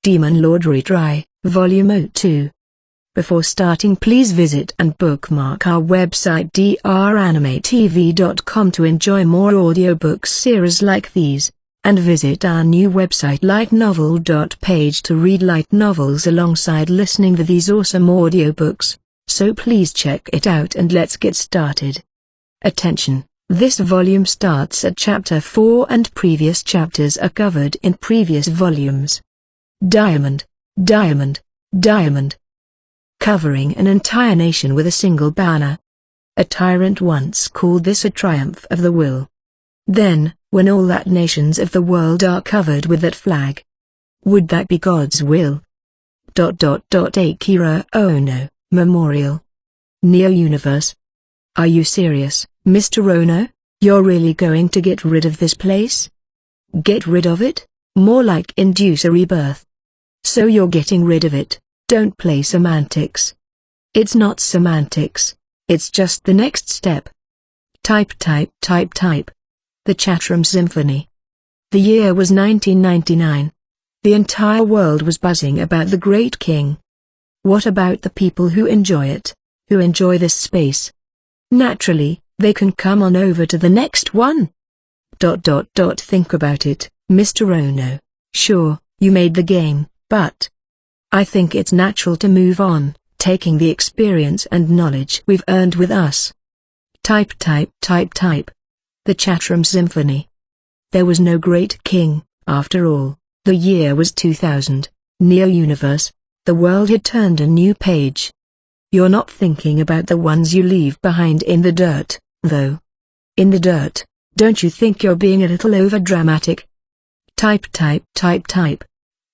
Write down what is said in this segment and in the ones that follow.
Demon Lord Retry, Volume 02. Before starting, please visit and bookmark our website dranimetv.com to enjoy more audiobooks series like these, and visit our new website lightnovel.page to read light novels alongside listening to these awesome audiobooks, so please check it out and let's get started. Attention, this volume starts at Chapter 4 and previous chapters are covered in previous volumes. Diamond, Diamond, Diamond. Covering an entire nation with a single banner. A tyrant once called this a triumph of the will. Then, when all that nations of the world are covered with that flag, would that be God's will? Akira Ono, Memorial. Neo Universe. Are you serious, Mr. Ono? You're really going to get rid of this place? Get rid of it? More like induce a rebirth. So you're getting rid of it. Don't play semantics. It's not semantics. It's just the next step. Type. The Chatroom Symphony. The year was 1999. The entire world was buzzing about the Great King. What about the people who enjoy it, who enjoy this space? Naturally, they can come on over to the next one. Think about it, Mr. Ono. Sure, you made the game, but I think it's natural to move on, taking the experience and knowledge we've earned with us. Type. The Chatroom Symphony. There was no great king, after all. The year was 2000, Neo Universe. The world had turned a new page. You're not thinking about the ones you leave behind in the dirt, though. In the dirt, don't you think you're being a little overdramatic? Type.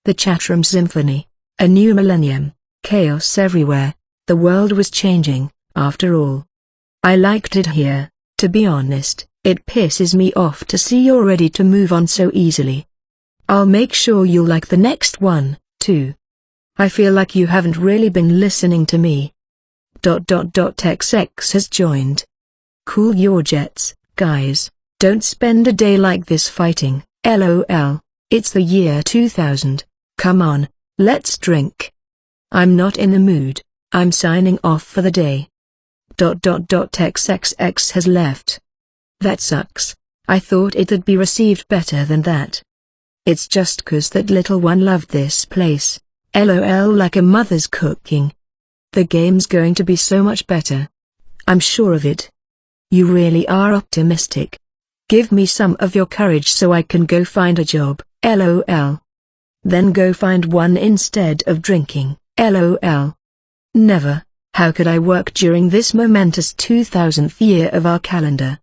The Chatroom Symphony. A new millennium, chaos everywhere, the world was changing, after all. I liked it here, to be honest. It pisses me off to see you're ready to move on so easily. I'll make sure you'll like the next one, too. I feel like you haven't really been listening to me. XX has joined. Cool your jets, guys, don't spend a day like this fighting, LOL, it's the year 2000, come on. Let's drink. I'm not in the mood, I'm signing off for the day. XXX has left. That sucks, I thought it'd be received better than that. It's just 'cause that little one loved this place, LOL, like a mother's cooking. The game's going to be so much better. I'm sure of it. You really are optimistic. Give me some of your courage so I can go find a job, LOL. Then go find one instead of drinking, LOL. Never, how could I work during this momentous 2000th year of our calendar?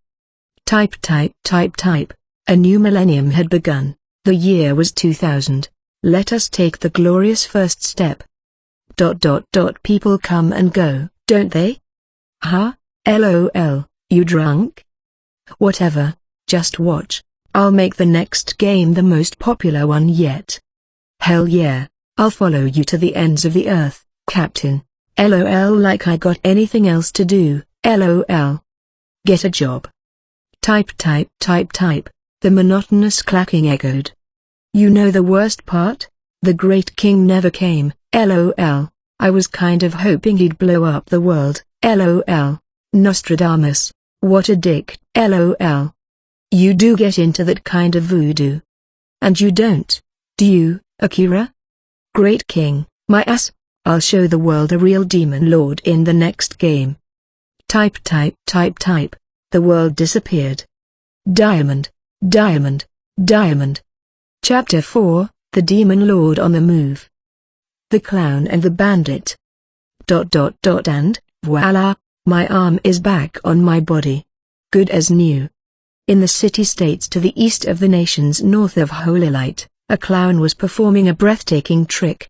Type. A new millennium had begun, the year was 2000, let us take the glorious first step. People come and go, don't they? Huh? LOL, you drunk? Whatever, just watch, I'll make the next game the most popular one yet. Hell yeah, I'll follow you to the ends of the earth, Captain. LOL, like I got anything else to do, LOL. Get a job. Type. The monotonous clacking echoed. You know the worst part? The Great King never came, LOL. I was kind of hoping he'd blow up the world, LOL. Nostradamus, what a dick, LOL. You do get into that kind of voodoo. And you don't, do you, Akira? Great King, my ass, I'll show the world a real demon lord in the next game. Type. The world disappeared. Diamond. Chapter 4, The Demon Lord on the Move. The Clown and the Bandit. And, voila, my arm is back on my body. Good as new. In the city-states to the east of the nations north of Holy Light, a clown was performing a breathtaking trick.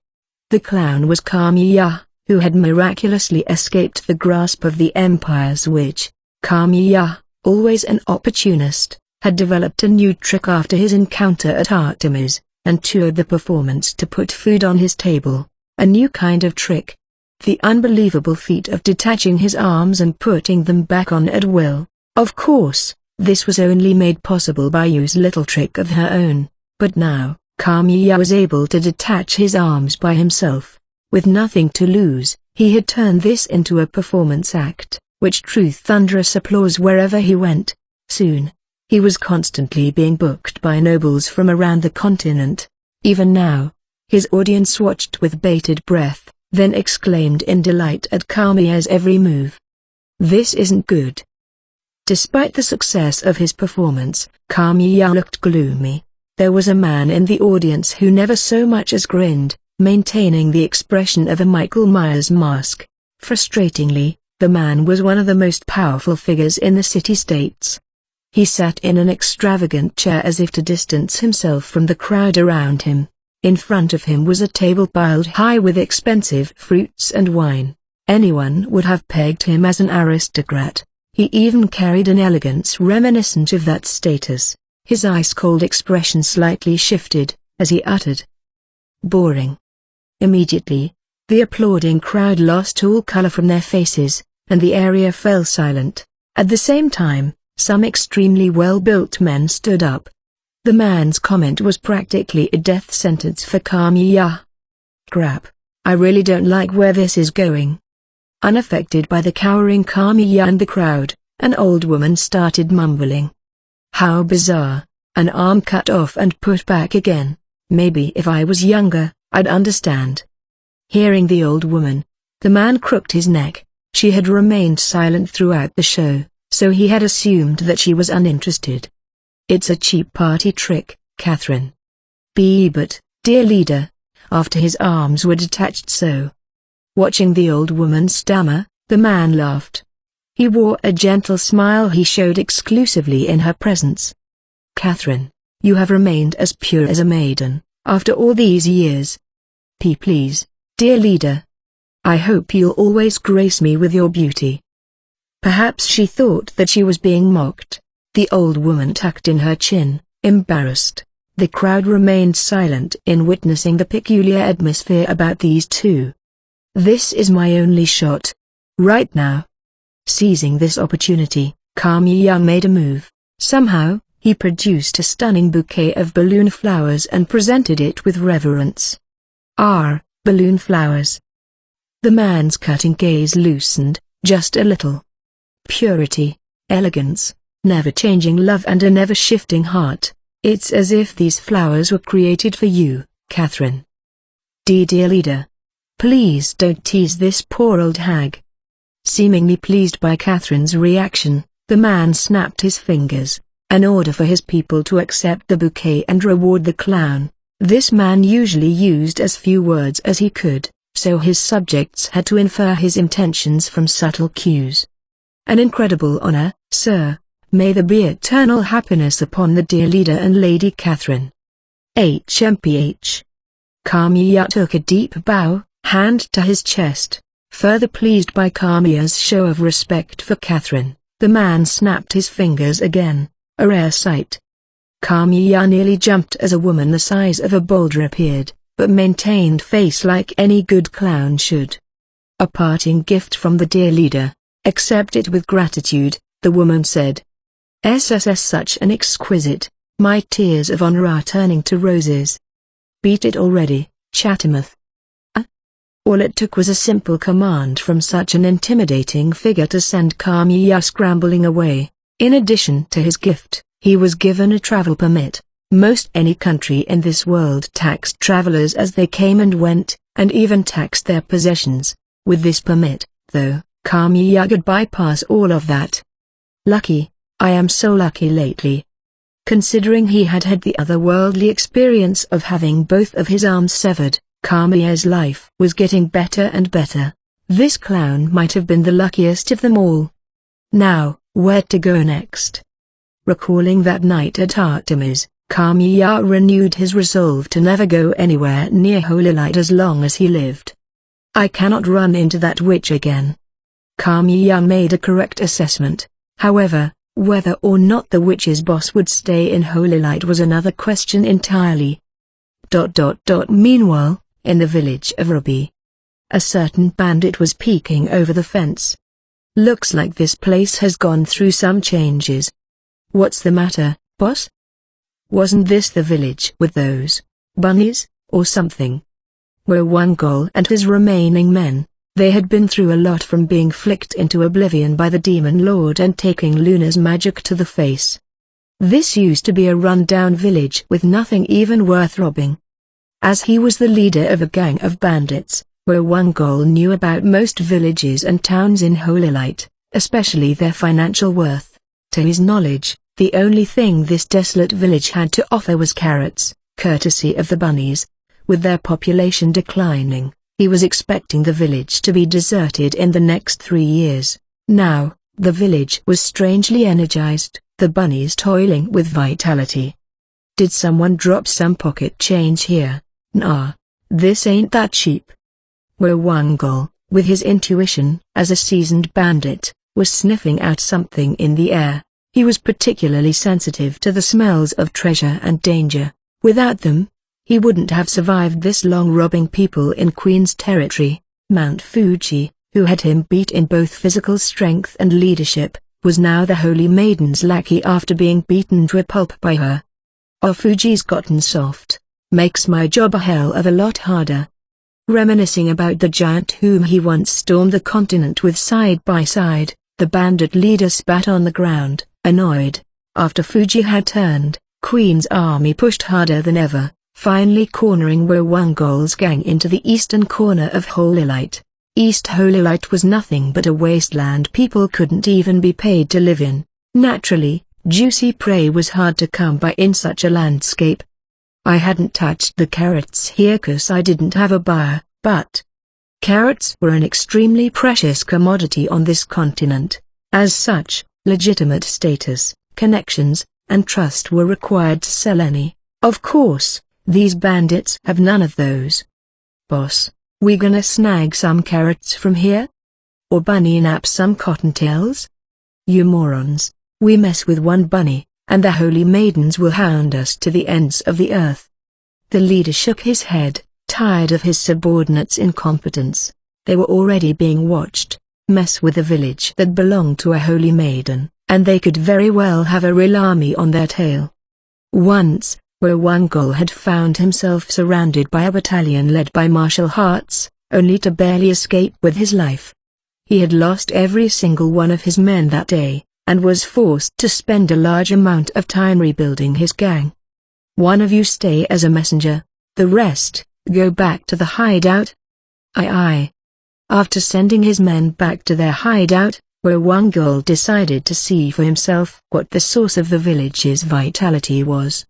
The clown was Kamiya, who had miraculously escaped the grasp of the Empire's witch. Kamiya, always an opportunist, had developed a new trick after his encounter at Artemis, and toured the performance to put food on his table. A new kind of trick. The unbelievable feat of detaching his arms and putting them back on at will. Of course, this was only made possible by Yu's little trick of her own, but now, Kamiya was able to detach his arms by himself. With nothing to lose, he had turned this into a performance act, which drew thunderous applause wherever he went. Soon, he was constantly being booked by nobles from around the continent. Even now, his audience watched with bated breath, then exclaimed in delight at Kamiya's every move. This isn't good. Despite the success of his performance, Kamiya looked gloomy. There was a man in the audience who never so much as grinned, maintaining the expression of a Michael Myers mask. Frustratingly, the man was one of the most powerful figures in the city-states. He sat in an extravagant chair as if to distance himself from the crowd around him. In front of him was a table piled high with expensive fruits and wine. Anyone would have pegged him as an aristocrat. He even carried an elegance reminiscent of that status. His ice-cold expression slightly shifted, as he uttered, "Boring." Immediately, the applauding crowd lost all color from their faces, and the area fell silent. At the same time, some extremely well-built men stood up. The man's comment was practically a death sentence for Kamiya. "Crap. I really don't like where this is going." Unaffected by the cowering Kamiya and the crowd, an old woman started mumbling. "How bizarre. An arm cut off and put back again. Maybe if I was younger, I'd understand." Hearing the old woman, the man crooked his neck. She had remained silent throughout the show, so he had assumed that she was uninterested. "It's a cheap party trick, Catherine." But, dear leader," after his arms were detached so. Watching the old woman stammer, the man laughed. He wore a gentle smile he showed exclusively in her presence. "Catherine, you have remained as pure as a maiden, after all these years. Please, dear leader. I hope you'll always grace me with your beauty." Perhaps she thought that she was being mocked. The old woman tucked in her chin, embarrassed. The crowd remained silent in witnessing the peculiar atmosphere about these two. "This is my only shot. Right now." Seizing this opportunity, Kamiya made a move. Somehow, he produced a stunning bouquet of balloon flowers and presented it with reverence. Balloon flowers. The man's cutting gaze loosened, just a little. Purity, elegance, never-changing love and a never-shifting heart. It's as if these flowers were created for you, Catherine. Dear leader. Please don't tease this poor old hag. Seemingly pleased by Catherine's reaction, the man snapped his fingers, an order for his people to accept the bouquet and reward the clown. This man usually used as few words as he could, so his subjects had to infer his intentions from subtle cues. "An incredible honor, sir. May there be eternal happiness upon the dear leader and Lady Catherine." HMPH. Kamiya took a deep bow, hand to his chest. Further pleased by Kamiya's show of respect for Catherine, the man snapped his fingers again, a rare sight. Kamiya nearly jumped as a woman the size of a boulder appeared, but maintained face like any good clown should. "A parting gift from the dear leader. Accept it with gratitude," the woman said. "SSS such an exquisite, my tears of honor are turning to roses. Beat it already, Chattermouth." All it took was a simple command from such an intimidating figure to send Kamiya scrambling away. In addition to his gift, he was given a travel permit. Most any country in this world taxed travelers as they came and went, and even taxed their possessions. With this permit, though, Kamiya could bypass all of that. Lucky, I am so lucky lately. Considering he had had the otherworldly experience of having both of his arms severed, Kamiya's life was getting better and better. This clown might have been the luckiest of them all. Now, where to go next? Recalling that night at Artemis, Kamiya renewed his resolve to never go anywhere near Holy Light as long as he lived. "I cannot run into that witch again." Kamiya made a correct assessment. However, whether or not the witch's boss would stay in Holy Light was another question entirely. Meanwhile, in the village of Ruby, a certain bandit was peeking over the fence. "Looks like this place has gone through some changes." "What's the matter, boss? Wasn't this the village with those bunnies, or something. Wongle and his remaining men, they had been through a lot from being flicked into oblivion by the demon lord and taking Luna's magic to the face. This used to be a run-down village with nothing even worth robbing. As he was the leader of a gang of bandits, Wongle knew about most villages and towns in Holy Light, especially their financial worth. To his knowledge, the only thing this desolate village had to offer was carrots, courtesy of the bunnies. With their population declining, he was expecting the village to be deserted in the next 3 years. Now, the village was strangely energized, the bunnies toiling with vitality. Did someone drop some pocket change here? Nah, this ain't that cheap. Wongle, with his intuition as a seasoned bandit, was sniffing out something in the air. He was particularly sensitive to the smells of treasure and danger. Without them, he wouldn't have survived this long robbing people in Queen's territory. Mount Fuji, who had him beat in both physical strength and leadership, was now the Holy Maiden's lackey after being beaten to a pulp by her. Oh, Fuji's gotten soft. Makes my job a hell of a lot harder. Reminiscing about the giant whom he once stormed the continent with side by side, the bandit leader spat on the ground, annoyed. After Fuji had turned, Queen's army pushed harder than ever, finally cornering Wongle's gang into the eastern corner of Holy Light. East Holy Light was nothing but a wasteland people couldn't even be paid to live in. Naturally, juicy prey was hard to come by in such a landscape. I hadn't touched the carrots here 'cause I didn't have a buyer, but carrots were an extremely precious commodity on this continent. As such, legitimate status, connections, and trust were required to sell any. Of course, these bandits have none of those. Boss, we gonna snag some carrots from here? Or bunny nap some cottontails? You morons, we mess with one bunny, and the Holy Maidens will hound us to the ends of the earth. The leader shook his head, tired of his subordinates' incompetence. They were already being watched. Mess with a village that belonged to a Holy Maiden, and they could very well have a real army on their tail. Once, Wongle had found himself surrounded by a battalion led by martial Hearts, only to barely escape with his life. He had lost every single one of his men that day, and was forced to spend a large amount of time rebuilding his gang. One of you stay as a messenger, the rest, go back to the hideout. Aye aye. After sending his men back to their hideout, Wongle decided to see for himself what the source of the village's vitality was.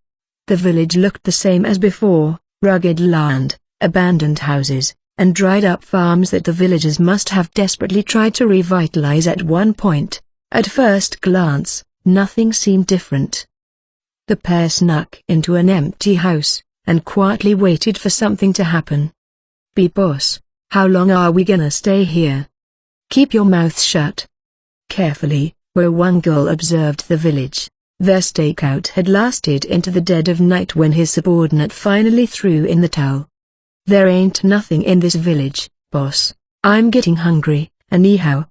The village looked the same as before, rugged land, abandoned houses, and dried-up farms that the villagers must have desperately tried to revitalize at one point. At first glance, nothing seemed different. The pair snuck into an empty house, and quietly waited for something to happen. Boss, how long are we gonna stay here? Keep your mouth shut. Carefully, Wongle observed the village. Their stakeout had lasted into the dead of night when his subordinate finally threw in the towel. There ain't nothing in this village, boss. I'm getting hungry, anyhow.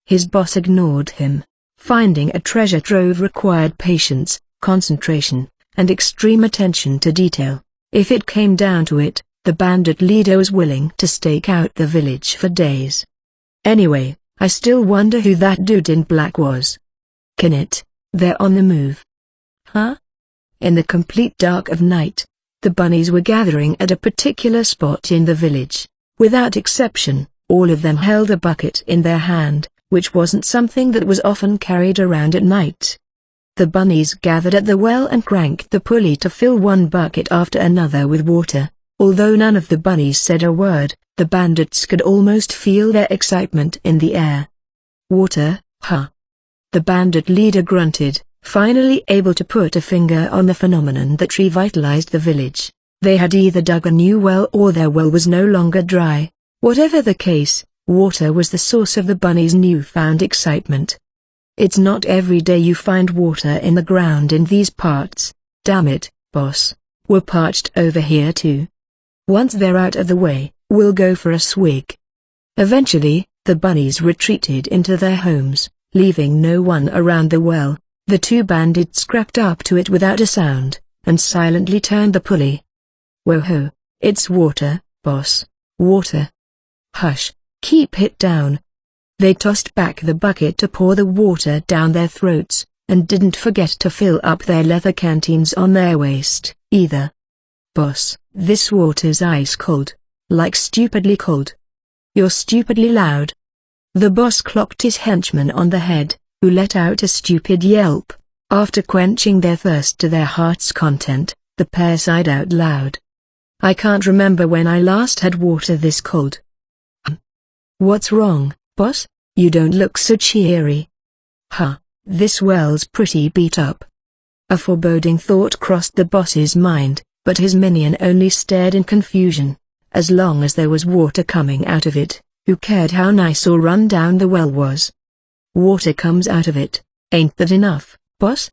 His boss ignored him. Finding a treasure trove required patience, concentration, and extreme attention to detail. If it came down to it, the bandit leader was willing to stake out the village for days. Anyway, I still wonder who that dude in black was. Can it? They're on the move. Huh? In the complete dark of night, the bunnies were gathering at a particular spot in the village. Without exception, all of them held a bucket in their hand, which wasn't something that was often carried around at night. The bunnies gathered at the well and cranked the pulley to fill one bucket after another with water. Although none of the bunnies said a word, the bandits could almost feel their excitement in the air. Water, huh? The bandit leader grunted, finally able to put a finger on the phenomenon that revitalized the village. They had either dug a new well or their well was no longer dry. Whatever the case, water was the source of the bunnies' newfound excitement. It's not every day you find water in the ground in these parts. Damn it, boss, we're parched over here too. Once they're out of the way, we'll go for a swig. Eventually, the bunnies retreated into their homes, leaving no one around the well. The two bandits crept up to it without a sound, and silently turned the pulley. Whoa-ho, it's water, boss, water. Hush, keep it down. They tossed back the bucket to pour the water down their throats, and didn't forget to fill up their leather canteens on their waist, either. Boss, this water's ice cold, like stupidly cold. You're stupidly loud. The boss clocked his henchman on the head, who let out a stupid yelp. After quenching their thirst to their heart's content, the pair sighed out loud. I can't remember when I last had water this cold. What's wrong, boss? You don't look so cheery. Huh, this well's pretty beat up. A foreboding thought crossed the boss's mind, but his minion only stared in confusion. As long as there was water coming out of it, who cared how nice or run down the well was? Water comes out of it, ain't that enough, boss?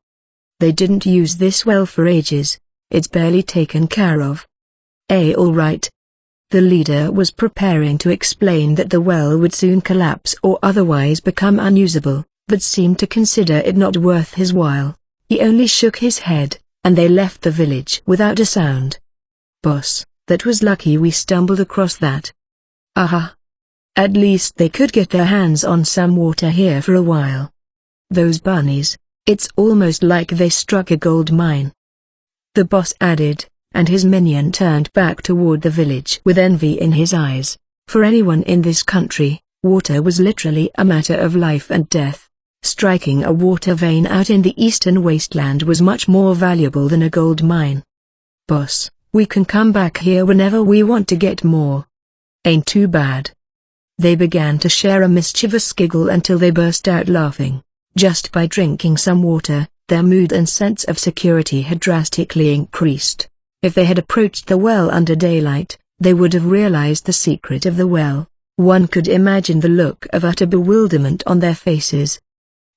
They didn't use this well for ages, it's barely taken care of. All right. The leader was preparing to explain that the well would soon collapse or otherwise become unusable, but seemed to consider it not worth his while. He only shook his head, and they left the village without a sound. Boss, that was lucky we stumbled across that. Aha. At least they could get their hands on some water here for a while. Those bunnies, it's almost like they struck a gold mine. The boss added, and his minion turned back toward the village with envy in his eyes. For anyone in this country, water was literally a matter of life and death. Striking a water vein out in the eastern wasteland was much more valuable than a gold mine. Boss, we can come back here whenever we want to get more. Ain't too bad. They began to share a mischievous giggle until they burst out laughing. Just by drinking some water, their mood and sense of security had drastically increased. If they had approached the well under daylight, they would have realized the secret of the well. One could imagine the look of utter bewilderment on their faces.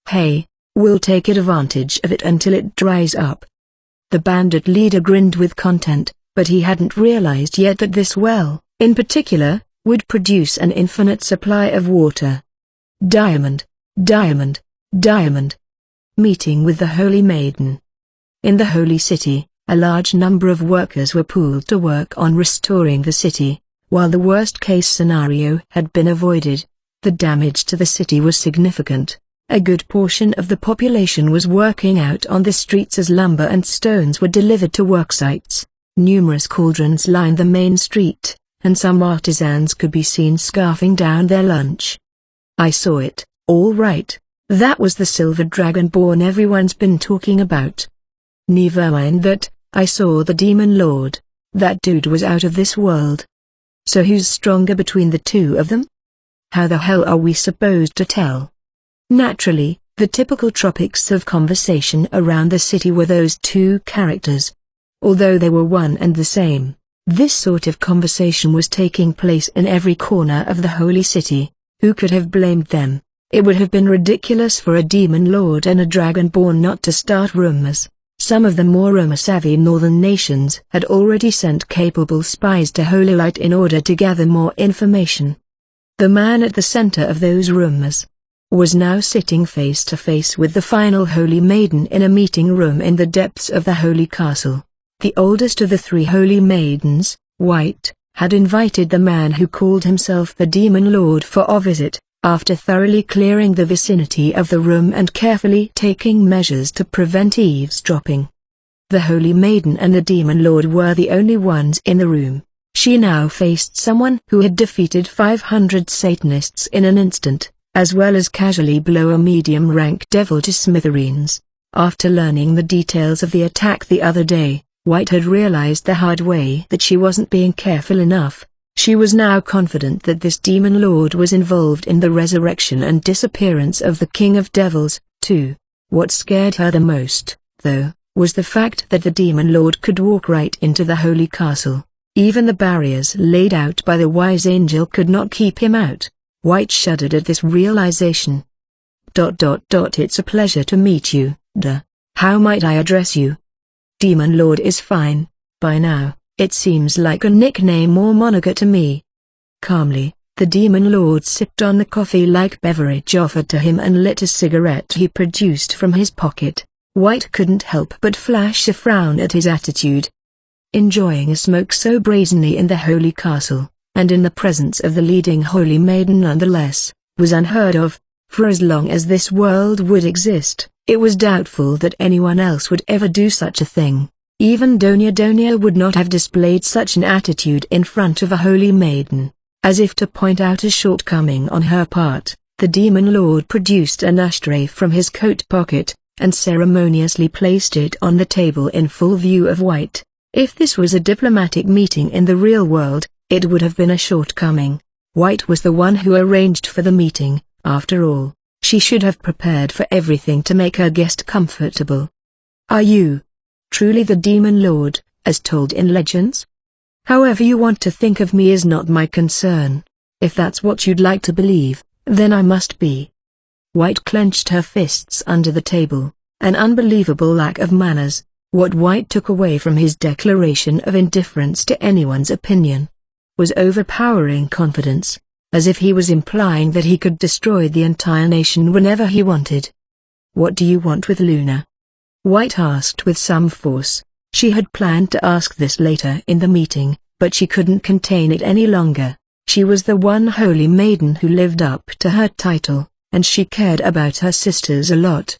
Hey, we'll take advantage of it until it dries up. The bandit leader grinned with content, but he hadn't realized yet that this well, in particular, would produce an infinite supply of water. Diamond, diamond, diamond. Meeting with the Holy Maiden. In the Holy City, a large number of workers were pooled to work on restoring the city. While the worst-case scenario had been avoided, the damage to the city was significant. A good portion of the population was working out on the streets as lumber and stones were delivered to worksites. Numerous cauldrons lined the main street, and some artisans could be seen scarfing down their lunch. I saw it, all right. That was the silver dragonborn everyone's been talking about. Never mind that, I saw the demon lord. That dude was out of this world. So who's stronger between the two of them? How the hell are we supposed to tell? Naturally, the typical topics of conversation around the city were those two characters. Although they were one and the same, this sort of conversation was taking place in every corner of the holy city. Who could have blamed them? It would have been ridiculous for a demon lord and a dragonborn not to start rumors. Some of the more rumor-savvy northern nations had already sent capable spies to Holy Light in order to gather more information. The man at the center of those rumors was now sitting face to face with the final Holy Maiden in a meeting room in the depths of the Holy Castle. The oldest of the three Holy Maidens, White, had invited the man who called himself the Demon Lord for a visit. After thoroughly clearing the vicinity of the room and carefully taking measures to prevent eavesdropping. The Holy Maiden and the Demon Lord were the only ones in the room. She now faced someone who had defeated 500 Satanists in an instant, as well as casually blow a medium-rank devil to smithereens. After learning the details of the attack the other day, White had realized the hard way that she wasn't being careful enough. She was now confident that this demon lord was involved in the resurrection and disappearance of the King of Devils, too. What scared her the most, though, was the fact that the demon lord could walk right into the holy castle. Even the barriers laid out by the wise angel could not keep him out. White shuddered at this realization. It's a pleasure to meet you, duh. How might I address you? Demon Lord is fine, by now. It seems like a nickname or moniker to me. Calmly, the Demon Lord sipped on the coffee-like beverage offered to him and lit a cigarette he produced from his pocket. White couldn't help but flash a frown at his attitude. enjoying a smoke so brazenly in the holy castle, and in the presence of the leading holy maiden nonetheless, was unheard of. For as long as this world would exist, it was doubtful that anyone else would ever do such a thing. Even Donia would not have displayed such an attitude in front of a holy maiden. As if to point out a shortcoming on her part, the demon lord produced an ashtray from his coat pocket, and ceremoniously placed it on the table in full view of White. If this was a diplomatic meeting in the real world, it would have been a shortcoming. White was the one who arranged for the meeting. After all, she should have prepared for everything to make her guest comfortable. Are you truly the demon lord, as told in legends? However you want to think of me is not my concern. If that's what you'd like to believe, then I must be. White clenched her fists under the table, an unbelievable lack of manners. What White took away from his declaration of indifference to anyone's opinion was overpowering confidence, as if he was implying that he could destroy the entire nation whenever he wanted. What do you want with Luna? White asked with some force. She had planned to ask this later in the meeting, but she couldn't contain it any longer. She was the one holy maiden who lived up to her title, and she cared about her sisters a lot.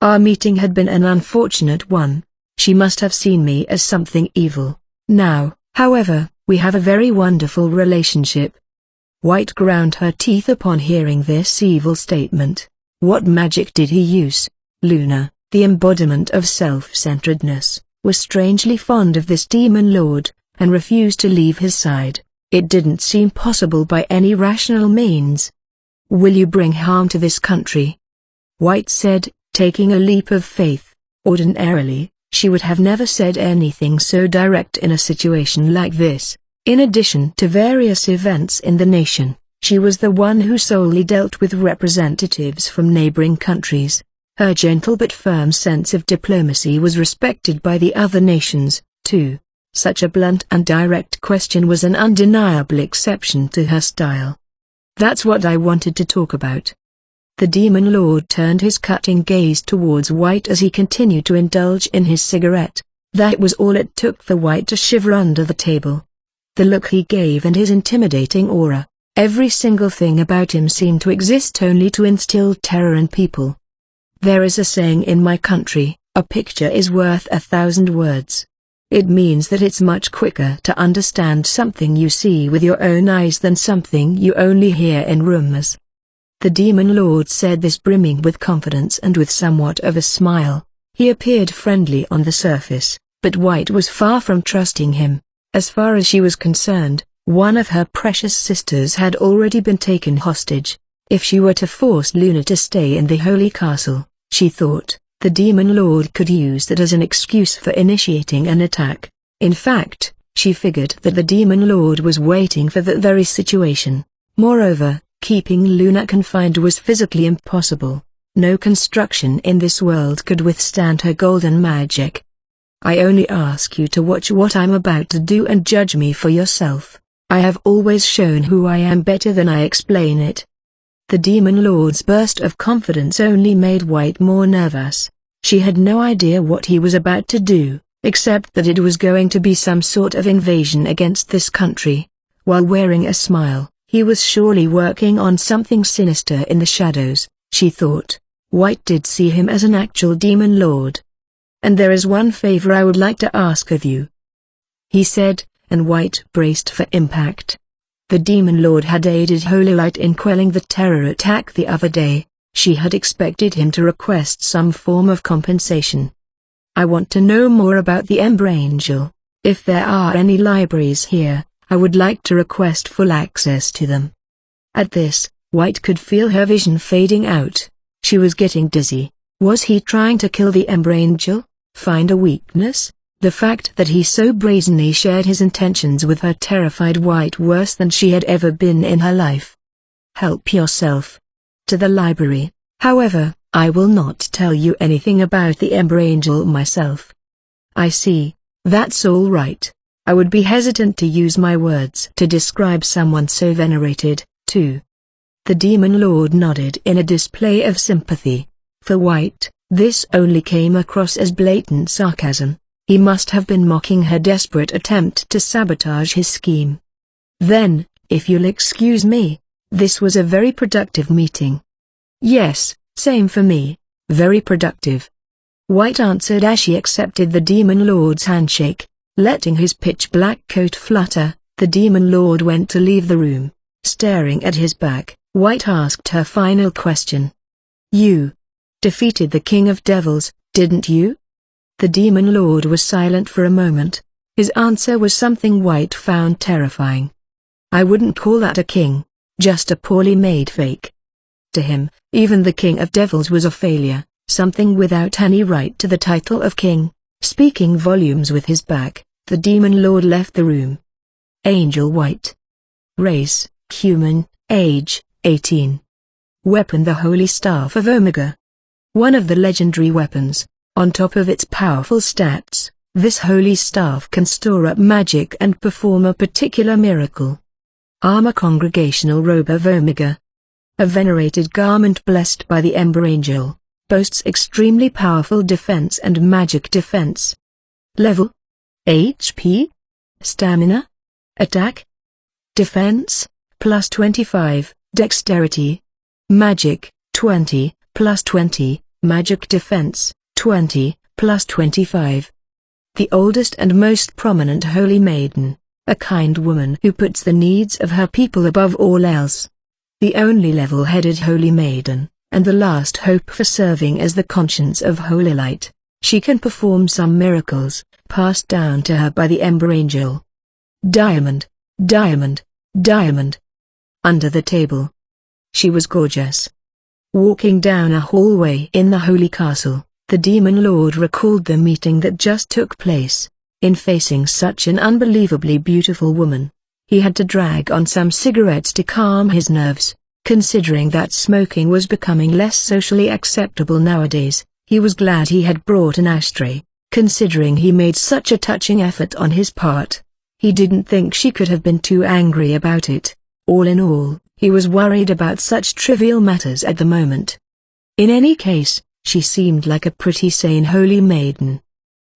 Our meeting had been an unfortunate one. She must have seen me as something evil. Now, however, we have a very wonderful relationship. White ground her teeth upon hearing this evil statement. What magic did he use? Luna, the embodiment of self-centeredness, was strangely fond of this demon lord, and refused to leave his side. It didn't seem possible by any rational means. Will you bring harm to this country? White said, taking a leap of faith. Ordinarily, she would have never said anything so direct in a situation like this. In addition to various events in the nation, she was the one who solely dealt with representatives from neighboring countries. Her gentle but firm sense of diplomacy was respected by the other nations, too. Such a blunt and direct question was an undeniable exception to her style. That's what I wanted to talk about. The demon lord turned his cutting gaze towards White as he continued to indulge in his cigarette. That was all it took for White to shiver under the table. The look he gave and his intimidating aura, every single thing about him seemed to exist only to instill terror in people. There is a saying in my country, a picture is worth 1,000 words. It means that it's much quicker to understand something you see with your own eyes than something you only hear in rumors. The demon lord said this brimming with confidence and with somewhat of a smile. He appeared friendly on the surface, but White was far from trusting him. As far as she was concerned, one of her precious sisters had already been taken hostage. If she were to force Luna to stay in the holy castle, she thought, the demon lord could use that as an excuse for initiating an attack. In fact, she figured that the demon lord was waiting for that very situation. Moreover, keeping Luna confined was physically impossible. No construction in this world could withstand her golden magic. I only ask you to watch what I'm about to do and judge me for yourself. I have always shown who I am better than I explain it. The demon lord's burst of confidence only made White more nervous. She had no idea what he was about to do, except that it was going to be some sort of invasion against this country. While wearing a smile, he was surely working on something sinister in the shadows, she thought. White did see him as an actual demon lord. And there is one favor I would like to ask of you, he said, and White braced for impact. The demon lord had aided Holy Light in quelling the terror attack the other day. She had expected him to request some form of compensation. I want to know more about the Ember Angel. If there are any libraries here, I would like to request full access to them. At this, White could feel her vision fading out. She was getting dizzy. Was he trying to kill the Ember Angel? Find a weakness? The fact that he so brazenly shared his intentions with her terrified White worse than she had ever been in her life. Help yourself to the library. However, I will not tell you anything about the Ember Angel myself. I see. That's all right. I would be hesitant to use my words to describe someone so venerated, too. The demon lord nodded in a display of sympathy. For White, this only came across as blatant sarcasm. He must have been mocking her desperate attempt to sabotage his scheme. Then, if you'll excuse me, this was a very productive meeting. Yes, same for me, very productive. White answered as she accepted the Demon Lord's handshake. Letting his pitch-black coat flutter, the Demon Lord went to leave the room. Staring at his back, White asked her final question. You defeated the King of Devils, didn't you? The Demon Lord was silent for a moment. His answer was something White found terrifying. I wouldn't call that a king, just a poorly made fake. To him, even the King of Devils was a failure, something without any right to the title of king. Speaking volumes with his back, the Demon Lord left the room. Angel White. Race, human, age, 18. Weapon: the Holy Staff of Omega. One of the legendary weapons. On top of its powerful stats, this holy staff can store up magic and perform a particular miracle. Armor: Congregational Robe of Omega. A venerated garment blessed by the Ember Angel. Boasts extremely powerful defense and magic defense. Level: HP, Stamina, Attack, Defense, plus 25, Dexterity, Magic, 20, plus 20, Magic Defense, 20, plus 25. The oldest and most prominent Holy Maiden, a kind woman who puts the needs of her people above all else. The only level-headed Holy Maiden, and the last hope for serving as the conscience of Holy Light. She can perform some miracles, passed down to her by the Ember Angel. Diamond, diamond, diamond. Under the table. She was gorgeous. Walking down a hallway in the Holy Castle, the Demon Lord recalled the meeting that just took place. In facing such an unbelievably beautiful woman, he had to drag on some cigarettes to calm his nerves. Considering that smoking was becoming less socially acceptable nowadays, he was glad he had brought an ashtray. Considering he made such a touching effort on his part, he didn't think she could have been too angry about it. All in all, he was worried about such trivial matters at the moment. In any case, she seemed like a pretty sane Holy Maiden.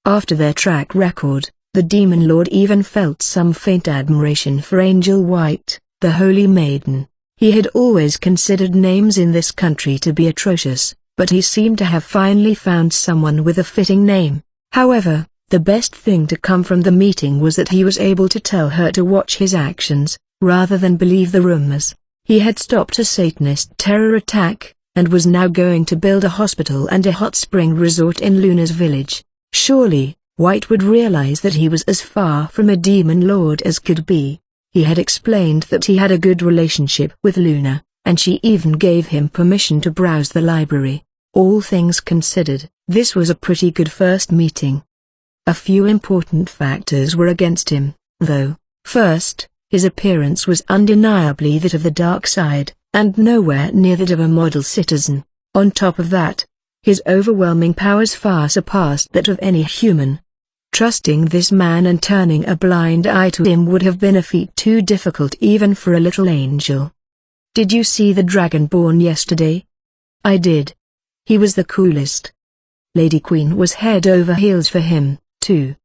After their track record, the Demon Lord even felt some faint admiration for Angel White, the Holy Maiden. He had always considered names in this country to be atrocious, but he seemed to have finally found someone with a fitting name. However, the best thing to come from the meeting was that he was able to tell her to watch his actions, rather than believe the rumors. He had stopped a Satanist terror attack, and was now going to build a hospital and a hot spring resort in Luna's village. Surely, White would realize that he was as far from a Demon Lord as could be. He had explained that he had a good relationship with Luna, and she even gave him permission to browse the library. All things considered, this was a pretty good first meeting. A few important factors were against him, though. First, his appearance was undeniably that of the dark side, and nowhere near that of a model citizen. On top of that, his overwhelming powers far surpassed that of any human. Trusting this man and turning a blind eye to him would have been a feat too difficult even for a little angel. Did you see the Dragonborn yesterday? I did. He was the coolest. Lady Queen was head over heels for him, too.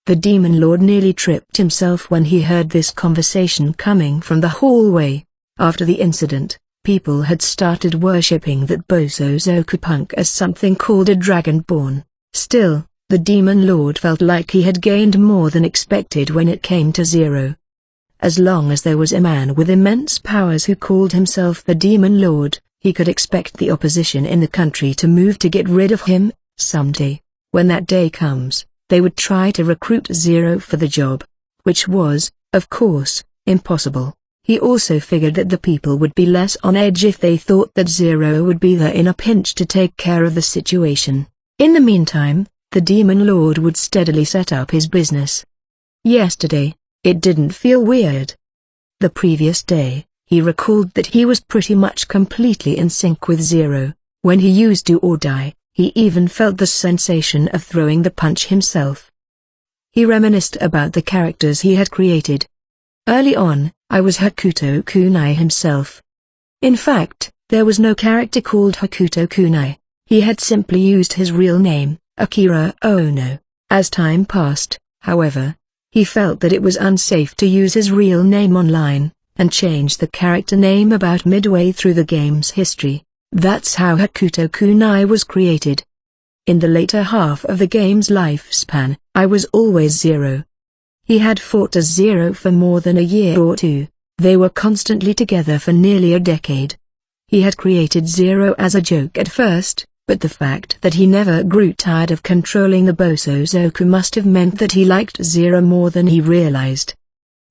The Demon Lord nearly tripped himself when he heard this conversation coming from the hallway. After the incident, people had started worshipping that bozo Zokapunk as something called a Dragonborn. Still, the Demon Lord felt like he had gained more than expected when it came to Zero. As long as there was a man with immense powers who called himself the Demon Lord, he could expect the opposition in the country to move to get rid of him. Someday, when that day comes, they would try to recruit Zero for the job, which was, of course, impossible. He also figured that the people would be less on edge if they thought that Zero would be there in a pinch to take care of the situation. In the meantime, the Demon Lord would steadily set up his business. Yesterday, it didn't feel weird. The previous day, he recalled that he was pretty much completely in sync with Zero. When he used Do or Die, he even felt the sensation of throwing the punch himself. He reminisced about the characters he had created. Early on, I was Hakuto Kunai himself. In fact, there was no character called Hakuto Kunai. He had simply used his real name, Akira Ono. As time passed, however, he felt that it was unsafe to use his real name online, and changed the character name about midway through the game's history. That's how Hokuto Kunai was created. In the later half of the game's lifespan, I was always Zero. He had fought as Zero for more than a year or two. They were constantly together for nearly a decade. He had created Zero as a joke at first, but the fact that he never grew tired of controlling the Bosozoku must have meant that he liked Zero more than he realized.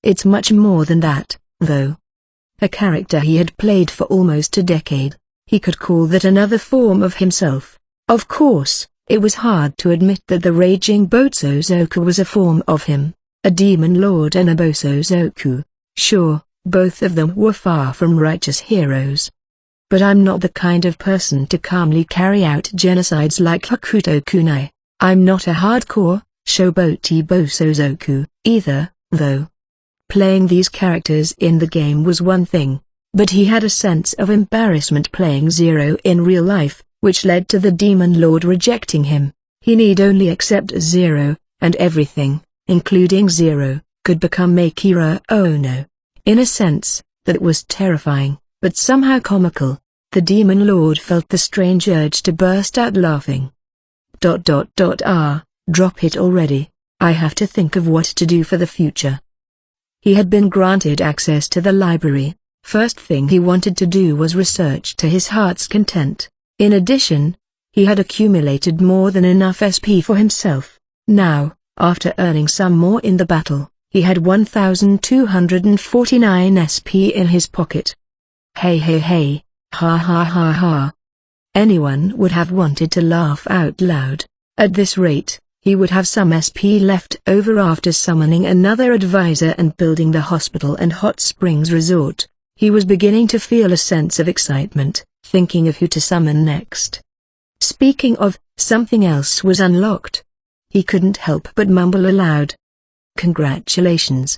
It's much more than that, though. A character he had played for almost a decade, he could call that another form of himself. Of course, it was hard to admit that the raging Bosozoku was a form of him, a demon lord and a Bosozoku. Sure, both of them were far from righteous heroes. But I'm not the kind of person to calmly carry out genocides like Hokuto Kunai. I'm not a hardcore, showboaty Bosozoku, either, though. Playing these characters in the game was one thing, but he had a sense of embarrassment playing Zero in real life, which led to the Demon Lord rejecting him. He need only accept Zero, and everything, including Zero, could become Makira Ono. In a sense, that was terrifying, but somehow comical. The Demon Lord felt the strange urge to burst out laughing. Drop it already. I have to think of what to do for the future. He had been granted access to the library. First thing he wanted to do was research to his heart's content. In addition, he had accumulated more than enough SP for himself. Now, after earning some more in the battle, he had 1,249 SP in his pocket. Hey, ha ha ha ha. Anyone would have wanted to laugh out loud. At this rate, he would have some SP left over after summoning another advisor and building the hospital and hot springs resort. He was beginning to feel a sense of excitement, thinking of who to summon next. Speaking of, something else was unlocked. He couldn't help but mumble aloud. Congratulations.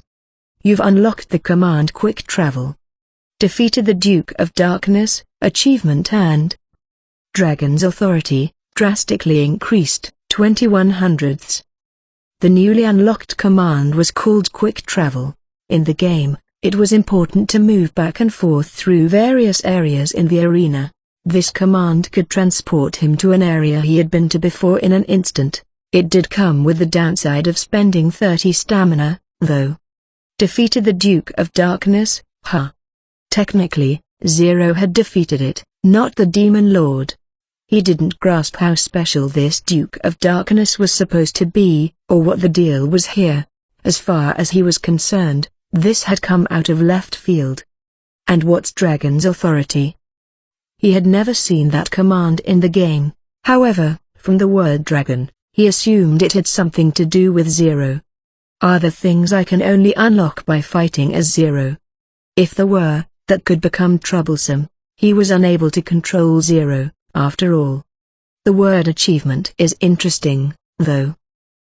You've unlocked the command Quick Travel. Defeated the Duke of Darkness, achievement and Dragon's authority, drastically increased, 21/100ths. The newly unlocked command was called Quick Travel. In the game, it was important to move back and forth through various areas in the arena. This command could transport him to an area he had been to before in an instant. It did come with the downside of spending 30 stamina, though. Defeated the Duke of Darkness, huh? Technically, Zero had defeated it, not the Demon Lord. He didn't grasp how special this Duke of Darkness was supposed to be, or what the deal was here. As far as he was concerned, this had come out of left field. And what's Dragon's authority? He had never seen that command in the game. However, from the word dragon, he assumed it had something to do with Zero. Are there things I can only unlock by fighting as Zero? If there were, that could become troublesome. He was unable to control Zero, after all. The word achievement is interesting, though.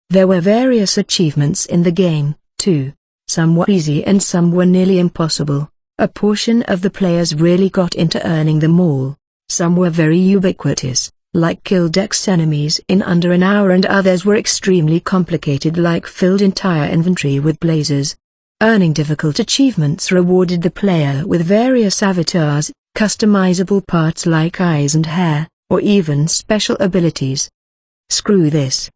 There were various achievements in the game, too. Some were easy and some were nearly impossible. A portion of the players really got into earning them all. Some were very ubiquitous, like killed X enemies in under an hour, and others were extremely complicated, like filled entire inventory with blazers. Earning difficult achievements rewarded the player with various avatars, customizable parts like eyes and hair, or even special abilities. Screw this.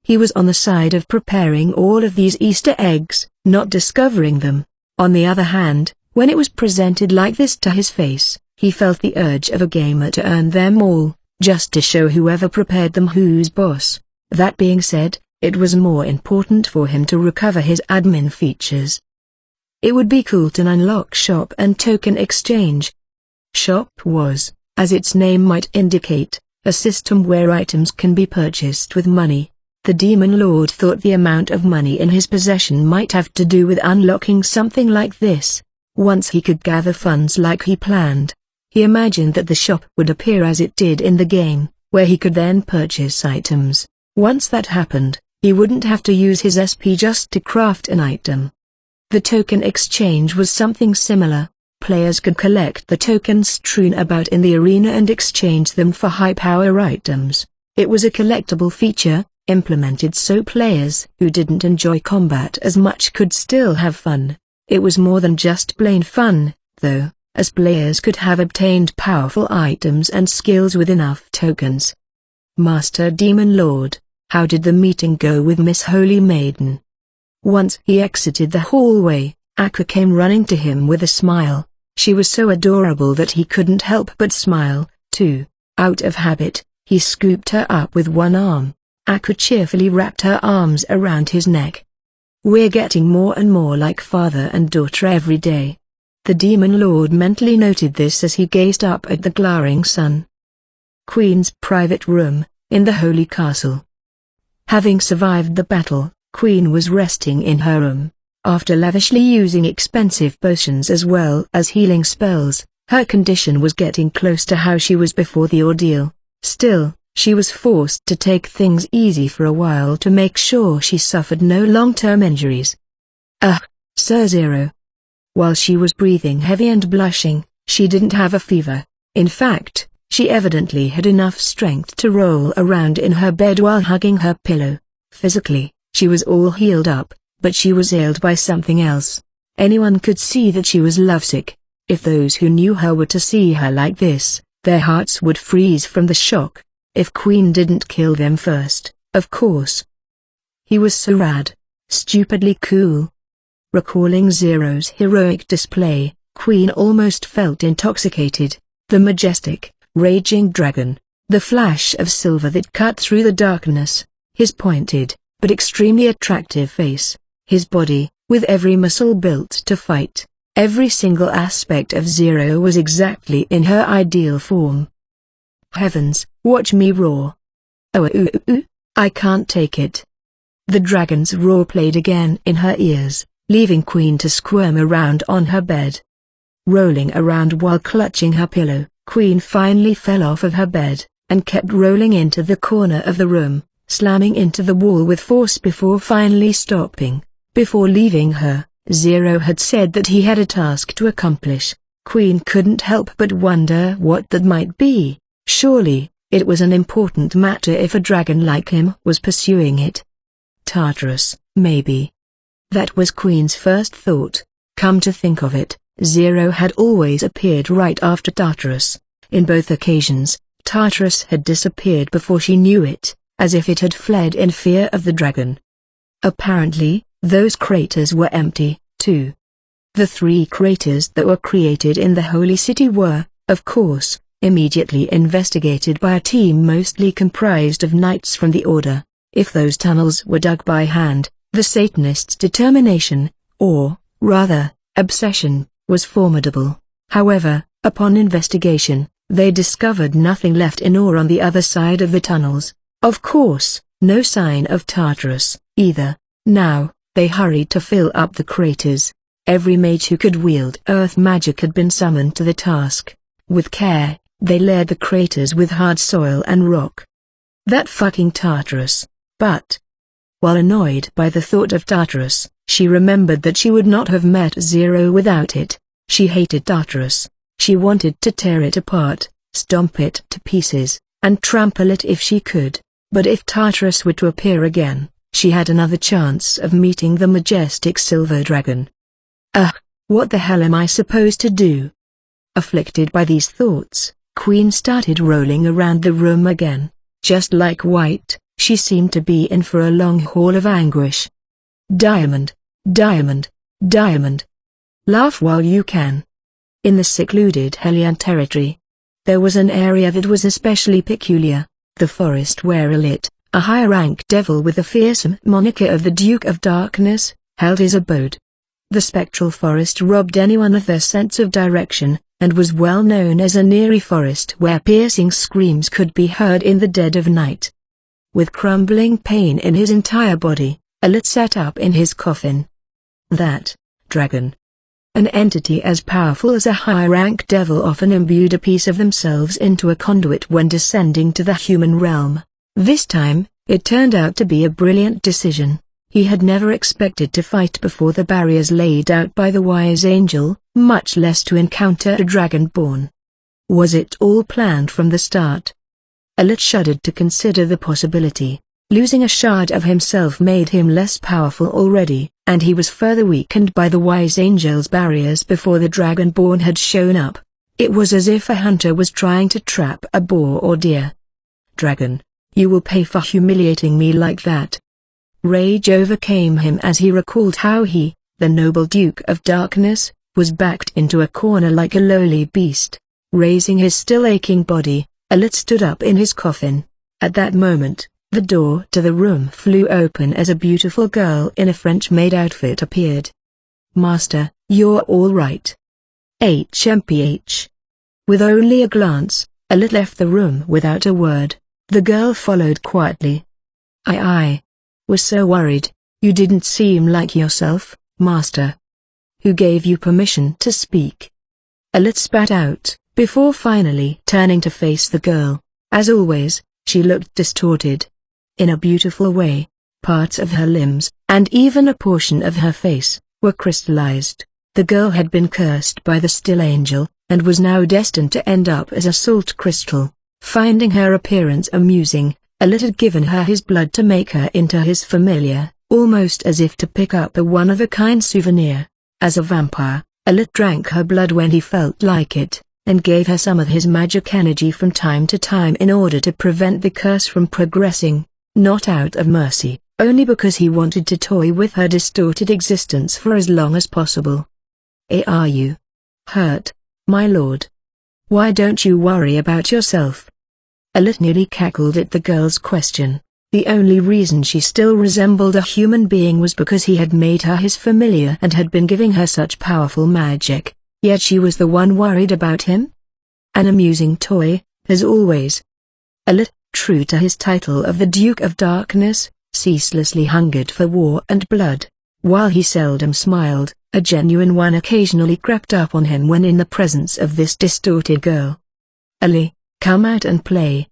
He was on the side of preparing all of these Easter eggs, not discovering them. On the other hand, when it was presented like this to his face, he felt the urge of a gamer to earn them all, just to show whoever prepared them who's boss. That being said, it was more important for him to recover his admin features. It would be cool to unlock Shop and Token Exchange. Shop was, as its name might indicate, a system where items can be purchased with money. The Demon Lord thought the amount of money in his possession might have to do with unlocking something like this. Once he could gather funds like he planned, he imagined that the shop would appear as it did in the game, where he could then purchase items. Once that happened, he wouldn't have to use his SP just to craft an item. The token exchange was something similar. Players could collect the tokens strewn about in the arena and exchange them for high-power items. It was a collectible feature, implemented so players who didn't enjoy combat as much could still have fun. It was more than just plain fun, though, as players could have obtained powerful items and skills with enough tokens. Master Demon Lord, how did the meeting go with Miss Holy Maiden? Once he exited the hallway, Aqua came running to him with a smile. She was so adorable that he couldn't help but smile, too. Out of habit, he scooped her up with one arm. Aqua cheerfully wrapped her arms around his neck. We're getting more and more like father and daughter every day. The Demon Lord mentally noted this as he gazed up at the glaring sun. Queen's private room, in the Holy Castle. Having survived the battle, Queen was resting in her room. After lavishly using expensive potions as well as healing spells, her condition was getting close to how she was before the ordeal. Still, she was forced to take things easy for a while to make sure she suffered no long-term injuries. Sir Zero. While she was breathing heavy and blushing, she didn't have a fever. In fact, she evidently had enough strength to roll around in her bed while hugging her pillow. Physically, she was all healed up, but she was ailed by something else. Anyone could see that she was lovesick. If those who knew her were to see her like this, their hearts would freeze from the shock. If Queen didn't kill them first, of course. He was so rad. Stupidly cool. Recalling Zero's heroic display, Queen almost felt intoxicated. The majestic, raging dragon. The flash of silver that cut through the darkness. His pointed, but extremely attractive face. His body, with every muscle built to fight. Every single aspect of Zero was exactly in her ideal form. Heavens, watch me roar. I can't take it. The dragon's roar played again in her ears, leaving Queen to squirm around on her bed. Rolling around while clutching her pillow, Queen finally fell off of her bed, and kept rolling into the corner of the room, slamming into the wall with force before finally stopping. Before leaving her, Zero had said that he had a task to accomplish. Queen couldn't help but wonder what that might be. Surely, it was an important matter if a dragon like him was pursuing it. Tartarus, maybe. That was Queen's first thought. Come to think of it, Zero had always appeared right after Tartarus. In both occasions, Tartarus had disappeared before she knew it, as if it had fled in fear of the dragon. Apparently, those craters were empty, too. The 3 craters that were created in the Holy City were, of course, immediately investigated by a team mostly comprised of knights from the Order. If those tunnels were dug by hand, the Satanists' determination, or, rather, obsession, was formidable. However, upon investigation, they discovered nothing left in or on the other side of the tunnels. Of course, no sign of Tartarus, either. Now, they hurried to fill up the craters. Every mage who could wield earth magic had been summoned to the task. With care, they layered the craters with hard soil and rock. That fucking Tartarus. But, while annoyed by the thought of Tartarus, she remembered that she would not have met Zero without it. She hated Tartarus. She wanted to tear it apart, stomp it to pieces, and trample it if she could. But if Tartarus were to appear again, she had another chance of meeting the majestic silver dragon. What the hell am I supposed to do? Afflicted by these thoughts, Queen started rolling around the room again. Just like White, she seemed to be in for a long haul of anguish. Diamond, diamond, diamond. Laugh while you can. In the secluded Hellion territory, there was an area that was especially peculiar, the forest where Elit, a high-rank devil with the fearsome moniker of the Duke of Darkness, held his abode. The spectral forest robbed anyone of their sense of direction, and was well known as an eerie forest where piercing screams could be heard in the dead of night. With crumbling pain in his entire body, Elit sat up in his coffin. That dragon. An entity as powerful as a high-rank devil often imbued a piece of themselves into a conduit when descending to the human realm. This time, it turned out to be a brilliant decision. He had never expected to fight before the barriers laid out by the wise angel, much less to encounter a dragonborn. Was it all planned from the start? Elit shuddered to consider the possibility. Losing a shard of himself made him less powerful already, and he was further weakened by the wise angel's barriers before the Dragonborn had shown up. It was as if a hunter was trying to trap a boar or deer. Dragon, you will pay for humiliating me like that. Rage overcame him as he recalled how he, the noble Duke of Darkness, was backed into a corner like a lowly beast. Raising his still aching body, Alit stood up in his coffin. At that moment, the door to the room flew open as a beautiful girl in a French-made outfit appeared. Master, you're all right. HMPH. With only a glance, Alit left the room without a word. The girl followed quietly. I was so worried. You didn't seem like yourself, Master. Who gave you permission to speak? Alit spat out, before finally turning to face the girl. As always, she looked distorted. In a beautiful way, parts of her limbs, and even a portion of her face, were crystallized. The girl had been cursed by the Still Angel, and was now destined to end up as a salt crystal. Finding her appearance amusing, Alit had given her his blood to make her into his familiar, almost as if to pick up a one-of-a-kind souvenir. As a vampire, Alit drank her blood when he felt like it, and gave her some of his magic energy from time to time in order to prevent the curse from progressing, not out of mercy, only because he wanted to toy with her distorted existence for as long as possible. Are you hurt, my lord? Why don't you worry about yourself? Alit nearly cackled at the girl's question. The only reason she still resembled a human being was because he had made her his familiar and had been giving her such powerful magic, yet she was the one worried about him? An amusing toy, as always. Alit, true to his title of the Duke of Darkness, ceaselessly hungered for war and blood. While he seldom smiled, a genuine one occasionally crept up on him when in the presence of this distorted girl. Ali, come out and play.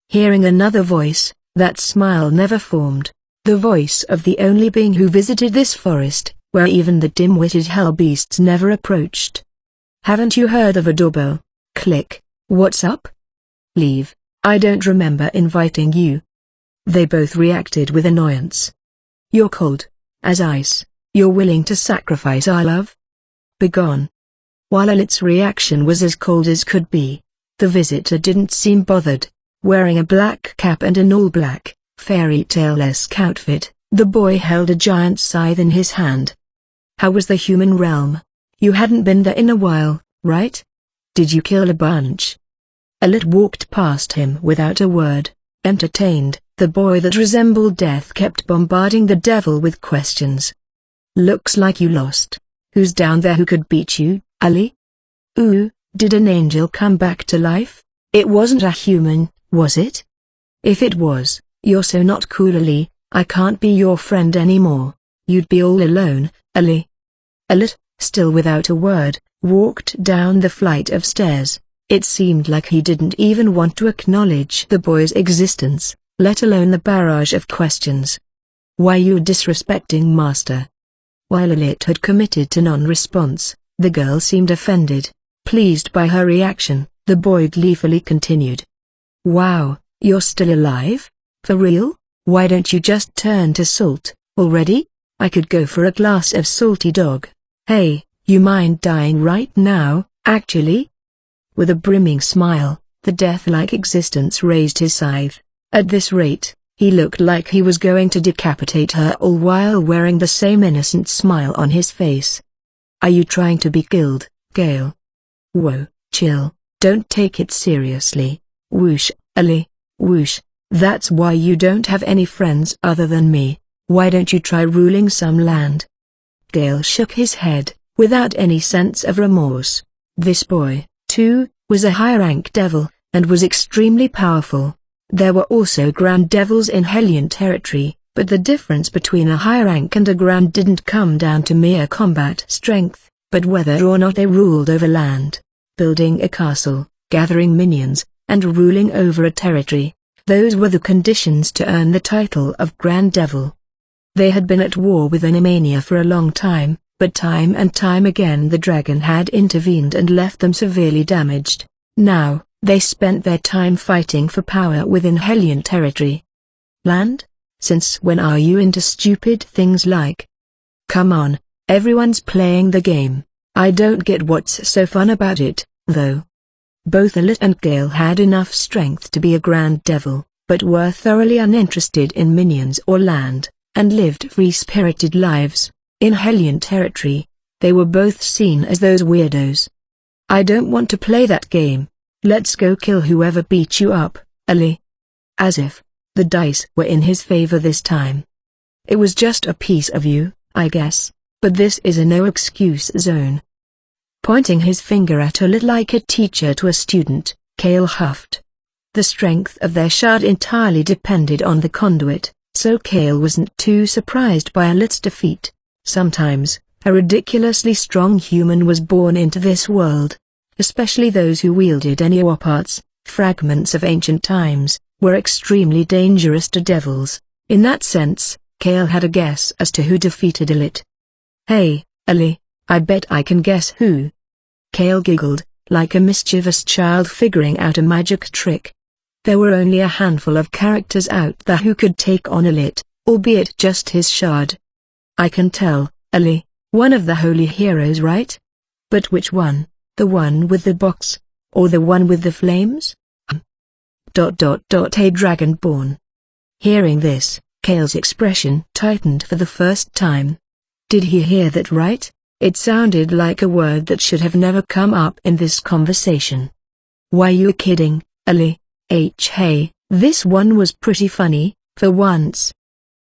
Hearing another voice, that smile never formed, the voice of the only being who visited this forest, where even the dim-witted hell beasts never approached. Haven't you heard of a doorbell? Click, what's up? Leave, I don't remember inviting you. They both reacted with annoyance. You're cold as ice. You're willing to sacrifice our love? Begone. While Alit's reaction was as cold as could be, the visitor didn't seem bothered. Wearing a black cap and an all-black, fairy tale-esque outfit, the boy held a giant scythe in his hand. How was the human realm? You hadn't been there in a while, right? Did you kill a bunch? Alit walked past him without a word. Entertained, the boy that resembled death kept bombarding the devil with questions. Looks like you lost. Who's down there who could beat you, Ali? Ooh, did an angel come back to life? It wasn't a human, was it? If it was, you're so not cool, Ali. I can't be your friend anymore. You'd be all alone, Ali. Alit, still without a word, walked down the flight of stairs. It seemed like he didn't even want to acknowledge the boy's existence, let alone the barrage of questions. Why you disrespecting Master? While Alit had committed to non-response, the girl seemed offended. Pleased by her reaction, the boy gleefully continued. Wow, you're still alive? For real? Why don't you just turn to salt, already? I could go for a glass of salty dog. Hey, you mind dying right now, actually? With a brimming smile, the death-like existence raised his scythe. At this rate, he looked like he was going to decapitate her, all while wearing the same innocent smile on his face. Are you trying to be killed, Gale? Whoa, chill, don't take it seriously. Whoosh, Ali, whoosh, that's why you don't have any friends other than me. Why don't you try ruling some land? Gale shook his head, without any sense of remorse. This boy, too, was a high-rank devil, and was extremely powerful. There were also Grand Devils in Hellion territory, but the difference between a high rank and a Grand didn't come down to mere combat strength, but whether or not they ruled over land, building a castle, gathering minions, and ruling over a territory. Those were the conditions to earn the title of Grand Devil. They had been at war with Animania for a long time, but time and time again the dragon had intervened and left them severely damaged. Now, they spent their time fighting for power within Hellion territory. Land? Since when are you into stupid things like? Come on, everyone's playing the game. I don't get what's so fun about it, though. Both Alit and Gale had enough strength to be a grand devil, but were thoroughly uninterested in minions or land, and lived free-spirited lives. In Hellion territory, they were both seen as those weirdos. I don't want to play that game. Let's go kill whoever beat you up, Ali. As if the dice were in his favor this time. It was just a piece of you, I guess, but this is a no-excuse zone. Pointing his finger at Alit like a teacher to a student, Gale huffed. The strength of their shard entirely depended on the conduit, so Gale wasn't too surprised by Alit's defeat. Sometimes, a ridiculously strong human was born into this world. Especially those who wielded any war parts, fragments of ancient times, were extremely dangerous to devils. In that sense, Gale had a guess as to who defeated Alit. Hey, Ali, I bet I can guess who. Gale giggled, like a mischievous child figuring out a magic trick. There were only a handful of characters out there who could take on Alit, albeit just his shard. I can tell, Ali, one of the holy heroes, right? But which one? The one with the box, or the one with the flames? A dragonborn. Hearing this, Gale's expression tightened for the first time. Did he hear that right? It sounded like a word that should have never come up in this conversation. Why you kidding, Ali? Hey, this one was pretty funny, for once.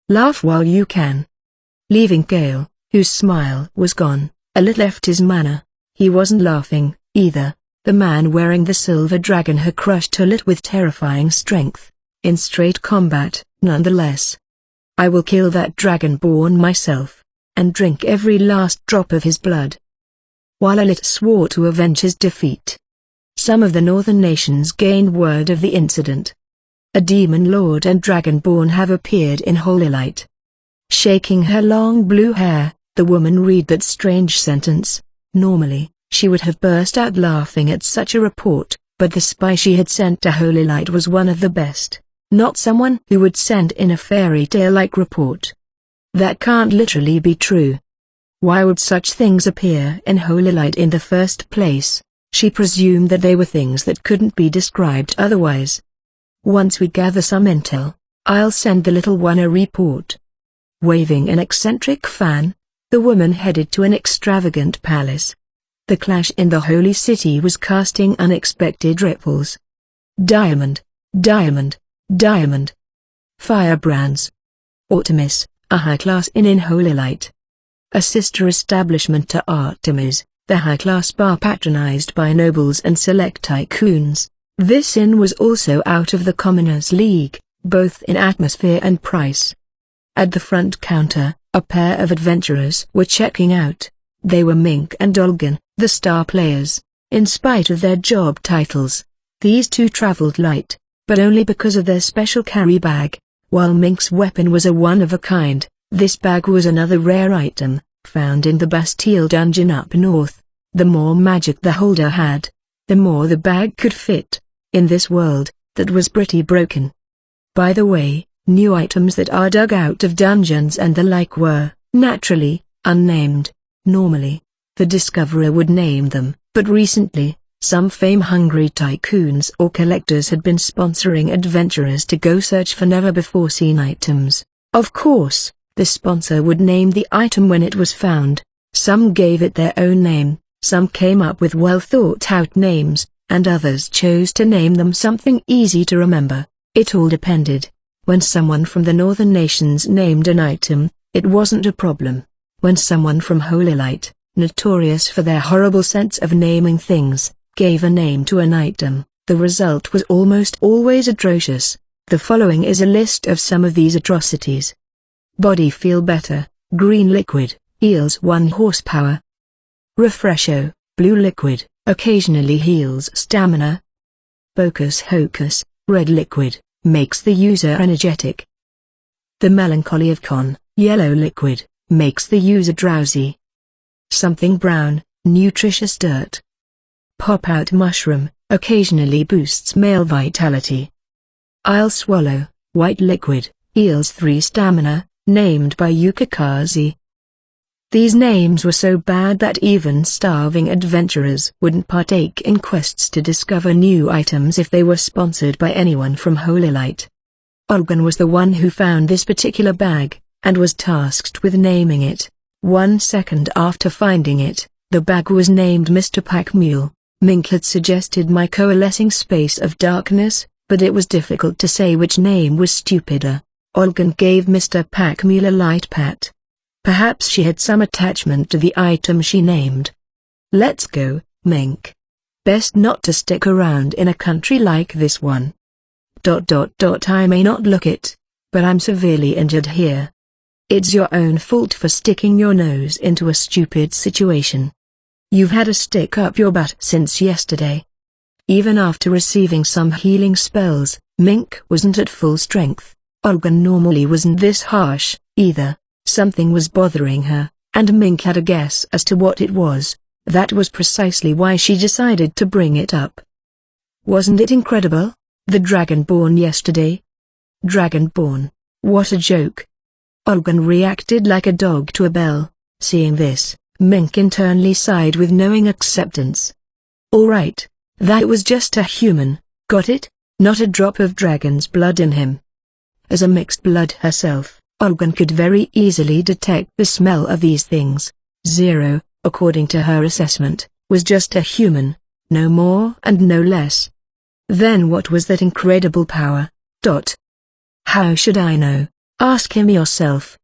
Laugh while you can. Leaving Gale, whose smile was gone, Alit left his manor. He wasn't laughing, either. The man wearing the silver dragon had crushed Alit with terrifying strength. In straight combat, nonetheless. I will kill that dragonborn myself, and drink every last drop of his blood. While Alit swore to avenge his defeat, some of the northern nations gained word of the incident. A demon lord and dragonborn have appeared in Holy Light. Shaking her long blue hair, the woman read that strange sentence. Normally, she would have burst out laughing at such a report, but the spy she had sent to Holy Light was one of the best, not someone who would send in a fairy tale-like report. That can't literally be true. Why would such things appear in Holy Light in the first place? She presumed that they were things that couldn't be described otherwise. Once we gather some intel, I'll send the little one a report. Waving an eccentric fan, the woman headed to an extravagant palace. The clash in the holy city was casting unexpected ripples. Diamond, diamond, diamond. Firebrands. Artemis, a high-class inn in Holy Light. A sister establishment to Artemis, the high-class bar patronized by nobles and select tycoons. This inn was also out of the commoners' league, both in atmosphere and price. At the front counter, a pair of adventurers were checking out. They were Mink and Olgan, the star players. In spite of their job titles, these two traveled light, but only because of their special carry bag. While Mink's weapon was a one-of-a-kind, this bag was another rare item, found in the Bastille dungeon up north. The more magic the holder had, the more the bag could fit. In this world, that was pretty broken. By the way, new items that are dug out of dungeons and the like were, naturally, unnamed. Normally, the discoverer would name them, but recently, some fame-hungry tycoons or collectors had been sponsoring adventurers to go search for never-before-seen items. Of course, the sponsor would name the item when it was found. Some gave it their own name, some came up with well-thought-out names, and others chose to name them something easy to remember. It all depended. When someone from the northern nations named an item, it wasn't a problem. When someone from Holy Light, notorious for their horrible sense of naming things, gave a name to an item, the result was almost always atrocious. The following is a list of some of these atrocities. Body feel better, green liquid, heals 1 horsepower. Refresho, blue liquid, occasionally heals stamina. Focus Hocus, red liquid, makes the user energetic. The Melancholy of Con, yellow liquid, makes the user drowsy. Something brown, nutritious dirt. Pop-out mushroom, occasionally boosts male vitality. I'll swallow, white liquid, Eels 3 stamina, named by Yukikaze. These names were so bad that even starving adventurers wouldn't partake in quests to discover new items if they were sponsored by anyone from Holy Light. Olgan was the one who found this particular bag, and was tasked with naming it. 1 second after finding it, the bag was named Mr. Pack Mule. Mink had suggested my coalescing space of darkness, but it was difficult to say which name was stupider. Olgan gave Mr. Pack Mule a light pat. Perhaps she had some attachment to the item she named. Let's go, Mink. Best not to stick around in a country like this one. ... I may not look it, but I'm severely injured here. It's your own fault for sticking your nose into a stupid situation. You've had a stick up your butt since yesterday. Even after receiving some healing spells, Mink wasn't at full strength. Olgan normally wasn't this harsh, either. Something was bothering her, and Mink had a guess as to what it was. That was precisely why she decided to bring it up. Wasn't it incredible? The Dragonborn yesterday? Dragonborn? What a joke. Olgan reacted like a dog to a bell. Seeing this, Mink internally sighed with knowing acceptance. Alright, that was just a human, got it? Not a drop of dragon's blood in him. As a mixed blood herself, Olgan could very easily detect the smell of these things. Zero, according to her assessment, was just a human, no more and no less. Then what was that incredible power? How should I know? Ask him yourself.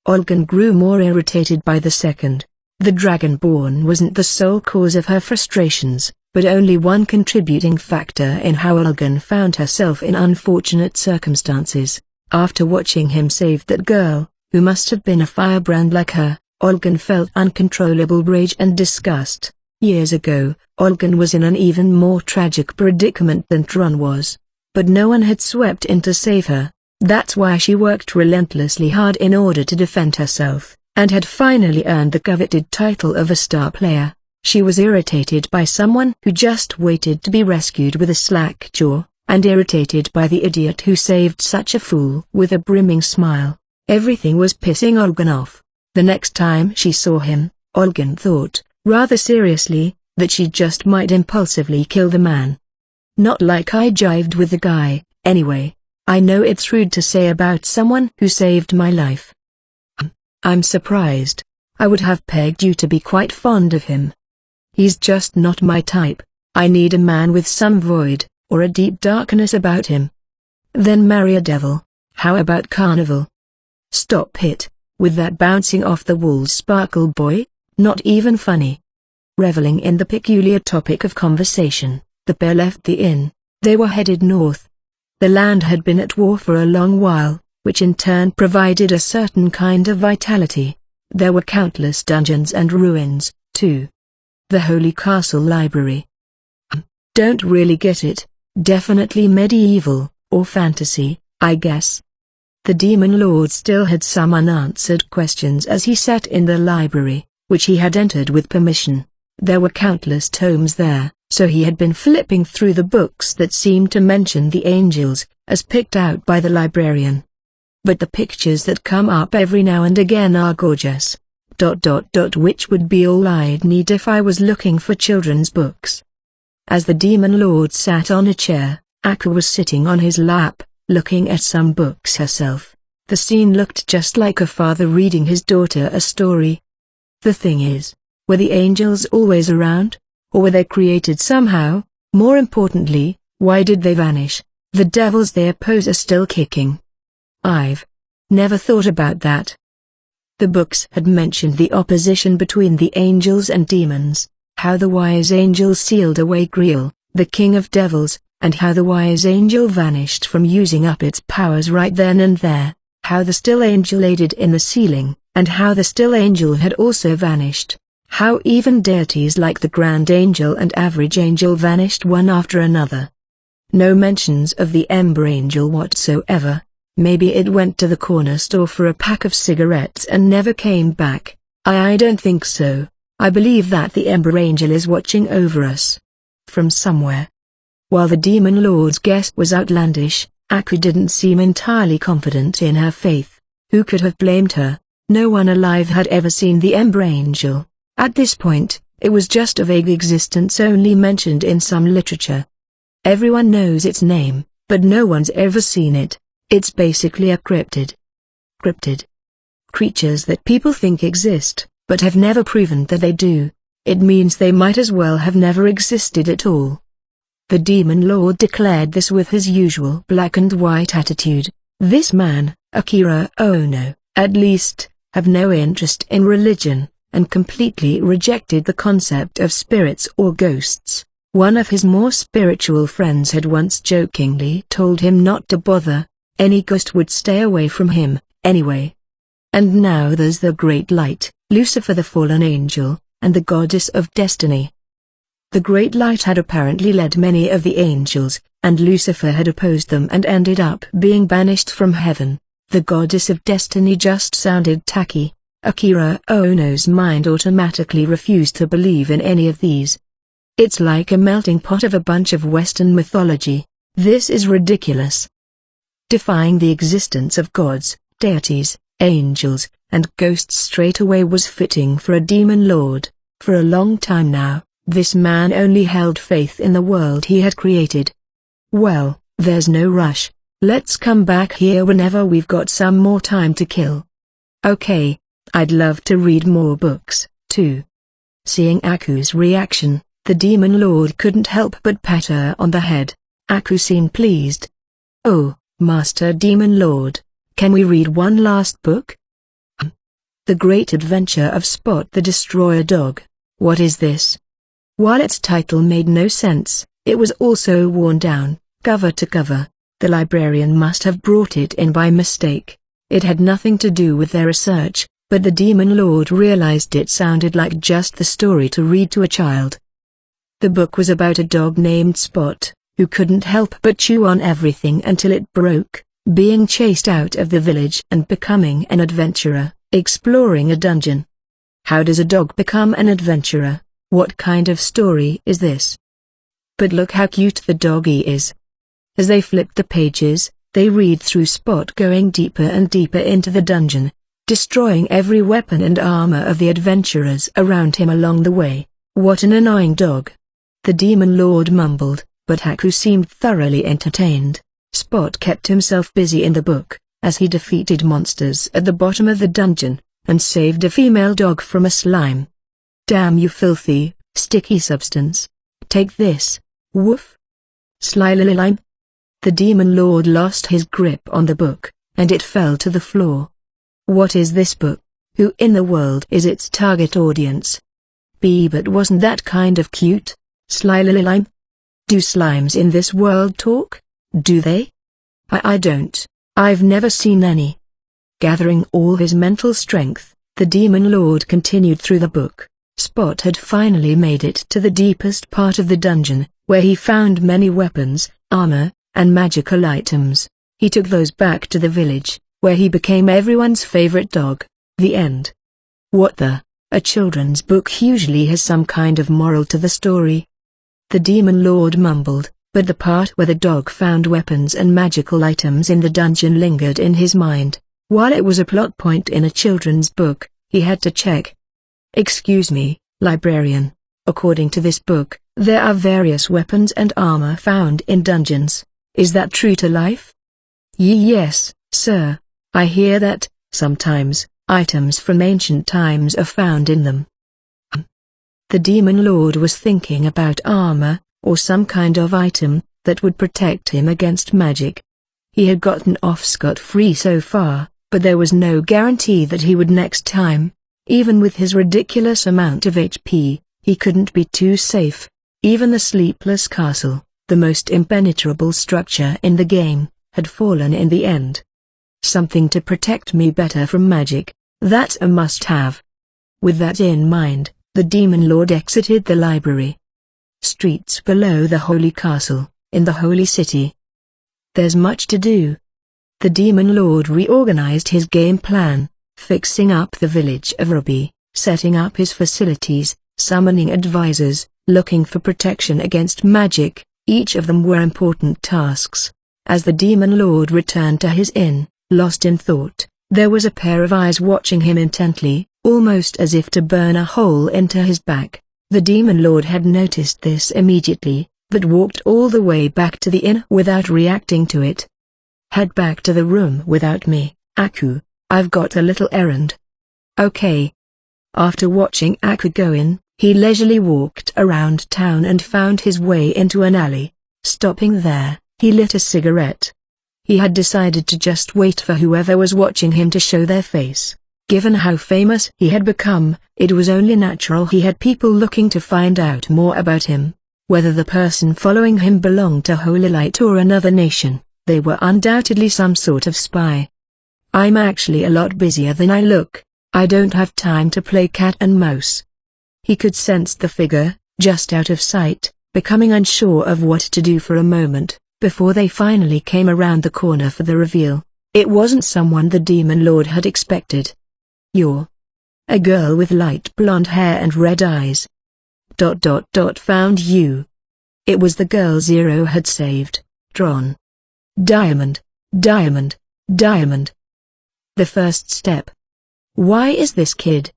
Olgan grew more irritated by the second. The Dragonborn wasn't the sole cause of her frustrations, but only one contributing factor in how Olgan found herself in unfortunate circumstances. After watching him save that girl, who must have been a firebrand like her, Olgan felt uncontrollable rage and disgust. Years ago, Olgan was in an even more tragic predicament than Tron was. But no one had swept in to save her. That's why she worked relentlessly hard in order to defend herself, and had finally earned the coveted title of a star player. She was irritated by someone who just waited to be rescued with a slack jaw, and irritated by the idiot who saved such a fool with a brimming smile. Everything was pissing Olgan off. The next time she saw him, Olgan thought, rather seriously, that she just might impulsively kill the man. Not like I jived with the guy, anyway. I know it's rude to say about someone who saved my life. I'm surprised. I would have pegged you to be quite fond of him. He's just not my type. I need a man with some void, or a deep darkness about him. Then marry a devil. How about Carnival? Stop it, with that bouncing off the walls sparkle boy, not even funny. Reveling in the peculiar topic of conversation, the pair left the inn. They were headed north. The land had been at war for a long while, which in turn provided a certain kind of vitality. There were countless dungeons and ruins, too. The Holy Castle Library. Don't really get it. Definitely medieval, or fantasy, I guess. The Demon Lord still had some unanswered questions as he sat in the library, which he had entered with permission. There were countless tomes there, so he had been flipping through the books that seemed to mention the angels, as picked out by the librarian. But the pictures that come up every now and again are gorgeous. ... which would be all I'd need if I was looking for children's books. As the Demon Lord sat on a chair, Aqua was sitting on his lap, looking at some books herself. The scene looked just like a father reading his daughter a story. The thing is, were the angels always around? Or were they created somehow? More importantly, why did they vanish? The devils they oppose are still kicking. I've never thought about that. The books had mentioned the opposition between the angels and demons, how the wise angel sealed away Griel, the king of devils, and how the wise angel vanished from using up its powers right then and there, how the still angel aided in the sealing, and how the still angel had also vanished, how even deities like the grand angel and average angel vanished one after another. No mentions of the ember angel whatsoever. Maybe it went to the corner store for a pack of cigarettes and never came back. I don't think so. I believe that the Ember Angel is watching over us from somewhere. While the Demon Lord's guess was outlandish, Aku didn't seem entirely confident in her faith. Who could have blamed her? No one alive had ever seen the Ember Angel. At this point, it was just a vague existence only mentioned in some literature. Everyone knows its name, but no one's ever seen it. It's basically a cryptid. Cryptid. Creatures that people think exist, but have never proven that they do. It means they might as well have never existed at all. The Demon Lord declared this with his usual black and white attitude. This man, Akira Ono, at least, have no interest in religion, and completely rejected the concept of spirits or ghosts. One of his more spiritual friends had once jokingly told him not to bother. Any ghost would stay away from him, anyway. And now there's the Great Light, Lucifer the fallen angel, and the goddess of destiny. The Great Light had apparently led many of the angels, and Lucifer had opposed them and ended up being banished from heaven. The goddess of destiny just sounded tacky. Akira Ono's mind automatically refused to believe in any of these. It's like a melting pot of a bunch of Western mythology. This is ridiculous. Defying the existence of gods, deities, angels, and ghosts straight away was fitting for a demon lord. For a long time now, this man only held faith in the world he had created. Well, there's no rush. Let's come back here whenever we've got some more time to kill. Okay, I'd love to read more books, too. Seeing Aku's reaction, the demon lord couldn't help but pat her on the head. Aku seemed pleased. Oh, Master Demon Lord, can we read one last book? The Great Adventure of Spot the Destroyer Dog. What is this? While its title made no sense, it was also worn down, cover to cover. The librarian must have brought it in by mistake. It had nothing to do with their research, but the demon lord realized it sounded like just the story to read to a child. The book was about a dog named Spot, who couldn't help but chew on everything until it broke, being chased out of the village and becoming an adventurer, exploring a dungeon. How does a dog become an adventurer? What kind of story is this? But look how cute the doggy is. As they flip the pages, they read through Spot going deeper and deeper into the dungeon, destroying every weapon and armor of the adventurers around him along the way. What an annoying dog. The demon lord mumbled, but Aku seemed thoroughly entertained. Spot kept himself busy in the book, as he defeated monsters at the bottom of the dungeon, and saved a female dog from a slime. Damn you filthy, sticky substance. Take this, woof. Slime. The demon lord lost his grip on the book, and it fell to the floor. What is this book? Who in the world is its target audience? But wasn't that kind of cute? Slime. Do slimes in this world talk? Do they? I don't. I've never seen any. Gathering all his mental strength, the demon lord continued through the book. Spot had finally made it to the deepest part of the dungeon, where he found many weapons, armor, and magical items. He took those back to the village, where he became everyone's favorite dog. The end. What the? A children's book usually has some kind of moral to the story. The demon lord mumbled, but the part where the dog found weapons and magical items in the dungeon lingered in his mind. While it was a plot point in a children's book, he had to check. Excuse me, librarian. According to this book, there are various weapons and armor found in dungeons. Is that true to life? Yes, sir. I hear that, sometimes, items from ancient times are found in them. The demon lord was thinking about armor, or some kind of item, that would protect him against magic. He had gotten off scot-free so far, but there was no guarantee that he would next time. Even with his ridiculous amount of HP, he couldn't be too safe. Even the sleepless castle, the most impenetrable structure in the game, had fallen in the end. Something to protect me better from magic, that's a must-have. With that in mind, the demon lord exited the library. Streets below the holy castle, in the holy city. There's much to do. The demon lord reorganized his game plan, fixing up the village of Ruby, setting up his facilities, summoning advisors, looking for protection against magic. Each of them were important tasks. As the demon lord returned to his inn, lost in thought, there was a pair of eyes watching him intently, almost as if to burn a hole into his back. The demon lord had noticed this immediately, but walked all the way back to the inn without reacting to it. Head back to the room without me, Aku. I've got a little errand. Okay. After watching Aku go in, he leisurely walked around town and found his way into an alley. Stopping there, he lit a cigarette. He had decided to just wait for whoever was watching him to show their face. Given how famous he had become, it was only natural he had people looking to find out more about him. Whether the person following him belonged to Holy Light or another nation, they were undoubtedly some sort of spy. I'm actually a lot busier than I look. I don't have time to play cat and mouse. He could sense the figure, just out of sight, becoming unsure of what to do for a moment, before they finally came around the corner for the reveal. It wasn't someone the demon lord had expected. You're a girl with light blonde hair and red eyes. Found you. It was the girl Zero had saved, drawn. Diamond, diamond, diamond. The first step. Why is this kid?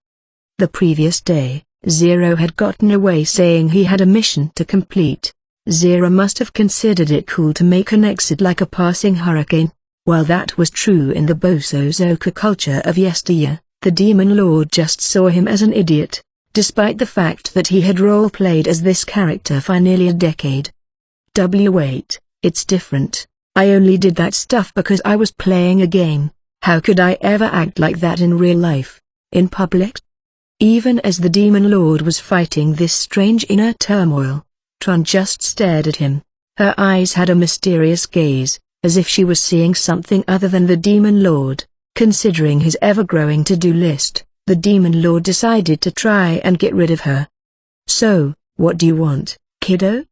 The previous day, Zero had gotten away saying he had a mission to complete. Zero must have considered it cool to make an exit like a passing hurricane. While that was true in the Bosozoku culture of yesteryear, the demon lord just saw him as an idiot, despite the fact that he had role-played as this character for nearly a decade. Wait, it's different. I only did that stuff because I was playing a game. How could I ever act like that in real life, in public? Even as the demon lord was fighting this strange inner turmoil, Tron just stared at him. Her eyes had a mysterious gaze, as if she was seeing something other than the demon lord. Considering his ever-growing to-do list, the demon lord decided to try and get rid of her. So, what do you want, kiddo?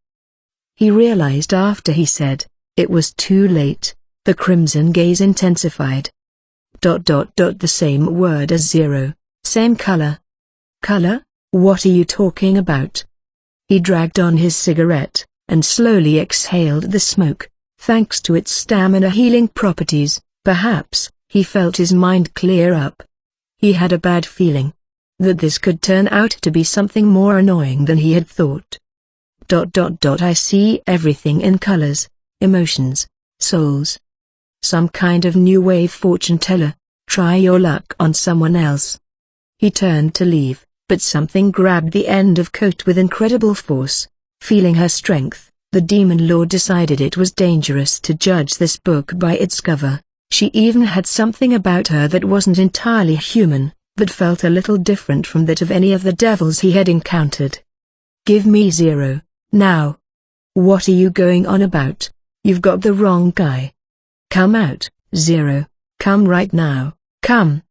He realized after he said, it was too late. The crimson gaze intensified. The same word as Zero, same color. Color? What are you talking about? He dragged on his cigarette, and slowly exhaled the smoke. Thanks to its stamina healing properties, perhaps, he felt his mind clear up. He had a bad feeling that this could turn out to be something more annoying than he had thought. I see everything in colors, emotions, souls. Some kind of new wave fortune teller. Try your luck on someone else. He turned to leave, but something grabbed the end of coat with incredible force. Feeling her strength, the demon lord decided it was dangerous to judge this book by its cover. She even had something about her that wasn't entirely human, but felt a little different from that of any of the devils he had encountered. Give me Zero, now. What are you going on about? You've got the wrong guy. Come out, Zero. Come right now, come.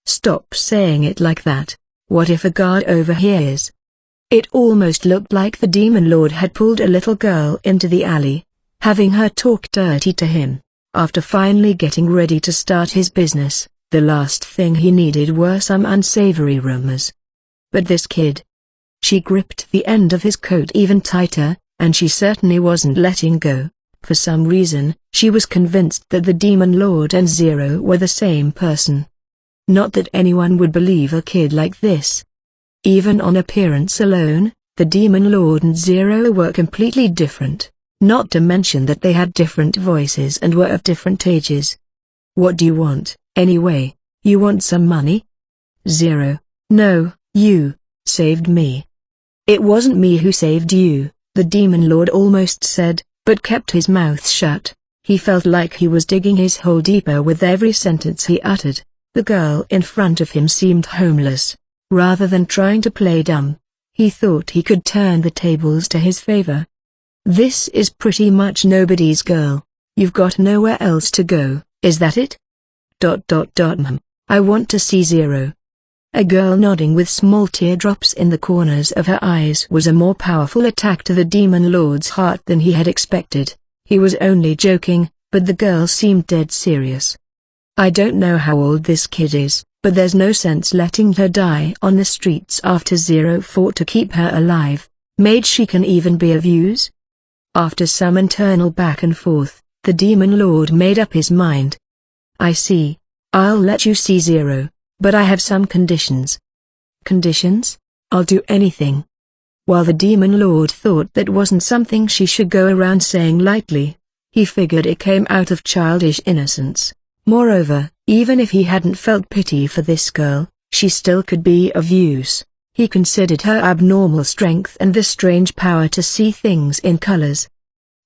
Stop saying it like that. What if a guard overhears? It almost looked like the demon lord had pulled a little girl into the alley, having her talk dirty to him. After finally getting ready to start his business, the last thing he needed were some unsavory rumors. But this kid. She gripped the end of his coat even tighter, and she certainly wasn't letting go. For some reason, she was convinced that the demon lord and Zero were the same person. Not that anyone would believe a kid like this. Even on appearance alone, the demon lord and Zero were completely different. Not to mention that they had different voices and were of different ages. What do you want, anyway? You want some money? Zero. No, you saved me. It wasn't me who saved you, the demon lord almost said, but kept his mouth shut. He felt like he was digging his hole deeper with every sentence he uttered. The girl in front of him seemed homeless. Rather than trying to play dumb, he thought he could turn the tables to his favor. This is pretty much nobody's girl. You've got nowhere else to go, is that it? I want to see Zero. A girl nodding with small teardrops in the corners of her eyes was a more powerful attack to the demon lord's heart than he had expected. He was only joking, but the girl seemed dead serious. I don't know how old this kid is, but there's no sense letting her die on the streets after Zero fought to keep her alive. Made she can even be of use? After some internal back and forth, The Demon Lord made up his mind. I see. I'll let you see Zero, but I have some conditions. Conditions? I'll do anything. While the Demon Lord thought that wasn't something she should go around saying lightly, he figured it came out of childish innocence. Moreover, even if he hadn't felt pity for this girl, she still could be of use. He considered her abnormal strength and the strange power to see things in colors.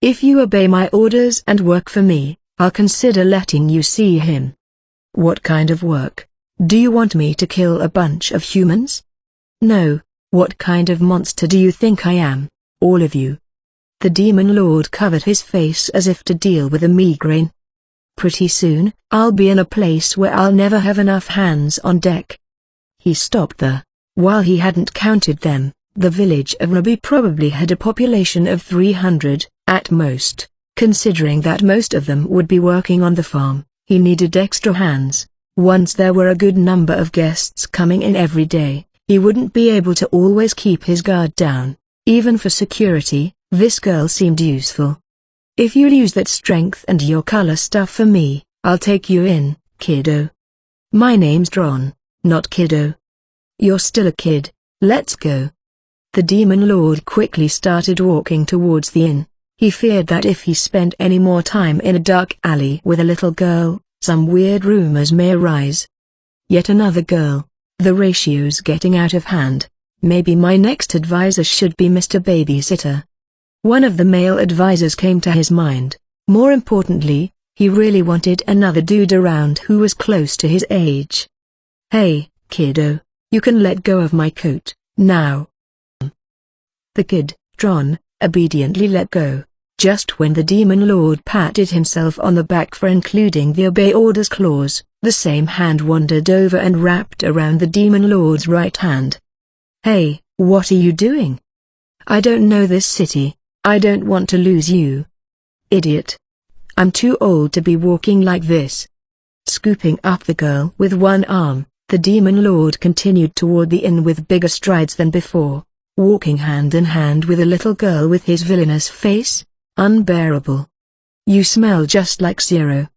If you obey my orders and work for me, I'll consider letting you see him. What kind of work? Do you want me to kill a bunch of humans? No. What kind of monster do you think I am, all of you? The Demon Lord covered his face as if to deal with a migraine. Pretty soon, I'll be in a place where I'll never have enough hands on deck. He stopped there. While he hadn't counted them, the village of Ruby probably had a population of 300, at most. Considering that most of them would be working on the farm, he needed extra hands. Once there were a good number of guests coming in every day, he wouldn't be able to always keep his guard down. Even for security, this girl seemed useful. If you'll use that strength and your color stuff for me, I'll take you in, kiddo. My name's Dron, not kiddo. You're still a kid, let's go. The Demon Lord quickly started walking towards the inn. He feared that if he spent any more time in a dark alley with a little girl, some weird rumors may arise. Yet another girl. The ratio's getting out of hand. Maybe my next advisor should be Mr. Babysitter. One of the male advisors came to his mind. More importantly, he really wanted another dude around who was close to his age. Hey, kiddo, you can let go of my coat, now. The kid, Dron, obediently let go. Just when the Demon Lord patted himself on the back for including the Obey Orders clause, the same hand wandered over and wrapped around the Demon Lord's right hand. Hey, what are you doing? I don't know this city. I don't want to lose you. Idiot. I'm too old to be walking like this. Scooping up the girl with one arm, the Demon Lord continued toward the inn with bigger strides than before, walking hand in hand with a little girl with his villainous face. Unbearable. You smell just like Zero.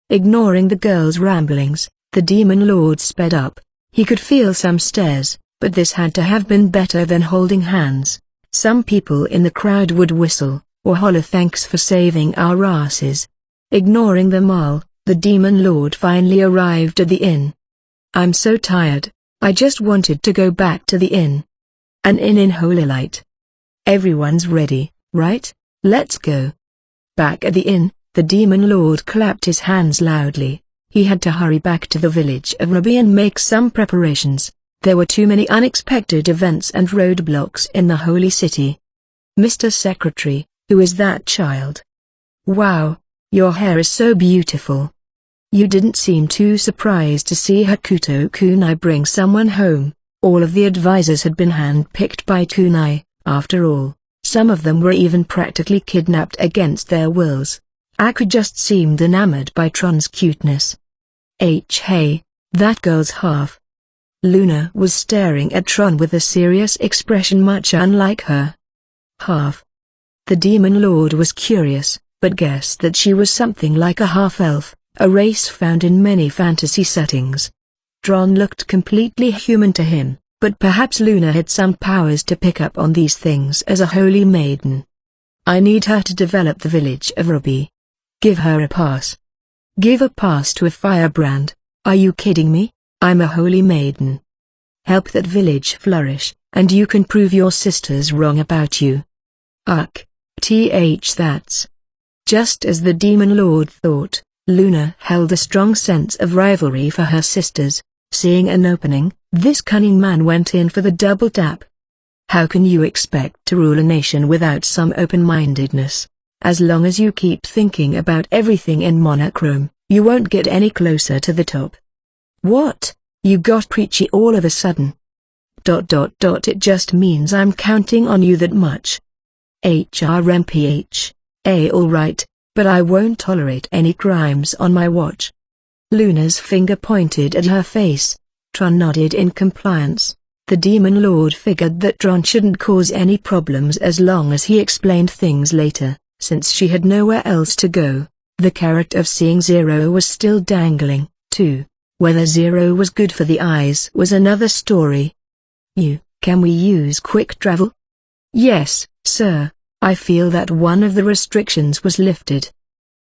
Ignoring the girl's ramblings, the Demon Lord sped up. He could feel some stares, but this had to have been better than holding hands. Some people in the crowd would whistle, or holler thanks for saving our asses. Ignoring them all, the Demon Lord finally arrived at the inn. I'm so tired, I just wanted to go back to the inn. An inn in Holy Light. Everyone's ready, right? Let's go. Back at the inn, the Demon Lord clapped his hands loudly. He had to hurry back to the village of Ruby and make some preparations. There were too many unexpected events and roadblocks in the holy city. Mr. Secretary, who is that child? Wow, your hair is so beautiful. You didn't seem too surprised to see Hakuto Kunai bring someone home. All of the advisors had been hand-picked by Kunai, after all. Some of them were even practically kidnapped against their wills. Aku just seemed enamored by Tron's cuteness. Hey, that girl's half. Luna was staring at Tron with a serious expression much unlike her. Half. The Demon Lord was curious, but guessed that she was something like a half-elf, a race found in many fantasy settings. Tron looked completely human to him. But perhaps Luna had some powers to pick up on these things as a holy maiden. I need her to develop the village of Ruby. Give her a pass. Give a pass to a firebrand. Are you kidding me? I'm a holy maiden. Help that village flourish, and you can prove your sisters wrong about you. That's. Just as the Demon Lord thought, Luna held a strong sense of rivalry for her sisters. Seeing an opening, this cunning man went in for the double tap. How can you expect to rule a nation without some open-mindedness? As long as you keep thinking about everything in monochrome, you won't get any closer to the top. What? You got preachy all of a sudden. It just means I'm counting on you that much. HRMPH. Alright, but I won't tolerate any crimes on my watch. Luna's finger pointed at her face. Tron nodded in compliance. The Demon Lord figured that Tron shouldn't cause any problems as long as he explained things later, since she had nowhere else to go. The carrot of seeing Zero was still dangling, too. Whether Zero was good for the eyes was another story. Can we use quick travel? Yes, sir. I feel that one of the restrictions was lifted.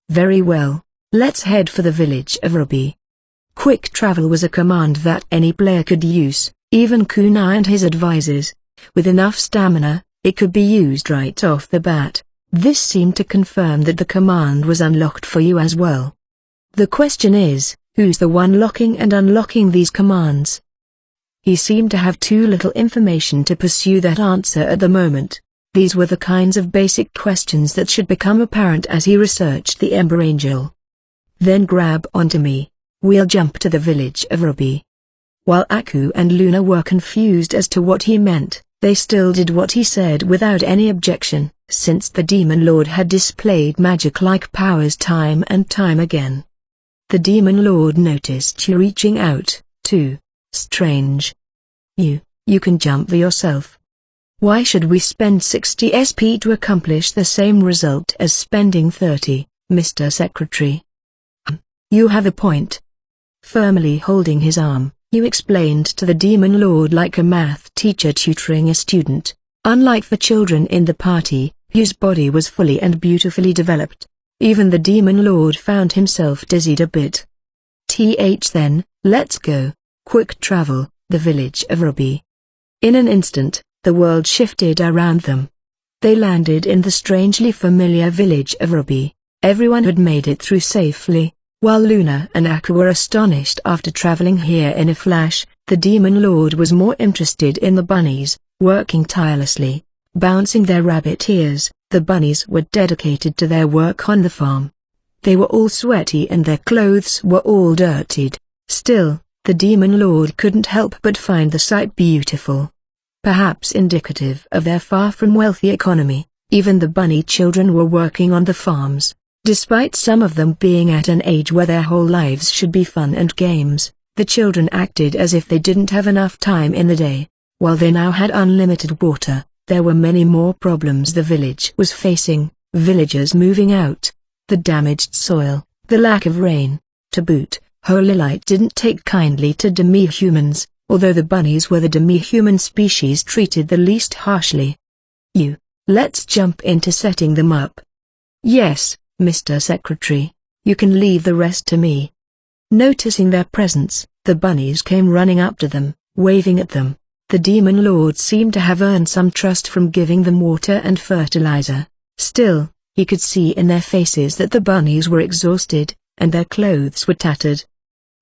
Very well, let's head for the village of Ruby. Quick travel was a command that any player could use, even Kunai and his advisors. With enough stamina, it could be used right off the bat. This seemed to confirm that the command was unlocked for you as well. The question is, who's the one locking and unlocking these commands? He seemed to have too little information to pursue that answer at the moment. These were the kinds of basic questions that should become apparent as he researched the Ember Angel. Then grab onto me. We'll jump to the village of Ruby. While Aku and Luna were confused as to what he meant, they still did what he said without any objection, since the Demon Lord had displayed magic-like powers time and time again. The Demon Lord noticed you reaching out, too. Strange. You can jump yourself. Why should we spend 60 SP to accomplish the same result as spending 30, Mr. Secretary? You have a point. Firmly holding his arm, you explained to the Demon Lord like a math teacher tutoring a student. Unlike the children in the party, whose body was fully and beautifully developed, even the Demon Lord found himself dizzied a bit. Then, let's go. Quick travel, the village of Ruby. In an instant, the world shifted around them. They landed in the strangely familiar village of Ruby. Everyone had made it through safely. While Luna and Aku were astonished after traveling here in a flash, the Demon Lord was more interested in the bunnies, working tirelessly, bouncing their rabbit ears. The bunnies were dedicated to their work on the farm. They were all sweaty and their clothes were all dirtied. Still, the Demon Lord couldn't help but find the sight beautiful. Perhaps indicative of their far from wealthy economy, even the bunny children were working on the farms. Despite some of them being at an age where their whole lives should be fun and games, the children acted as if they didn't have enough time in the day. While they now had unlimited water, there were many more problems the village was facing: villagers moving out, the damaged soil, the lack of rain. To boot, Holy Light didn't take kindly to demi-humans, although the bunnies were the demi-human species treated the least harshly. Let's jump into setting them up. Yes, Mr. Secretary, you can leave the rest to me. Noticing their presence, the bunnies came running up to them, waving at them. The Demon Lord seemed to have earned some trust from giving them water and fertilizer. Still, he could see in their faces that the bunnies were exhausted, and their clothes were tattered.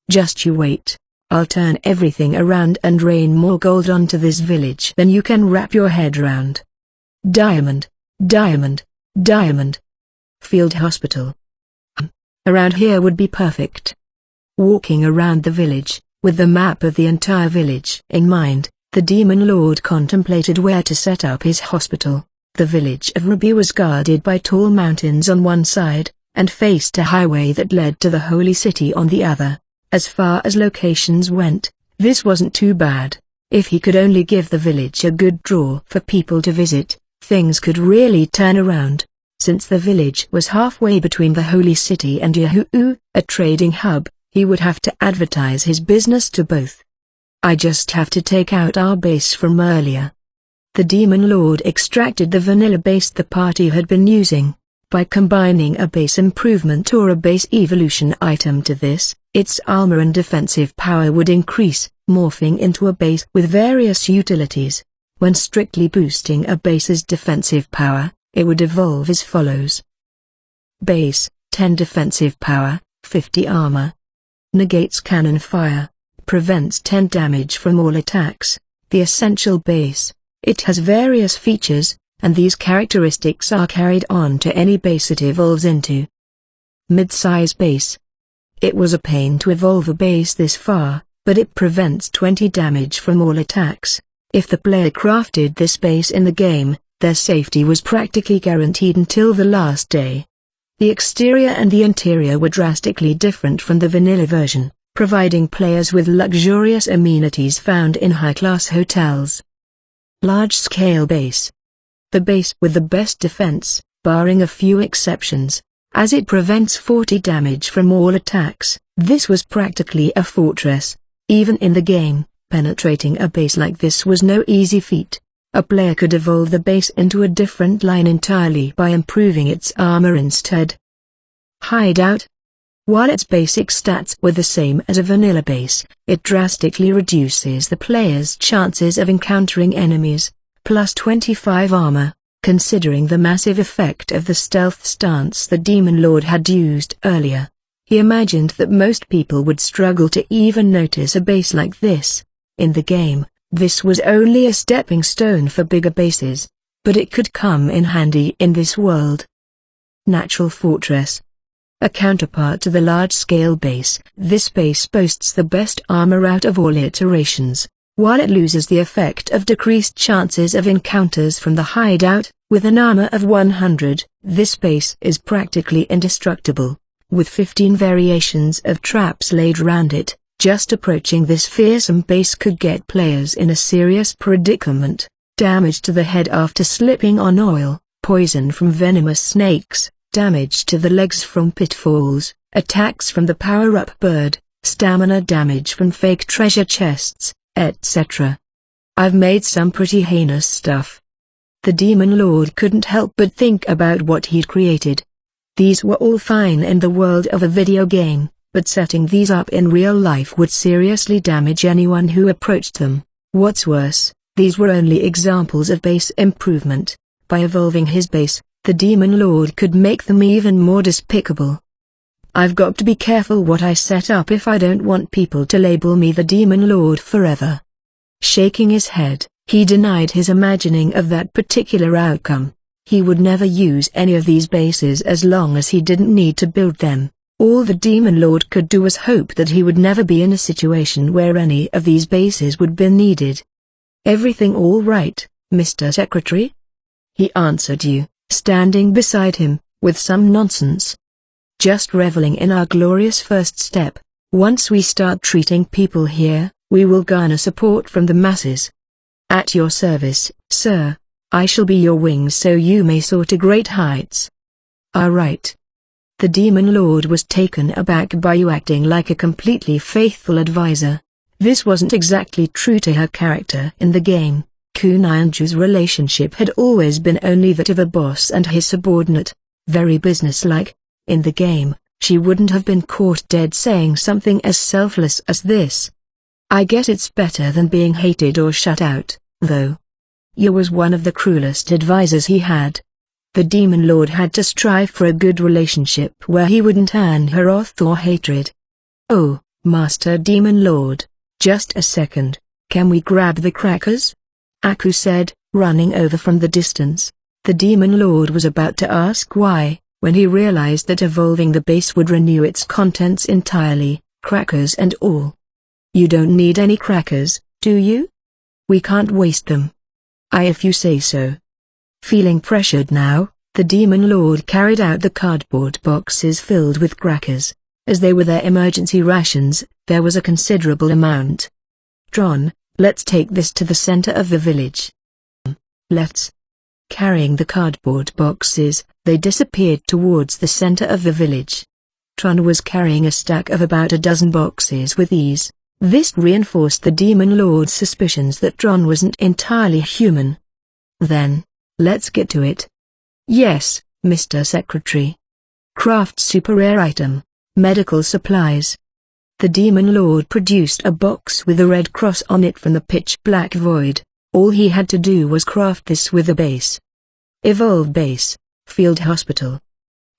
Just you wait. I'll turn everything around and rain more gold onto this village than you can wrap your head round. Diamond, diamond, diamond. Field hospital. Around here would be perfect. Walking around the village, with the map of the entire village in mind, the Demon Lord contemplated where to set up his hospital. The village of Ruby was guarded by tall mountains on one side, and faced a highway that led to the holy city on the other. As far as locations went, this wasn't too bad. If he could only give the village a good draw for people to visit, things could really turn around. Since the village was halfway between the holy city and Yahoo, a trading hub, he would have to advertise his business to both. I just have to take out our base from earlier. The Demon Lord extracted the vanilla base the party had been using. By combining a base improvement or a base evolution item to this, its armor and defensive power would increase, morphing into a base with various utilities. When strictly boosting a base's defensive power, it would evolve as follows. Base, 10 defensive power, 50 armor. Negates cannon fire. Prevents 10 damage from all attacks. The essential base. It has various features, and these characteristics are carried on to any base it evolves into. Mid-size base. It was a pain to evolve a base this far, but it prevents 20 damage from all attacks. If the player crafted this base in the game, their safety was practically guaranteed until the last day. The exterior and the interior were drastically different from the vanilla version, providing players with luxurious amenities found in high-class hotels. Large-scale base. The base with the best defense, barring a few exceptions. as it prevents 40 damage from all attacks. This was practically a fortress. Even in the game, penetrating a base like this was no easy feat. A player could evolve the base into a different line entirely by improving its armor instead. Hideout. While its basic stats were the same as a vanilla base, it drastically reduces the player's chances of encountering enemies, plus 25 armor. Considering the massive effect of the stealth stance the Demon Lord had used earlier, he imagined that most people would struggle to even notice a base like this. In the game, this was only a stepping stone for bigger bases, but it could come in handy in this world. Natural Fortress. A counterpart to the large-scale base, this base boasts the best armor out of all iterations. While it loses the effect of decreased chances of encounters from the hideout, with an armor of 100, this base is practically indestructible. With 15 variations of traps laid around it, just approaching this fearsome base could get players in a serious predicament. Damage to the head after slipping on oil, poison from venomous snakes, damage to the legs from pitfalls, attacks from the power-up bird, stamina damage from fake treasure chests, etc. I've made some pretty heinous stuff. The Demon Lord couldn't help but think about what he'd created. These were all fine in the world of a video game, but setting these up in real life would seriously damage anyone who approached them. What's worse, these were only examples of base improvement. By evolving his base, the Demon Lord could make them even more despicable. I've got to be careful what I set up if I don't want people to label me the Demon Lord forever. Shaking his head, he denied his imagining of that particular outcome. He would never use any of these bases as long as he didn't need to build them. All the Demon Lord could do was hope that he would never be in a situation where any of these bases would be needed. Everything all right, Mr. Secretary? He answered you, standing beside him, with some nonsense. Just reveling in our glorious first step. Once we start treating people here, we will garner support from the masses. At your service, sir. I shall be your wings so you may soar to great heights. All right. The Demon Lord was taken aback by you acting like a completely faithful advisor. This wasn't exactly true to her character in the game. Kunai-ju's relationship had always been only that of a boss and his subordinate. Very businesslike. In the game, she wouldn't have been caught dead saying something as selfless as this. I guess it's better than being hated or shut out, though. You was one of the cruelest advisors he had. The Demon Lord had to strive for a good relationship where he wouldn't earn her wrath or hatred. Oh, Master Demon Lord, just a second, can we grab the crackers? Aku said, running over from the distance. The Demon Lord was about to ask why, when he realized that evolving the base would renew its contents entirely, crackers and all. You don't need any crackers, do you? We can't waste them. If you say so. Feeling pressured now, the Demon Lord carried out the cardboard boxes filled with crackers. As they were their emergency rations, there was a considerable amount. Tron, let's take this to the center of the village. Let's. Carrying the cardboard boxes, they disappeared towards the center of the village. Tron was carrying a stack of about a dozen boxes with ease. This reinforced the Demon Lord's suspicions that Tron wasn't entirely human. Then, let's get to it. Yes, Mr. Secretary. Craft super rare item. Medical supplies. The Demon Lord produced a box with a red cross on it from the pitch-black void. All he had to do was craft this with a base. Evolve base. Field hospital.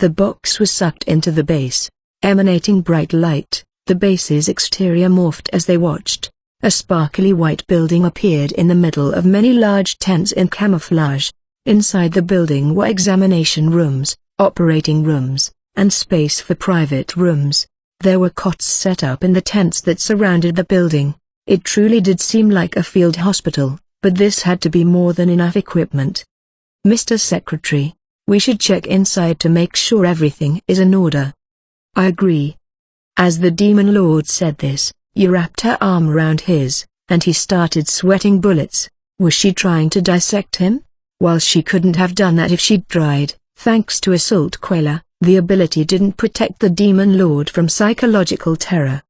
The box was sucked into the base, emanating bright light. The base's exterior morphed as they watched. A sparkly white building appeared in the middle of many large tents in camouflage. Inside the building were examination rooms, operating rooms, and space for private rooms. There were cots set up in the tents that surrounded the building. It truly did seem like a field hospital, but this had to be more than enough equipment. Mr. Secretary, we should check inside to make sure everything is in order. I agree. As the Demon Lord said this, you wrapped her arm around his, and he started sweating bullets. Was she trying to dissect him? Well, she couldn't have done that if she'd tried. Thanks to Assault Queller, The ability didn't protect the Demon Lord from psychological terror.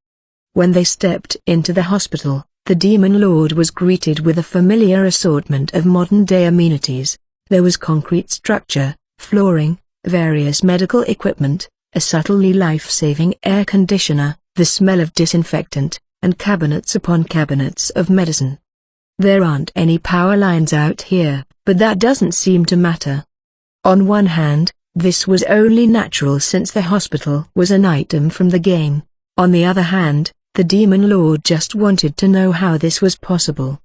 When they stepped into the hospital, the Demon Lord was greeted with a familiar assortment of modern-day amenities. There was concrete structure, flooring, various medical equipment, a subtly life-saving air conditioner, the smell of disinfectant, and cabinets upon cabinets of medicine. There aren't any power lines out here, but that doesn't seem to matter. On one hand, this was only natural since the hospital was an item from the game. On the other hand, the Demon Lord just wanted to know how this was possible.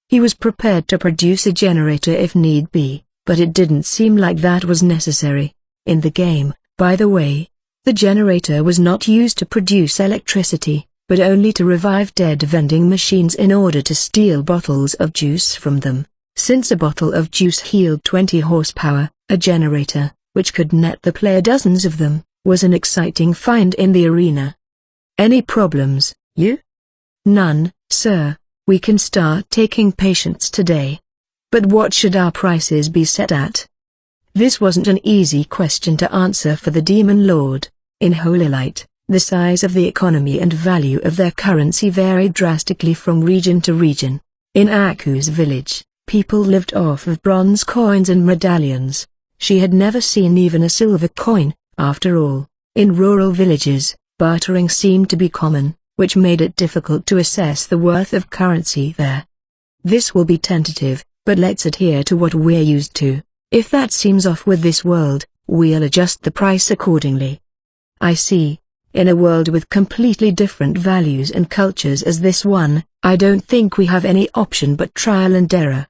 He was prepared to produce a generator if need be, but it didn't seem like that was necessary. In the game, by the way, the generator was not used to produce electricity, but only to revive dead vending machines in order to steal bottles of juice from them. Since a bottle of juice yielded 20 horsepower, a generator, which could net the player dozens of them, was an exciting find in the arena. Any problems, you? None, sir. We can start taking patients today. But what should our prices be set at? This wasn't an easy question to answer for the Demon Lord. In Holy Light, the size of the economy and value of their currency varied drastically from region to region. In Aku's village, people lived off of bronze coins and medallions. She had never seen even a silver coin, after all. In rural villages, bartering seemed to be common, which made it difficult to assess the worth of currency there. This will be tentative, but let's adhere to what we're used to. If that seems off with this world, we'll adjust the price accordingly. I see. In a world with completely different values and cultures as this one, I don't think we have any option but trial and error.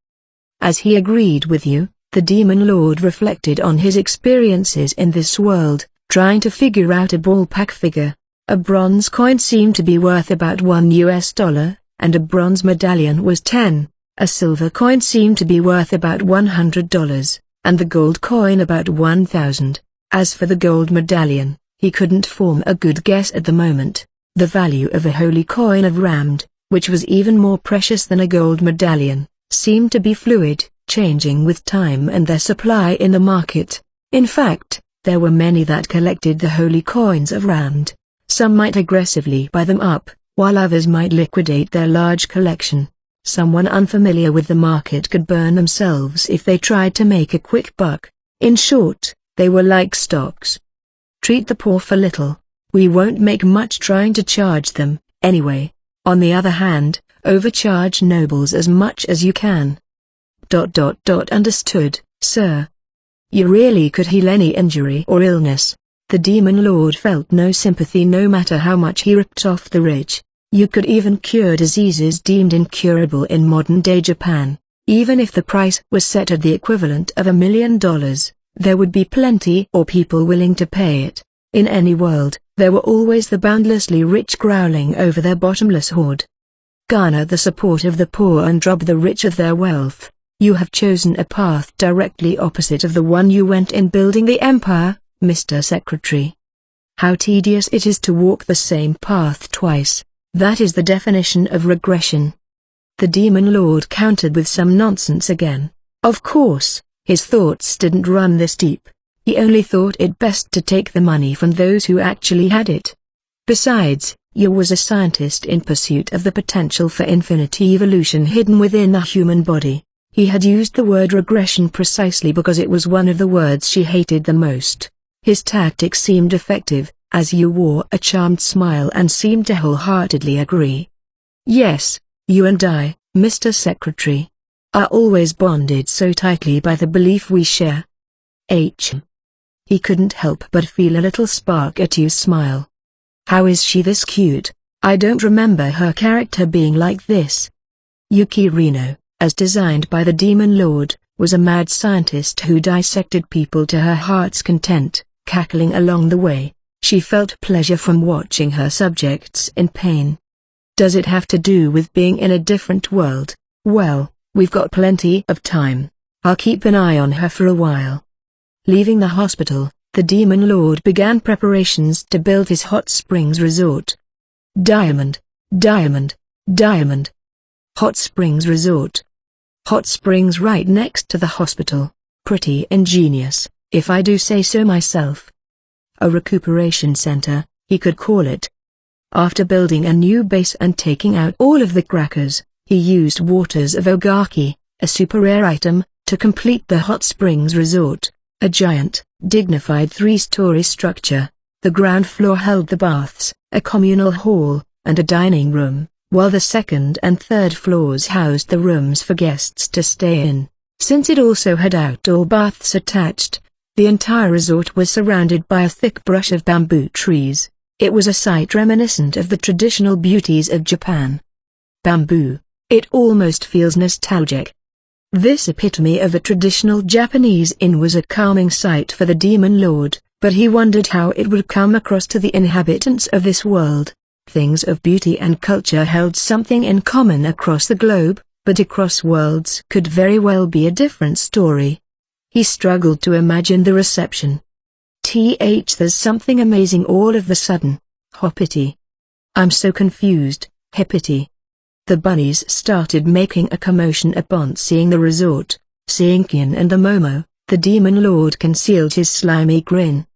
As he agreed with you, the Demon Lord reflected on his experiences in this world, trying to figure out a ballpark figure. A bronze coin seemed to be worth about $1, and a bronze medallion was 10. A silver coin seemed to be worth about $100, and the gold coin about 1,000. As for the gold medallion, he couldn't form a good guess at the moment. The value of a holy coin of Ramd, which was even more precious than a gold medallion, seemed to be fluid, changing with time and their supply in the market. In fact, there were many that collected the holy coins of Ramd. Some might aggressively buy them up, while others might liquidate their large collection. Someone unfamiliar with the market could burn themselves if they tried to make a quick buck. In short, they were like stocks. Treat the poor for little. We won't make much trying to charge them, anyway. On the other hand, overcharge nobles as much as you can. Understood, sir. You really could heal any injury or illness. The Demon Lord felt no sympathy no matter how much he ripped off the rich. You could even cure diseases deemed incurable in modern-day Japan. Even if the price was set at the equivalent of $1 million, there would be plenty or people willing to pay it. In any world, there were always the boundlessly rich growling over their bottomless hoard. Garner the support of the poor and rob the rich of their wealth. You have chosen a path directly opposite of the one you went in building the empire, Mr. Secretary. How tedious it is to walk the same path twice. That is the definition of regression. The Demon Lord countered with some nonsense again. Of course, his thoughts didn't run this deep. He only thought it best to take the money from those who actually had it. Besides, Ye was a scientist in pursuit of the potential for infinite evolution hidden within the human body. He had used the word regression precisely because it was one of the words she hated the most. His tactic seemed effective, as Ye wore a charmed smile and seemed to wholeheartedly agree. Yes, you and I, Mr. Secretary, are always bonded so tightly by the belief we share. He couldn't help but feel a little spark at Ye's smile. How is she this cute? I don't remember her character being like this. Yuki Reno, as designed by the Demon Lord, was a mad scientist who dissected people to her heart's content, cackling along the way. She felt pleasure from watching her subjects in pain. Does it have to do with being in a different world? Well, we've got plenty of time. I'll keep an eye on her for a while. Leaving the hospital, the Demon Lord began preparations to build his hot springs resort. Diamond, diamond, diamond. Hot Springs Resort. Hot springs right next to the hospital. Pretty ingenious, if I do say so myself. a recuperation center, he could call it. After building a new base and taking out all of the crackers, he used Waters of Ogarki, a super rare item, to complete the hot springs resort, a giant, dignified 3-story structure. The ground floor held the baths, a communal hall, and a dining room, while the second and third floors housed the rooms for guests to stay in. Since it also had outdoor baths attached, the entire resort was surrounded by a thick brush of bamboo trees. It was a sight reminiscent of the traditional beauties of Japan. Bamboo. It almost feels nostalgic. This epitome of a traditional Japanese inn was a calming sight for the Demon Lord, but he wondered how it would come across to the inhabitants of this world. Things of beauty and culture held something in common across the globe, but across worlds could very well be a different story. He struggled to imagine the reception. There's something amazing all of the sudden. Hoppity. I'm so confused, hippity. The bunnies started making a commotion upon seeing the resort. Seeing Kian and the Momo, the Demon Lord concealed his slimy grin.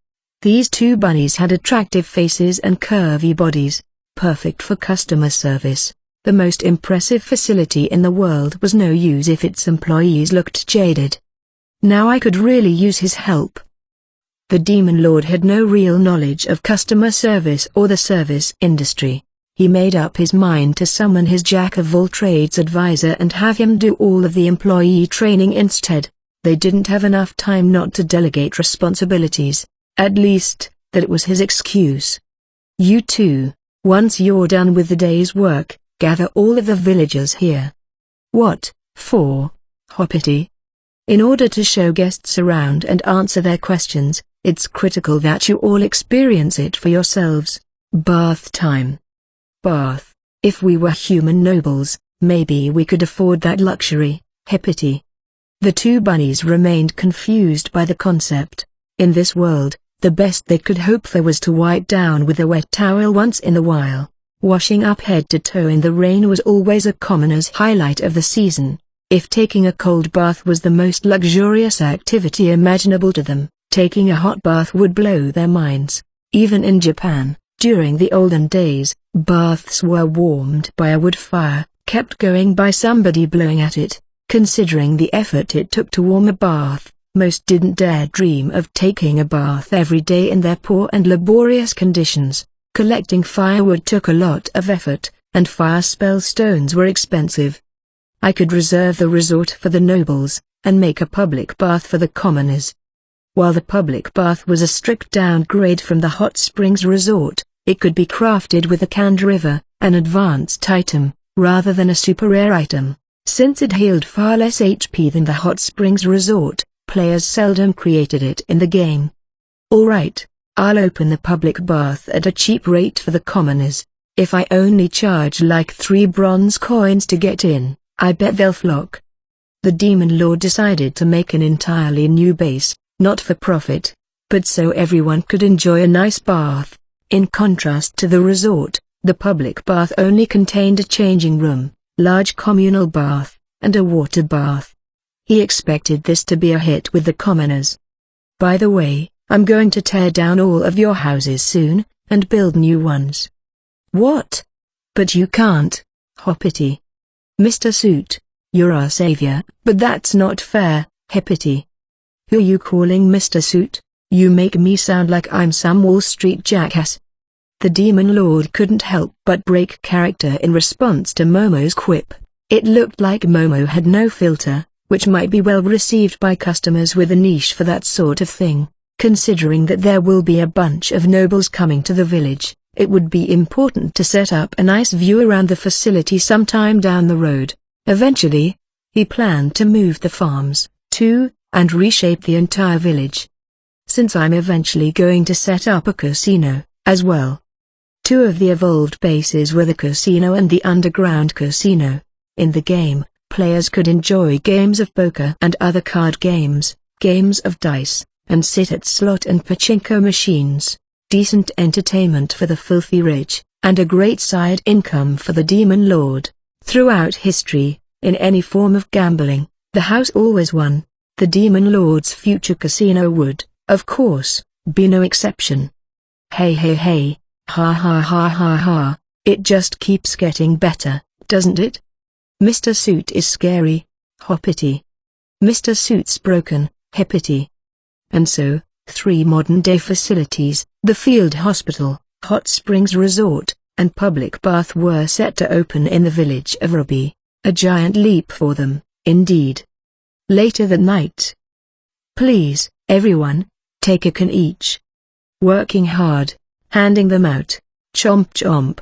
These two bunnies had attractive faces and curvy bodies, perfect for customer service. The most impressive facility in the world was no use if its employees looked jaded. Now I could really use his help. The Demon Lord had no real knowledge of customer service or the service industry. He made up his mind to summon his jack-of-all-trades advisor and have him do all of the employee training instead. They didn't have enough time not to delegate responsibilities. At least, that was his excuse. You two, once you're done with the day's work, gather all of the villagers here. What for, Hoppity? In order to show guests around and answer their questions, it's critical that you all experience it for yourselves. Bath time. Bath. If we were human nobles, maybe we could afford that luxury, hippity. The two bunnies remained confused by the concept. In this world, the best they could hope for was to wipe down with a wet towel once in a while. Washing up head to toe in the rain was always a commoner's highlight of the season. If taking a cold bath was the most luxurious activity imaginable to them, taking a hot bath would blow their minds. Even in Japan, during the olden days, baths were warmed by a wood fire, kept going by somebody blowing at it. Considering the effort it took to warm a bath, most didn't dare dream of taking a bath every day in their poor and laborious conditions. Collecting firewood took a lot of effort, and fire spell stones were expensive. I could reserve the resort for the nobles, and make a public bath for the commoners. While the public bath was a strict downgrade from the hot springs resort, it could be crafted with a canned river, an advanced item, rather than a super rare item. Since it healed far less HP than the hot springs resort, players seldom created it in the game. Alright, I'll open the public bath at a cheap rate for the commoners. If I only charge like 3 bronze coins to get in, I bet they'll flock. The Demon Lord decided to make an entirely new base, not for profit, but so everyone could enjoy a nice bath. In contrast to the resort, the public bath only contained a changing room, large communal bath, and a water bath. He expected this to be a hit with the commoners. By the way, I'm going to tear down all of your houses soon, and build new ones. What? But you can't, Hoppity. Mr. Suit, you're our savior, but that's not fair, hippity. Who are you calling Mr. Suit? You make me sound like I'm some Wall Street jackass. The Demon Lord couldn't help but break character in response to Momo's quip. It looked like Momo had no filter, which might be well received by customers with a niche for that sort of thing. Considering that there will be a bunch of nobles coming to the village, it would be important to set up a nice view around the facility sometime down the road. Eventually, he planned to move the farms, too, and reshape the entire village. Since I'm eventually going to set up a casino, as well. 2 of the evolved bases were the casino and the underground casino. In the game, players could enjoy games of poker and other card games, games of dice, and sit at slot and pachinko machines. Decent entertainment for the filthy rich, and a great side income for the Demon Lord. Throughout history, in any form of gambling, the house always won. The Demon Lord's future casino would, of course, be no exception. Hey hey hey, ha ha ha ha ha, it just keeps getting better, doesn't it? Mr. Suit is scary, hoppity. Mr. Suit's broken, hippity. And so, 3 modern-day facilities, the field hospital, hot springs resort, and public bath were set to open in the village of Ruby, a giant leap for them, indeed. Later that night. Please, everyone, take a can each. Working hard, handing them out, chomp chomp.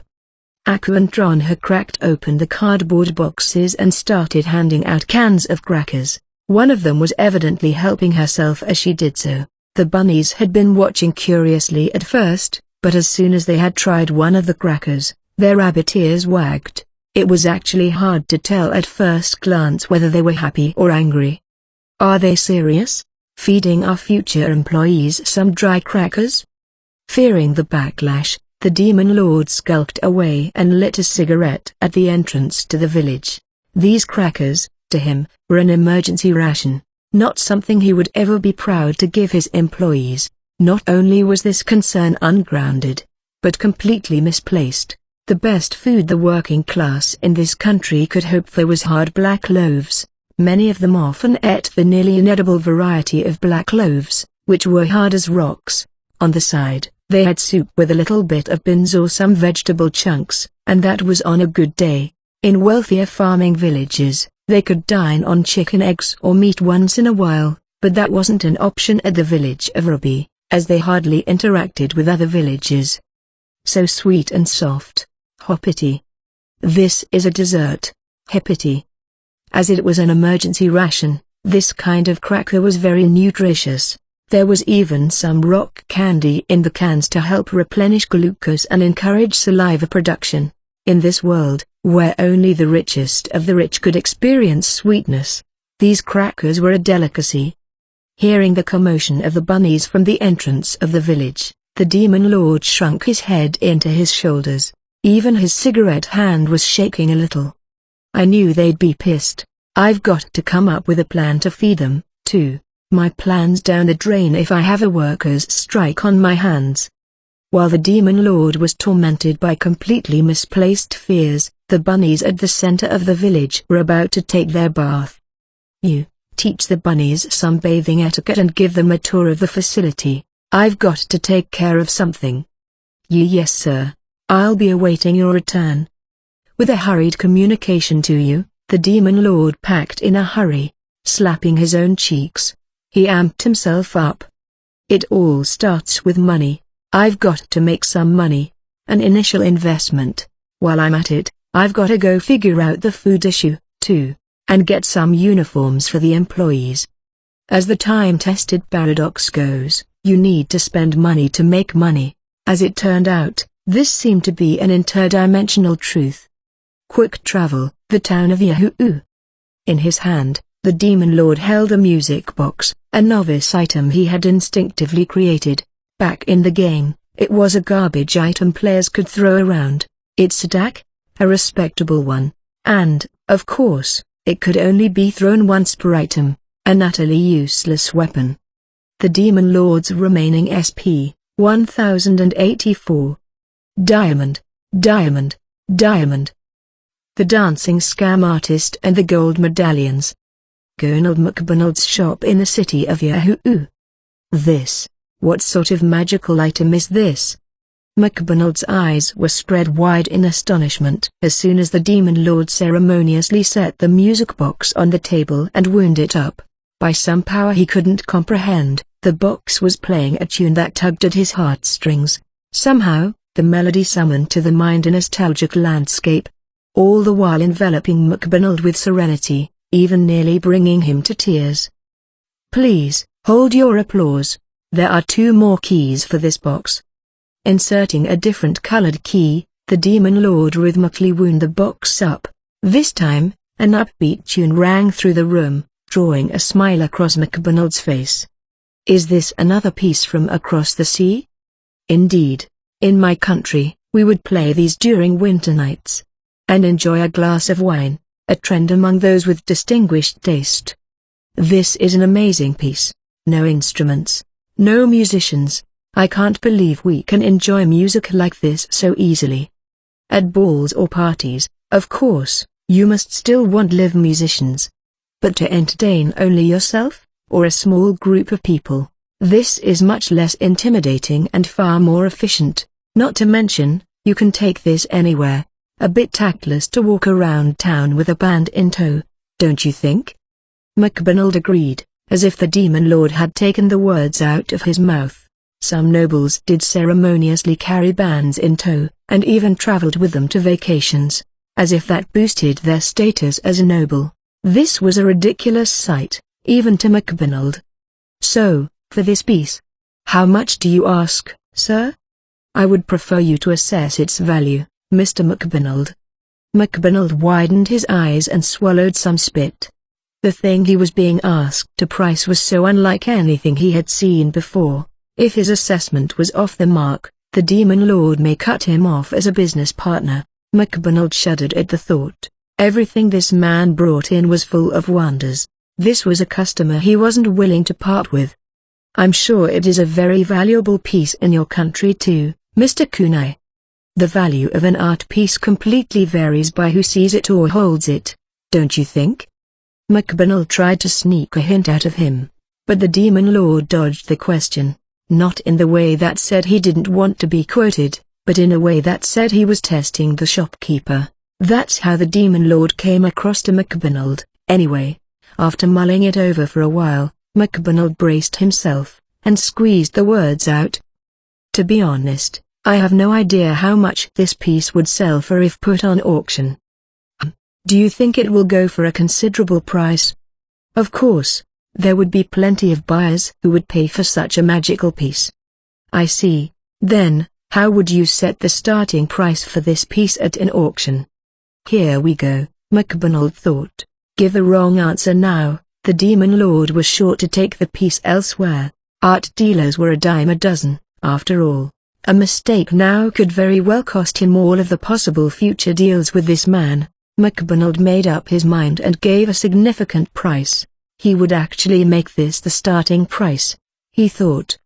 Aku and Tron had cracked open the cardboard boxes and started handing out cans of crackers. One of them was evidently helping herself as she did so. The bunnies had been watching curiously at first, but as soon as they had tried one of the crackers, their rabbit ears wagged. It was actually hard to tell at first glance whether they were happy or angry. Are they serious? Feeding our future employees some dry crackers? Fearing the backlash, the Demon Lord skulked away and lit a cigarette at the entrance to the village. These crackers, to him, were an emergency ration, not something he would ever be proud to give his employees. Not only was this concern ungrounded, but completely misplaced. The best food the working class in this country could hope for was hard black loaves. Many of them often ate the nearly inedible variety of black loaves, which were hard as rocks. On the side, they had soup with a little bit of beans or some vegetable chunks, and that was on a good day. In wealthier farming villages, they could dine on chicken eggs or meat once in a while, but that wasn't an option at the village of Ruby, as they hardly interacted with other villages. So sweet and soft, hoppity. This is a dessert, hippity. As it was an emergency ration, this kind of cracker was very nutritious. There was even some rock candy in the cans to help replenish glucose and encourage saliva production. In this world, where only the richest of the rich could experience sweetness, these crackers were a delicacy. Hearing the commotion of the bunnies from the entrance of the village, the Demon Lord shrunk his head into his shoulders. Even his cigarette hand was shaking a little. I knew they'd be pissed. I've got to come up with a plan to feed them, too. My plan's down the drain if I have a workers' strike on my hands. While the Demon Lord was tormented by completely misplaced fears, the bunnies at the center of the village were about to take their bath. You, teach the bunnies some bathing etiquette and give them a tour of the facility. I've got to take care of something. Yes sir. I'll be awaiting your return. With a hurried communication to you, the Demon Lord packed in a hurry, slapping his own cheeks. He amped himself up. It all starts with money. I've got to make some money. An initial investment. While I'm at it, I've got to go figure out the food issue, too, and get some uniforms for the employees. As the time-tested paradox goes, you need to spend money to make money. As it turned out, this seemed to be an interdimensional truth. Quick travel, the town of Yahoo. In his hand, the Demon Lord held a music box, a novice item he had instinctively created. Back in the game, it was a garbage item players could throw around. Its attack? A respectable one. And, of course, it could only be thrown once per item, an utterly useless weapon. The Demon Lord's remaining SP, 1084. Diamond, diamond, diamond. The dancing scam artist and the gold medallions. Gonald McDonald's shop in the city of Yahoo. This, what sort of magical item is this? McDonald's eyes were spread wide in astonishment as soon as the Demon Lord ceremoniously set the music box on the table and wound it up. By some power he couldn't comprehend, the box was playing a tune that tugged at his heartstrings. Somehow, the melody summoned to the mind a nostalgic landscape, all the while enveloping McDonald with serenity, even nearly bringing him to tears. Please, hold your applause. There are 2 more keys for this box. Inserting a different colored key, the Demon Lord rhythmically wound the box up. This time, an upbeat tune rang through the room, drawing a smile across McDonald's face. Is this another piece from across the sea? Indeed. In my country, we would play these during winter nights. And enjoy a glass of wine, a trend among those with distinguished taste. This is an amazing piece. No instruments, no musicians, I can't believe we can enjoy music like this so easily. At balls or parties, of course, you must still want live musicians. But to entertain only yourself, or a small group of people, this is much less intimidating and far more efficient. Not to mention, you can take this anywhere. A bit tactless to walk around town with a band in tow, don't you think? MacDonald agreed, as if the demon lord had taken the words out of his mouth. Some nobles did ceremoniously carry bands in tow, and even traveled with them to vacations, as if that boosted their status as a noble. This was a ridiculous sight, even to MacDonald. So, for this piece, how much do you ask, sir? I would prefer you to assess its value, Mr. MacDonald. MacDonald widened his eyes and swallowed some spit. The thing he was being asked to price was so unlike anything he had seen before. If his assessment was off the mark, the demon lord may cut him off as a business partner. MacDonald shuddered at the thought. Everything this man brought in was full of wonders. This was a customer he wasn't willing to part with. I'm sure it is a very valuable piece in your country too, Mr. Kunai. The value of an art piece completely varies by who sees it or holds it, don't you think? MacDonald tried to sneak a hint out of him, but the demon lord dodged the question. Not in the way that said he didn't want to be quoted, but in a way that said he was testing the shopkeeper. That's how the demon lord came across to MacDonald. Anyway, after mulling it over for a while, MacDonald braced himself, and squeezed the words out. To be honest, I have no idea how much this piece would sell for if put on auction. Do you think it will go for a considerable price? Of course. There would be plenty of buyers who would pay for such a magical piece. I see. Then, how would you set the starting price for this piece at an auction? Here we go, MacDonald thought. Give the wrong answer now, the demon lord was sure to take the piece elsewhere. Art dealers were a dime a dozen, after all. A mistake now could very well cost him all of the possible future deals with this man. MacDonald made up his mind and gave a significant price. He would actually make this the starting price, he thought.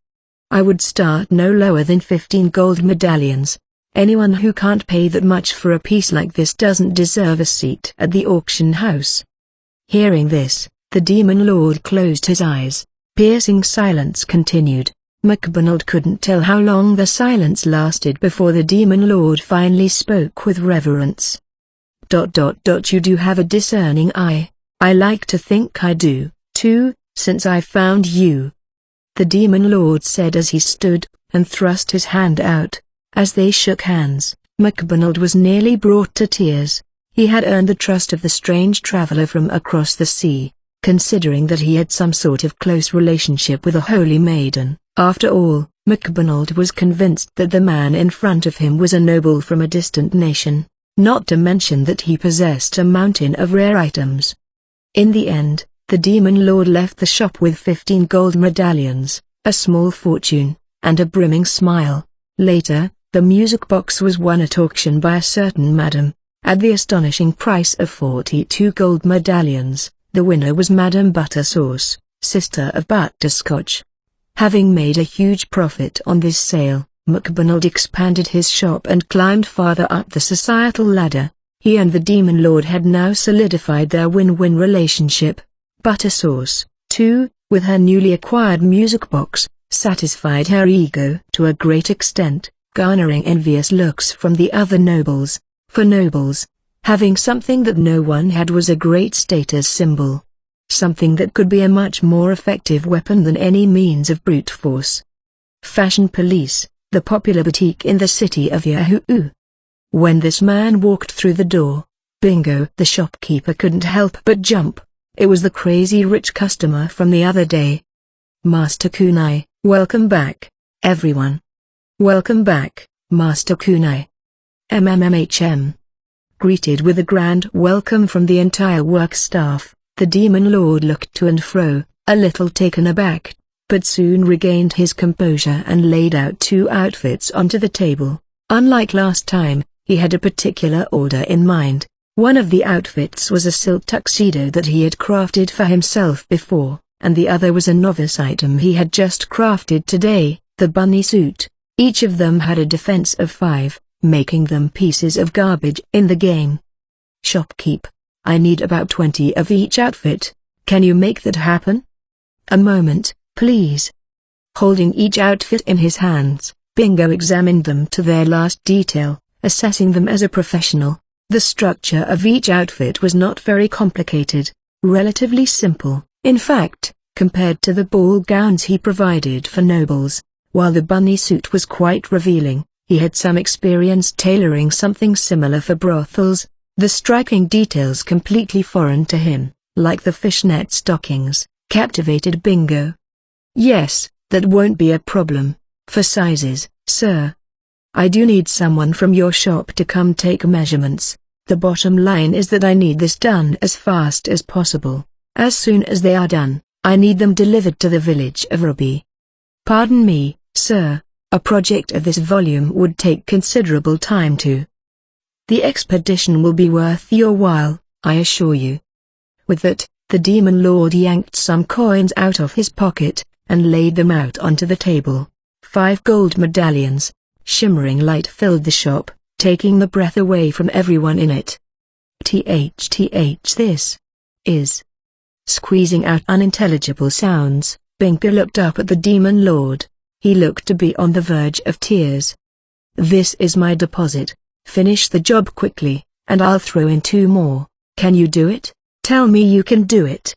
I would start no lower than 15 gold medallions. Anyone who can't pay that much for a piece like this doesn't deserve a seat at the auction house. Hearing this, the demon lord closed his eyes. Piercing silence continued. MacDonald couldn't tell how long the silence lasted before the demon lord finally spoke with reverence. You do have a discerning eye. I like to think I do, too, since I found you. The demon lord said as he stood, and thrust his hand out. As they shook hands, MacDonald was nearly brought to tears. He had earned the trust of the strange traveler from across the sea, considering that he had some sort of close relationship with a holy maiden. After all, MacDonald was convinced that the man in front of him was a noble from a distant nation, not to mention that he possessed a mountain of rare items. In the end, the demon lord left the shop with 15 gold medallions, a small fortune, and a brimming smile. Later, the music box was won at auction by a certain madam, at the astonishing price of 42 gold medallions. The winner was Madame Buttersauce, sister of Butterscotch. Having made a huge profit on this sale, MacDonald expanded his shop and climbed farther up the societal ladder. He and the demon lord had now solidified their win-win relationship. Buttersauce, too, with her newly acquired music box, satisfied her ego to a great extent, garnering envious looks from the other nobles. For nobles, having something that no one had was a great status symbol. Something that could be a much more effective weapon than any means of brute force. Fashion Police, the popular boutique in the city of Yahoo. When this man walked through the door, Bingo the shopkeeper couldn't help but jump. It was the crazy rich customer from the other day. Master Kunai, welcome back, everyone. Welcome back, Master Kunai. MMMHM. Greeted with a grand welcome from the entire work staff, the demon lord looked to and fro, a little taken aback, but soon regained his composure and laid out 2 outfits onto the table. Unlike last time, he had a particular order in mind. One of the outfits was a silk tuxedo that he had crafted for himself before, and the other was a novice item he had just crafted today. the bunny suit. Each of them had a defense of 5, making them pieces of garbage in the game. Shopkeep. I need about 20 of each outfit. Can you make that happen? A moment, please. Holding each outfit in his hands, Bingo examined them to their last detail, assessing them as a professional. The structure of each outfit was not very complicated, relatively simple, in fact, compared to the ball gowns he provided for nobles. While the bunny suit was quite revealing, he had some experience tailoring something similar for brothels. The striking details completely foreign to him, like the fishnet stockings, captivated Bingo. Yes, that won't be a problem. For sizes, sir. I do need someone from your shop to come take measurements. The bottom line is that I need this done as fast as possible. As soon as they are done, I need them delivered to the village of Ruby. Pardon me, sir, a project of this volume would take considerable time to. The expedition will be worth your while, I assure you. With that, the demon lord yanked some coins out of his pocket, and laid them out onto the table. 5 gold medallions. Shimmering light filled the shop, taking the breath away from everyone in it. This is. Squeezing out unintelligible sounds, Bingo looked up at the demon lord. He looked to be on the verge of tears. This is my deposit. Finish the job quickly, and I'll throw in 2 more. Can you do it? Tell me you can do it.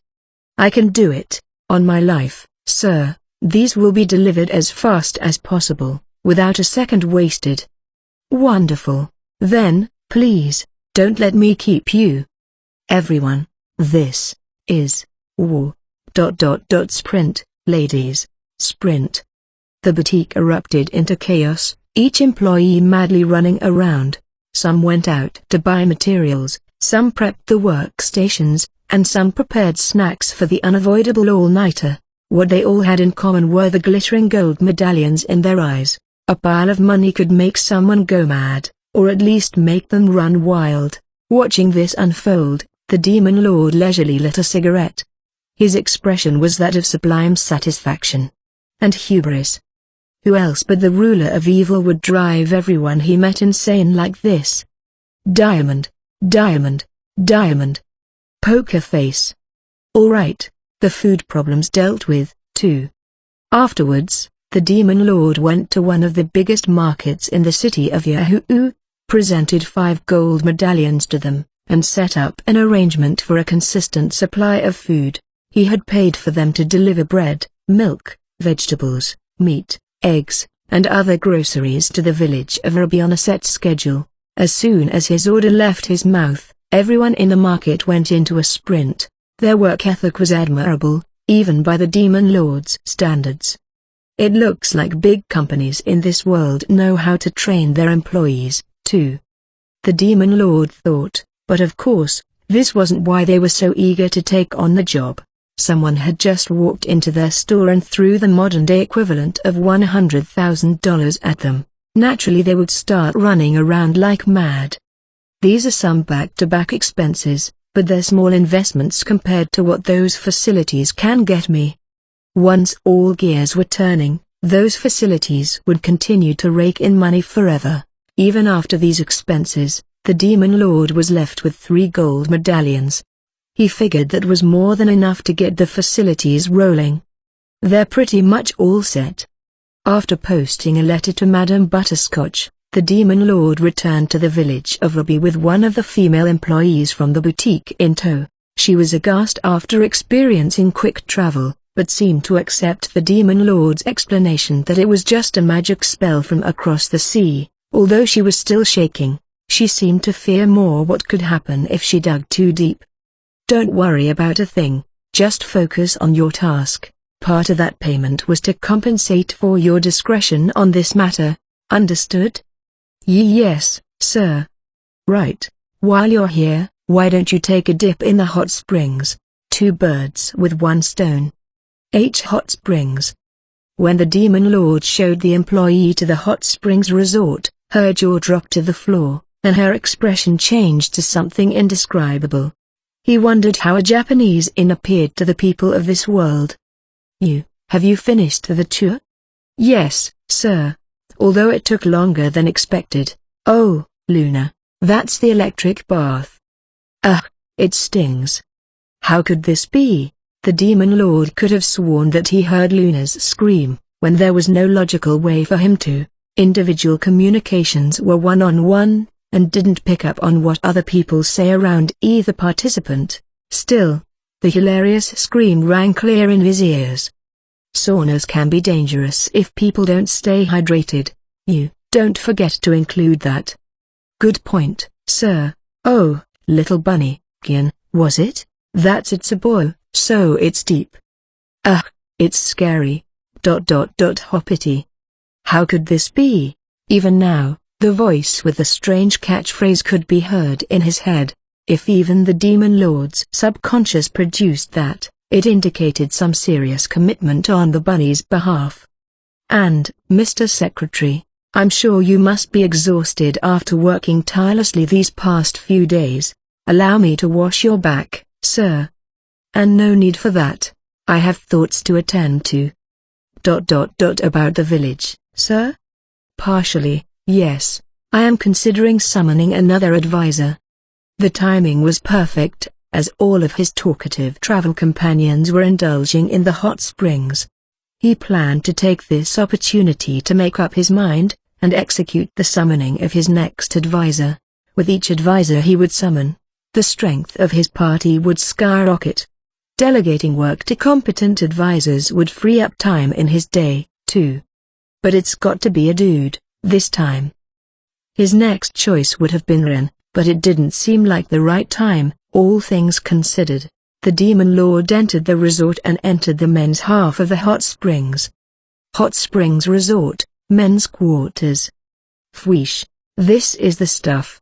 I can do it, on my life, sir. These will be delivered as fast as possible, without a second wasted. Wonderful. Then, please, don't let me keep you. Everyone, this is war. Sprint, ladies, sprint. The boutique erupted into chaos, each employee madly running around. Some went out to buy materials, some prepped the workstations, and some prepared snacks for the unavoidable all-nighter. What they all had in common were the glittering gold medallions in their eyes. A pile of money could make someone go mad, or at least make them run wild. Watching this unfold, the demon lord leisurely lit a cigarette. His expression was that of sublime satisfaction. And hubris. Who else but the ruler of evil would drive everyone he met insane like this? Diamond, diamond, diamond. Poker face. All right, the food problem's dealt with, too. Afterwards, the demon lord went to one of the biggest markets in the city of Yahoo, presented 5 gold medallions to them, and set up an arrangement for a consistent supply of food. He had paid for them to deliver bread, milk, vegetables, meat, eggs, and other groceries to the village of Ruby on a set schedule. As soon as his order left his mouth, everyone in the market went into a sprint. Their work ethic was admirable, even by the demon lord's standards. It looks like big companies in this world know how to train their employees, too. The demon lord thought, but of course, this wasn't why they were so eager to take on the job. Someone had just walked into their store and threw the modern-day equivalent of $100,000 at them. Naturally they would start running around like mad. These are some back-to-back expenses, but they're small investments compared to what those facilities can get me. Once all gears were turning, those facilities would continue to rake in money forever. Even after these expenses, the demon lord was left with 3 gold medallions. He figured that was more than enough to get the facilities rolling. They're pretty much all set. After posting a letter to Madame Butterscotch, the demon lord returned to the village of Ruby with one of the female employees from the boutique in tow. She was aghast after experiencing quick travel, but seemed to accept the demon lord's explanation that it was just a magic spell from across the sea. Although she was still shaking, she seemed to fear more what could happen if she dug too deep. Don't worry about a thing, just focus on your task. Part of that payment was to compensate for your discretion on this matter, understood? Yes, sir. Right, while you're here, why don't you take a dip in the hot springs? 2 birds with 1 stone. Hot springs. When the demon lord showed the employee to the hot springs resort, her jaw dropped to the floor, and her expression changed to something indescribable. He wondered how a Japanese inn appeared to the people of this world. Have you finished the tour? Yes, sir. Although it took longer than expected. Oh, Luna, that's the electric bath. Ugh, it stings. How could this be? The Demon Lord could have sworn that he heard Luna's scream, when there was no logical way for him to. Individual communications were one-on-one, and didn't pick up on what other people say around either participant. Still, the hilarious scream rang clear in his ears. Saunas can be dangerous if people don't stay hydrated. You don't forget to include that. Good point, sir. Oh, little bunny, Kian, was it? That's it's a boy, so it's deep. Ugh, it's scary. Hoppity. How could this be? Even now, the voice with the strange catchphrase could be heard in his head. If even the Demon Lord's subconscious produced that, it indicated some serious commitment on the bunny's behalf. And, Mr. Secretary, I'm sure you must be exhausted after working tirelessly these past few days. Allow me to wash your back, sir. And no need for that. I have thoughts to attend to. About the village, sir? Partially, yes. I am considering summoning another advisor. The timing was perfect, as all of his talkative travel companions were indulging in the hot springs. He planned to take this opportunity to make up his mind, and execute the summoning of his next advisor. With each advisor he would summon, the strength of his party would skyrocket. Delegating work to competent advisors would free up time in his day, too. But it's got to be a dude, this time. His next choice would have been Ren, but it didn't seem like the right time, all things considered. The Demon Lord entered the resort and entered the men's half of the hot springs. Hot Springs Resort, men's quarters. Fweesh, this is the stuff.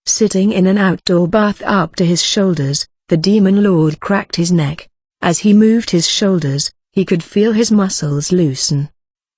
Sitting in an outdoor bath up to his shoulders, the Demon Lord cracked his neck. As he moved his shoulders, he could feel his muscles loosen.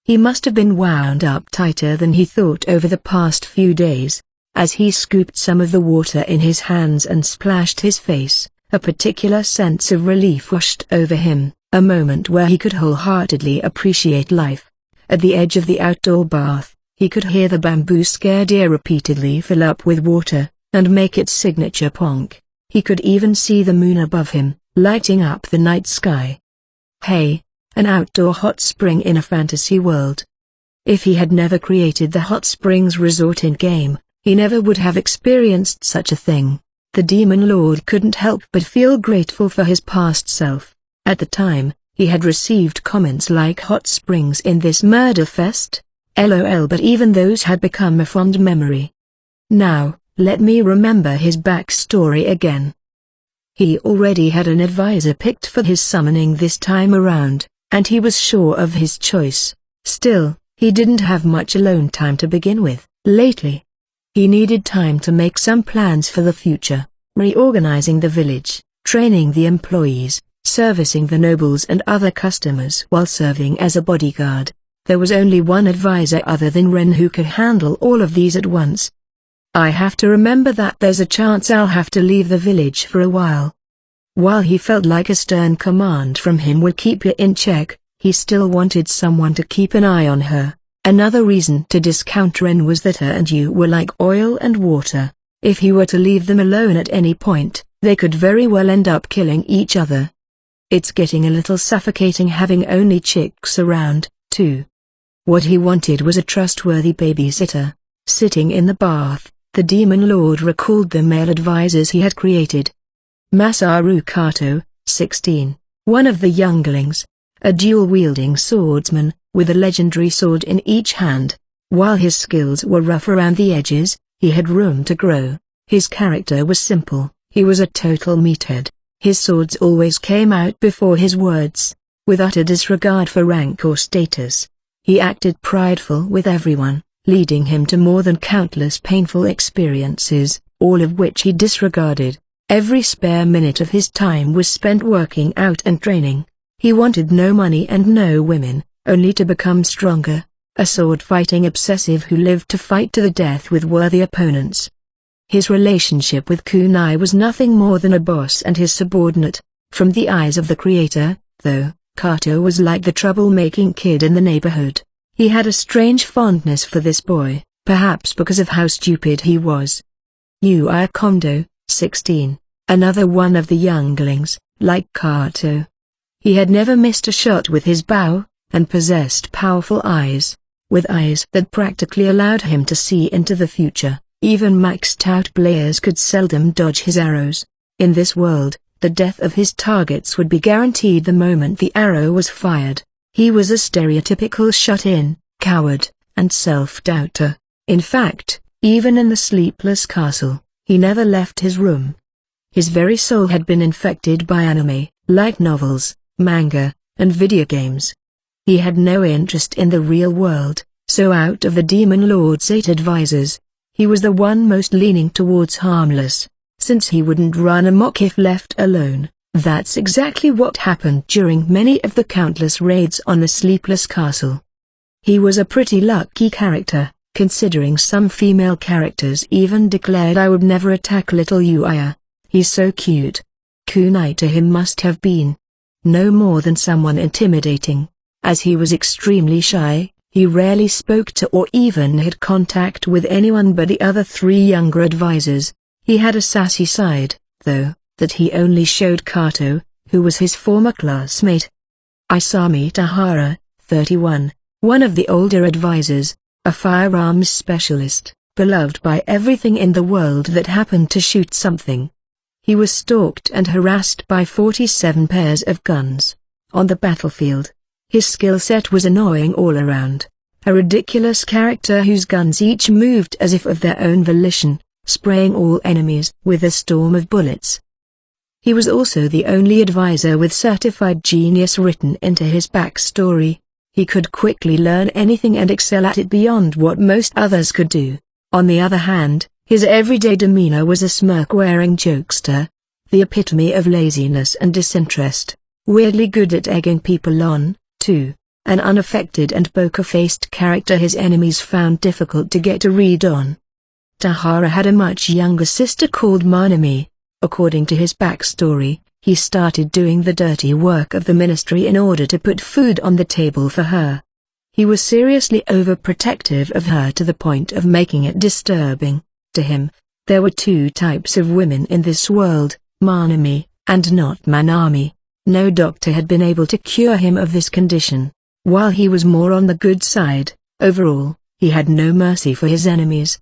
He must have been wound up tighter than he thought over the past few days. As he scooped some of the water in his hands and splashed his face, a particular sense of relief washed over him, a moment where he could wholeheartedly appreciate life. At the edge of the outdoor bath, he could hear the bamboo scared ear repeatedly fill up with water, and make its signature ponk. He could even see the moon above him, lighting up the night sky. Hey, an outdoor hot spring in a fantasy world. If he had never created the Hot Springs Resort in-game, he never would have experienced such a thing. The Demon Lord couldn't help but feel grateful for his past self. At the time, he had received comments like hot springs in this murder fest? LOL, but even those had become a fond memory. Now, let me remember his backstory again. He already had an advisor picked for his summoning this time around, and he was sure of his choice. Still, he didn't have much alone time to begin with. Lately, he needed time to make some plans for the future, reorganizing the village, training the employees, servicing the nobles and other customers while serving as a bodyguard. There was only one advisor other than Ren who could handle all of these at once. I have to remember that there's a chance I'll have to leave the village for a while. While he felt like a stern command from him would keep her in check, he still wanted someone to keep an eye on her. Another reason to discount Ren was that her and you were like oil and water. If he were to leave them alone at any point, they could very well end up killing each other. It's getting a little suffocating having only chicks around, too. What he wanted was a trustworthy babysitter. Sitting in the bath, the Demon Lord recalled the male advisors he had created. Masaru Kato, 16, one of the younglings, a dual-wielding swordsman, with a legendary sword in each hand. While his skills were rough around the edges, he had room to grow. His character was simple, he was a total meathead. His swords always came out before his words, with utter disregard for rank or status. He acted prideful with everyone, leading him to more than countless painful experiences, all of which he disregarded. Every spare minute of his time was spent working out and training. He wanted no money and no women, only to become stronger, a sword-fighting obsessive who lived to fight to the death with worthy opponents. His relationship with Kunai was nothing more than a boss and his subordinate. From the eyes of the creator, though, Kato was like the trouble-making kid in the neighborhood. He had a strange fondness for this boy, perhaps because of how stupid he was. Uaya Kondo, 16, another one of the younglings, like Kato. He had never missed a shot with his bow, and possessed powerful eyes, with eyes that practically allowed him to see into the future. Even maxed-out players could seldom dodge his arrows. In this world, the death of his targets would be guaranteed the moment the arrow was fired. He was a stereotypical shut-in, coward, and self-doubter. In fact, even in the sleepless castle, he never left his room. His very soul had been infected by anime, light novels, manga, and video games. He had no interest in the real world, so out of the Demon Lord's 8 advisors, he was the one most leaning towards harmless, since he wouldn't run amok if left alone. That's exactly what happened during many of the countless raids on the sleepless castle. He was a pretty lucky character, considering some female characters even declared I would never attack little Uaya. He's so cute. Kunai to him must have been no more than someone intimidating. As he was extremely shy, he rarely spoke to or even had contact with anyone but the other 3 younger advisors. He had a sassy side, though, that he only showed Kato, who was his former classmate. Isami Tahara, 31, one of the older advisors, a firearms specialist, beloved by everything in the world that happened to shoot something. He was stalked and harassed by 47 pairs of guns. On the battlefield, his skill set was annoying all around. A ridiculous character whose guns each moved as if of their own volition, spraying all enemies with a storm of bullets. He was also the only advisor with certified genius written into his backstory. He could quickly learn anything and excel at it beyond what most others could do. On the other hand, his everyday demeanor was a smirk-wearing jokester, the epitome of laziness and disinterest, weirdly good at egging people on, too, an unaffected and poker-faced character his enemies found difficult to get a read on. Tahara had a much younger sister called Manami. According to his backstory, he started doing the dirty work of the ministry in order to put food on the table for her. He was seriously overprotective of her to the point of making it disturbing. To him, there were 2 types of women in this world, Manami, and not Manami. No doctor had been able to cure him of this condition. While he was more on the good side, overall, he had no mercy for his enemies.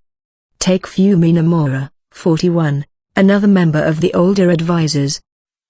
Take Fumi Nomura, 41, another member of the older advisors.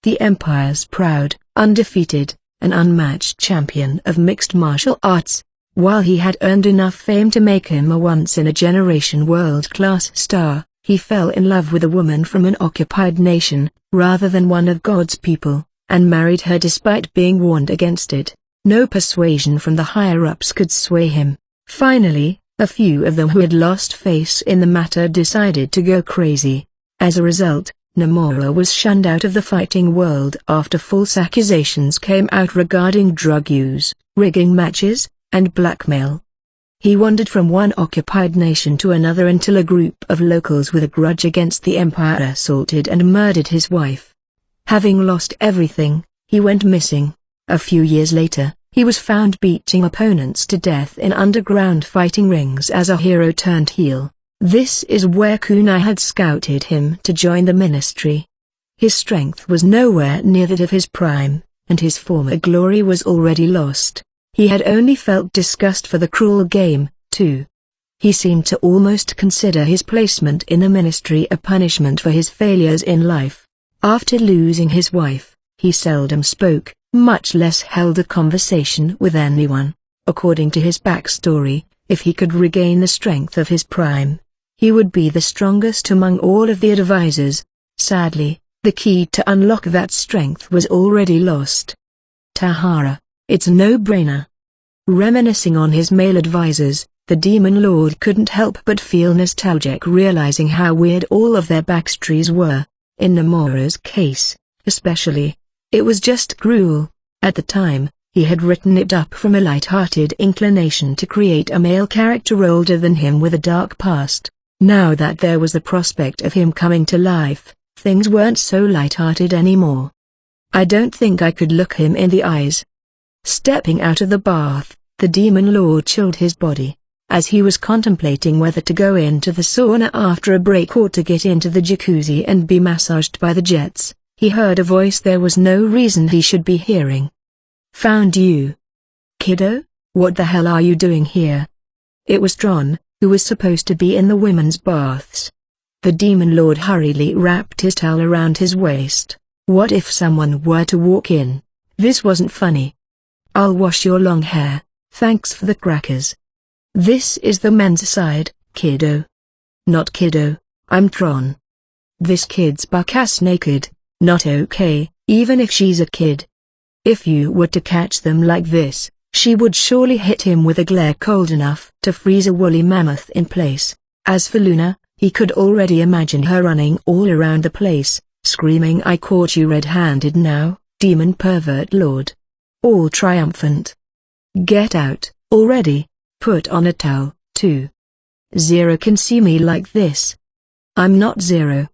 The Empire's proud, undefeated, and unmatched champion of mixed martial arts. While he had earned enough fame to make him a once-in-a-generation world-class star, he fell in love with a woman from an occupied nation, rather than one of God's people, and married her despite being warned against it. No persuasion from the higher-ups could sway him. Finally, a few of them who had lost face in the matter decided to go crazy. As a result, Nomura was shunned out of the fighting world after false accusations came out regarding drug use, rigging matches, and blackmail. He wandered from one occupied nation to another until a group of locals with a grudge against the Empire assaulted and murdered his wife. Having lost everything, he went missing. A few years later, he was found beating opponents to death in underground fighting rings as a hero turned heel. This is where Kunai had scouted him to join the ministry. His strength was nowhere near that of his prime, and his former glory was already lost. He had only felt disgust for the cruel game, too. He seemed to almost consider his placement in the ministry a punishment for his failures in life. After losing his wife, he seldom spoke, much less held a conversation with anyone. According to his backstory, if he could regain the strength of his prime, he would be the strongest among all of the advisors. Sadly, the key to unlock that strength was already lost. Tahara, it's a no-brainer. Reminiscing on his male advisors, the Demon Lord couldn't help but feel nostalgic, realizing how weird all of their backstories were. In Nomura's case, especially, it was just cruel. At the time, he had written it up from a light-hearted inclination to create a male character older than him with a dark past. Now that there was the prospect of him coming to life, things weren't so light-hearted anymore. I don't think I could look him in the eyes. Stepping out of the bath, The demon lord chilled his body. As he was contemplating whether to go into the sauna after a break or to get into the jacuzzi and be massaged by the jets, he heard a voice there was no reason he should be hearing. "Found you. Kiddo, what the hell are you doing here?" It was Tron, who was supposed to be in the women's baths. The demon lord hurriedly wrapped his towel around his waist. What if someone were to walk in? This wasn't funny. "I'll wash your long hair, thanks for the crackers." "This is the men's side, kiddo." "Not kiddo, I'm Tron." "This kid's buck-ass naked, not okay, even if she's a kid." If you were to catch them like this, she would surely hit him with a glare cold enough to freeze a woolly mammoth in place. As for Luna, he could already imagine her running all around the place, screaming, "I caught you red-handed now, demon pervert lord." All triumphant. "Get out, already. Put on a towel, too. Zero can see me like this. I'm not Zero."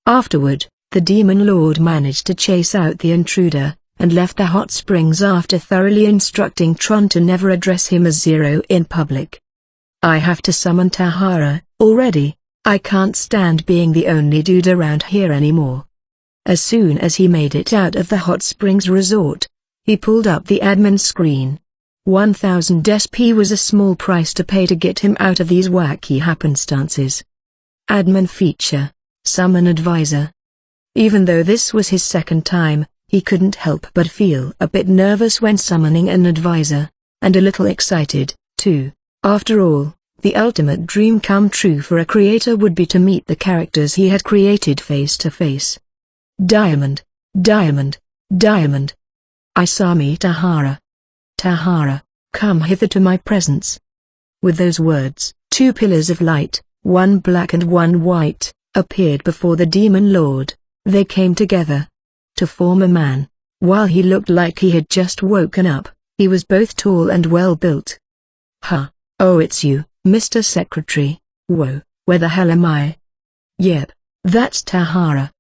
Afterward, the demon lord managed to chase out the intruder, and left the hot springs after thoroughly instructing Tron to never address him as Zero in public. "I have to summon Tahara, already. I can't stand being the only dude around here anymore." As soon as he made it out of the hot springs resort, he pulled up the admin screen. 1000 SP was a small price to pay to get him out of these wacky happenstances. Admin feature, Summon Advisor. Even though this was his second time, he couldn't help but feel a bit nervous when summoning an advisor, and a little excited, too. After all, the ultimate dream come true for a creator would be to meet the characters he had created face to face. "Diamond, Diamond, Diamond. Isami Tahara. Tahara, come hither to my presence." With those words, two pillars of light, one black and one white, appeared before the demon lord. They came together to form a man. While he looked like he had just woken up, he was both tall and well built. "Huh, oh it's you, Mr. Secretary. Whoa, where the hell am I?" "Yep, that's Tahara."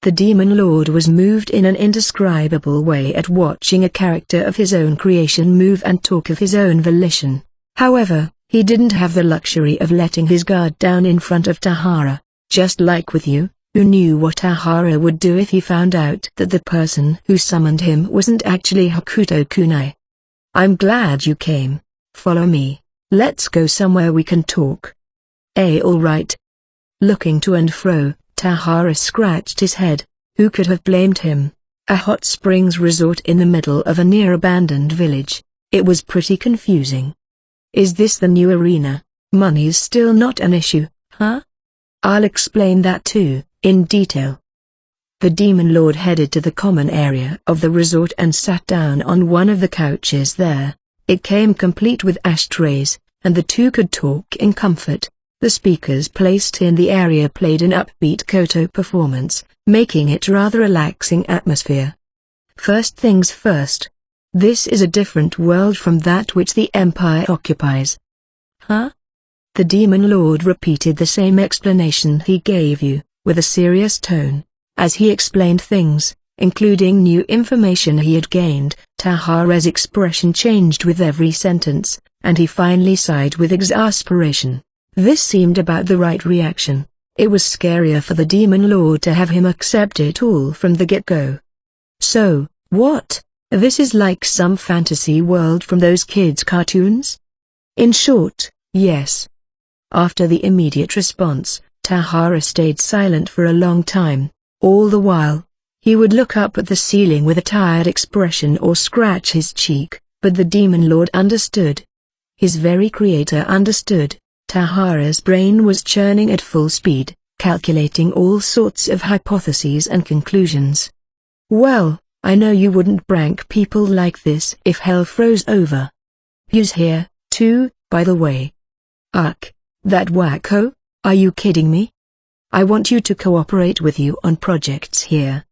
The demon lord was moved in an indescribable way at watching a character of his own creation move and talk of his own volition. However, he didn't have the luxury of letting his guard down in front of Tahara. Just like with you, who knew what Tahara would do if he found out that the person who summoned him wasn't actually Hakuto Kunai. "I'm glad you came. Follow me. Let's go somewhere we can talk." All right." Looking to and fro, Tahara scratched his head. Who could have blamed him? A hot springs resort in the middle of a near-abandoned village. It was pretty confusing. Is this the new arena? Money's still not an issue, huh? I'll explain that too, in detail. The demon lord headed to the common area of the resort and sat down on one of the couches there. It came complete with ashtrays, and the two could talk in comfort. The speakers placed in the area played an upbeat koto performance, making it rather relaxing atmosphere. First things first. This is a different world from that which the Empire occupies. Huh? The demon lord repeated the same explanation he gave you, with a serious tone. As he explained things, including new information he had gained, Tahara's expression changed with every sentence, and he finally sighed with exasperation. This seemed about the right reaction. It was scarier for the demon lord to have him accept it all from the get-go. "So, what? This is like some fantasy world from those kids' cartoons?" "In short, yes." After the immediate response, Tahara stayed silent for a long time. All the while, he would look up at the ceiling with a tired expression or scratch his cheek, but the demon lord understood. His very creator understood. Tahara's brain was churning at full speed, calculating all sorts of hypotheses and conclusions. "Well, I know you wouldn't prank people like this if hell froze over. Who's here, too, by the way?" "Ugh, that wacko? Are you kidding me? I want you to cooperate with you on projects here."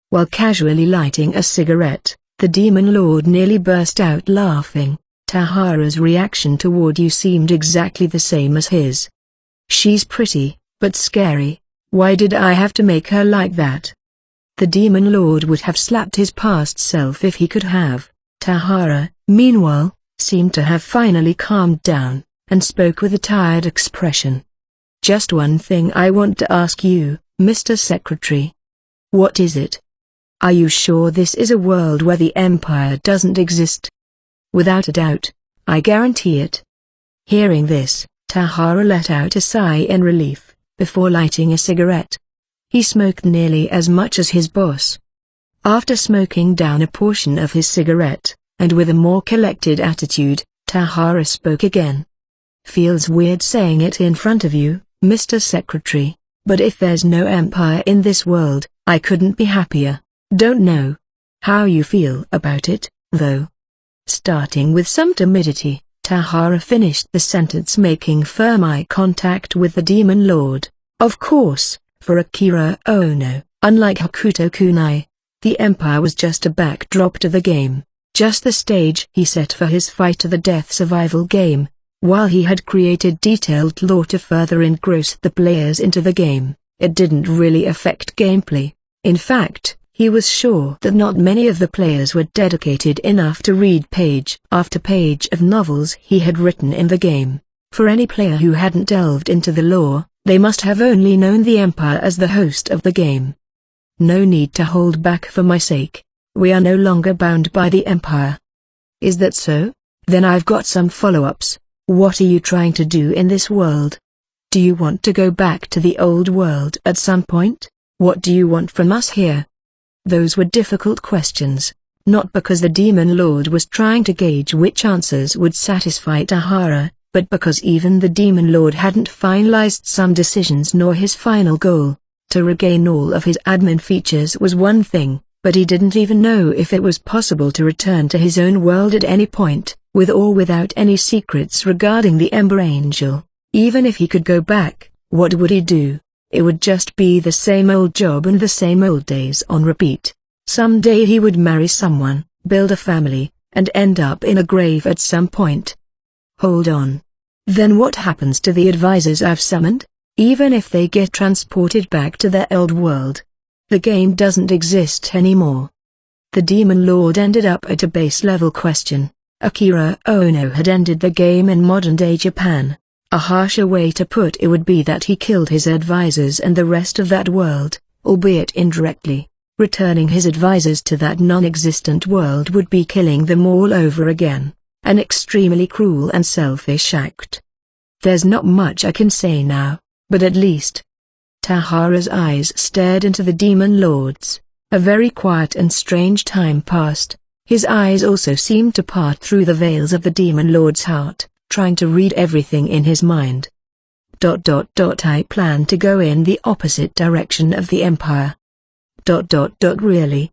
While casually lighting a cigarette, the demon lord nearly burst out laughing. Tahara's reaction toward you seemed exactly the same as his. "She's pretty, but scary. Why did I have to make her like that?" The demon lord would have slapped his past self if he could have. Tahara, meanwhile, seemed to have finally calmed down, and spoke with a tired expression. "Just one thing I want to ask you, Mr. Secretary. What is it? Are you sure this is a world where the Empire doesn't exist?" "Without a doubt, I guarantee it." Hearing this, Tahara let out a sigh in relief, before lighting a cigarette. He smoked nearly as much as his boss. After smoking down a portion of his cigarette, and with a more collected attitude, Tahara spoke again. "Feels weird saying it in front of you, Mr. Secretary, but if there's no empire in this world, I couldn't be happier. Don't know how you feel about it, though." Starting with some timidity, Tahara finished the sentence, making firm eye contact with the Demon Lord. Of course, for Akira Ono, unlike Hakuto Kunai, the Empire was just a backdrop to the game, just the stage he set for his fight-to-the-death survival game, while he had created detailed lore to further engross the players into the game. It didn't really affect gameplay. In fact, he was sure that not many of the players were dedicated enough to read page after page of novels he had written in the game. For any player who hadn't delved into the lore, they must have only known the Empire as the host of the game. "No need to hold back for my sake. We are no longer bound by the Empire." "Is that so? Then I've got some follow-ups. What are you trying to do in this world? Do you want to go back to the old world at some point? What do you want from us here?" Those were difficult questions, not because the Demon Lord was trying to gauge which answers would satisfy Tahara, but because even the Demon Lord hadn't finalized some decisions nor his final goal. To regain all of his admin features was one thing, but he didn't even know if it was possible to return to his own world at any point, with or without any secrets regarding the Ember Angel. Even if he could go back, what would he do? It would just be the same old job and the same old days on repeat. Someday he would marry someone, build a family, and end up in a grave at some point. Hold on. Then what happens to the advisors I've summoned? Even if they get transported back to their old world, the game doesn't exist anymore. The Demon Lord ended up at a base-level question. Akira Ono had ended the game in modern-day Japan. A harsher way to put it would be that he killed his advisors and the rest of that world, albeit indirectly. Returning his advisors to that non-existent world would be killing them all over again. An extremely cruel and selfish act. There's not much I can say now, but at least. Tahara's eyes stared into the Demon Lord's. A very quiet and strange time passed. His eyes also seemed to part through the veils of the Demon Lord's heart, trying to read everything in his mind. I plan to go in the opposite direction of the Empire. Really?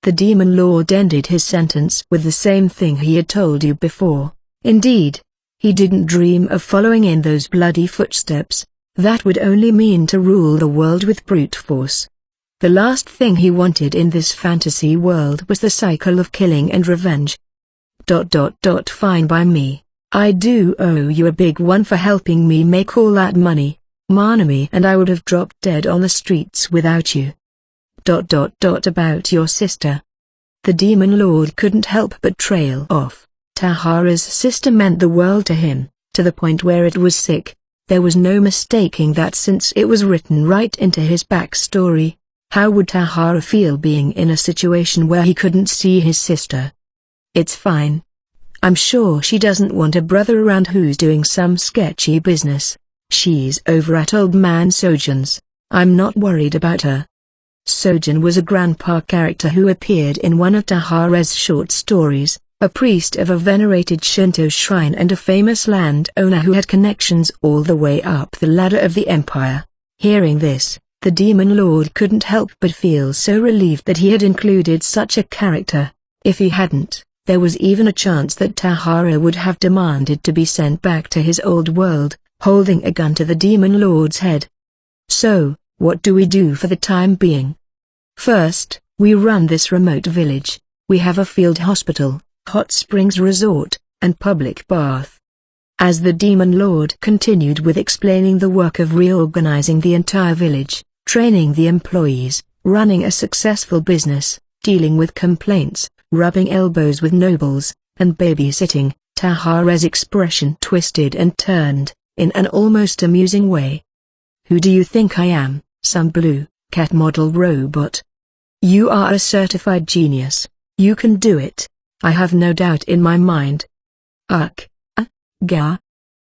The Demon Lord ended his sentence with the same thing he had told you before. Indeed, he didn't dream of following in those bloody footsteps. That would only mean to rule the world with brute force. The last thing he wanted in this fantasy world was the cycle of killing and revenge. Fine by me. I do owe you a big one for helping me make all that money, Manami, and I would have dropped dead on the streets without you. About your sister. The Demon Lord couldn't help but trail off. Tahara's sister meant the world to him, to the point where it was sick. There was no mistaking that since it was written right into his backstory. How would Tahara feel being in a situation where he couldn't see his sister? It's fine. I'm sure she doesn't want a brother around who's doing some sketchy business. She's over at Old Man Sojin's. I'm not worried about her. Sojin was a grandpa character who appeared in one of Tahara's short stories, a priest of a venerated Shinto shrine and a famous landowner who had connections all the way up the ladder of the empire. Hearing this, the Demon Lord couldn't help but feel so relieved that he had included such a character. If he hadn't, there was even a chance that Tahara would have demanded to be sent back to his old world, holding a gun to the Demon Lord's head. So, what do we do for the time being? First, we run this remote village. We have a field hospital, hot springs resort, and public bath. As the Demon Lord continued with explaining the work of reorganizing the entire village, training the employees, running a successful business, dealing with complaints, rubbing elbows with nobles, and babysitting, Tahara's expression twisted and turned, in an almost amusing way. Who do you think I am, some blue cat model robot? You are a certified genius. You can do it. I have no doubt in my mind. Ga.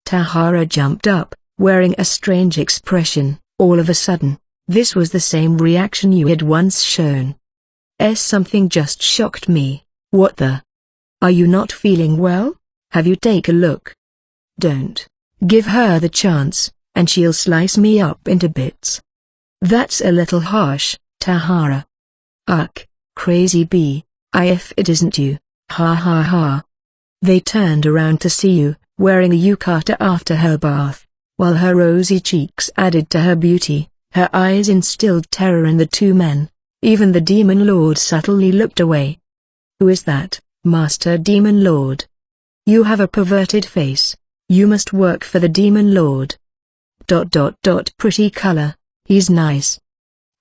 Tahara jumped up, wearing a strange expression. All of a sudden, this was the same reaction you had once shown. Something just shocked me. What the? Are you not feeling well? Have you take a look? Don't. Give her the chance, and she'll slice me up into bits. That's a little harsh, Tahara. Crazy bee, if it isn't you, ha ha ha. They turned around to see you, wearing a yukata after her bath, while her rosy cheeks added to her beauty. Her eyes instilled terror in the two men. Even the Demon Lord subtly looked away. Who is that, Master Demon Lord? You have a perverted face. You must work for the Demon Lord. Pretty color. He's nice.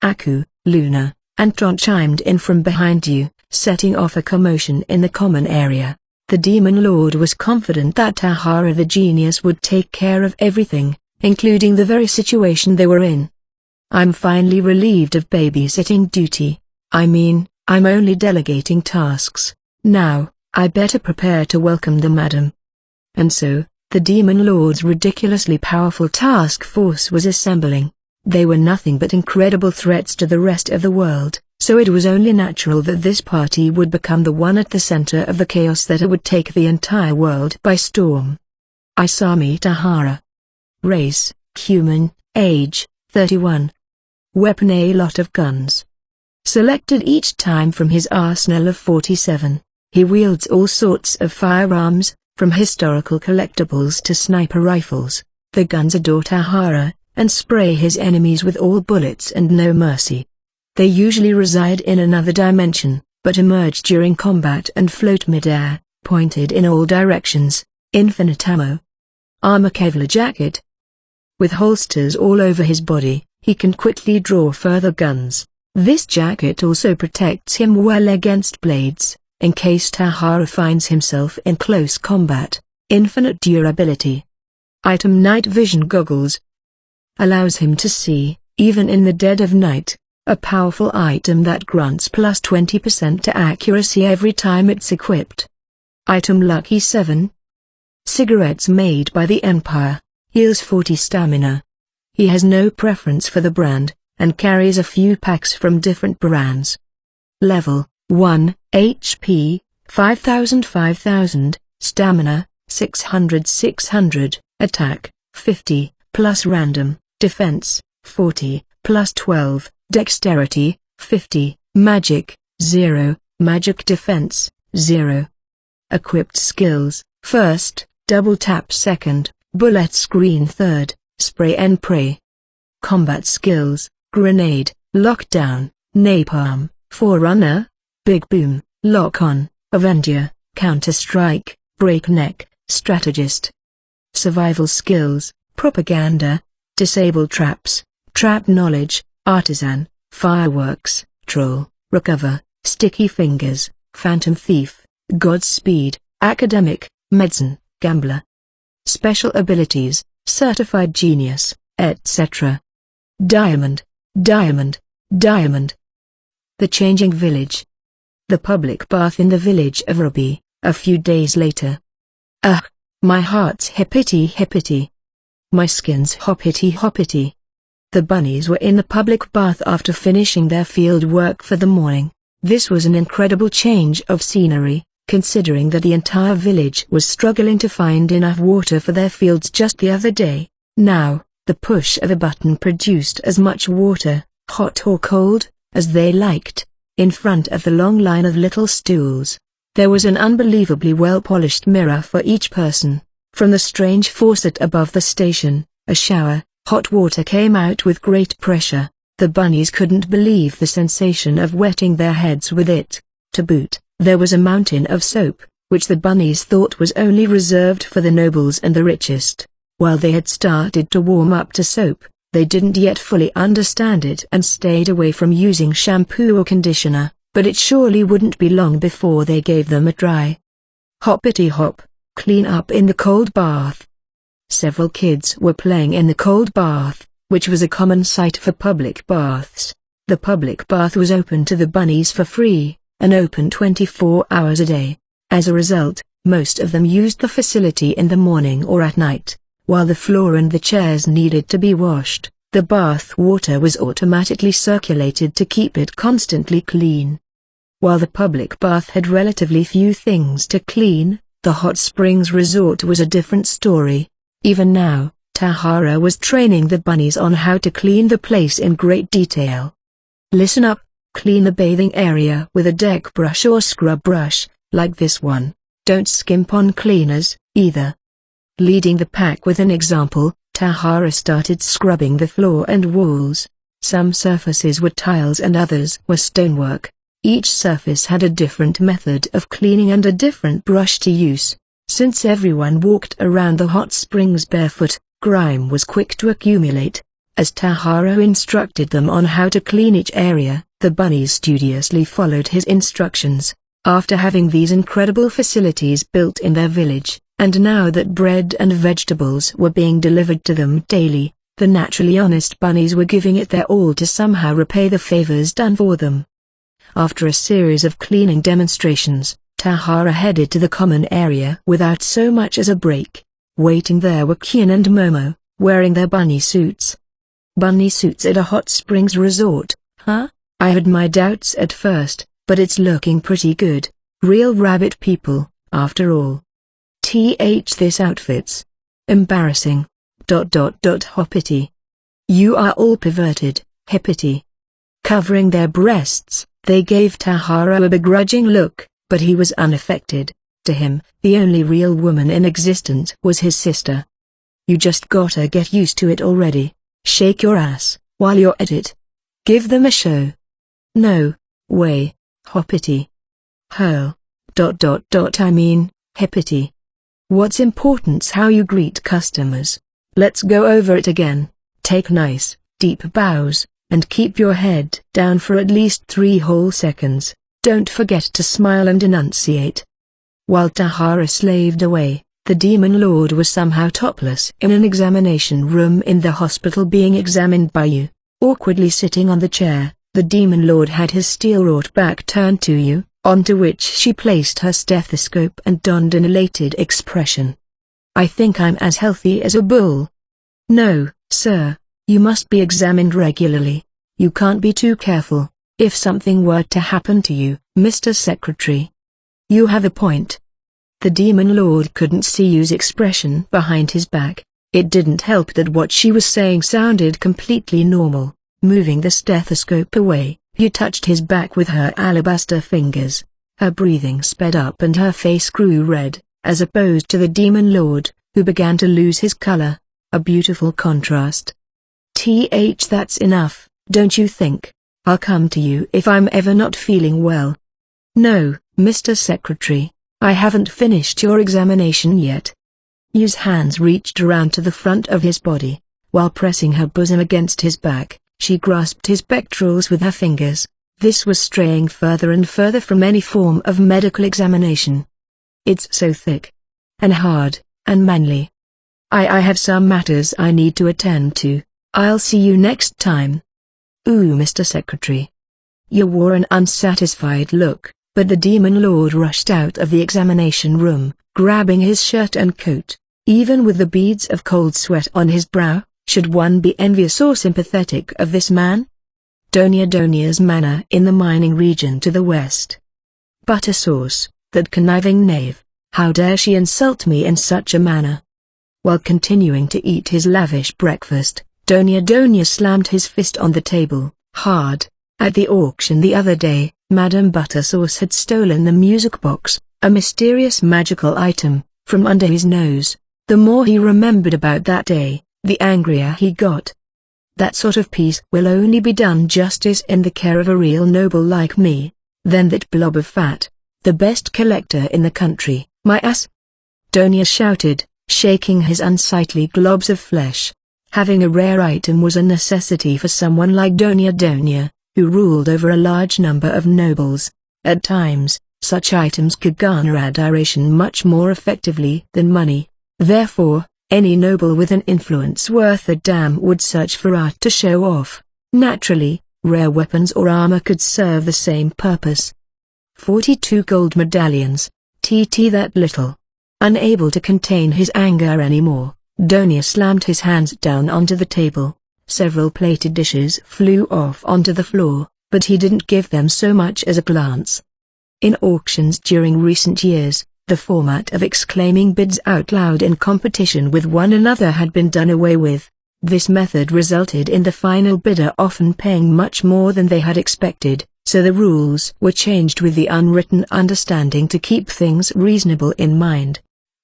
Aku, Luna, and Tron chimed in from behind you, setting off a commotion in the common area. The Demon Lord was confident that Tahara the genius would take care of everything, including the very situation they were in. I'm finally relieved of babysitting duty. I mean, I'm only delegating tasks. Now, I better prepare to welcome the madam. And so, the Demon Lord's ridiculously powerful task force was assembling. They were nothing but incredible threats to the rest of the world, so it was only natural that this party would become the one at the center of the chaos that would take the entire world by storm. Isami Tahara. Race, human, age, 31. Weapon a lot of guns. Selected each time from his arsenal of 47, he wields all sorts of firearms, from historical collectibles to sniper rifles. The guns adore Tahara, and spray his enemies with all bullets and no mercy. They usually reside in another dimension, but emerge during combat and float mid-air, pointed in all directions. Infinite ammo. Armor Kevlar jacket. With holsters all over his body, he can quickly draw further guns. This jacket also protects him well against blades, in case Tahara finds himself in close combat. Infinite durability. Item Night Vision Goggles. Allows him to see, even in the dead of night, a powerful item that grants plus 20% to accuracy every time it's equipped. Item Lucky 7. Cigarettes made by the Empire, heals 40 stamina. He has no preference for the brand, and carries a few packs from different brands. Level 1, HP, 5000, Stamina, 600, Attack, 50, plus Random, Defense, 40, plus 12, Dexterity, 50, Magic, 0, Magic Defense, 0. Equipped skills, first, Double Tap second, Bullet Screen third, Spray and Pray. Combat skills, Grenade, Lockdown, Napalm, Forerunner, Big Boom, Lock-On, Avenger, Counter-Strike, Breakneck, Strategist. Survival skills, Propaganda, Disable Traps, Trap Knowledge, Artisan, Fireworks, Troll, Recover, Sticky Fingers, Phantom Thief, Godspeed, Academic, Medicine, Gambler. Special abilities, Certified Genius, etc. Diamond. The Changing Village. The public bath in the village of Ruby, a few days later. My heart's hippity. My skin's hoppity. The bunnies were in the public bath after finishing their field work for the morning. This was an incredible change of scenery, considering that the entire village was struggling to find enough water for their fields just the other day. Now, the push of a button produced as much water, hot or cold, as they liked. In front of the long line of little stools, there was an unbelievably well-polished mirror for each person. From the strange faucet above the station, a shower, hot water came out with great pressure. The bunnies couldn't believe the sensation of wetting their heads with it. To boot, there was a mountain of soap, which the bunnies thought was only reserved for the nobles and the richest. While they had started to warm up to soap, they didn't yet fully understand it and stayed away from using shampoo or conditioner, but it surely wouldn't be long before they gave them a try. Hoppity hop. Clean up in the cold bath. Several kids were playing in the cold bath, which was a common sight for public baths. The public bath was open to the bunnies for free, and open 24 hours a day. As a result, most of them used the facility in the morning or at night. While the floor and the chairs needed to be washed, the bath water was automatically circulated to keep it constantly clean. While the public bath had relatively few things to clean, the hot springs resort was a different story. Even now, Tahara was training the bunnies on how to clean the place in great detail. Listen up, clean the bathing area with a deck brush or scrub brush, like this one. Don't skimp on cleaners, either. Leading the pack with an example, Tahara started scrubbing the floor and walls. Some surfaces were tiles and others were stonework. Each surface had a different method of cleaning and a different brush to use. Since everyone walked around the hot springs barefoot, grime was quick to accumulate. As Tahara instructed them on how to clean each area, the bunnies studiously followed his instructions. After having these incredible facilities built in their village, and now that bread and vegetables were being delivered to them daily, the naturally honest bunnies were giving it their all to somehow repay the favors done for them. After a series of cleaning demonstrations, Tahara headed to the common area without so much as a break. Waiting there were Kian and Momo, wearing their bunny suits. Bunny suits at a hot springs resort, huh? I had my doubts at first, but it's looking pretty good. Real rabbit people, after all. This outfit's embarrassing. Hoppity. You are all perverted, hippity. Covering their breasts, they gave Tahara a begrudging look, but he was unaffected. To him, the only real woman in existence was his sister. You just gotta get used to it already. Shake your ass, while you're at it. Give them a show. No way, hoppity. Hurl. I mean, hippity. What's important's how you greet customers. Let's go over it again. Take nice, deep bows, and keep your head down for at least 3 whole seconds. Don't forget to smile and enunciate. While Tahara slaved away, the Demon Lord was somehow topless in an examination room in the hospital being examined by you. Awkwardly sitting on the chair, the Demon Lord had his steel-wrought back turned to you, onto which she placed her stethoscope and donned an elated expression. I think I'm as healthy as a bull. No, sir, you must be examined regularly. You can't be too careful, if something were to happen to you, Mr. Secretary. You have a point. The Demon Lord couldn't see you's expression behind his back. It didn't help that what she was saying sounded completely normal. Moving the stethoscope away, you touched his back with her alabaster fingers. Her breathing sped up and her face grew red, as opposed to the Demon Lord, who began to lose his color. A beautiful contrast. That's enough, don't you think? I'll come to you if I'm ever not feeling well. No, Mr. Secretary, I haven't finished your examination yet. Yu's hands reached around to the front of his body. While pressing her bosom against his back, she grasped his pectorals with her fingers. This was straying further and further from any form of medical examination. It's so thick. And hard, and manly. I have some matters I need to attend to. I'll see you next time. Ooh, Mr. Secretary. You wore an unsatisfied look, but the Demon Lord rushed out of the examination room, grabbing his shirt and coat. Even with the beads of cold sweat on his brow, should one be envious or sympathetic of this man? Donya's manor in the mining region to the west. Butter sauce, that conniving knave, how dare she insult me in such a manner? While continuing to eat his lavish breakfast, Donya slammed his fist on the table, hard. At the auction the other day, Madame Buttersauce had stolen the music box, a mysterious magical item, from under his nose. The more he remembered about that day, the angrier he got. That sort of piece will only be done justice in the care of a real noble like me. Then that blob of fat, the best collector in the country, my ass! Donya shouted, shaking his unsightly globs of flesh. Having a rare item was a necessity for someone like Donya, who ruled over a large number of nobles. At times, Such items could garner adoration much more effectively than money. Therefore, any noble with an influence worth a damn would search for art to show off. Naturally, rare weapons or armor could serve the same purpose. 42 gold medallions. That little. Unable to contain his anger anymore, Donia slammed his hands down onto the table. Several plated dishes flew off onto the floor, but he didn't give them so much as a glance. In auctions during recent years, the format of exclaiming bids out loud in competition with one another had been done away with. This method resulted in the final bidder often paying much more than they had expected, so the rules were changed with the unwritten understanding to keep things reasonable in mind.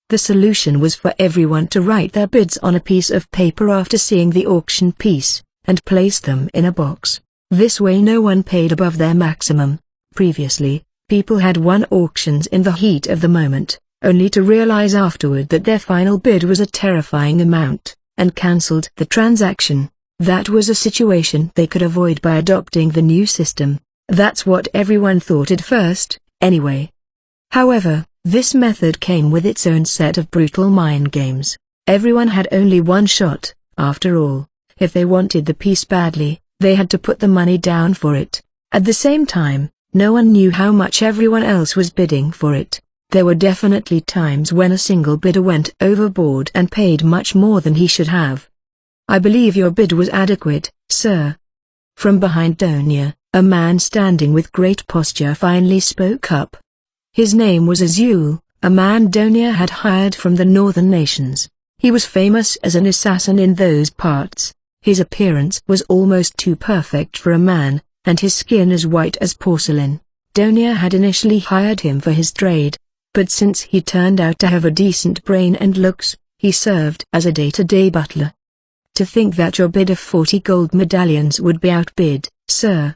The solution was for everyone to write their bids on a piece of paper after seeing the auction piece, and place them in a box. This way no one paid above their maximum. Previously, people had won auctions in the heat of the moment, only to realize afterward that their final bid was a terrifying amount, and cancelled the transaction. That was a situation they could avoid by adopting the new system. That's what everyone thought at first, anyway. However, this method came with its own set of brutal mind games. Everyone had only one shot, after all. If they wanted the piece badly, they had to put the money down for it. At the same time, no one knew how much everyone else was bidding for it. There were definitely times when a single bidder went overboard and paid much more than he should have. "I believe your bid was adequate, sir." From behind Donia, a man standing with great posture finally spoke up. His name was Azul, a man Donia had hired from the northern nations. He was famous as an assassin in those parts. His appearance was almost too perfect for a man, and his skin as white as porcelain. Donia had initially hired him for his trade, but since he turned out to have a decent brain and looks, he served as a day-to-day butler. "To think that your bid of 40 gold medallions would be outbid, sir."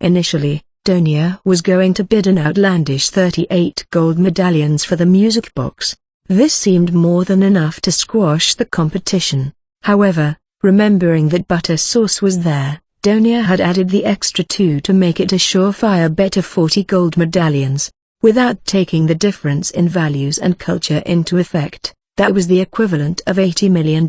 Initially, Donia was going to bid an outlandish 38 gold medallions for the music box. This seemed more than enough to squash the competition. However, remembering that butter sauce was there, Donia had added the extra 2 to make it a surefire bet of 40 gold medallions. Without taking the difference in values and culture into effect, that was the equivalent of $80 million.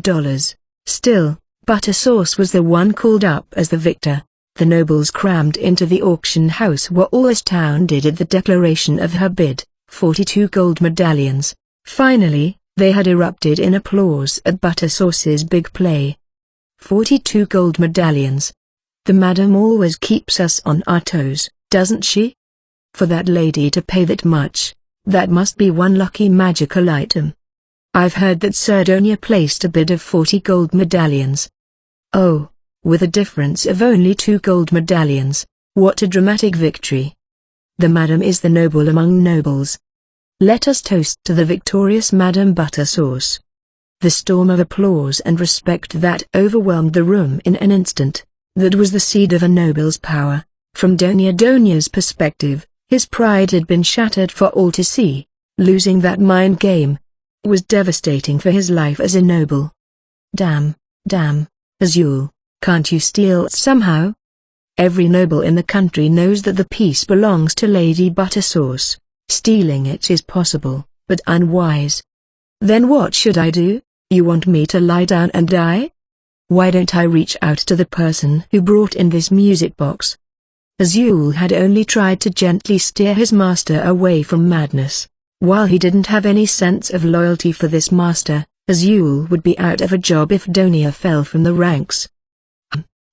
Still, butter sauce was the one called up as the victor. The nobles crammed into the auction house were all astounded at the declaration of her bid, 42 gold medallions. Finally, they had erupted in applause at butter sauce's big play. 42 gold medallions. The madam always keeps us on our toes, doesn't she? For that lady to pay that much, that must be one lucky magical item. I've heard that Sir Donia placed a bid of 40 gold medallions. Oh, with a difference of only 2 gold medallions. What a dramatic victory. The madam is the noble among nobles. Let us toast to the victorious Madam Butter Sauce. The storm of applause and respect that overwhelmed the room in an instant, that was the seed of a noble's power. From Donia's perspective, his pride had been shattered for all to see. Losing that mind game was devastating for his life as a noble. Damn, Azul, can't you steal somehow? Every noble in the country knows that the piece belongs to Lady Butter Sauce. Stealing it is possible, but unwise. Then what should I do? You want me to lie down and die? Why don't I reach out to the person who brought in this music box? Azul had only tried to gently steer his master away from madness. While he didn't have any sense of loyalty for this master, Azul would be out of a job if Donia fell from the ranks.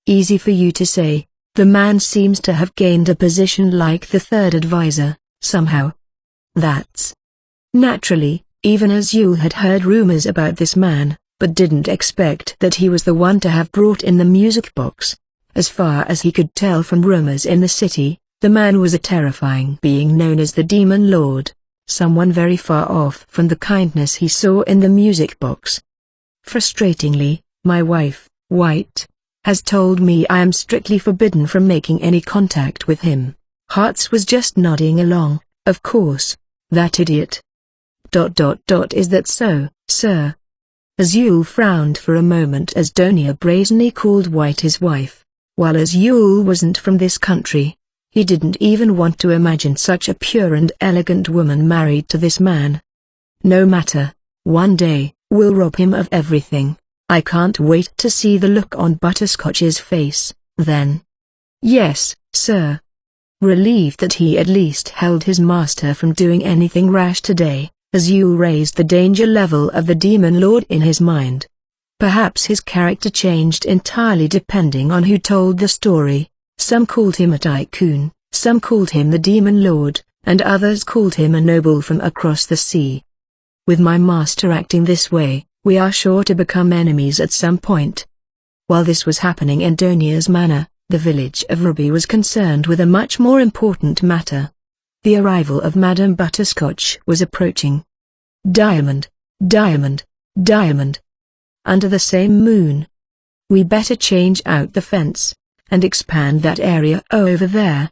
Easy for you to say. The man seems to have gained a position like the third advisor, somehow. That's naturally, even Azul had heard rumors about this man, but didn't expect that he was the one to have brought in the music box. As far as he could tell from rumors in the city, the man was a terrifying being known as the Demon Lord, someone very far off from the kindness he saw in the music box. Frustratingly, my wife, White, has told me I am strictly forbidden from making any contact with him. Hearts was just nodding along, of course. That idiot. ... Is that so, sir? Azul frowned for a moment as Donia brazenly called White his wife. While Azul wasn't from this country, He didn't even want to imagine such a pure and elegant woman married to this man. No matter. One day, we'll rob him of everything. I can't wait to see the look on Butterscotch's face, then. Yes, sir. Relieved that he at least held his master from doing anything rash today, Azul raised the danger level of the Demon Lord in his mind. Perhaps his character changed entirely depending on who told the story. Some called him a tycoon, some called him the Demon Lord, and others called him a noble from across the sea. With my master acting this way, we are sure to become enemies at some point. While this was happening in Donia's manor, the village of Ruby was concerned with a much more important matter. The arrival of Madame Butterscotch was approaching. Diamond, diamond, diamond. Under the same moon. We better change out the fence, and expand that area over there.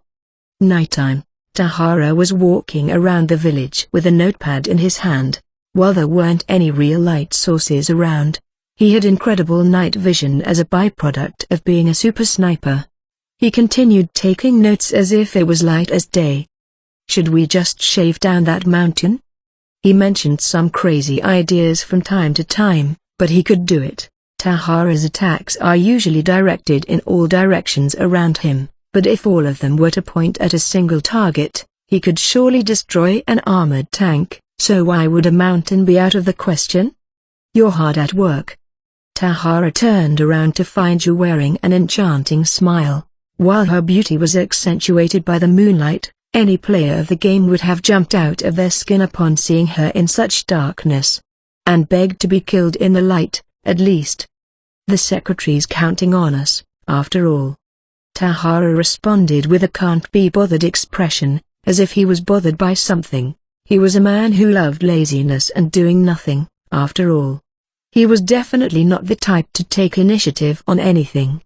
Nighttime, Tahara was walking around the village with a notepad in his hand. While there weren't any real light sources around, he had incredible night vision as a byproduct of being a super sniper. He continued taking notes as if it was light as day. Should we just shave down that mountain? He mentioned some crazy ideas from time to time, but he could do it. Tahara's attacks are usually directed in all directions around him, but if all of them were to point at a single target, he could surely destroy an armored tank, so why would a mountain be out of the question? You're hard at work. Tahara turned around to find you wearing an enchanting smile. While her beauty was accentuated by the moonlight, any player of the game would have jumped out of their skin upon seeing her in such darkness. And begged to be killed in the light, at least. The secretary's counting on us, after all. Tahara responded with a can't-be-bothered expression, as if he was bothered by something. He was a man who loved laziness and doing nothing, after all. He was definitely not the type to take initiative on anything.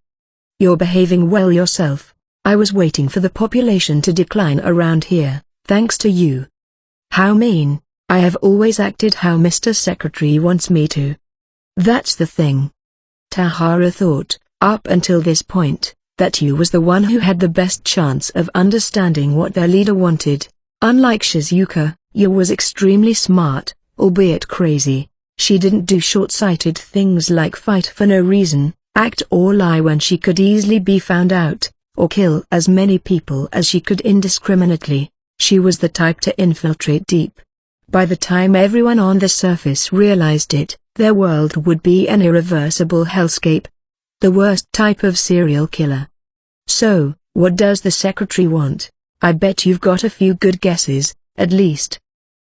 You're behaving well yourself. I was waiting for the population to decline around here, thanks to you. How mean. I have always acted how Mr. Secretary wants me to. That's the thing. Tahara thought, up until this point, that you was the one who had the best chance of understanding what their leader wanted. Unlike Shizuka, you was extremely smart, albeit crazy. She didn't do short-sighted things like fight for no reason, act or lie when she could easily be found out, or kill as many people as she could indiscriminately. She was the type to infiltrate deep. By the time everyone on the surface realized it, their world would be an irreversible hellscape. The worst type of serial killer. So, what does the secretary want? I bet you've got a few good guesses, at least.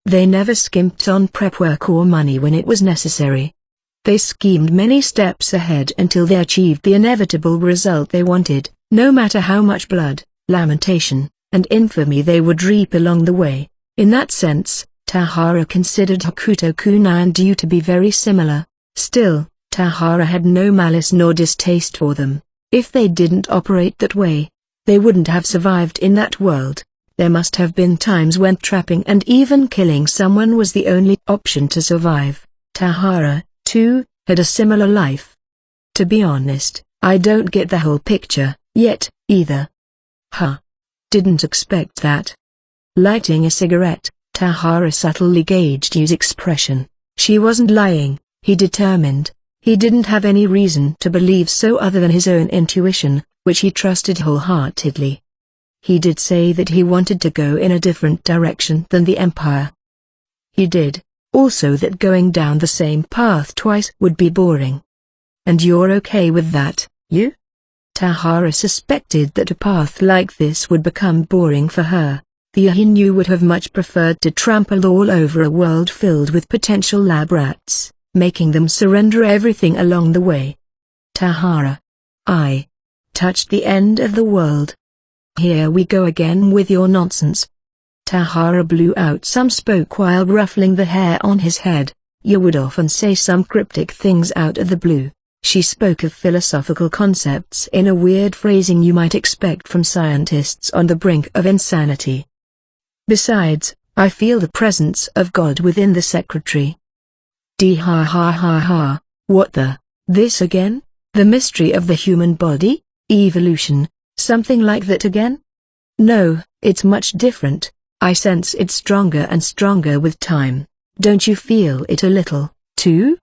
They never skimped on prep work or money when it was necessary. They schemed many steps ahead until they achieved the inevitable result they wanted, no matter how much blood, lamentation, and infamy they would reap along the way. In that sense, Tahara considered Hokuto-kun and you to be very similar. Still, Tahara had no malice nor distaste for them. If they didn't operate that way, they wouldn't have survived in that world. There must have been times when trapping and even killing someone was the only option to survive. Tahara, too, had a similar life. To be honest, I don't get the whole picture, yet, either. Huh. Didn't expect that. Lighting a cigarette, Tahara subtly gauged Yu's expression. She wasn't lying, he determined. He didn't have any reason to believe so other than his own intuition, which he trusted wholeheartedly. He did say that he wanted to go in a different direction than the Empire. He did, also that going down the same path twice would be boring. And you're okay with that, you? Tahara suspected that a path like this would become boring for her. The Ahinyu would have much preferred to trample all over a world filled with potential lab rats, making them surrender everything along the way. Tahara. I touched the end of the world. Here we go again with your nonsense. Tahara blew out some smoke while ruffling the hair on his head. You would often say some cryptic things out of the blue. She spoke of philosophical concepts in a weird phrasing you might expect from scientists on the brink of insanity. Besides, I feel the presence of God within the secretary. Ha ha ha ha, what the, this again? The mystery of the human body, evolution, something like that again? No, it's much different. I sense it's stronger and stronger with time. Don't you feel it a little, too?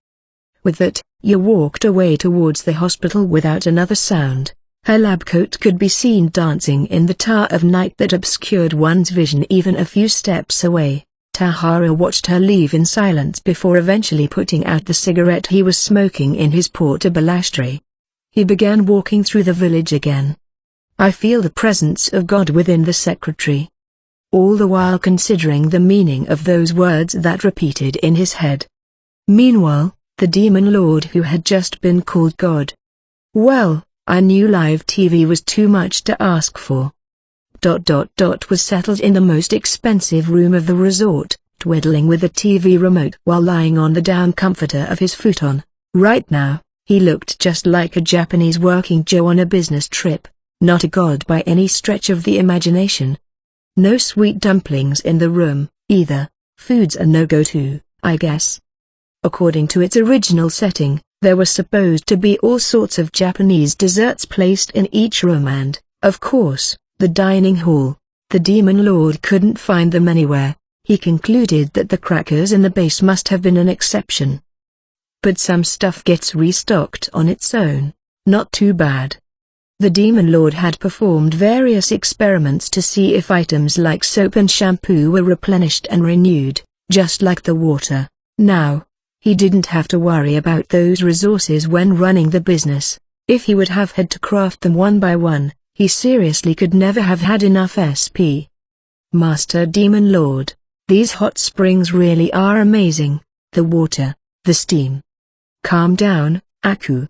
With that, you walked away towards the hospital without another sound. Her lab coat could be seen dancing in the tar of night that obscured one's vision even a few steps away. Tahara watched her leave in silence before eventually putting out the cigarette he was smoking in his portable ashtray. He began walking through the village again. I feel the presence of God within the secretary. All the while considering the meaning of those words that repeated in his head. Meanwhile, the demon lord who had just been called God. Well, I knew live TV was too much to ask for. Was settled in the most expensive room of the resort, twiddling with the TV remote while lying on the down comforter of his futon. Right now, he looked just like a Japanese working Joe on a business trip, not a god by any stretch of the imagination. No sweet dumplings in the room, either. Food's a no-go too, I guess. According to its original setting, there were supposed to be all sorts of Japanese desserts placed in each room and, of course, the dining hall. The demon lord couldn't find them anywhere. He concluded that the crackers in the base must have been an exception. But some stuff gets restocked on its own. Not too bad. The demon lord had performed various experiments to see if items like soap and shampoo were replenished and renewed, just like the water. Now, he didn't have to worry about those resources when running the business. If he would have had to craft them one by one, he seriously could never have had enough SP. Master Demon Lord, these hot springs really are amazing. The water, the steam. Calm down, Aku.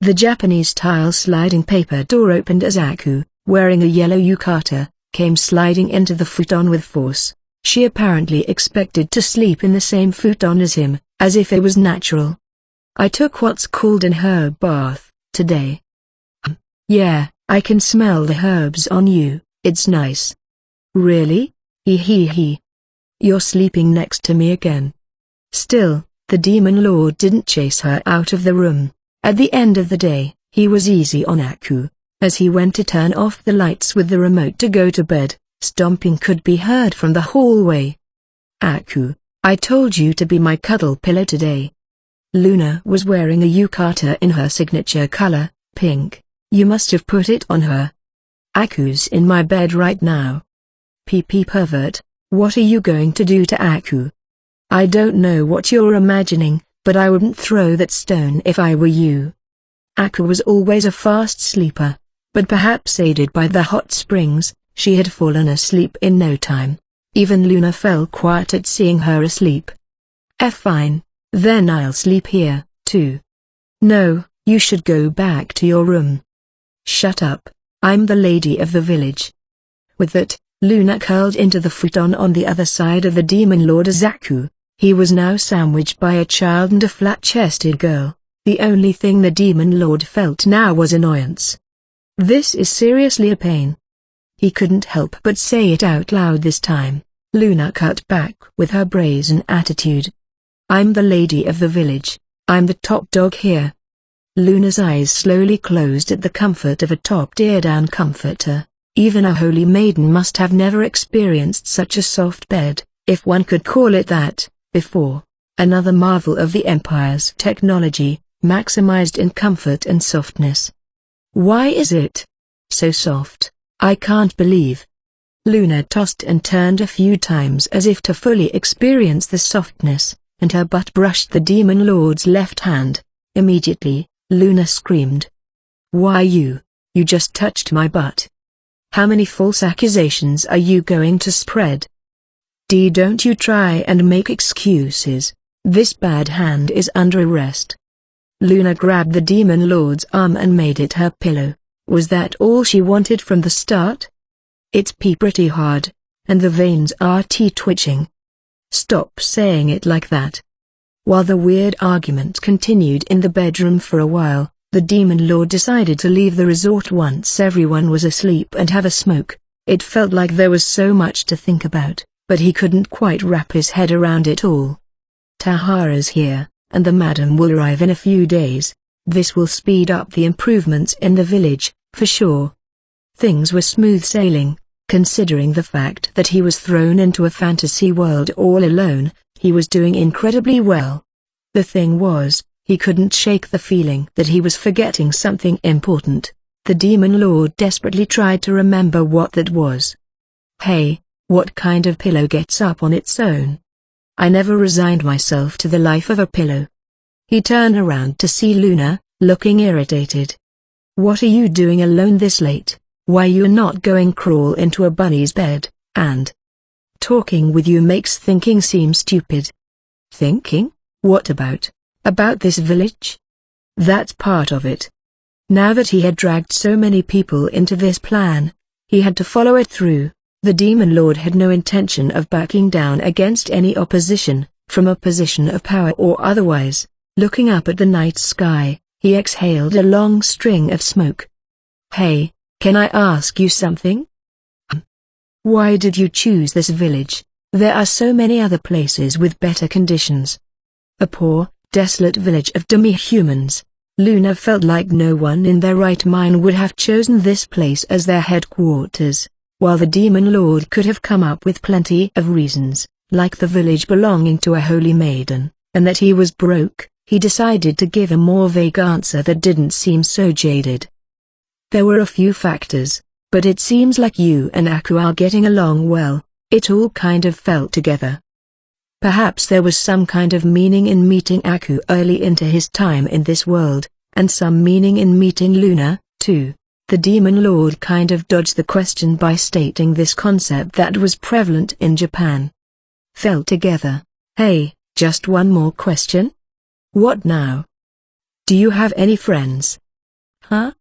The Japanese tile sliding paper door opened as Aku, wearing a yellow yukata, came sliding into the futon with force. She apparently expected to sleep in the same futon as him, as if it was natural. I took what's called an herb bath, today. Yeah, I can smell the herbs on you, it's nice. Really? He. You're sleeping next to me again. Still, the demon lord didn't chase her out of the room. At the end of the day, he was easy on Aku. As he went to turn off the lights with the remote to go to bed, stomping could be heard from the hallway. Aku, I told you to be my cuddle pillow today. Luna was wearing a yukata in her signature color, pink. You must have put it on her. Aku's in my bed right now. PP pervert, what are you going to do to Aku? I don't know what you're imagining, but I wouldn't throw that stone if I were you. Aku was always a fast sleeper, but perhaps aided by the hot springs, she had fallen asleep in no time. Even Luna fell quiet at seeing her asleep. Fine, then I'll sleep here, too. No, you should go back to your room. Shut up, I'm the lady of the village. With that, Luna curled into the futon on the other side of the demon lord Azaku. He was now sandwiched by a child and a flat-chested girl. The only thing the demon lord felt now was annoyance. This is seriously a pain. He couldn't help but say it out loud this time. Luna cut back with her brazen attitude. I'm the lady of the village. I'm the top dog here. Luna's eyes slowly closed at the comfort of a top-tier down comforter. Even a holy maiden must have never experienced such a soft bed, if one could call it that, before. Another marvel of the Empire's technology, maximized in comfort and softness. Why is it so soft? I can't believe. Luna tossed and turned a few times as if to fully experience the softness, and her butt brushed the demon lord's left hand. Immediately, Luna screamed. Why you just touched my butt. How many false accusations are you going to spread? Don't you try and make excuses. This bad hand is under arrest. Luna grabbed the demon lord's arm and made it her pillow. Was that all she wanted from the start? It's pretty hard, and the veins are twitching. Stop saying it like that. While the weird argument continued in the bedroom for a while, the demon lord decided to leave the resort once everyone was asleep and have a smoke. It felt like there was so much to think about, but he couldn't quite wrap his head around it all. Tahara's here, and the madam will arrive in a few days. This will speed up the improvements in the village, for sure. Things were smooth sailing. Considering the fact that he was thrown into a fantasy world all alone, he was doing incredibly well. The thing was, he couldn't shake the feeling that he was forgetting something important. The Demon Lord desperately tried to remember what that was. Hey, what kind of pillow gets up on its own? I never resigned myself to the life of a pillow. He turned around to see Luna, looking irritated. What are you doing alone this late? Why you're not going crawl into a bunny's bed, and talking with you makes thinking seem stupid. Thinking? What about? About this village? That's part of it. Now that he had dragged so many people into this plan, he had to follow it through. The Demon Lord had no intention of backing down against any opposition, from a position of power or otherwise. Looking up at the night sky, he exhaled a long string of smoke. Hey, can I ask you something? Why did you choose this village? There are so many other places with better conditions. A poor, desolate village of demi-humans. Luna felt like no one in their right mind would have chosen this place as their headquarters, while the Demon Lord could have come up with plenty of reasons, like the village belonging to a holy maiden, and that he was broke. He decided to give a more vague answer that didn't seem so jaded. There were a few factors, but it seems like you and Aku are getting along well. It all kind of fell together. Perhaps there was some kind of meaning in meeting Aku early into his time in this world, and some meaning in meeting Luna, too. The Demon Lord kind of dodged the question by stating this concept that was prevalent in Japan. Fell together. Hey, just one more question? What now? Do you have any friends? Huh?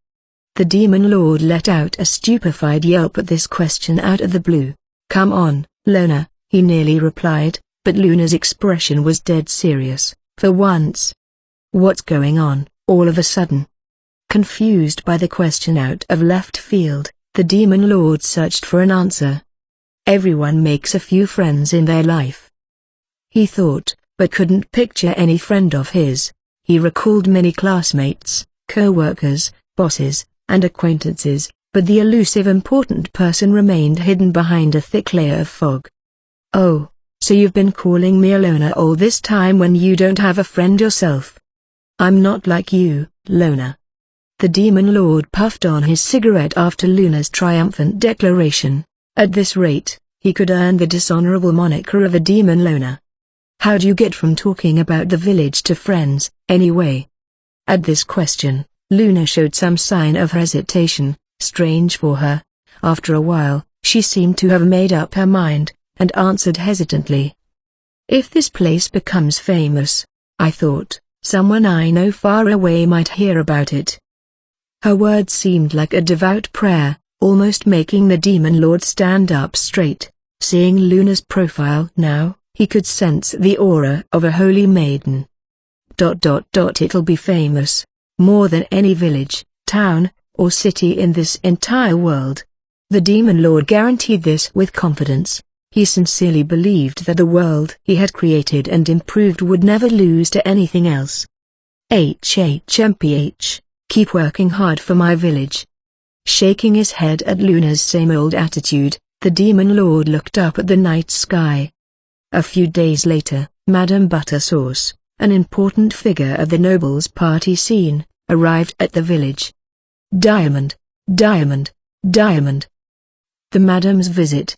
The Demon Lord let out a stupefied yelp at this question out of the blue. Come on, Luna, he nearly replied, but Luna's expression was dead serious, for once. What's going on, all of a sudden? Confused by the question out of left field, the Demon Lord searched for an answer. Everyone makes a few friends in their life, he thought, but couldn't picture any friend of his. He recalled many classmates, co-workers, bosses, and acquaintances, but the elusive important person remained hidden behind a thick layer of fog. Oh, so you've been calling me a loner all this time when you don't have a friend yourself? I'm not like you, Luna. The Demon Lord puffed on his cigarette after Luna's triumphant declaration. At this rate, he could earn the dishonorable moniker of a demon loner. How'd you get from talking about the village to friends, anyway? At this question, Luna showed some sign of hesitation, strange for her. After a while, she seemed to have made up her mind, and answered hesitantly. If this place becomes famous, I thought, someone I know far away might hear about it. Her words seemed like a devout prayer, almost making the Demon Lord stand up straight. Seeing Luna's profile now, he could sense the aura of a holy maiden. It'll be famous, more than any village, town, or city in this entire world. The Demon Lord guaranteed this with confidence. He sincerely believed that the world he had created and improved would never lose to anything else. HHMPH, keep working hard for my village. Shaking his head at Luna's same old attitude, the Demon Lord looked up at the night sky. A few days later, Madame Buttersauce, an important figure of the nobles' party scene, arrived at the village. Diamond, Diamond, Diamond. The Madame's visit.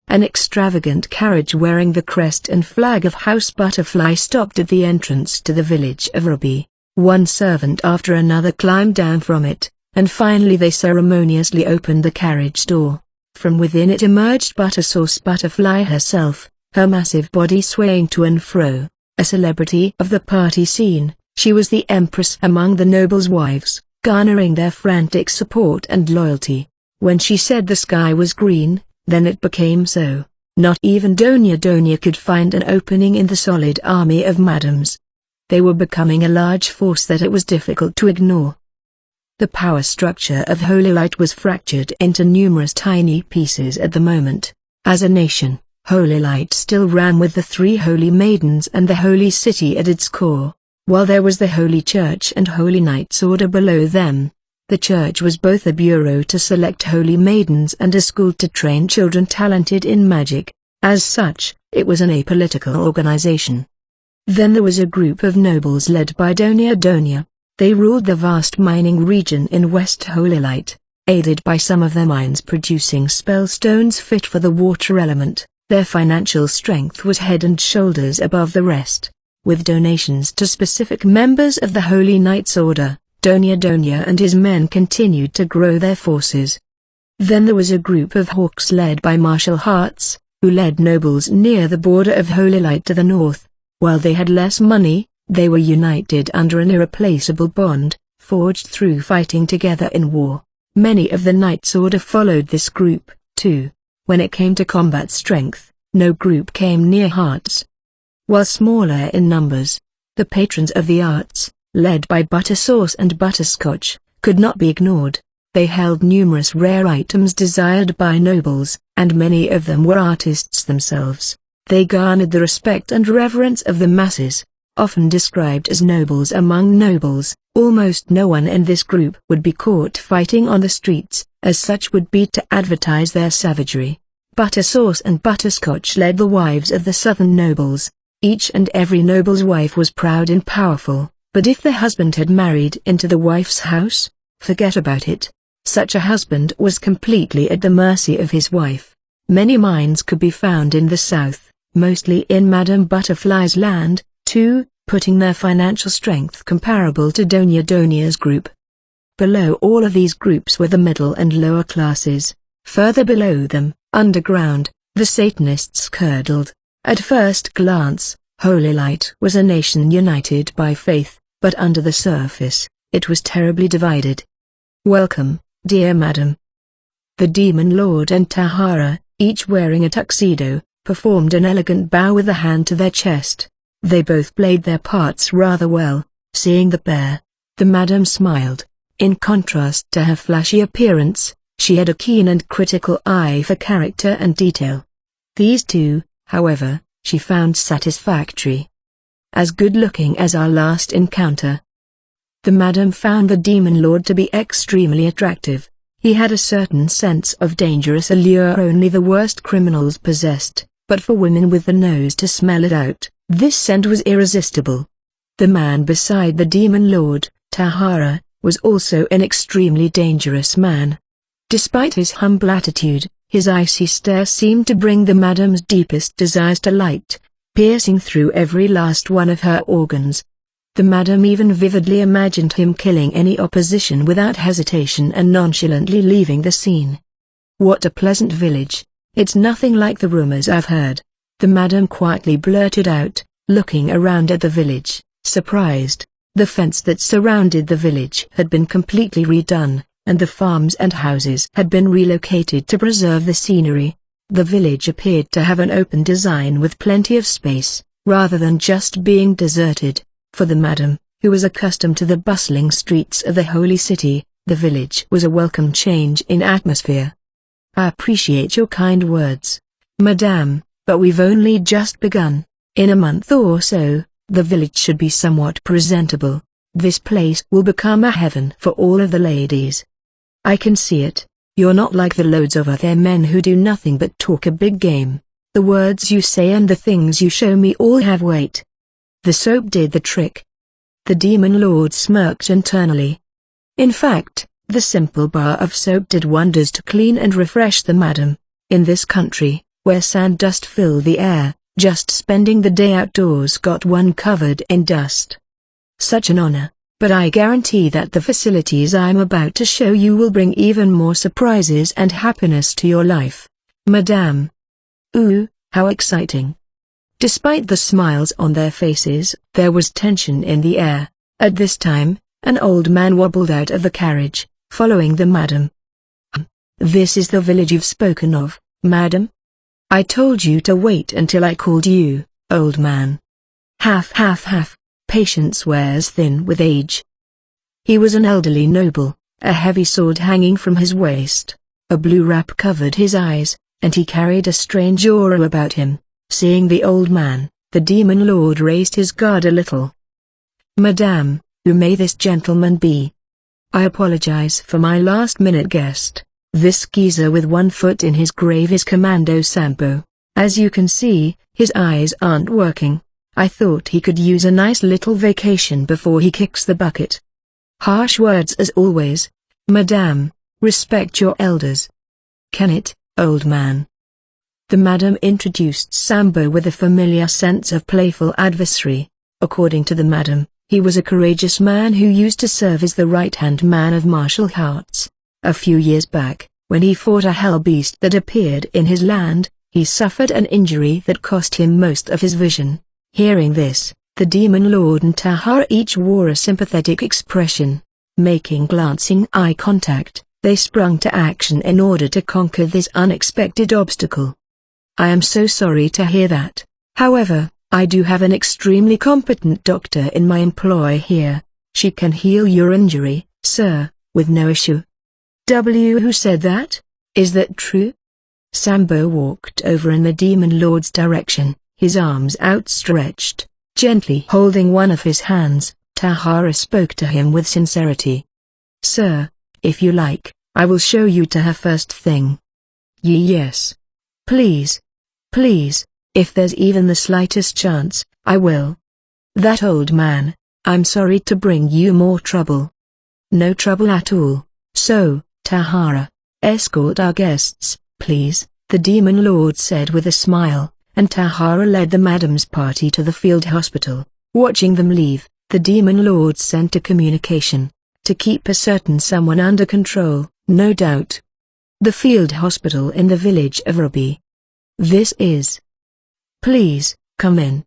An extravagant carriage wearing the crest and flag of House Butterfly stopped at the entrance to the village of Ruby. One servant after another climbed down from it, and finally they ceremoniously opened the carriage door. From within it emerged Buttersauce Butterfly herself, her massive body swaying to and fro. A celebrity of the party scene, she was the empress among the nobles' wives, garnering their frantic support and loyalty. When she said the sky was green, then it became so. Not even Donya could find an opening in the solid army of madams. They were becoming a large force that it was difficult to ignore. The power structure of Holy Light was fractured into numerous tiny pieces at the moment. As a nation, Holy Light still ran with the three holy maidens and the holy city at its core, while there was the Holy Church and Holy Knight's Order below them. The church was both a bureau to select holy maidens and a school to train children talented in magic. As such, it was an apolitical organization. Then there was a group of nobles led by Donia Donia. They ruled the vast mining region in West Holy Light, aided by some of their mines producing spell stones fit for the water element. Their financial strength was head and shoulders above the rest. With donations to specific members of the Holy Knights Order, Donia Donia and his men continued to grow their forces. Then there was a group of hawks led by martial hearts, who led nobles near the border of Holy Light to the north. While they had less money, they were united under an irreplaceable bond, forged through fighting together in war. Many of the Knights Order followed this group, too. When it came to combat strength, no group came near Hearts. While smaller in numbers, the patrons of the arts, led by Buttersauce and Butterscotch, could not be ignored. They held numerous rare items desired by nobles, and many of them were artists themselves. They garnered the respect and reverence of the masses. Often described as nobles among nobles, almost no one in this group would be caught fighting on the streets, as such would be to advertise their savagery. Buttersauce and Butterscotch led the wives of the southern nobles. Each and every noble's wife was proud and powerful, but if the husband had married into the wife's house, forget about it. Such a husband was completely at the mercy of his wife. Many mines could be found in the south, mostly in Madame Butterfly's land, too, putting their financial strength comparable to Donia Donia's group. Below all of these groups were the middle and lower classes. Further below them, underground, the Satanists curdled. At first glance, Holy Light was a nation united by faith, but under the surface, it was terribly divided. "Welcome, dear madam." The Demon Lord and Tahara, each wearing a tuxedo, performed an elegant bow with a hand to their chest. They both played their parts rather well. Seeing the pair, the madam smiled. In contrast to her flashy appearance, she had a keen and critical eye for character and detail. These two, however, she found satisfactory. As good-looking as our last encounter. The madam found the Demon Lord to be extremely attractive. He had a certain sense of dangerous allure only the worst criminals possessed, but for women with the nose to smell it out, this scent was irresistible. The man beside the Demon Lord, Tahara, was also an extremely dangerous man. Despite his humble attitude, his icy stare seemed to bring the madam's deepest desires to light, piercing through every last one of her organs. The madam even vividly imagined him killing any opposition without hesitation and nonchalantly leaving the scene. "What a pleasant village. It's nothing like the rumors I've heard," the madam quietly blurted out, looking around at the village, surprised. The fence that surrounded the village had been completely redone, and the farms and houses had been relocated to preserve the scenery. The village appeared to have an open design with plenty of space, rather than just being deserted. For the madam, who was accustomed to the bustling streets of the holy city, the village was a welcome change in atmosphere. "I appreciate your kind words, madame, but we've only just begun. In a month or so, the village should be somewhat presentable. This place will become a heaven for all of the ladies. I can see it. You're not like the loads of other men who do nothing but talk a big game. The words you say and the things you show me all have weight." The soap did the trick. The Demon Lord smirked internally. In fact, the simple bar of soap did wonders to clean and refresh the madam. In this country, where sand dust filled the air, just spending the day outdoors got one covered in dust. Such an honor, but I guarantee that the facilities I'm about to show you will bring even more surprises and happiness to your life, madame. Ooh, how exciting. Despite the smiles on their faces, there was tension in the air. At this time, an old man wobbled out of the carriage, following the madam. "This is the village you've spoken of, madam? I told you to wait until I called you, old man." "Half. Patience wears thin with age." He was an elderly noble, a heavy sword hanging from his waist. A blue wrap covered his eyes, and he carried a strange aura about him. Seeing the old man, the Demon Lord raised his guard a little. "Madame, who may this gentleman be?" I apologize for my last-minute guest. This geezer with one foot in his grave is Commando Sampo. As you can see, his eyes aren't working. I thought he could use a nice little vacation before he kicks the bucket. Harsh words as always. Madame, respect your elders. Can it, old man? The madam introduced Sambo with a familiar sense of playful adversary. According to the madam, he was a courageous man who used to serve as the right-hand man of martial arts. A few years back, when he fought a hell beast that appeared in his land, he suffered an injury that cost him most of his vision. Hearing this, the Demon Lord and Tahara each wore a sympathetic expression. Making glancing eye contact, they sprung to action in order to conquer this unexpected obstacle. I am so sorry to hear that. However, I do have an extremely competent doctor in my employ here. She can heal your injury, sir, with no issue. Who said that? Is that true? Sambo walked over in the Demon Lord's direction, his arms outstretched. Gently holding one of his hands, Tahara spoke to him with sincerity. Sir, if you like, I will show you to her first thing. Yes. Please. Please, if there's even the slightest chance, I will. That old man, I'm sorry to bring you more trouble. No trouble at all. So, Tahara, escort our guests, please, the Demon Lord said with a smile, and Tahara led the madam's party to the field hospital. Watching them leave, the Demon Lord sent a communication, to keep a certain someone under control, no doubt. The field hospital in the village of Ruby. This is. Please, come in.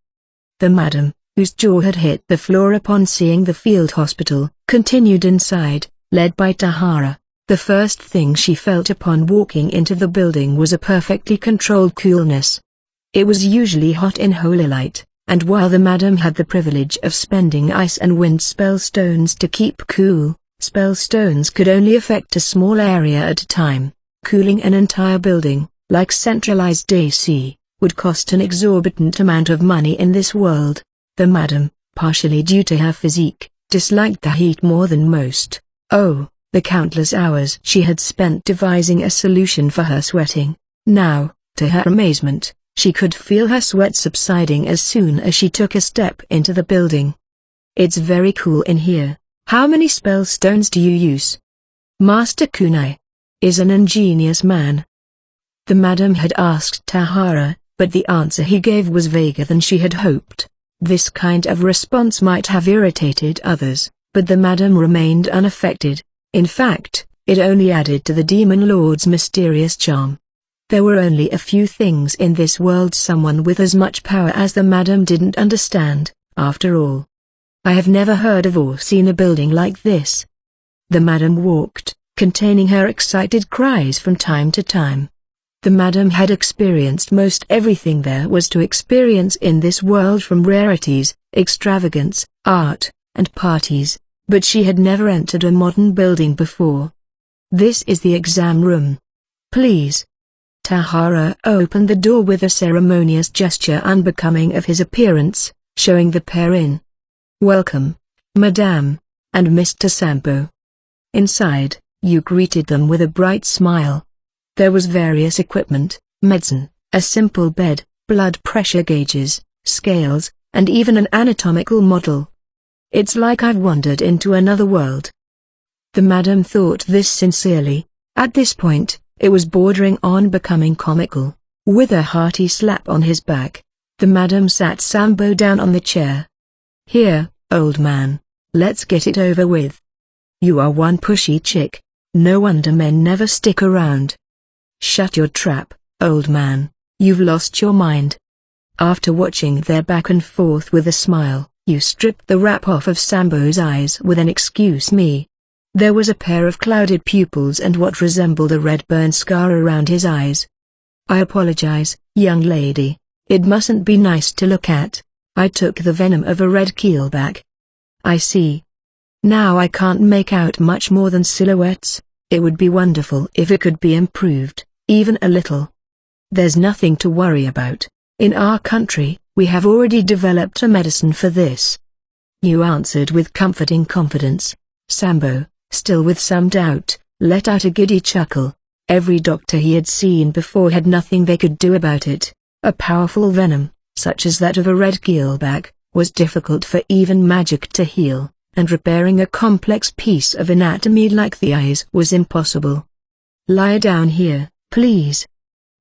The madam, whose jaw had hit the floor upon seeing the field hospital, continued inside, led by Tahara. The first thing she felt upon walking into the building was a perfectly controlled coolness. It was usually hot in Holy Light, and while the madam had the privilege of spending ice and wind spell stones to keep cool, spell stones could only affect a small area at a time. Cooling an entire building, like centralized AC, would cost an exorbitant amount of money in this world. The madam, partially due to her physique, disliked the heat more than most. Oh, the countless hours she had spent devising a solution for her sweating. Now, to her amazement, she could feel her sweat subsiding as soon as she took a step into the building. It's very cool in here. How many spell stones do you use? Master Kunai is an ingenious man. The madam had asked Tahara, but the answer he gave was vaguer than she had hoped. This kind of response might have irritated others, but the madam remained unaffected. In fact, it only added to the Demon Lord's mysterious charm. There were only a few things in this world someone with as much power as the madam didn't understand, after all. I have never heard of or seen a building like this. The madam walked, containing her excited cries from time to time. The madam had experienced most everything there was to experience in this world, from rarities, extravagance, art, and parties, but she had never entered a modern building before. This is the exam room. Please. Tahara opened the door with a ceremonious gesture unbecoming of his appearance, showing the pair in. Welcome, Madame, and Mr. Sampo. Inside, you greeted them with a bright smile. There was various equipment, medicine, a simple bed, blood pressure gauges, scales, and even an anatomical model. It's like I've wandered into another world. The madam thought this sincerely. At this point, it was bordering on becoming comical. With a hearty slap on his back, the madam sat Sambo down on the chair. Here, old man, let's get it over with. You are one pushy chick. No wonder men never stick around. Shut your trap, old man, you've lost your mind. After watching their back and forth with a smile, you stripped the wrap off of Sambo's eyes with an "excuse me." There was a pair of clouded pupils and what resembled a red burn scar around his eyes. I apologize, young lady, it mustn't be nice to look at. I took the venom of a red keelback. I see. Now I can't make out much more than silhouettes. It would be wonderful if it could be improved, even a little. There's nothing to worry about. In our country, we have already developed a medicine for this. You answered with comforting confidence. Sambo, still with some doubt, let out a giddy chuckle. Every doctor he had seen before had nothing they could do about it. A powerful venom, such as that of a red keelback, was difficult for even magic to heal, and repairing a complex piece of anatomy like the eyes was impossible. "Lie down here, please."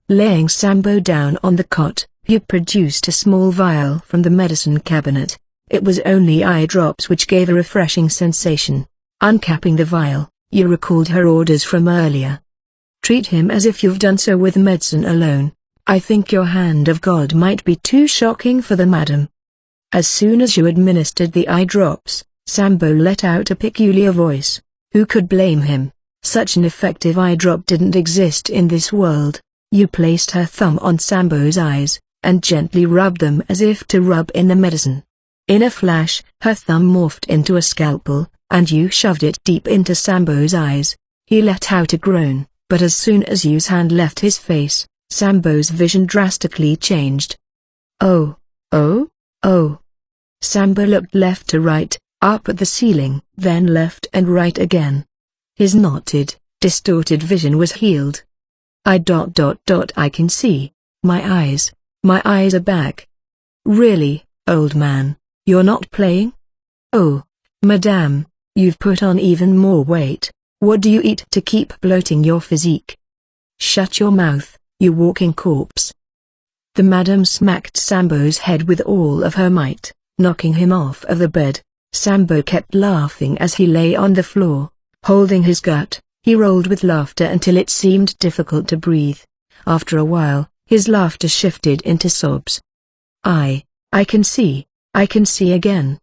Laying Sambo down on the cot, he produced a small vial from the medicine cabinet. It was only eye drops which gave a refreshing sensation. Uncapping the vial, you recalled her orders from earlier. "Treat him as if you've done so with medicine alone. I think your hand of God might be too shocking for the madam." As soon as you administered the eye drops, Sambo let out a peculiar voice. Who could blame him? Such an effective eye drop didn't exist in this world. You placed her thumb on Sambo's eyes, and gently rubbed them as if to rub in the medicine. In a flash, her thumb morphed into a scalpel, and you shoved it deep into Sambo's eyes. He let out a groan, but as soon as you's hand left his face, Sambo's vision drastically changed. "Oh, oh, oh." Sambo looked left to right, up at the ceiling, then left and right again. His knotted, distorted vision was healed. I can see. My eyes are back." "Really, old man, you're not playing?" "Oh, madame, you've put on even more weight. What do you eat to keep bloating your physique?" "Shut your mouth, you walking corpse." The madam smacked Sambo's head with all of her might, knocking him off of the bed. Sambo kept laughing as he lay on the floor, holding his gut. He rolled with laughter until it seemed difficult to breathe. After a while, his laughter shifted into sobs. I can see again."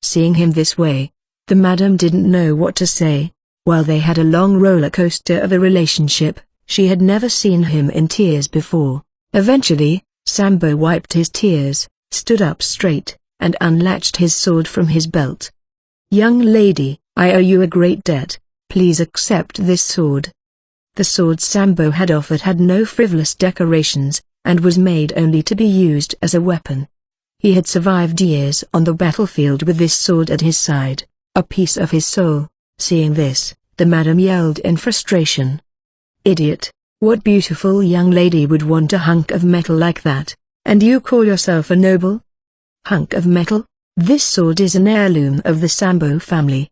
Seeing him this way, the madam didn't know what to say. While they had a long roller coaster of a relationship, she had never seen him in tears before. Eventually, Sambo wiped his tears, stood up straight, and unlatched his sword from his belt. "Young lady, I owe you a great debt. Please accept this sword." The sword Sambo had offered had no frivolous decorations, and was made only to be used as a weapon. He had survived years on the battlefield with this sword at his side, a piece of his soul. Seeing this, the madam yelled in frustration. "Idiot, what beautiful young lady would want a hunk of metal like that, and you call yourself a noble? Hunk of metal? This sword is an heirloom of the Sambo family.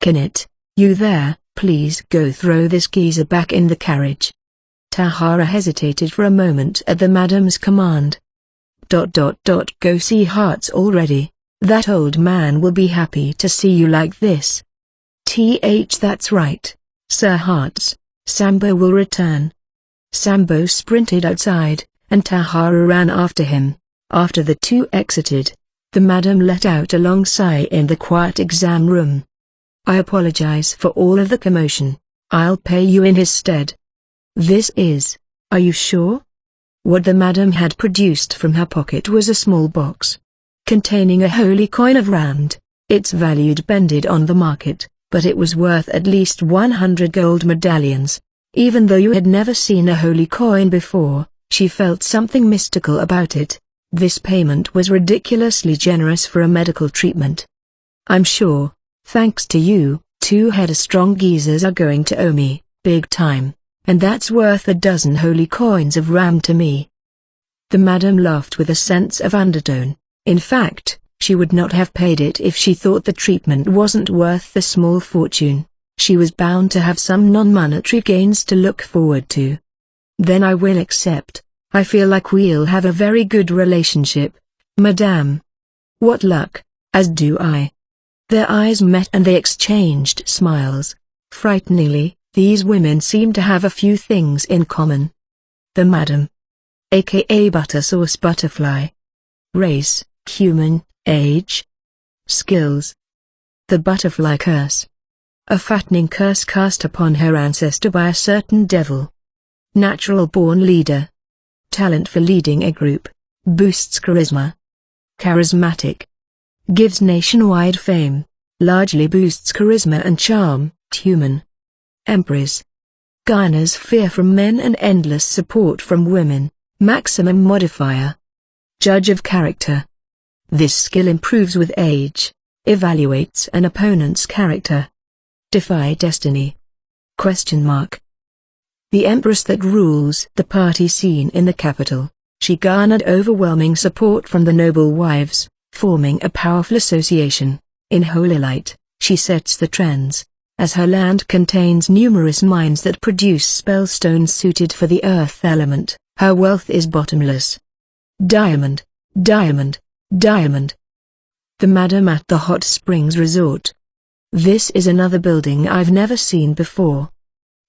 Can it? You there, please go throw this geezer back in the carriage." Tahara hesitated for a moment at the madam's command. Go see Hearts already. That old man will be happy to see you like this. That's right, Sir Hearts. Sambo will return. Sambo sprinted outside, and Tahara ran after him. After the two exited, the madam let out a long sigh in the quiet exam room. "I apologize for all of the commotion. I'll pay you in his stead." Are you sure? What the madam had produced from her pocket was a small box, containing a holy coin of rand. Its value depended on the market, but it was worth at least 100 gold medallions. Even though you had never seen a holy coin before, she felt something mystical about it. This payment was ridiculously generous for a medical treatment. "I'm sure, thanks to you, two head-strong geezers are going to owe me, big time, and that's worth a dozen holy coins of ram to me." The madam laughed with a sense of undertone. In fact, she would not have paid it if she thought the treatment wasn't worth the small fortune. She was bound to have some non-monetary gains to look forward to. "Then I will accept. I feel like we'll have a very good relationship, madame." "What luck, as do I." Their eyes met and they exchanged smiles. Frighteningly, these women seemed to have a few things in common. The madam, aka Butter Sauce Butterfly. Race, human. Age. Skills. The butterfly curse. A fattening curse cast upon her ancestor by a certain devil. Natural-born leader. Talent for leading a group. Boosts charisma. Charismatic. Gives nationwide fame. Largely boosts charisma and charm. Human. Empress. Garners fear from men and endless support from women. Maximum modifier. Judge of character. This skill improves with age. Evaluates an opponent's character. Defy destiny? Question mark. The empress that rules the party scene in the capital, she garnered overwhelming support from the noble wives, forming a powerful association. In holy light, she sets the trends, as her land contains numerous mines that produce spellstones suited for the earth element. Her wealth is bottomless. Diamond, diamond, diamond. The Madam at the Hot Springs Resort. This is another building I've never seen before.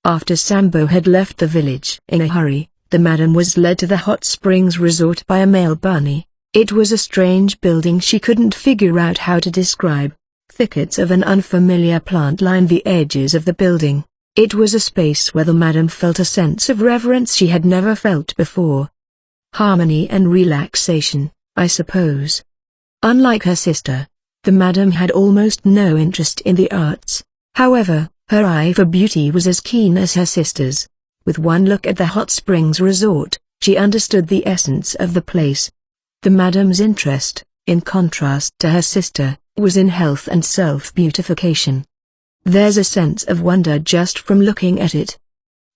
After Sambo had left the village in a hurry, the Madam was led to the Hot Springs Resort by a male bunny. It was a strange building she couldn't figure out how to describe. Thickets of an unfamiliar plant lined the edges of the building. It was a space where the Madam felt a sense of reverence she had never felt before. Harmony and relaxation, I suppose. Unlike her sister, the Madam had almost no interest in the arts. However, her eye for beauty was as keen as her sister's. With one look at the Hot Springs Resort, she understood the essence of the place. The Madam's interest, in contrast to her sister, was in health and self-beautification. There's a sense of wonder just from looking at it.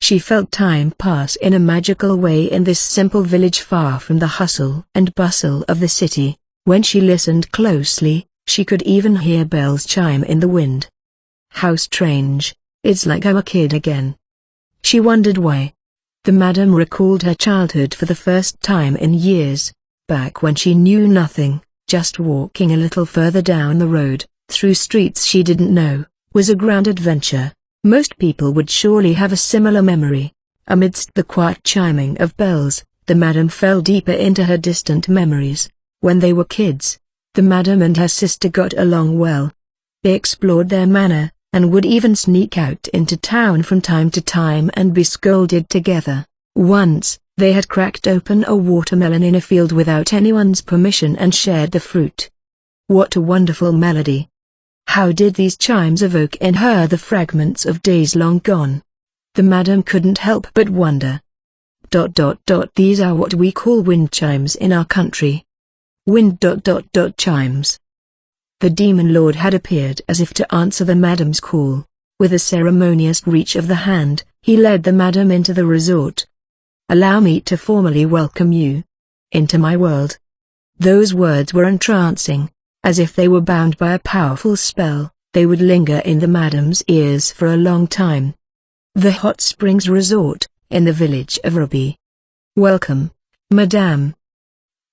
She felt time pass in a magical way in this simple village far from the hustle and bustle of the city. When she listened closely, she could even hear bells chime in the wind. How strange, it's like I'm a kid again. She wondered why. The Madam recalled her childhood for the first time in years. Back when she knew nothing, just walking a little further down the road, through streets she didn't know, was a grand adventure. Most people would surely have a similar memory. Amidst the quiet chiming of bells, the Madam fell deeper into her distant memories. When they were kids, the Madam and her sister got along well. They explored their manor, and would even sneak out into town from time to time and be scolded together. Once, they had cracked open a watermelon in a field without anyone's permission and shared the fruit. What a wonderful melody! How did these chimes evoke in her the fragments of days long gone? The Madam couldn't help but wonder. These are what we call wind chimes in our country. Wind chimes. The Demon Lord had appeared as if to answer the Madam's call. With a ceremonious reach of the hand, he led the Madam into the resort. Allow me to formally welcome you into my world. Those words were entrancing. As if they were bound by a powerful spell, they would linger in the Madam's ears for a long time. The Hot Springs Resort, in the village of Ruby. Welcome, Madame.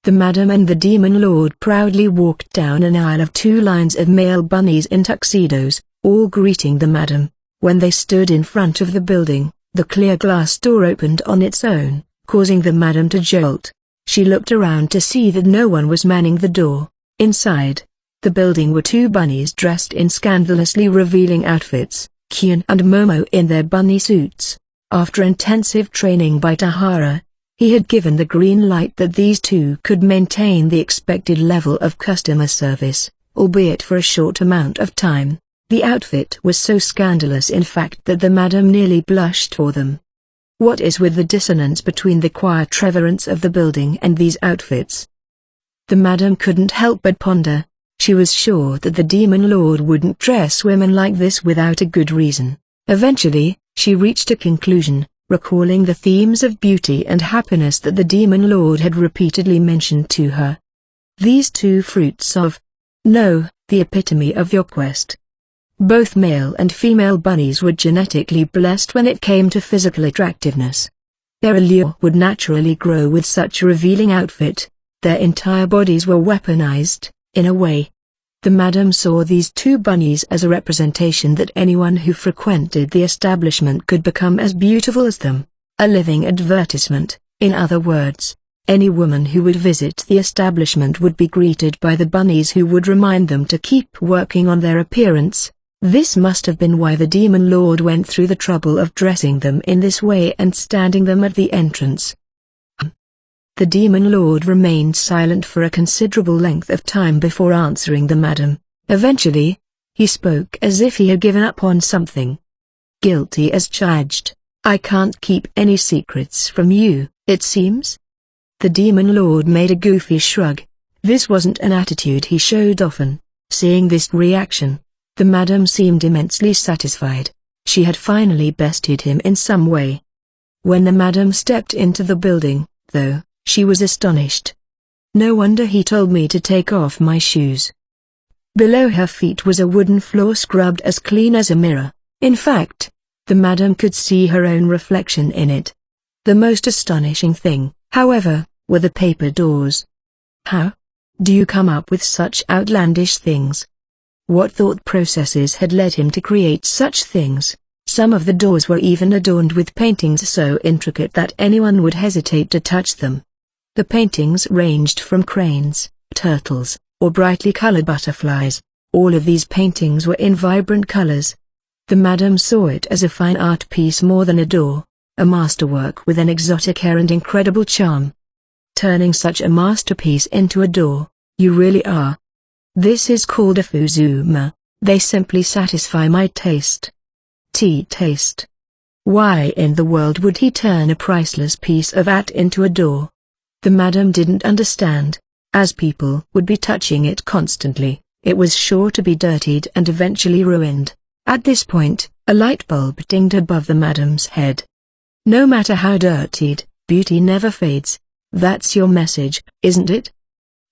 The Madam and the Demon Lord proudly walked down an aisle of two lines of male bunnies in tuxedos, all greeting the Madam. When they stood in front of the building, the clear glass door opened on its own, causing the Madam to jolt. She looked around to see that no one was manning the door. Inside the building were two bunnies dressed in scandalously revealing outfits, Kian and Momo in their bunny suits. After intensive training by Tahara, he had given the green light that these two could maintain the expected level of customer service, albeit for a short amount of time. The outfit was so scandalous in fact that the Madam nearly blushed for them. What is with the dissonance between the quiet reverence of the building and these outfits? The Madam couldn't help but ponder. She was sure that the Demon Lord wouldn't dress women like this without a good reason. Eventually, she reached a conclusion, recalling the themes of beauty and happiness that the Demon Lord had repeatedly mentioned to her. These two fruits of no, the epitome of your quest. Both male and female bunnies were genetically blessed when it came to physical attractiveness. Their allure would naturally grow with such a revealing outfit. Their entire bodies were weaponized, in a way. The Madam saw these two bunnies as a representation that anyone who frequented the establishment could become as beautiful as them. A living advertisement, in other words. Any woman who would visit the establishment would be greeted by the bunnies who would remind them to keep working on their appearance. This must have been why the Demon Lord went through the trouble of dressing them in this way and standing them at the entrance. The Demon Lord remained silent for a considerable length of time before answering the Madam. Eventually, he spoke as if he had given up on something. Guilty as charged. I can't keep any secrets from you, it seems. The Demon Lord made a goofy shrug. This wasn't an attitude he showed often. Seeing this reaction, The madam seemed immensely satisfied. She had finally bested him in some way. When the madam stepped into the building, though, she was astonished. No wonder he told me to take off my shoes. Below her feet was a wooden floor scrubbed as clean as a mirror. In fact, the madam could see her own reflection in it. The most astonishing thing, however, were the paper doors. How do you come up with such outlandish things? What thought processes had led him to create such things? Some of the doors were even adorned with paintings so intricate that anyone would hesitate to touch them. The paintings ranged from cranes, turtles, or brightly colored butterflies. All of these paintings were in vibrant colors. The madam saw it as a fine art piece more than a door, a masterwork with an exotic air and incredible charm. Turning such a masterpiece into a door, you really are. This is called a fuzuma. They simply satisfy my taste. Taste. Why in the world would he turn a priceless piece of art into a door? The madam didn't understand. As people would be touching it constantly, it was sure to be dirtied and eventually ruined. At this point, a light bulb dinged above the madam's head. No matter how dirtied, beauty never fades. That's your message, isn't it?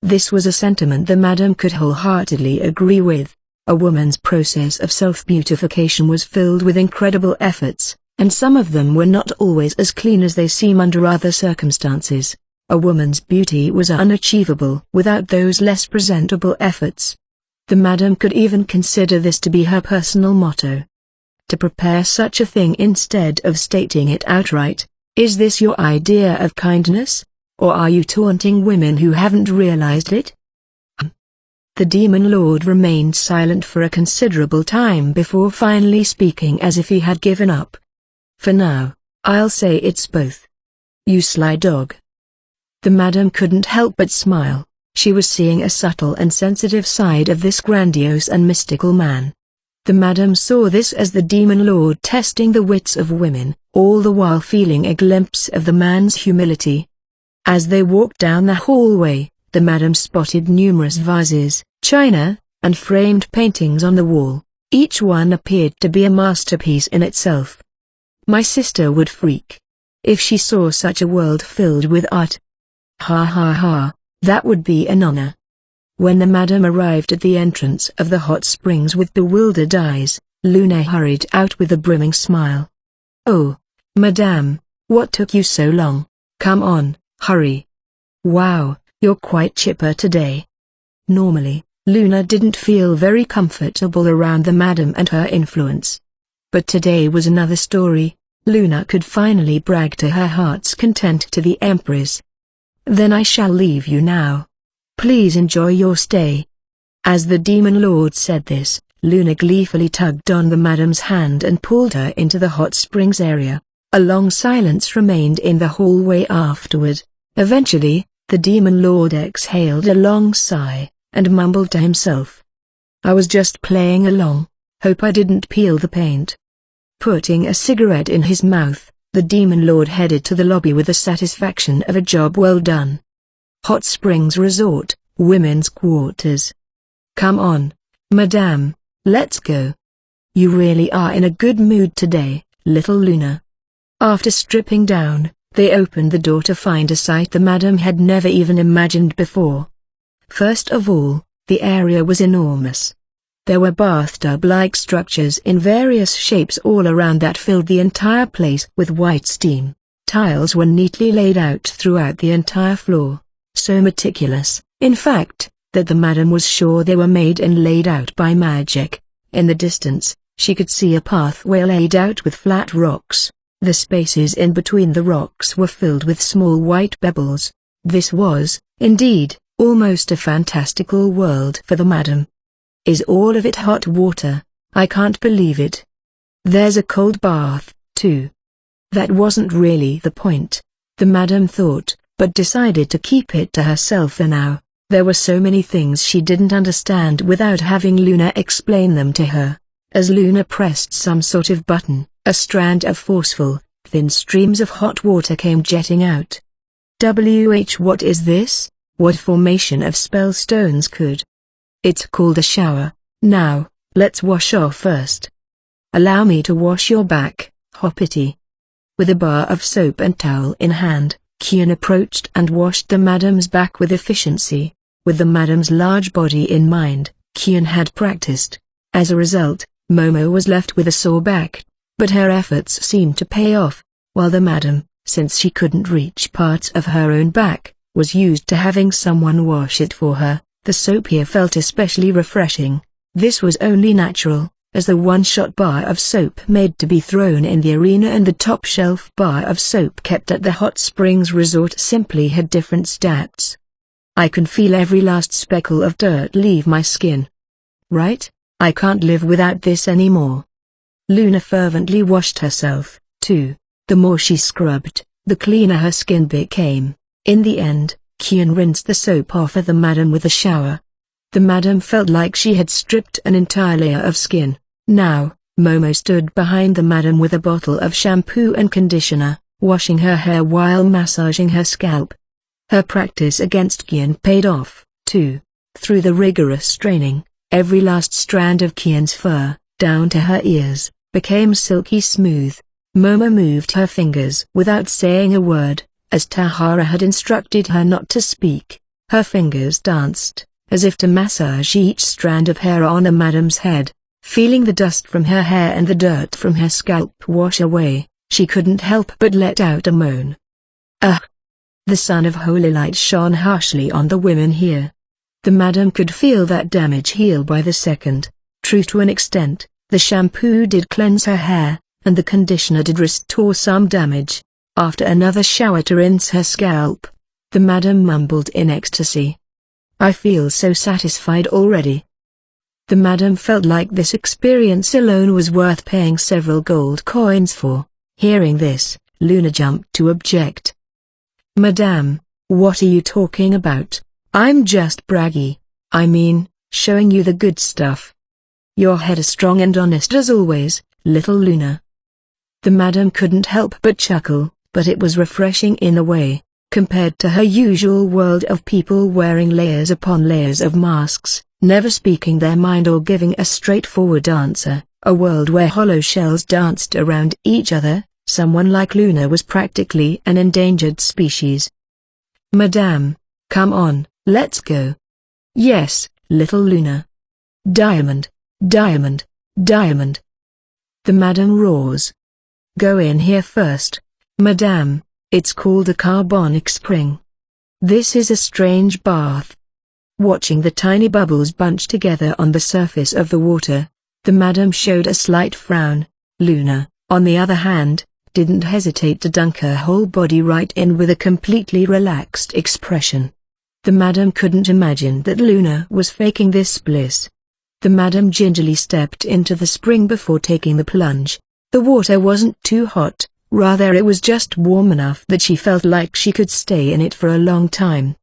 This was a sentiment the madam could wholeheartedly agree with. A woman's process of self-beautification was filled with incredible efforts, and some of them were not always as clean as they seem under other circumstances. A woman's beauty was unachievable without those less presentable efforts. The madam could even consider this to be her personal motto. To prepare such a thing instead of stating it outright, is this your idea of kindness? Or are you taunting women who haven't realized it? The demon lord remained silent for a considerable time before finally speaking as if he had given up. For now, I'll say it's both. You sly dog. The madam couldn't help but smile. She was seeing a subtle and sensitive side of this grandiose and mystical man. The madam saw this as the demon lord testing the wits of women, all the while feeling a glimpse of the man's humility. As they walked down the hallway, the madam spotted numerous vases, china, and framed paintings on the wall. Each one appeared to be a masterpiece in itself. My sister would freak if she saw such a world filled with art. Ha ha ha, that would be an honor. When the madam arrived at the entrance of the hot springs with bewildered eyes, Luna hurried out with a brimming smile. Oh, madame, what took you so long? Come on, hurry. Wow, you're quite chipper today. Normally, Luna didn't feel very comfortable around the madam and her influence. But today was another story. Luna could finally brag to her heart's content to the Empress. Then I shall leave you now. Please enjoy your stay. As the demon lord said this, Luna gleefully tugged on the madam's hand and pulled her into the hot springs area. A long silence remained in the hallway afterward. Eventually, the demon lord exhaled a long sigh, and mumbled to himself. I was just playing along. Hope I didn't peel the paint. Putting a cigarette in his mouth, the demon lord headed to the lobby with the satisfaction of a job well done. Hot Springs Resort, Women's Quarters. Come on, madame, let's go. You really are in a good mood today, little Luna. After stripping down, they opened the door to find a sight the madam had never even imagined before. First of all, the area was enormous. There were bathtub-like structures in various shapes all around that filled the entire place with white steam. Tiles were neatly laid out throughout the entire floor, so meticulous, in fact, that the madam was sure they were made and laid out by magic. In the distance, she could see a pathway laid out with flat rocks. The spaces in between the rocks were filled with small white pebbles. This was, indeed, almost a fantastical world for the madam. Is all of it hot water? I can't believe it. There's a cold bath, too. That wasn't really the point, the madam thought, but decided to keep it to herself for now. There were so many things she didn't understand without having Luna explain them to her. As Luna pressed some sort of button, a strand of forceful, thin streams of hot water came jetting out. What is this? What formation of spell stones could? It's called a shower. Now, Let's wash off first. Allow me to wash your back, Hoppity. With a bar of soap and towel in hand, Kian approached and washed the madam's back with efficiency. With the madam's large body in mind, Kian had practiced. As a result, Momo was left with a sore back, but her efforts seemed to pay off, while the madam, since she couldn't reach parts of her own back, was used to having someone wash it for her. The soap here felt especially refreshing. This was only natural, as the one-shot bar of soap made to be thrown in the arena and the top-shelf bar of soap kept at the hot springs resort simply had different stats. I can feel every last speckle of dirt leave my skin. Right? I can't live without this anymore. Luna fervently washed herself, too. The more she scrubbed, the cleaner her skin became. In the end, Kian rinsed the soap off of the madam with a shower. The madam felt like she had stripped an entire layer of skin. Now, Momo stood behind the madam with a bottle of shampoo and conditioner, washing her hair while massaging her scalp. Her practice against Kian paid off, too. Through the rigorous training, every last strand of Kian's fur, down to her ears, became silky smooth. Momo moved her fingers without saying a word, as Tahara had instructed her not to speak. Her fingers danced, as if to massage each strand of hair on the madam's head. Feeling the dust from her hair and the dirt from her scalp wash away, she couldn't help but let out a moan. Ugh! The sun of holy light shone harshly on the women here. The madam could feel that damage heal by the second. True to an extent, the shampoo did cleanse her hair, and the conditioner did restore some damage. After another shower to rinse her scalp, the madam mumbled in ecstasy. I feel so satisfied already. The madam felt like this experience alone was worth paying several gold coins for. Hearing this, Luna jumped to object. Madame, what are you talking about? I'm just braggy. I mean, showing you the good stuff. Your head is strong and honest as always, little Luna. The madam couldn't help but chuckle, but it was refreshing in a way. Compared to her usual world of people wearing layers upon layers of masks, never speaking their mind or giving a straightforward answer, a world where hollow shells danced around each other, someone like Luna was practically an endangered species. Madame, come on, let's go. Yes, little Luna. Diamond, diamond, diamond. The madam roars. Go in here first, madame. It's called a carbonic spring. This is a strange bath. Watching the tiny bubbles bunch together on the surface of the water, the madam showed a slight frown. Luna, on the other hand, didn't hesitate to dunk her whole body right in with a completely relaxed expression. The madam couldn't imagine that Luna was faking this bliss. The madam gingerly stepped into the spring before taking the plunge. The water wasn't too hot. Rather, it was just warm enough that she felt like she could stay in it for a long time.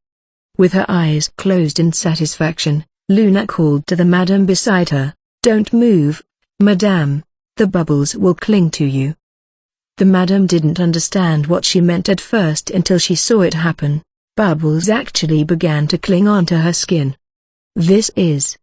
With her eyes closed in satisfaction, Luna called to the madam beside her, "Don't move, madame, the bubbles will cling to you." The madam didn't understand what she meant at first until she saw it happen. Bubbles actually began to cling onto her skin. This is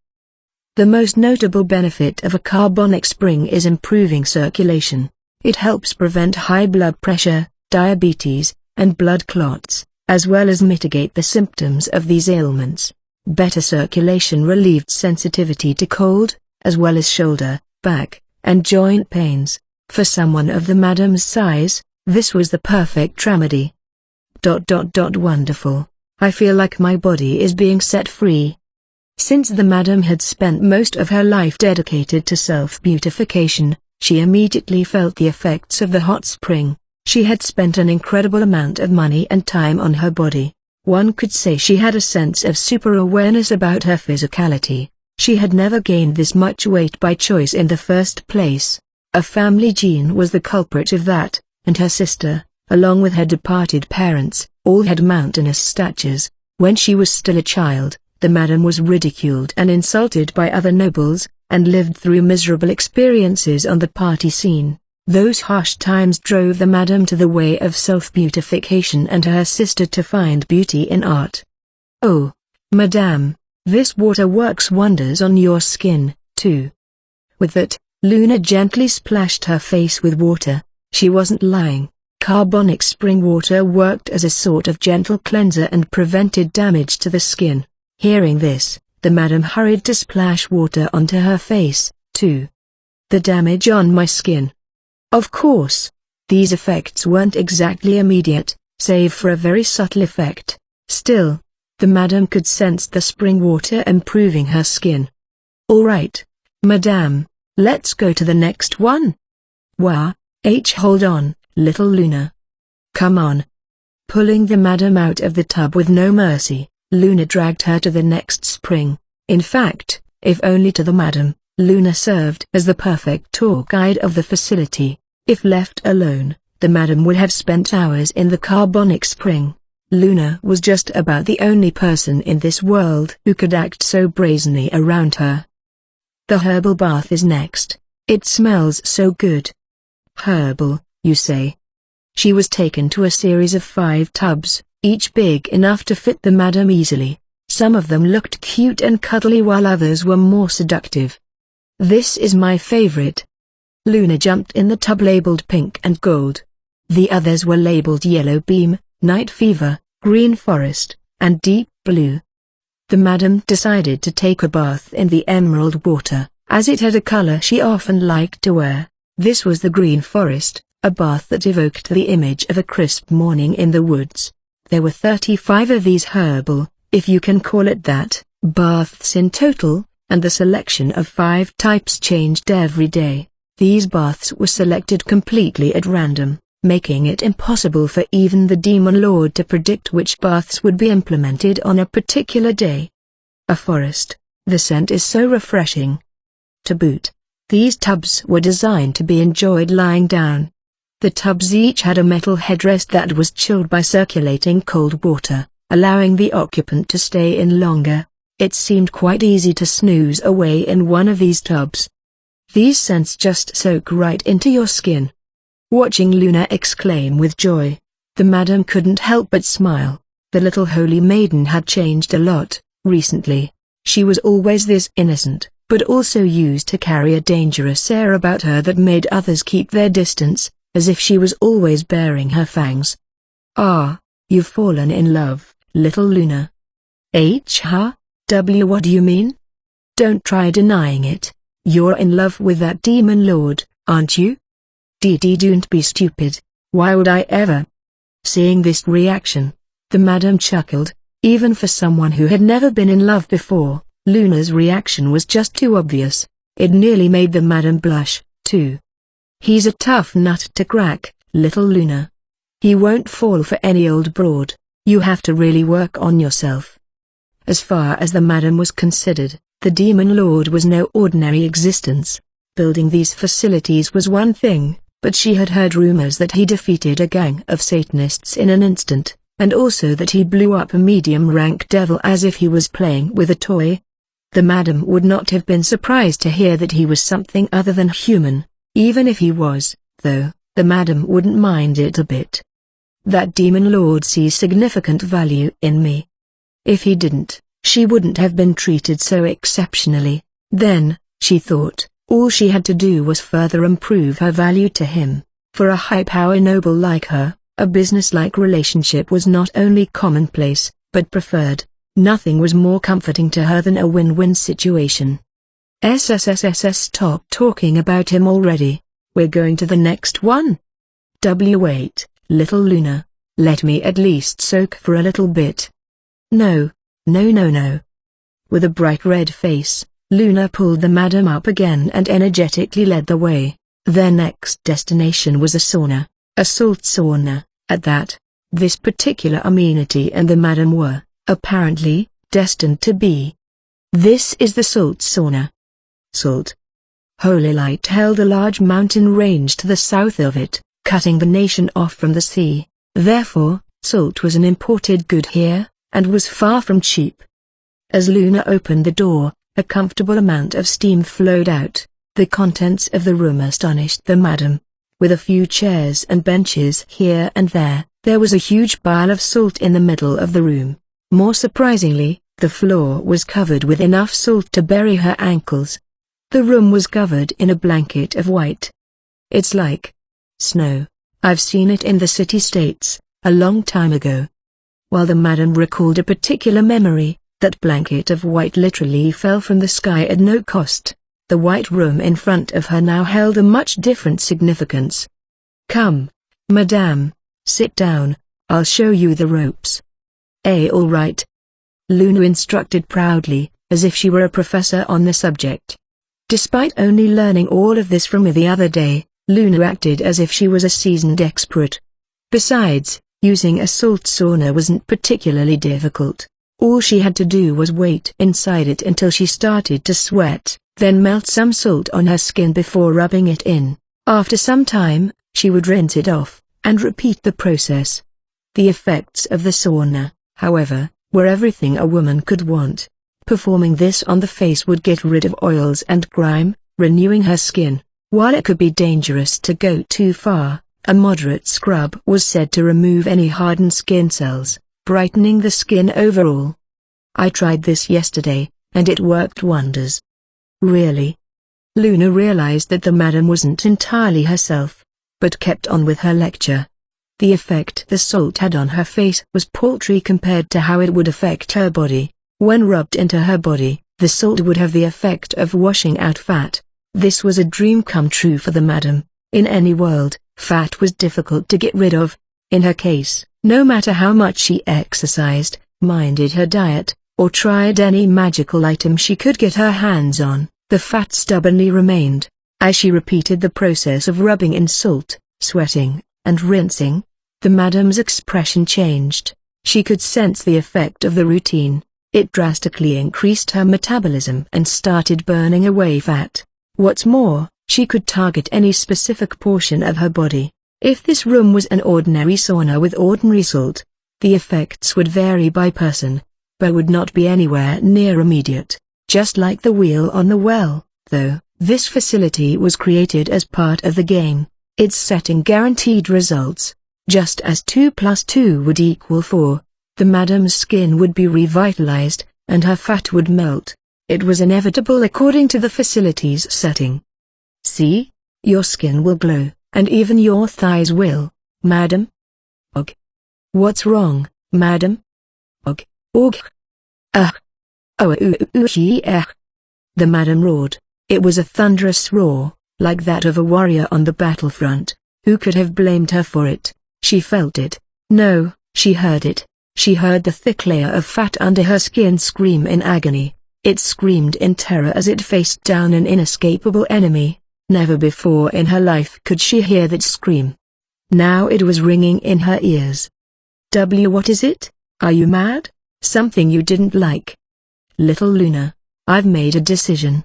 the most notable benefit of a carbonic spring is improving circulation. It helps prevent high blood pressure, diabetes, and blood clots, as well as mitigate the symptoms of these ailments. Better circulation relieved sensitivity to cold, as well as shoulder, back, and joint pains. For someone of the madam's size, this was the perfect remedy. Wonderful. I feel like my body is being set free. Since the madam had spent most of her life dedicated to self-beautification, she immediately felt the effects of the hot spring. She had spent an incredible amount of money and time on her body. One could say she had a sense of super-awareness about her physicality. She had never gained this much weight by choice in the first place. A family gene was the culprit of that, and her sister, along with her departed parents, all had mountainous statures. When she was still a child, the madam was ridiculed and insulted by other nobles, and lived through miserable experiences on the party scene. Those harsh times drove the madam to the way of self-beautification and her sister to find beauty in art. Oh, madame, this water works wonders on your skin, too. With that, Luna gently splashed her face with water. She wasn't lying. Carbonic spring water worked as a sort of gentle cleanser and prevented damage to the skin. Hearing this, the madam hurried to splash water onto her face, too. The damage on my skin. Of course. These effects weren't exactly immediate, save for a very subtle effect. Still, the madam could sense the spring water improving her skin. All right, madame, let's go to the next one. Hold on, little Luna. Come on. Pulling the madam out of the tub with no mercy, Luna dragged her to the next spring. In fact, if only to the madam, Luna served as the perfect tour guide of the facility. If left alone, the madam would have spent hours in the carbonic spring. Luna was just about the only person in this world who could act so brazenly around her. The herbal bath is next. It smells so good. Herbal, you say? She was taken to a series of 5 tubs, each big enough to fit the madam easily. Some of them looked cute and cuddly while others were more seductive. This is my favorite. Luna jumped in the tub labeled pink and gold. The others were labeled yellow beam, night fever, green forest, and deep blue. The madam decided to take a bath in the emerald water, as it had a color she often liked to wear. This was the green forest, a bath that evoked the image of a crisp morning in the woods. There were 35 of these herbal, if you can call it that, baths in total, and the selection of 5 types changed every day. These baths were selected completely at random, making it impossible for even the Demon Lord to predict which baths would be implemented on a particular day. A forest. The scent is so refreshing. To boot, these tubs were designed to be enjoyed lying down. The tubs each had a metal headrest that was chilled by circulating cold water, allowing the occupant to stay in longer. It seemed quite easy to snooze away in one of these tubs. These scents just soak right into your skin. Watching Luna exclaim with joy, the madam couldn't help but smile. The little holy maiden had changed a lot recently. She was always this innocent, but also used to carry a dangerous air about her that made others keep their distance, as if she was always baring her fangs. Ah, you've fallen in love, little Luna. What do you mean? Don't try denying it. You're in love with that demon lord, aren't you? Don't be stupid, why would I ever? Seeing this reaction, the madam chuckled. Even for someone who had never been in love before, Luna's reaction was just too obvious. It nearly made the madam blush, too. He's a tough nut to crack, little Luna. He won't fall for any old broad. You have to really work on yourself. As far as the madam was considered, the Demon Lord was no ordinary existence. Building these facilities was one thing, but she had heard rumors that he defeated a gang of Satanists in an instant, and also that he blew up a medium-rank devil as if he was playing with a toy. The madam would not have been surprised to hear that he was something other than human. Even if he was, though, the madam wouldn't mind it a bit. That Demon Lord sees significant value in me. If he didn't, she wouldn't have been treated so exceptionally. Then, she thought, all she had to do was further improve her value to him. For a high-power noble like her, a business-like relationship was not only commonplace, but preferred. Nothing was more comforting to her than a win-win situation. Stop talking about him already. We're going to the next one. Wait, little Luna. Let me at least soak for a little bit. No. With a bright red face, Luna pulled the madam up again and energetically led the way. Their next destination was a sauna, a salt sauna, at that. This particular amenity and the madam were, apparently, destined to be. This is the salt sauna. Salt. Holy Light held a large mountain range to the south of it, cutting the nation off from the sea. Therefore, salt was an imported good here, and was far from cheap. As Luna opened the door, a comfortable amount of steam flowed out. The contents of the room astonished the madam. With a few chairs and benches here and there was a huge pile of salt in the middle of the room. More surprisingly, the floor was covered with enough salt to bury her ankles. The room was covered in a blanket of white. "It's like snow. I've seen it in the city-states, a long time ago." While the madam recalled a particular memory, that blanket of white literally fell from the sky at no cost. The white room in front of her now held a much different significance. "Come, madame, sit down, I'll show you the ropes." All right," Luna instructed proudly, as if she were a professor on the subject. Despite only learning all of this from me the other day, Luna acted as if she was a seasoned expert. Besides, using a salt sauna wasn't particularly difficult. All she had to do was wait inside it until she started to sweat, then melt some salt on her skin before rubbing it in. After some time, she would rinse it off, and repeat the process. The effects of the sauna, however, were everything a woman could want. Performing this on the face would get rid of oils and grime, renewing her skin. While it could be dangerous to go too far, a moderate scrub was said to remove any hardened skin cells, brightening the skin overall. "I tried this yesterday, and it worked wonders." "Really?" Luna realized that the madam wasn't entirely herself, but kept on with her lecture. The effect the salt had on her face was paltry compared to how it would affect her body. When rubbed into her body, the salt would have the effect of washing out fat. This was a dream come true for the madam. In any world, fat was difficult to get rid of. In her case, no matter how much she exercised, minded her diet, or tried any magical item she could get her hands on, the fat stubbornly remained. As she repeated the process of rubbing in salt, sweating, and rinsing, the madam's expression changed. She could sense the effect of the routine. It drastically increased her metabolism and started burning away fat. What's more, she could target any specific portion of her body. If this room was an ordinary sauna with ordinary salt, the effects would vary by person, but would not be anywhere near immediate. Just like the wheel on the well, though, this facility was created as part of the game. Its setting guaranteed results. Just as 2 plus 2 would equal 4, the madam's skin would be revitalized, and her fat would melt. It was inevitable according to the facility's setting. "See? Your skin will glow, and even your thighs will, madam." "Ugh. What's wrong, madam?" "Ugh. Ugh. Ugh. Oh, the madam roared. It was a thunderous roar, like that of a warrior on the battlefront. Who could have blamed her for it? She felt it. No, she heard it. She heard the thick layer of fat under her skin scream in agony. It screamed in terror as it faced down an inescapable enemy. Never before in her life could she hear that scream. Now it was ringing in her ears. What is it? Are you mad? Something you didn't like?" "Little Luna, I've made a decision."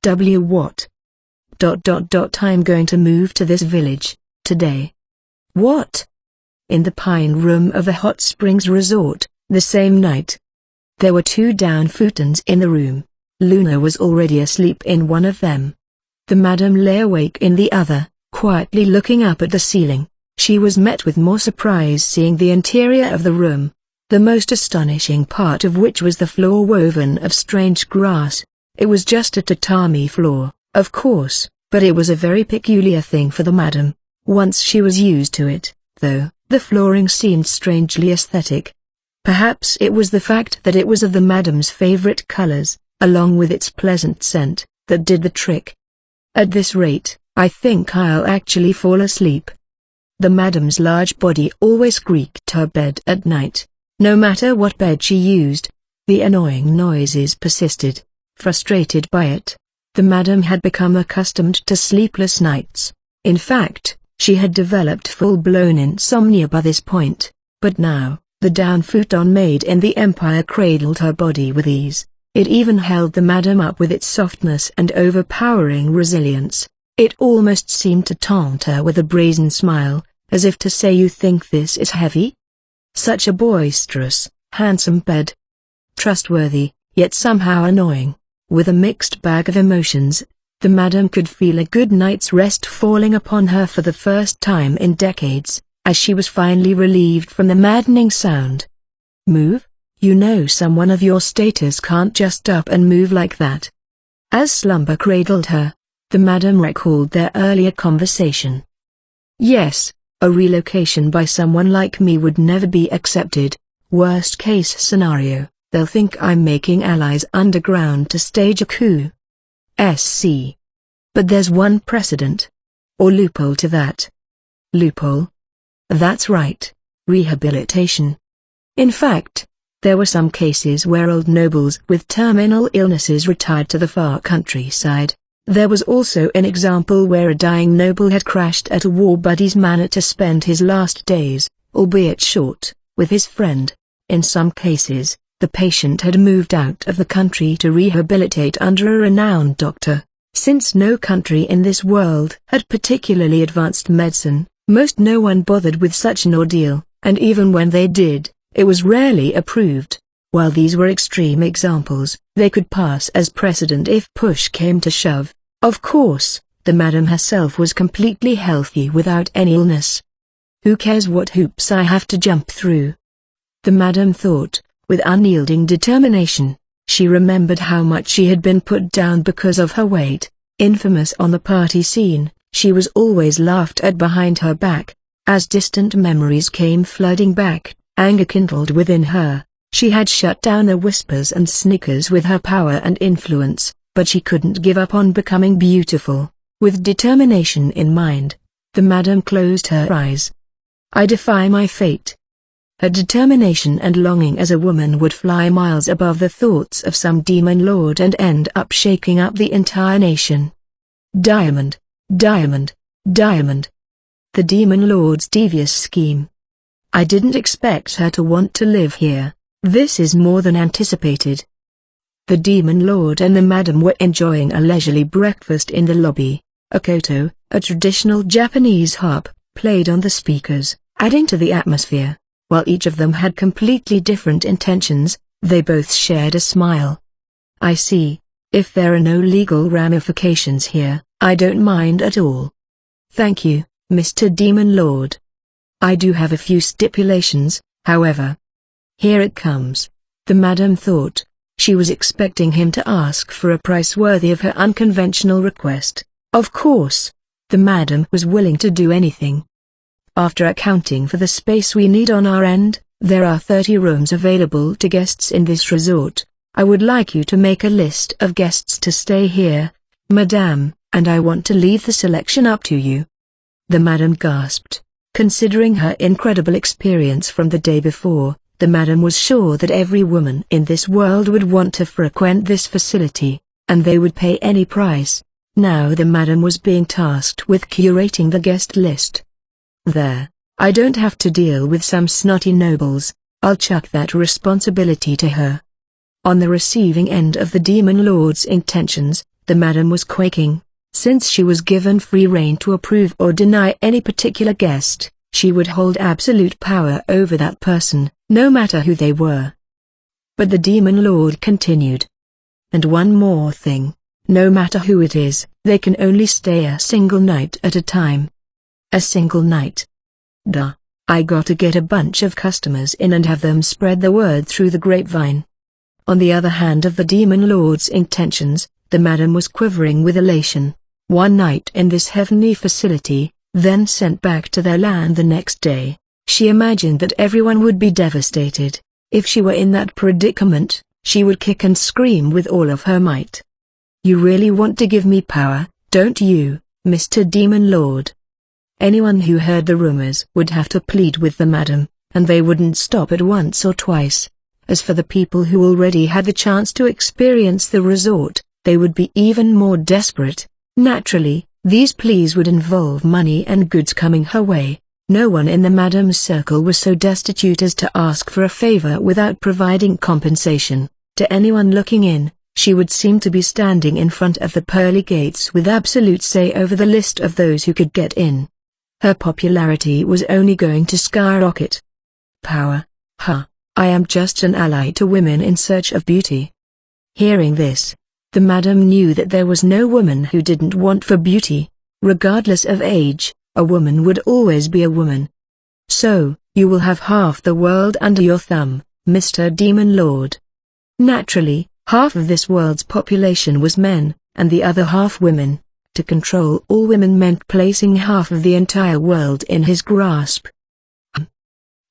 What? I'm going to move to this village, today." "What?" "In the pine room of the hot springs resort, the same night." There were 2 down futons in the room. Luna was already asleep in one of them. The madam lay awake in the other, quietly looking up at the ceiling. She was met with more surprise seeing the interior of the room, the most astonishing part of which was the floor woven of strange grass. It was just a tatami floor, of course, but it was a very peculiar thing for the madam. Once she was used to it, though, the flooring seemed strangely aesthetic. Perhaps it was the fact that it was of the madam's favorite colors, along with its pleasant scent, that did the trick. "At this rate, I think I'll actually fall asleep." The madam's large body always creaked her bed at night. No matter what bed she used, the annoying noises persisted. Frustrated by it, the madam had become accustomed to sleepless nights. In fact, she had developed full-blown insomnia by this point. But now, the down futon made in the Empire cradled her body with ease. It even held the madam up with its softness and overpowering resilience. It almost seemed to taunt her with a brazen smile, as if to say, "You think this is heavy? Such a boisterous, handsome bed. Trustworthy, yet somehow annoying." With a mixed bag of emotions, the madam could feel a good night's rest falling upon her for the first time in decades, as she was finally relieved from the maddening sound. "Move? You know someone of your status can't just up and move like that." As slumber cradled her, the madam recalled their earlier conversation. Yes, a relocation by someone like me would never be accepted. Worst case scenario, they'll think I'm making allies underground to stage a coup. SC. But there's one precedent. Or loophole to that. Loophole? That's right, rehabilitation. In fact, there were some cases where old nobles with terminal illnesses retired to the far countryside. There was also an example where a dying noble had crashed at a war buddy's manor to spend his last days, albeit short, with his friend. In some cases, the patient had moved out of the country to rehabilitate under a renowned doctor. Since no country in this world had particularly advanced medicine, no one bothered with such an ordeal, and even when they did, it was rarely approved. While these were extreme examples, they could pass as precedent if push came to shove. Of course, the madam herself was completely healthy without any illness. Who cares what hoops I have to jump through? The madam thought, with unyielding determination. She remembered how much she had been put down because of her weight. Infamous on the party scene, she was always laughed at behind her back. As distant memories came flooding back, anger kindled within her. She had shut down the whispers and snickers with her power and influence, but she couldn't give up on becoming beautiful. With determination in mind, the madam closed her eyes. I defy my fate. Her determination and longing as a woman would fly miles above the thoughts of some demon lord and end up shaking up the entire nation. Diamond, diamond, diamond. The demon lord's devious scheme. I didn't expect her to want to live here. This is more than anticipated. The demon lord and the madam were enjoying a leisurely breakfast in the lobby. A koto, a traditional Japanese harp, played on the speakers, adding to the atmosphere. While each of them had completely different intentions, they both shared a smile. I see. If there are no legal ramifications here, I don't mind at all. Thank you, Mr. Demon Lord. I do have a few stipulations, however. Here it comes. The madam thought. She was expecting him to ask for a price worthy of her unconventional request. Of course, the madam was willing to do anything. After accounting for the space we need on our end, there are 30 rooms available to guests in this resort. I would like you to make a list of guests to stay here, madame, and I want to leave the selection up to you. The madam gasped. Considering her incredible experience from the day before, the madam was sure that every woman in this world would want to frequent this facility, and they would pay any price. Now the madam was being tasked with curating the guest list. There, I don't have to deal with some snotty nobles. I'll chuck that responsibility to her. On the receiving end of the demon lord's intentions, the madam was quaking. Since she was given free rein to approve or deny any particular guest, she would hold absolute power over that person, no matter who they were. But the demon lord continued. And one more thing, no matter who it is, they can only stay a single night at a time. A single night. Duh. I gotta get a bunch of customers in and have them spread the word through the grapevine. On the other hand of the demon lord's intentions, the madam was quivering with elation. One night in this heavenly facility, then sent back to their land the next day. She imagined that everyone would be devastated. If she were in that predicament, she would kick and scream with all of her might. You really want to give me power, don't you, Mr. Demon Lord? Anyone who heard the rumors would have to plead with the madam, and they wouldn't stop at once or twice. As for the people who already had the chance to experience the resort, they would be even more desperate. Naturally, these pleas would involve money and goods coming her way. No one in the madam's circle was so destitute as to ask for a favor without providing compensation. To anyone looking in, she would seem to be standing in front of the pearly gates with absolute say over the list of those who could get in. Her popularity was only going to skyrocket. Power? Huh. I am just an ally to women in search of beauty. Hearing this, the madam knew that there was no woman who didn't want for beauty. Regardless of age, a woman would always be a woman. So, you will have half the world under your thumb, Mr. Demon Lord. Naturally, Half of this world's population was men, and the other half women. To control all women meant placing half of the entire world in his grasp.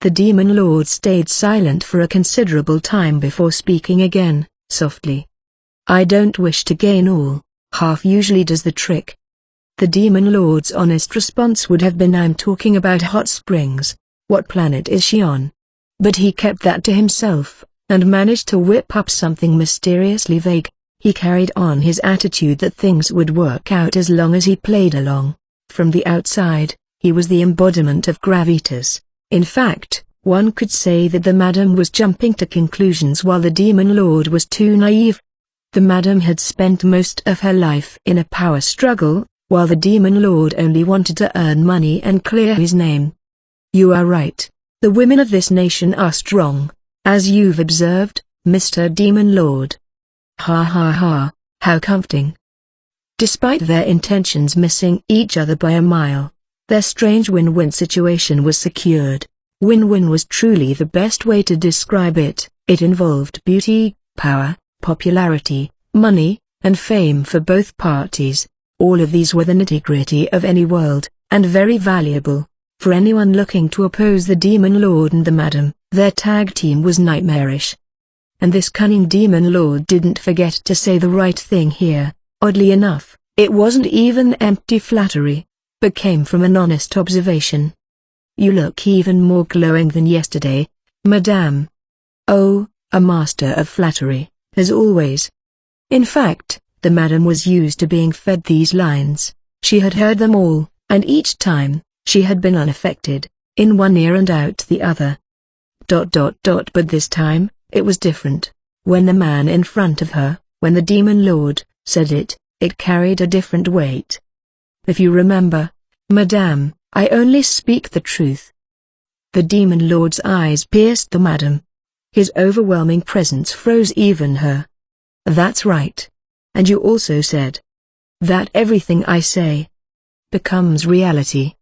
The demon lord stayed silent for a considerable time before speaking again, softly. I don't wish to gain all, half usually does the trick. The demon lord's honest response would have been, I'm talking about hot springs. What planet is she on? But he kept that to himself, and managed to whip up something mysteriously vague. He carried on his attitude that things would work out as long as he played along. From the outside, he was the embodiment of gravitas. In fact, one could say that the madam was jumping to conclusions while the demon lord was too naive. The madam had spent most of her life in a power struggle, while the demon lord only wanted to earn money and clear his name. You are right. The women of this nation are strong, as you've observed, Mr. Demon Lord. Ha ha ha, how comforting. Despite their intentions missing each other by a mile, their strange win-win situation was secured. Win-win was truly the best way to describe it. It involved beauty, power, popularity, money, and fame for both parties. All of these were the nitty-gritty of any world, and very valuable. For anyone looking to oppose the demon lord and the madam, their tag team was nightmarish. And this cunning demon lord didn't forget to say the right thing here. Oddly enough, it wasn't even empty flattery, but came from an honest observation. You look even more glowing than yesterday, madame. Oh, a master of flattery, as always. In fact, the madam was used to being fed these lines. She had heard them all, and each time, she had been unaffected, in one ear and out the other. But this time, it was different. When the man in front of her, when the demon lord, said it, it carried a different weight. If you remember, madame, I only speak the truth. The demon lord's eyes pierced the madam. His overwhelming presence froze even her. That's right. And you also said that everything I say becomes reality.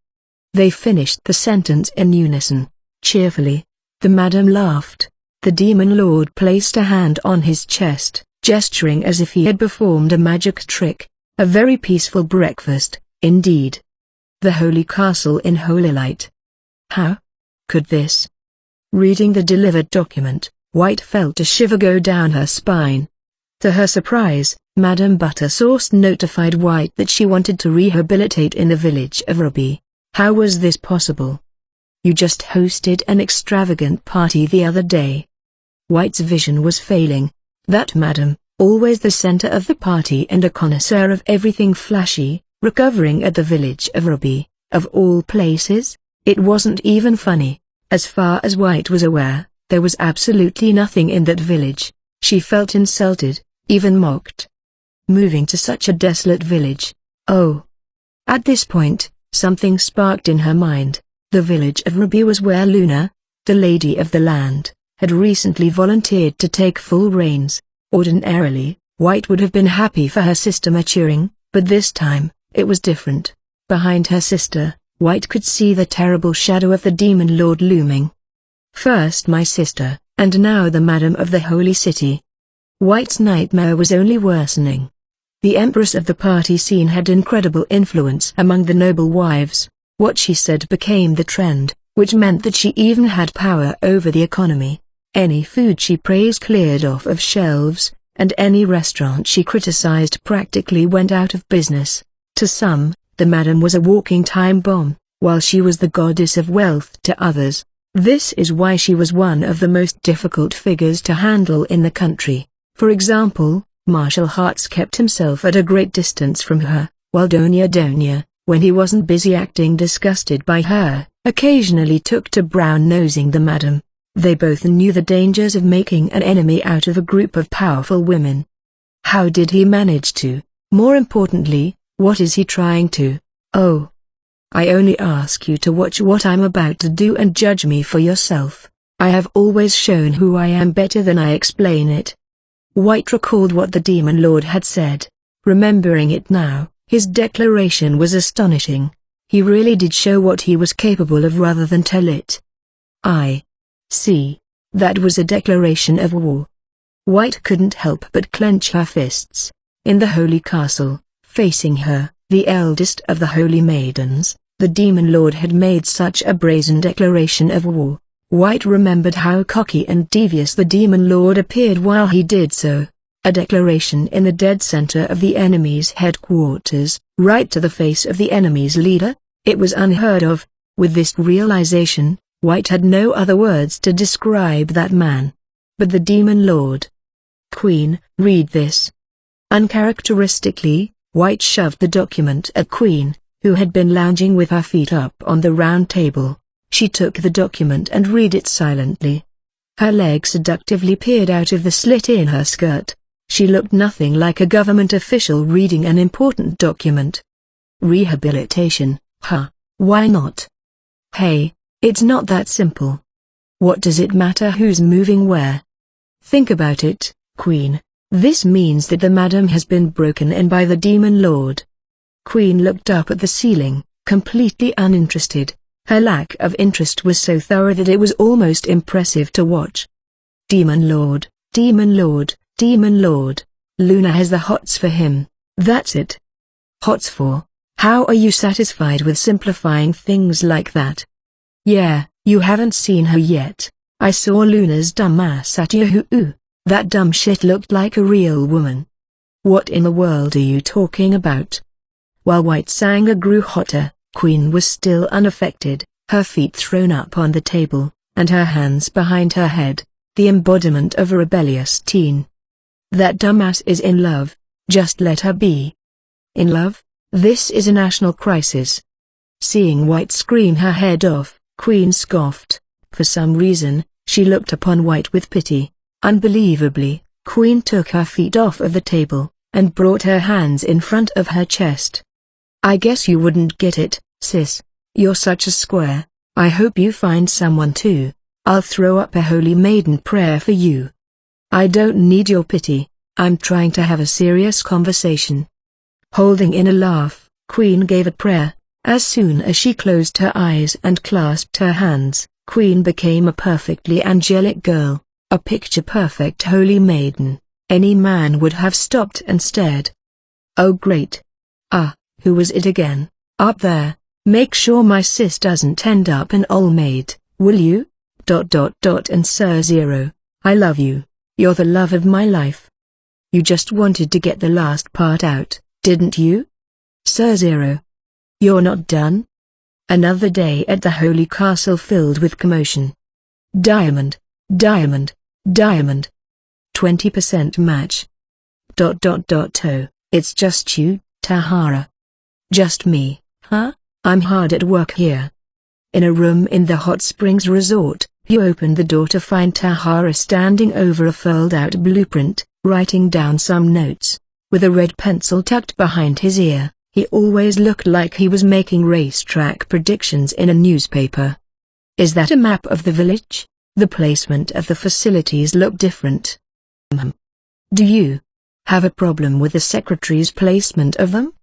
They finished the sentence in unison, cheerfully. The madam laughed. The demon lord placed a hand on his chest, gesturing as if he had performed a magic trick. A very peaceful breakfast, indeed. The holy castle in holy light. How could this? Reading the delivered document, White felt a shiver go down her spine. To her surprise, Madame Buttersauce notified White that she wanted to rehabilitate in the village of Ruby. How was this possible? You just hosted an extravagant party the other day. White's vision was failing. That madam, always the center of the party and a connoisseur of everything flashy, recovering at the village of Ruby, of all places? It wasn't even funny. As far as White was aware, there was absolutely nothing in that village. She felt insulted, even mocked. Moving to such a desolate village. Oh. At this point, something sparked in her mind. The village of Ruby was where Luna, the lady of the land, had recently volunteered to take full reins. Ordinarily, White would have been happy for her sister maturing, but this time, it was different. Behind her sister, White could see the terrible shadow of the demon lord looming. First my sister, and now the madam of the holy city. White's nightmare was only worsening. The empress of the party scene had incredible influence among the noble wives. What she said became the trend, which meant that she even had power over the economy. Any food she praised cleared off of shelves, and any restaurant she criticized practically went out of business. To some, the madam was a walking time bomb, while she was the goddess of wealth to others. This is why she was one of the most difficult figures to handle in the country. For example, Marshal Hartz kept himself at a great distance from her, while Doña, when he wasn't busy acting disgusted by her, occasionally took to brown-nosing the madam. They both knew the dangers of making an enemy out of a group of powerful women. How did he manage to? More importantly, what is he trying to? Oh. I only ask you to watch what I'm about to do and judge me for yourself. I have always shown who I am better than I explain it. White recalled what the demon lord had said. Remembering it now, his declaration was astonishing. He really did show what he was capable of rather than tell it. I see. That was a declaration of war. White couldn't help but clench her fists. In the holy castle, facing her, the eldest of the holy maidens, the demon lord had made such a brazen declaration of war. White remembered how cocky and devious the demon lord appeared while he did so. A declaration in the dead center of the enemy's headquarters, right to the face of the enemy's leader? It was unheard of. With this realization, White had no other words to describe that man. But the demon lord. Queen, read this. Uncharacteristically, White shoved the document at Queen, who had been lounging with her feet up on the round table. She took the document and read it silently. Her leg seductively peered out of the slit in her skirt. She looked nothing like a government official reading an important document. Rehabilitation, huh? Why not? Hey, it's not that simple. What does it matter who's moving where? Think about it, Queen. This means that the madam has been broken in by the demon lord. Queen looked up at the ceiling, completely uninterested. Her lack of interest was so thorough that it was almost impressive to watch. Demon lord, demon lord, demon lord. Luna has the hots for him, that's it. Hots for? How are you satisfied with simplifying things like that? Yeah, you haven't seen her yet. I saw Luna's dumb ass at Yahoo. That dumb shit looked like a real woman. What in the world are you talking about? While White's anger grew hotter, Queen was still unaffected, her feet thrown up on the table, and her hands behind her head, the embodiment of a rebellious teen. That dumbass is in love, just let her be. In love? This is a national crisis. Seeing White scream her head off, Queen scoffed. For some reason, she looked upon White with pity. Unbelievably, Queen took her feet off of the table, and brought her hands in front of her chest. I guess you wouldn't get it, sis. You're such a square. I hope you find someone too. I'll throw up a holy maiden prayer for you. I don't need your pity, I'm trying to have a serious conversation. Holding in a laugh, Queen gave a prayer. As soon as she closed her eyes and clasped her hands, Queen became a perfectly angelic girl, a picture-perfect holy maiden. Any man would have stopped and stared. Oh great. Who was it again? Up there. Make sure my sis doesn't end up an old maid, will you? ... And Sir Zero, I love you. You're the love of my life. You just wanted to get the last part out, didn't you? Sir Zero. You're not done? Another day at the Holy Castle filled with commotion. Diamond, diamond, diamond. 20% match. ... Oh, it's just you, Tahara. Just me, huh? I'm hard at work here. In a room in the Hot Springs Resort, he opened the door to find Tahara standing over a fold-out blueprint, writing down some notes. With a red pencil tucked behind his ear, he always looked like he was making racetrack predictions in a newspaper. Is that a map of the village? The placement of the facilities look different. Do you have a problem with the secretary's placement of them?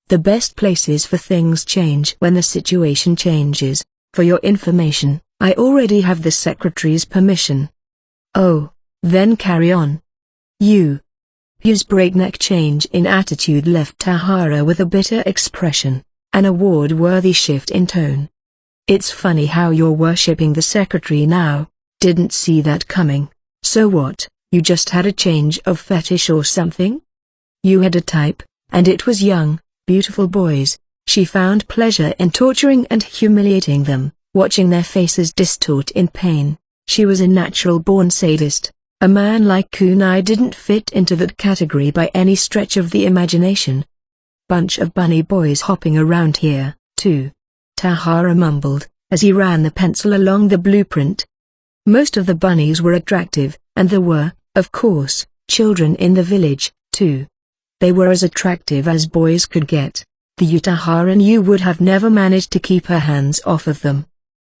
The best places for things change when the situation changes. For your information, I already have the secretary's permission. Oh, then carry on. His breakneck change in attitude left Tahara with a bitter expression, an award-worthy shift in tone. It's funny how you're worshipping the secretary now. Didn't see that coming. So what, you just had a change of fetish or something? You had a type, and it was young, beautiful boys. She found pleasure in torturing and humiliating them, watching their faces distort in pain. She was a natural-born sadist. A man like Kunai didn't fit into that category by any stretch of the imagination. Bunch of bunny boys hopping around here, too. Tahara mumbled, as he ran the pencil along the blueprint. Most of the bunnies were attractive, and there were, of course, children in the village, too. They were as attractive as boys could get. The Tahara knew would have never managed to keep her hands off of them.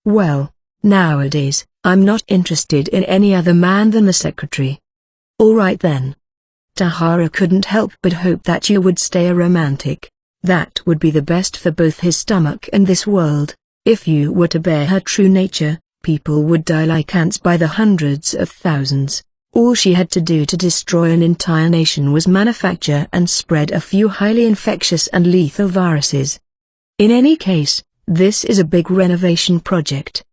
Well, nowadays, I'm not interested in any other man than the secretary. All right then. Tahara couldn't help but hope that you would stay a romantic. That would be the best for both his stomach and this world. If you were to bear her true nature, people would die like ants by the hundreds of thousands. All she had to do to destroy an entire nation was manufacture and spread a few highly infectious and lethal viruses. In any case, this is a big renovation project.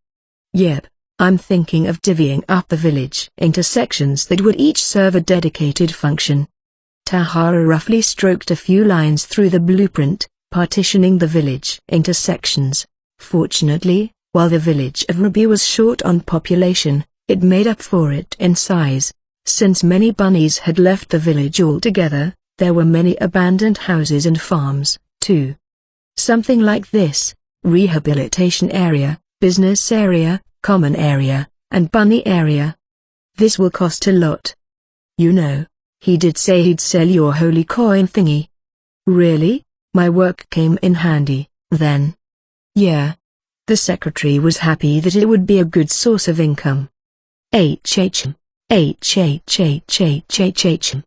Yep, I'm thinking of divvying up the village into sections that would each serve a dedicated function. Tahara roughly stroked a few lines through the blueprint, partitioning the village into sections. Fortunately, while the village of Ruby was short on population, it made up for it in size. Since many bunnies had left the village altogether, there were many abandoned houses and farms, too. Something like this: rehabilitation area, business area, common area, and bunny area. This will cost a lot. You know, he did say he'd sell your holy coin thingy. Really? My work came in handy, then. Yeah. The secretary was happy that it would be a good source of income. HHM. HHHHHHM.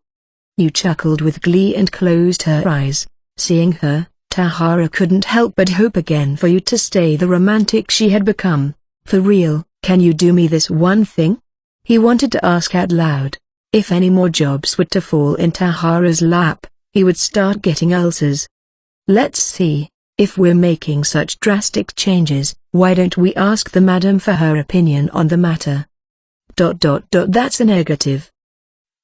You chuckled with glee and closed her eyes. Seeing her, Tahara couldn't help but hope again for you to stay the romantic she had become. For real, can you do me this one thing? He wanted to ask out loud. If any more jobs were to fall in Tahara's lap, he would start getting ulcers. Let's see, if we're making such drastic changes, why don't we ask the madam for her opinion on the matter? That's a negative.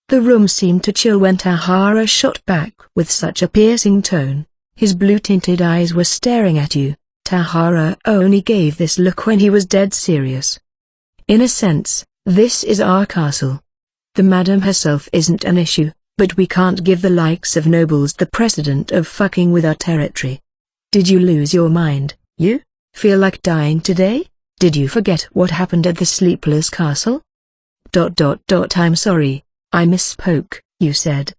The room seemed to chill when Tahara shot back with such a piercing tone. His blue-tinted eyes were staring at you. Tahara only gave this look when he was dead serious. In a sense, this is our castle. The madam herself isn't an issue, but we can't give the likes of nobles the precedent of fucking with our territory. Did you lose your mind? You? Feel like dying today? Did you forget what happened at the Sleepless Castle? I'm sorry, I misspoke, you said.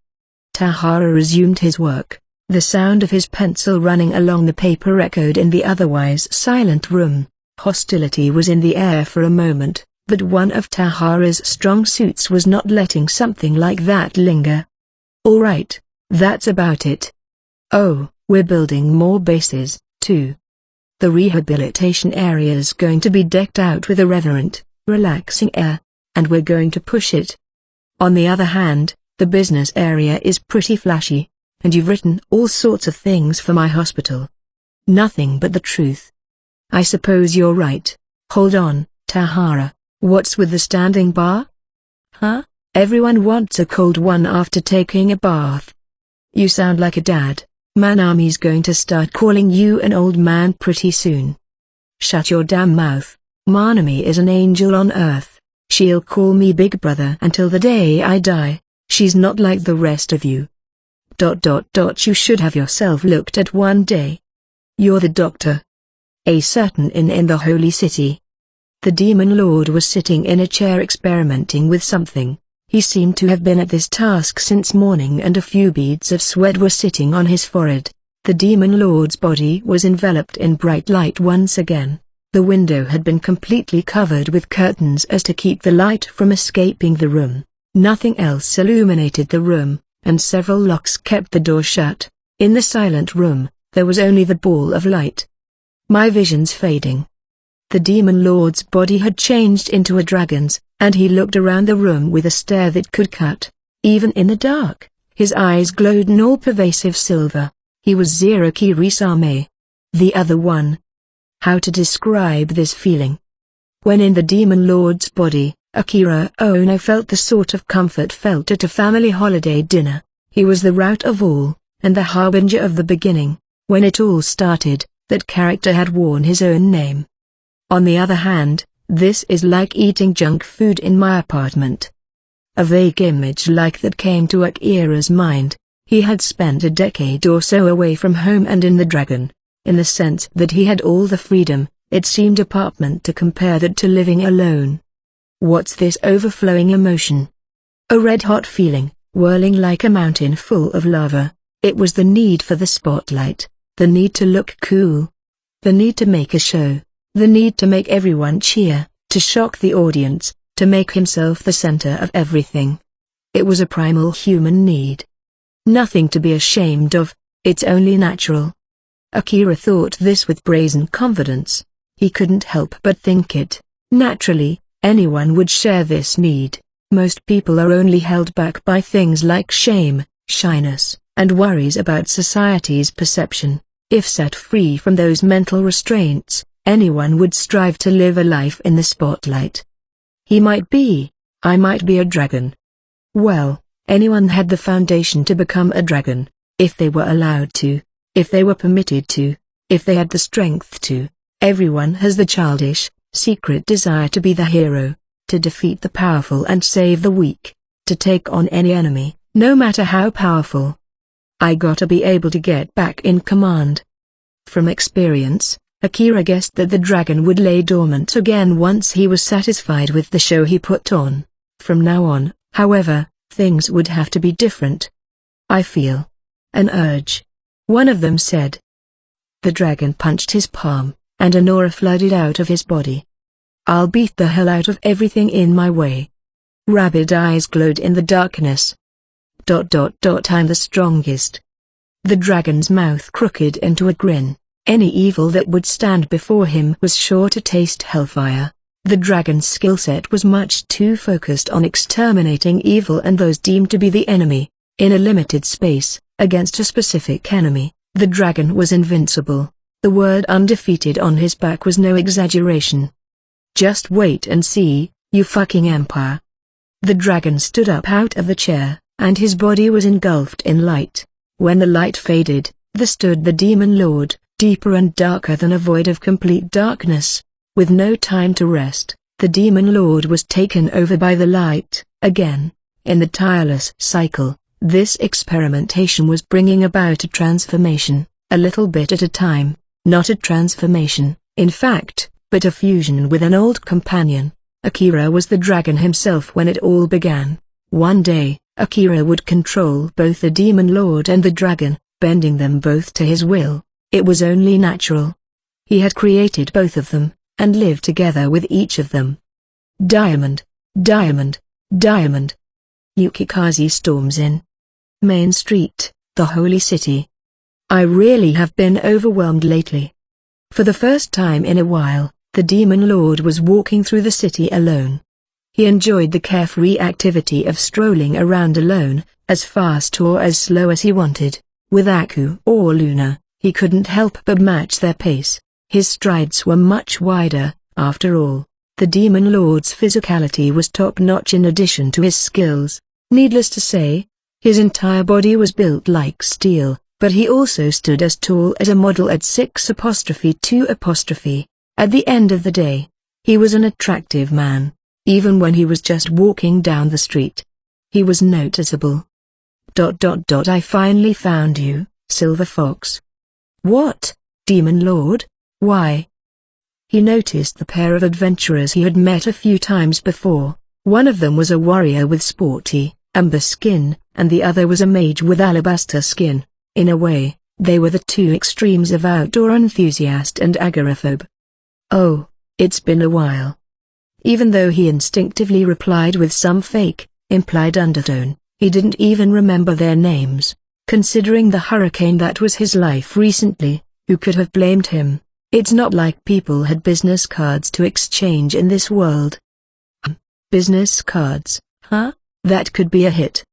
Tahara resumed his work. The sound of his pencil running along the paper echoed in the otherwise silent room. Hostility was in the air for a moment, but one of Tahara's strong suits was not letting something like that linger. All right, that's about it. Oh, we're building more bases, too. The rehabilitation area's going to be decked out with a reverent, relaxing air, and we're going to push it. On the other hand, the business area is pretty flashy, and you've written all sorts of things for my hospital. Nothing but the truth. I suppose you're right. Hold on, Tahara, what's with the standing bar? Huh? Everyone wants a cold one after taking a bath. You sound like a dad. Manami's going to start calling you an old man pretty soon. Shut your damn mouth. Manami is an angel on earth. She'll call me big brother until the day I die. She's not like the rest of you. You should have yourself looked at one day. You're the doctor. A certain inn in the holy city. The demon lord was sitting in a chair experimenting with something. He seemed to have been at this task since morning, and a few beads of sweat were sitting on his forehead. The demon lord's body was enveloped in bright light once again. The window had been completely covered with curtains as to keep the light from escaping the room. Nothing else illuminated the room, and several locks kept the door shut. In the silent room, there was only the ball of light. My vision's fading. The demon lord's body had changed into a dragon's, and he looked around the room with a stare that could cut. Even in the dark, his eyes glowed an all-pervasive silver. He was Zero Kirisame. The other one. How to describe this feeling? When in the demon lord's body, Akira Ono felt the sort of comfort felt at a family holiday dinner. He was the root of all, and the harbinger of the beginning. When it all started, that character had worn his own name. On the other hand, this is like eating junk food in my apartment. A vague image like that came to Akira's mind. He had spent a decade or so away from home and in the dragon. In the sense that he had all the freedom, it seemed apartment to compare that to living alone. What's this overflowing emotion? A red-hot feeling, whirling like a mountain full of lava. It was the need for the spotlight, the need to look cool, the need to make a show, the need to make everyone cheer, to shock the audience, to make himself the center of everything. It was a primal human need. Nothing to be ashamed of, it's only natural. Akira thought this with brazen confidence. He couldn't help but think it. Naturally, anyone would share this need. Most people are only held back by things like shame, shyness, and worries about society's perception. If set free from those mental restraints, anyone would strive to live a life in the spotlight. I might be a dragon. Well, anyone had the foundation to become a dragon, if they were allowed to, if they were permitted to, if they had the strength to. Everyone has the childish, secret desire to be the hero, to defeat the powerful and save the weak, to take on any enemy, no matter how powerful. I gotta be able to get back in command. From experience, Akira guessed that the dragon would lay dormant again once he was satisfied with the show he put on. From now on, however, things would have to be different. I feel an urge, one of them said. The dragon punched his palm, and an aura flooded out of his body. I'll beat the hell out of everything in my way. Rabid eyes glowed in the darkness. I'm the strongest. The dragon's mouth crooked into a grin. Any evil that would stand before him was sure to taste hellfire. The dragon's skill set was much too focused on exterminating evil and those deemed to be the enemy. In a limited space, against a specific enemy, the dragon was invincible. The word undefeated on his back was no exaggeration. Just wait and see, you fucking empire. The dragon stood up out of the chair, and his body was engulfed in light. When the light faded, there stood the demon lord, deeper and darker than a void of complete darkness. With no time to rest, the demon lord was taken over by the light, again. In the tireless cycle, this experimentation was bringing about a transformation, a little bit at a time, not a transformation, in fact, but a fusion with an old companion. Akira was the dragon himself when it all began. One day, Akira would control both the demon lord and the dragon, bending them both to his will. It was only natural. He had created both of them, and lived together with each of them. Diamond, diamond, diamond. Yukikaze storms in. Main Street, the holy city. I really have been overwhelmed lately. For the first time in a while, the demon lord was walking through the city alone. He enjoyed the carefree activity of strolling around alone, as fast or as slow as he wanted. With Aku or Luna, he couldn't help but match their pace. His strides were much wider. After all, the demon lord's physicality was top-notch in addition to his skills. Needless to say, his entire body was built like steel, but he also stood as tall as a model at 6'2". At the end of the day, he was an attractive man, even when he was just walking down the street. He was noticeable. I finally found you, Silver Fox. What, Demon Lord? Why? He noticed the pair of adventurers he had met a few times before. One of them was a warrior with sporty, amber skin, and the other was a mage with alabaster skin. In a way, they were the two extremes of outdoor enthusiast and agoraphobe. Oh, it's been a while. Even though he instinctively replied with some fake, implied undertone, he didn't even remember their names. Considering the hurricane that was his life recently, who could have blamed him? It's not like people had business cards to exchange in this world. Business cards, huh? That could be a hit.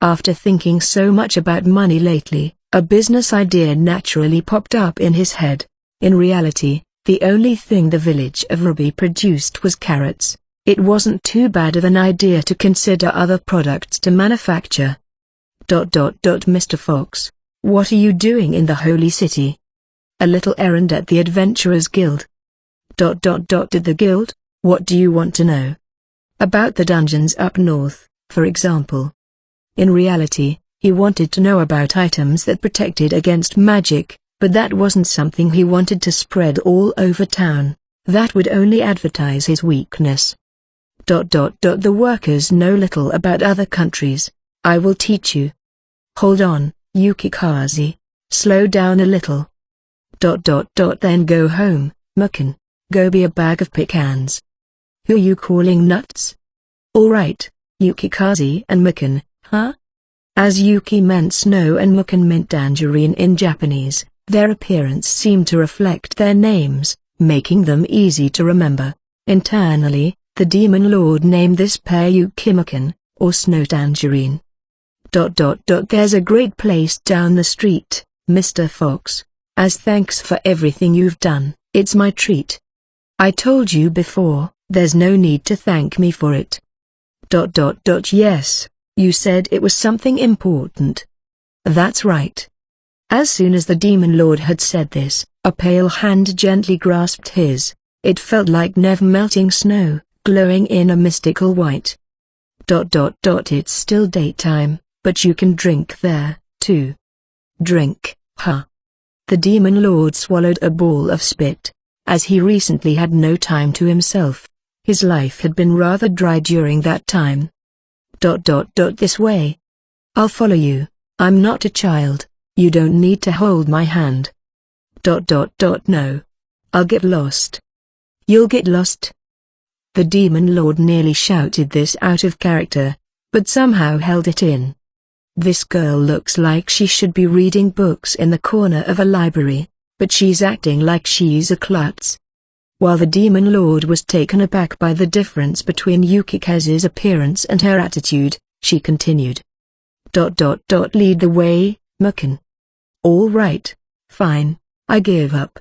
After thinking so much about money lately, a business idea naturally popped up in his head. In reality, the only thing the village of Ruby produced was carrots. It wasn't too bad of an idea to consider other products to manufacture. Mr. Fox, what are you doing in the Holy City? A little errand at the Adventurers Guild. Did the guild? What do you want to know? About the dungeons up north, for example. In reality, he wanted to know about items that protected against magic, but that wasn't something he wanted to spread all over town. That would only advertise his weakness. The workers know little about other countries. I will teach you. Hold on, Yukikaze. Slow down a little. Then go home, Mukin. Go be a bag of pecans. Who are you calling nuts? Alright, Yukikaze and Mukin, huh? As Yuki meant snow and Mukin meant tangerine in Japanese, their appearance seemed to reflect their names, making them easy to remember. Internally, The demon lord named this pear Yukimakan, or snow tangerine. There's a great place down the street, Mr. Fox. As thanks for everything you've done, it's my treat. I told you before, there's no need to thank me for it. Yes, you said it was something important. That's right. As soon as the demon lord had said this, a pale hand gently grasped his. It felt like never-melting snow, glowing in a mystical white. It's still daytime, but you can drink there, too. Drink, huh? The demon lord swallowed a ball of spit. As he recently had no time to himself. His life had been rather dry during that time. This way. I'll follow you. I'm not a child. You don't need to hold my hand. No. I'll get lost. You'll get lost. The demon lord nearly shouted this out of character, but somehow held it in. This girl looks like she should be reading books in the corner of a library, but she's acting like she's a klutz. While the demon lord was taken aback by the difference between Yukikazu's appearance and her attitude, she continued. Lead the way, Mukin. All right, fine, I give up.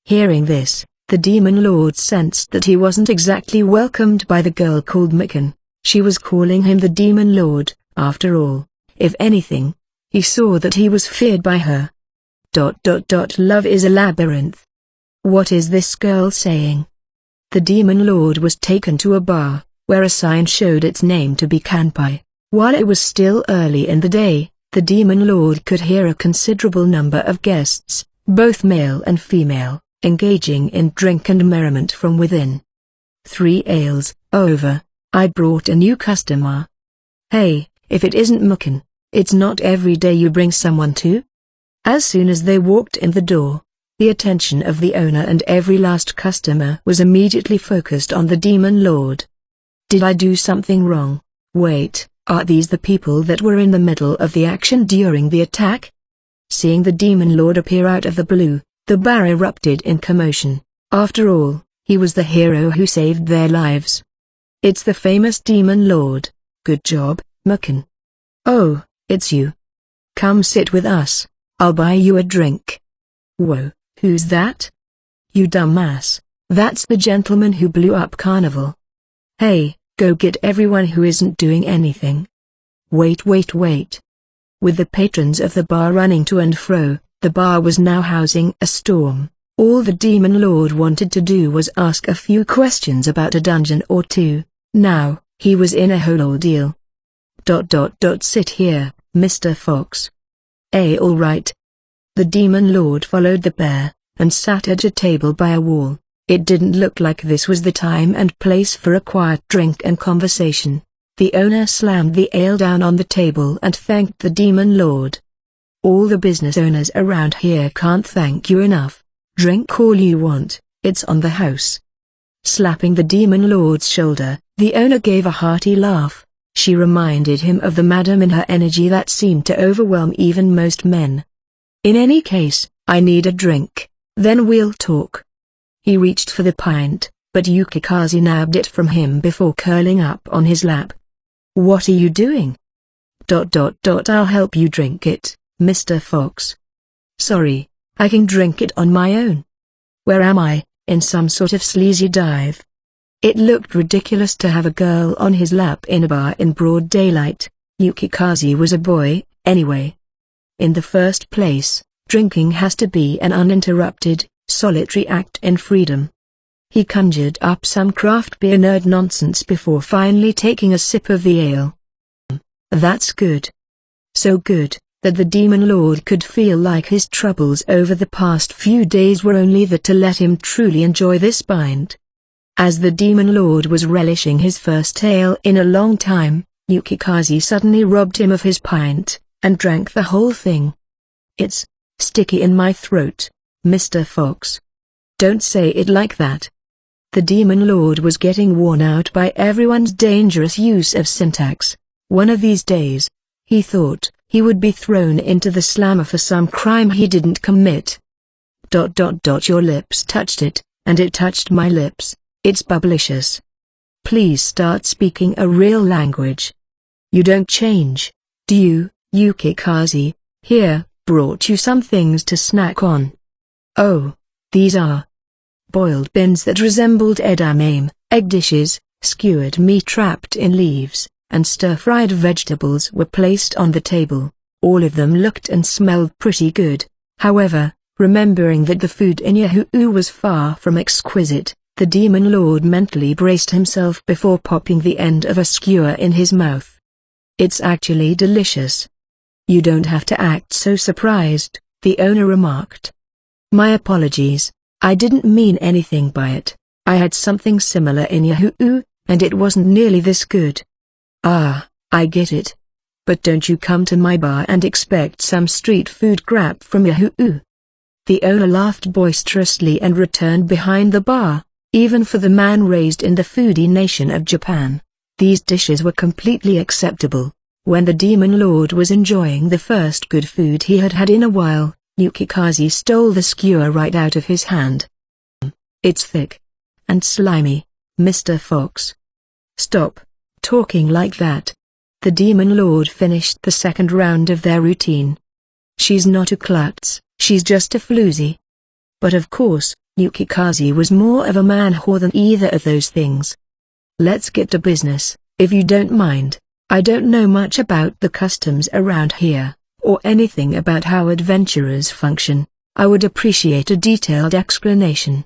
Hearing this, the demon lord sensed that he wasn't exactly welcomed by the girl called Mukin. She was calling him the demon lord, after all. If anything, he saw that he was feared by her. Love is a labyrinth. What is this girl saying? The demon lord was taken to a bar, where a sign showed its name to be Kanpai. While it was still early in the day, the demon lord could hear a considerable number of guests, both male and female, engaging in drink and merriment from within. 3 ales, over. I brought a new customer. Hey, if it isn't Mukin, it's not every day you bring someone to? As soon as they walked in the door, the attention of the owner and every last customer was immediately focused on the demon lord. Did I do something wrong? Wait, are these the people that were in the middle of the action during the attack? Seeing the demon lord appear out of the blue, the bar erupted in commotion. After all, he was the hero who saved their lives. It's the famous demon lord. Good job, Mukin. Oh, it's you. Come sit with us. I'll buy you a drink. Whoa, who's that? You dumbass, that's the gentleman who blew up Carnival. Hey, go get everyone who isn't doing anything. Wait. With the patrons of the bar running to and fro, the bar was now housing a storm. All the demon lord wanted to do was ask a few questions about a dungeon or two. Now, he was in a whole ordeal. Sit here, Mr. Fox. All right. The demon lord followed the bear, and sat at a table by a wall. It didn't look like this was the time and place for a quiet drink and conversation. The owner slammed the ale down on the table and thanked the demon lord. All the business owners around here can't thank you enough. Drink all you want, it's on the house. Slapping the demon lord's shoulder, the owner gave a hearty laugh. She reminded him of the madam in her energy that seemed to overwhelm even most men. In any case, I need a drink, then we'll talk. He reached for the pint, but Yukikazu nabbed it from him before curling up on his lap. What are you doing? I'll help you drink it, Mr. Fox. Sorry, I can drink it on my own. Where am I, in some sort of sleazy dive? It looked ridiculous to have a girl on his lap in a bar in broad daylight. Yukikazu was a boy, anyway. In the first place, drinking has to be an uninterrupted, solitary act in freedom. He conjured up some craft beer nerd nonsense before finally taking a sip of the ale. That's good. So good, that the demon lord could feel like his troubles over the past few days were only there to let him truly enjoy this pint. As the demon lord was relishing his first ale in a long time, Yukikazu suddenly robbed him of his pint, and drank the whole thing. It's sticky in my throat, Mr. Fox. Don't say it like that. The demon lord was getting worn out by everyone's dangerous use of syntax. One of these days, he thought, he would be thrown into the slammer for some crime he didn't commit. Your lips touched it, and it touched my lips. It's bubblicious. please start speaking a real language? You don't change, do you, Yukikaze? Here, brought you some things to snack on. Oh, these are boiled beans that resembled edamame, egg dishes, skewered meat wrapped in leaves, and stir-fried vegetables were placed on the table. All of them looked and smelled pretty good. However, remembering that the food in Yahoo was far from exquisite, the Demon Lord mentally braced himself before popping the end of a skewer in his mouth. It's actually delicious. You don't have to act so surprised, the owner remarked. My apologies, I didn't mean anything by it. I had something similar in Yahoo, and it wasn't nearly this good. Ah, I get it. But don't you come to my bar and expect some street food crap from Yahoo. The owner laughed boisterously and returned behind the bar. Even for the man raised in the foodie nation of Japan, these dishes were completely acceptable. When the Demon Lord was enjoying the first good food he had had in a while, Yukikaze stole the skewer right out of his hand. It's thick and slimy, Mr. Fox. Stop talking like that. The Demon Lord finished the second round of their routine. She's not a klutz, she's just a floozy. But of course, Yukikaze was more of a man-whore than either of those things. Let's get to business, if you don't mind. I don't know much about the customs around here, or anything about how adventurers function. I would appreciate a detailed explanation.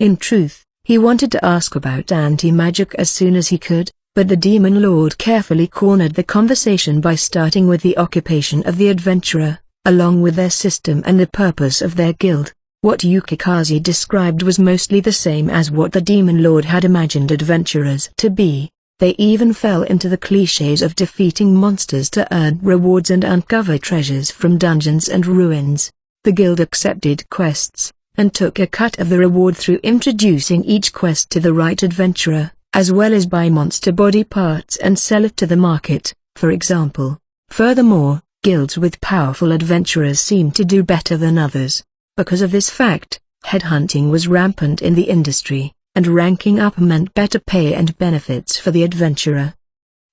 In truth, he wanted to ask about anti-magic as soon as he could, but the Demon Lord carefully cornered the conversation by starting with the occupation of the adventurer, along with their system and the purpose of their guild. What Yukikaze described was mostly the same as what the Demon Lord had imagined adventurers to be. They even fell into the clichés of defeating monsters to earn rewards and uncover treasures from dungeons and ruins. The guild accepted quests, and took a cut of the reward through introducing each quest to the right adventurer, as well as buy monster body parts and sell it to the market, for example. Furthermore, guilds with powerful adventurers seemed to do better than others. Because of this fact, headhunting was rampant in the industry, and ranking up meant better pay and benefits for the adventurer.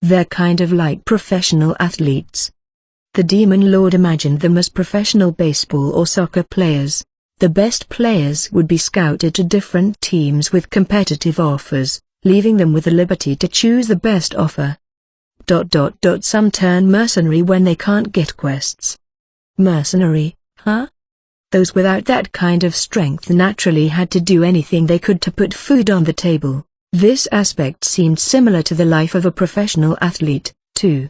They're kind of like professional athletes. The Demon Lord imagined them as professional baseball or soccer players. The best players would be scouted to different teams with competitive offers, leaving them with the liberty to choose the best offer. Some turn mercenary when they can't get quests. Mercenary, huh? Those without that kind of strength naturally had to do anything they could to put food on the table. This aspect seemed similar to the life of a professional athlete, too.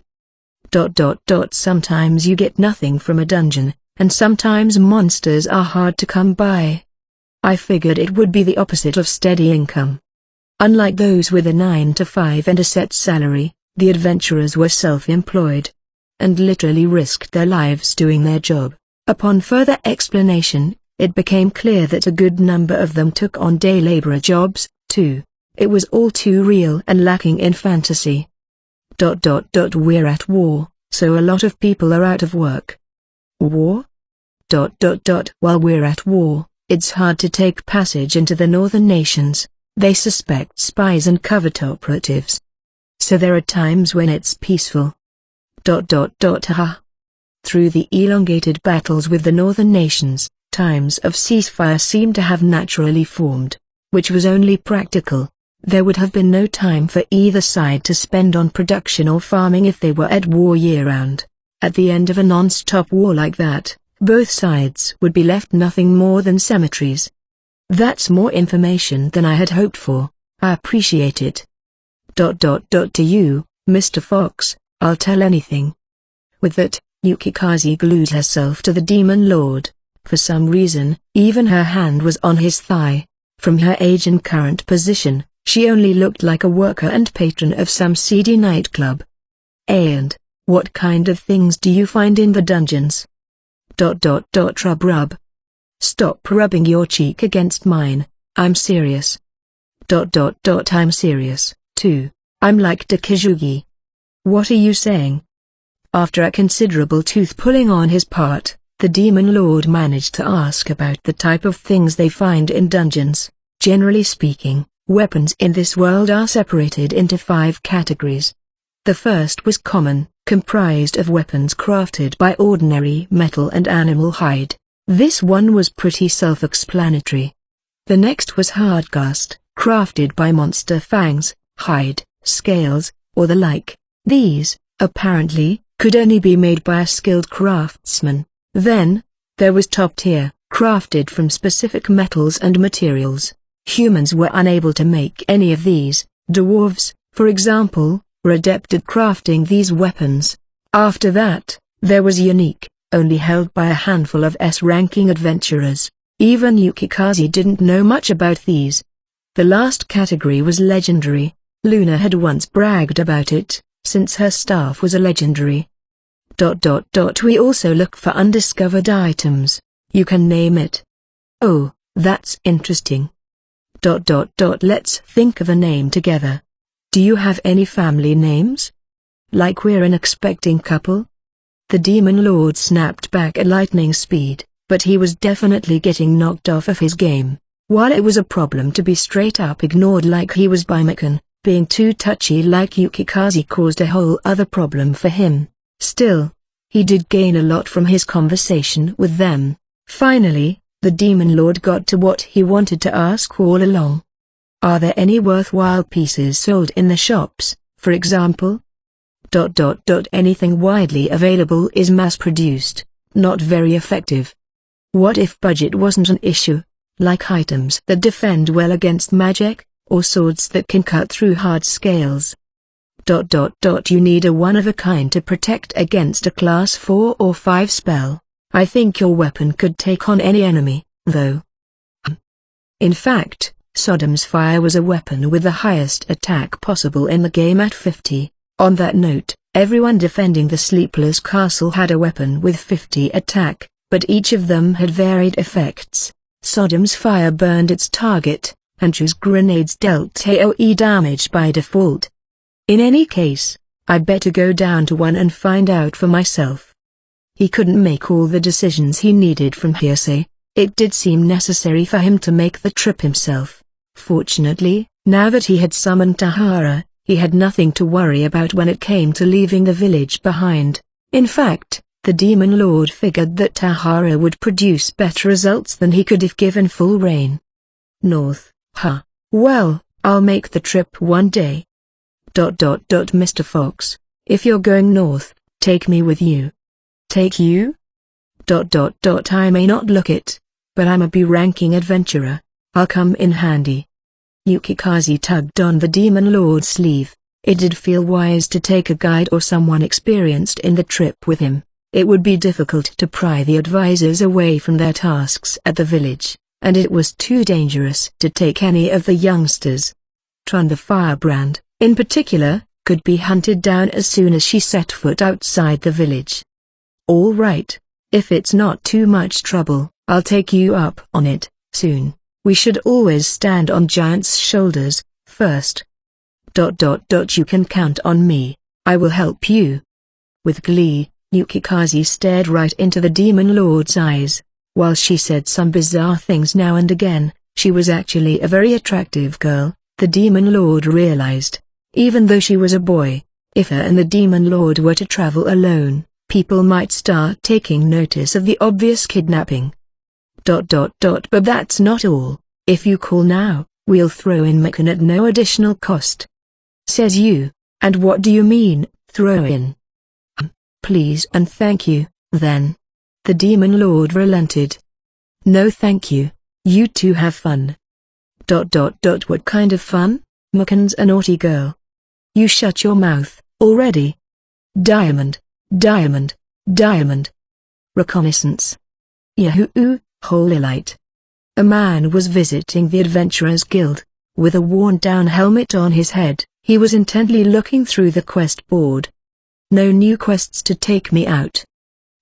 Sometimes you get nothing from a dungeon, and sometimes monsters are hard to come by. I figured it would be the opposite of steady income. Unlike those with a 9-to-5 and a set salary, the adventurers were self-employed, and literally risked their lives doing their job. Upon further explanation, it became clear that a good number of them took on day laborer jobs, too. It was all too real and lacking in fantasy. We're at war, so a lot of people are out of work. War? While we're at war, it's hard to take passage into the northern nations. They suspect spies and covert operatives. So there are times when it's peaceful. Ha. Through the elongated battles with the northern nations, times of ceasefire seemed to have naturally formed, which was only practical. There would have been no time for either side to spend on production or farming if they were at war year-round. At the end of a non-stop war like that, both sides would be left nothing more than cemeteries. That's more information than I had hoped for. I appreciate it. To you, Mr. Fox, I'll tell anything. With that, Yukikaze glued herself to the Demon Lord. For some reason, even her hand was on his thigh. From her age and current position, she only looked like a worker and patron of some seedy nightclub. And what kind of things do you find in the dungeons? Rub. Stop rubbing your cheek against mine, I'm serious. I'm serious, too. I'm like Takijugi. What are you saying? After a considerable tooth-pulling on his part, the Demon Lord managed to ask about the type of things they find in dungeons. Generally speaking, Weapons in this world are separated into 5 categories. The first was common, comprised of weapons crafted by ordinary metal and animal hide. This one was pretty self-explanatory. The next was hardcast, crafted by monster fangs, hide, scales, or the like. These, apparently, could only be made by a skilled craftsman. Then, there was top tier, crafted from specific metals and materials. Humans were unable to make any of these. Dwarves, for example, were adept at crafting these weapons. After that, there was unique, only held by a handful of S-ranking adventurers. Even Yukikaze didn't know much about these. The last category was legendary. Luna had once bragged about it, since her staff was a legendary. We also look for undiscovered items. You can name it. Oh, that's interesting. Let's think of a name together. Do you have any family names? Like we're an expecting couple? The Demon Lord snapped back at lightning speed, but he was definitely getting knocked off of his game. While it was a problem to be straight up ignored like he was by Mikan, being too touchy like Yukikaze caused a whole other problem for him. Still, he did gain a lot from his conversation with them. Finally, the Demon Lord got to what he wanted to ask all along. Are there any worthwhile pieces sold in the shops, for example? Anything widely available is mass-produced, not very effective. What if budget wasn't an issue, like items that defend well against magic, or swords that can cut through hard scales? You need a one-of-a-kind to protect against a class 4 or 5 spell. I think your weapon could take on any enemy, though. In fact, Sodom's Fire was a weapon with the highest attack possible in the game at 50. On that note, everyone defending the Sleepless Castle had a weapon with 50 attack, but each of them had varied effects. Sodom's Fire burned its target, and Chu's grenades dealt AoE damage by default. In any case, I better go down to one and find out for myself. He couldn't make all the decisions he needed from hearsay. It did seem necessary for him to make the trip himself. Fortunately, now that he had summoned Tahara, he had nothing to worry about when it came to leaving the village behind. In fact, the Demon Lord figured that Tahara would produce better results than he could if given full reign. North, huh? Well, I'll make the trip one day. Mr. Fox, if you're going north, take me with you. Take you? I may not look it, but I'm a B-ranking adventurer. I'll come in handy. Yukikaze tugged on the Demon Lord's sleeve. It did feel wise to take a guide or someone experienced in the trip with him. It would be difficult to pry the advisors away from their tasks at the village, and it was too dangerous to take any of the youngsters. Tron the Firebrand, in particular, could be hunted down as soon as she set foot outside the village. All right, if it's not too much trouble, I'll take you up on it, soon. We should always stand on giants' shoulders, first. You can count on me, I will help you. With glee, Yukikaze stared right into the Demon Lord's eyes. While she said some bizarre things now and again, she was actually a very attractive girl, the Demon Lord realized. Even though she was a boy, if her and the Demon Lord were to travel alone, people might start taking notice of the obvious kidnapping. But that's not all. If you call now, we'll throw in Mikan at no additional cost. Says you, and what do you mean, throw in? Please and thank you, then. The Demon Lord relented. No thank you, you two have fun. What kind of fun? Mikan's a naughty girl. You shut your mouth, already. Diamond. Reconnaissance. Yahoo! Holy light. A man was visiting the Adventurers Guild. With a worn-down helmet on his head, he was intently looking through the quest board. No new quests to take me out.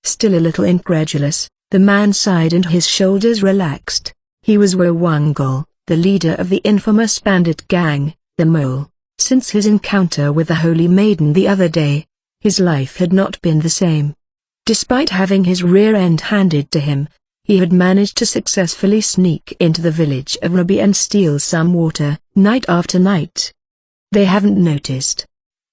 Still a little incredulous, the man sighed and his shoulders relaxed. He was Wowungol, the leader of the infamous bandit gang, the Mole. Since his encounter with the Holy Maiden the other day, his life had not been the same. Despite having his rear end handed to him, he had managed to successfully sneak into the village of Ruby and steal some water, night after night. They haven't noticed.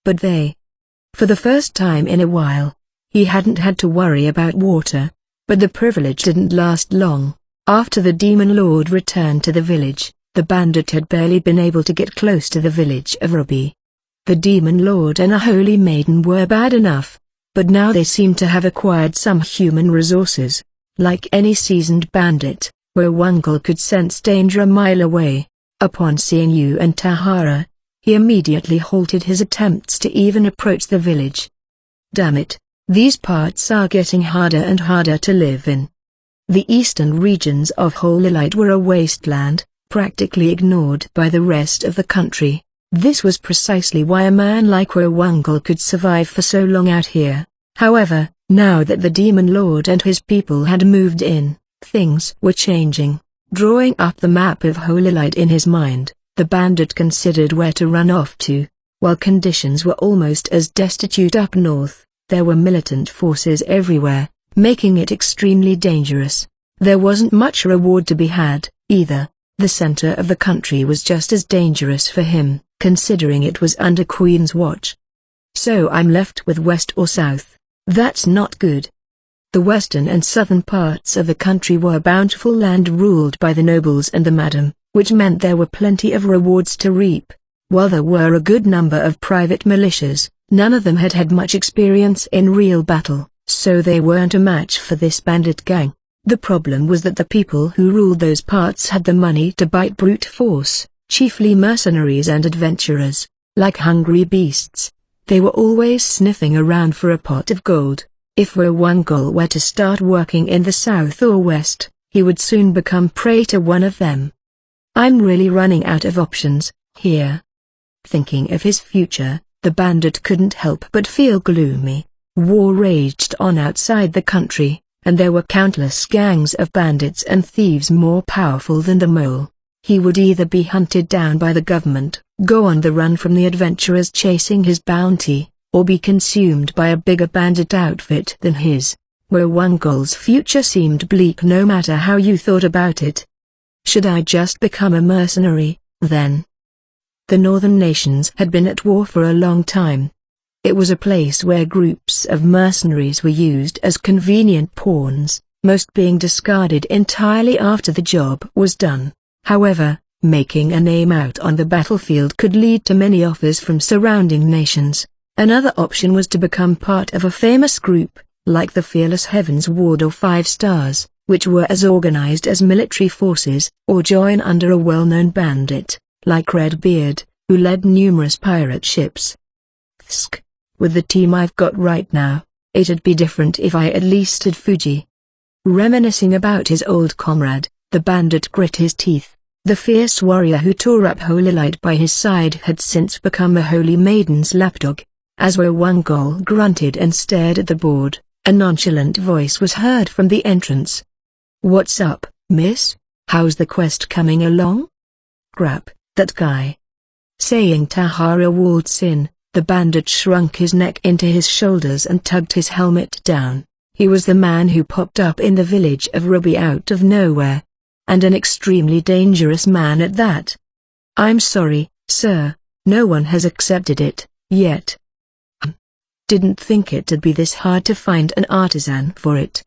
But for the first time in a while, he hadn't had to worry about water. But the privilege didn't last long. After the demon lord returned to the village, the bandit had barely been able to get close to the village of Ruby. The demon lord and a holy maiden were bad enough, but now they seemed to have acquired some human resources. Like any seasoned bandit, Wongle could sense danger a mile away. Upon seeing you and Tahara, he immediately halted his attempts to even approach the village. Damn it, these parts are getting harder and harder to live in. The eastern regions of Holy Light were a wasteland, practically ignored by the rest of the country. This was precisely why a man like Wongle could survive for so long out here. However, now that the demon lord and his people had moved in, things were changing. Drawing up the map of Holy Light in his mind, the bandit considered where to run off to. While conditions were almost as destitute up north, there were militant forces everywhere, making it extremely dangerous. There wasn't much reward to be had, either. The center of the country was just as dangerous for him, considering it was under Queen's watch. So I'm left with west or south. That's not good. The western and southern parts of the country were bountiful land ruled by the nobles and the madam, which meant there were plenty of rewards to reap. While there were a good number of private militias, none of them had had much experience in real battle, so they weren't a match for this bandit gang. The problem was that the people who ruled those parts had the money to bite brute force, chiefly mercenaries and adventurers. Like hungry beasts, they were always sniffing around for a pot of gold. If Wongle were to start working in the south or west, he would soon become prey to one of them. I'm really running out of options here. Thinking of his future, the bandit couldn't help but feel gloomy. War raged on outside the country, and there were countless gangs of bandits and thieves more powerful than the mole. He would either be hunted down by the government, go on the run from the adventurers chasing his bounty, or be consumed by a bigger bandit outfit than his. Wongle's future seemed bleak no matter how you thought about it. Should I just become a mercenary, then? The northern nations had been at war for a long time. It was a place where groups of mercenaries were used as convenient pawns, most being discarded entirely after the job was done. However, making a name out on the battlefield could lead to many offers from surrounding nations. Another option was to become part of a famous group, like the Fearless Heavens Ward or 5 Stars, which were as organized as military forces, or join under a well-known bandit, like Redbeard, who led numerous pirate ships. With the team I've got right now, it'd be different if I at least had Fuji. Reminiscing about his old comrade, the bandit grit his teeth. The fierce warrior who tore up Holy Light by his side had since become a holy maiden's lapdog. As Wongle grunted and stared at the board, a nonchalant voice was heard from the entrance. "What's up, miss? How's the quest coming along?" "Crap, that guy." Saying Tahara waltz in, the bandit shrunk his neck into his shoulders and tugged his helmet down. He was the man who popped up in the village of Ruby out of nowhere. And an extremely dangerous man at that. "I'm sorry, sir, no one has accepted it, yet." Didn't think it'd be this hard to find an artisan for it.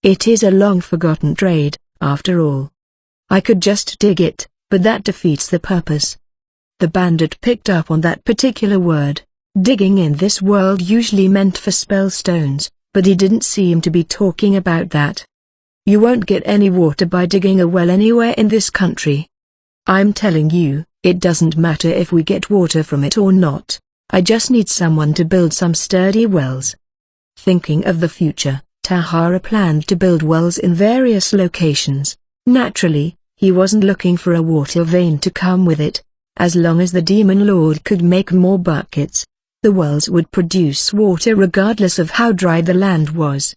It is a long-forgotten trade, after all. I could just dig it, but that defeats the purpose. The bandit picked up on that particular word. Digging in this world usually meant for spell stones, but he didn't seem to be talking about that. You won't get any water by digging a well anywhere in this country. I'm telling you, it doesn't matter if we get water from it or not. I just need someone to build some sturdy wells. Thinking of the future, Tahara planned to build wells in various locations. Naturally, he wasn't looking for a water vein to come with it. As long as the demon lord could make more buckets, the wells would produce water regardless of how dry the land was.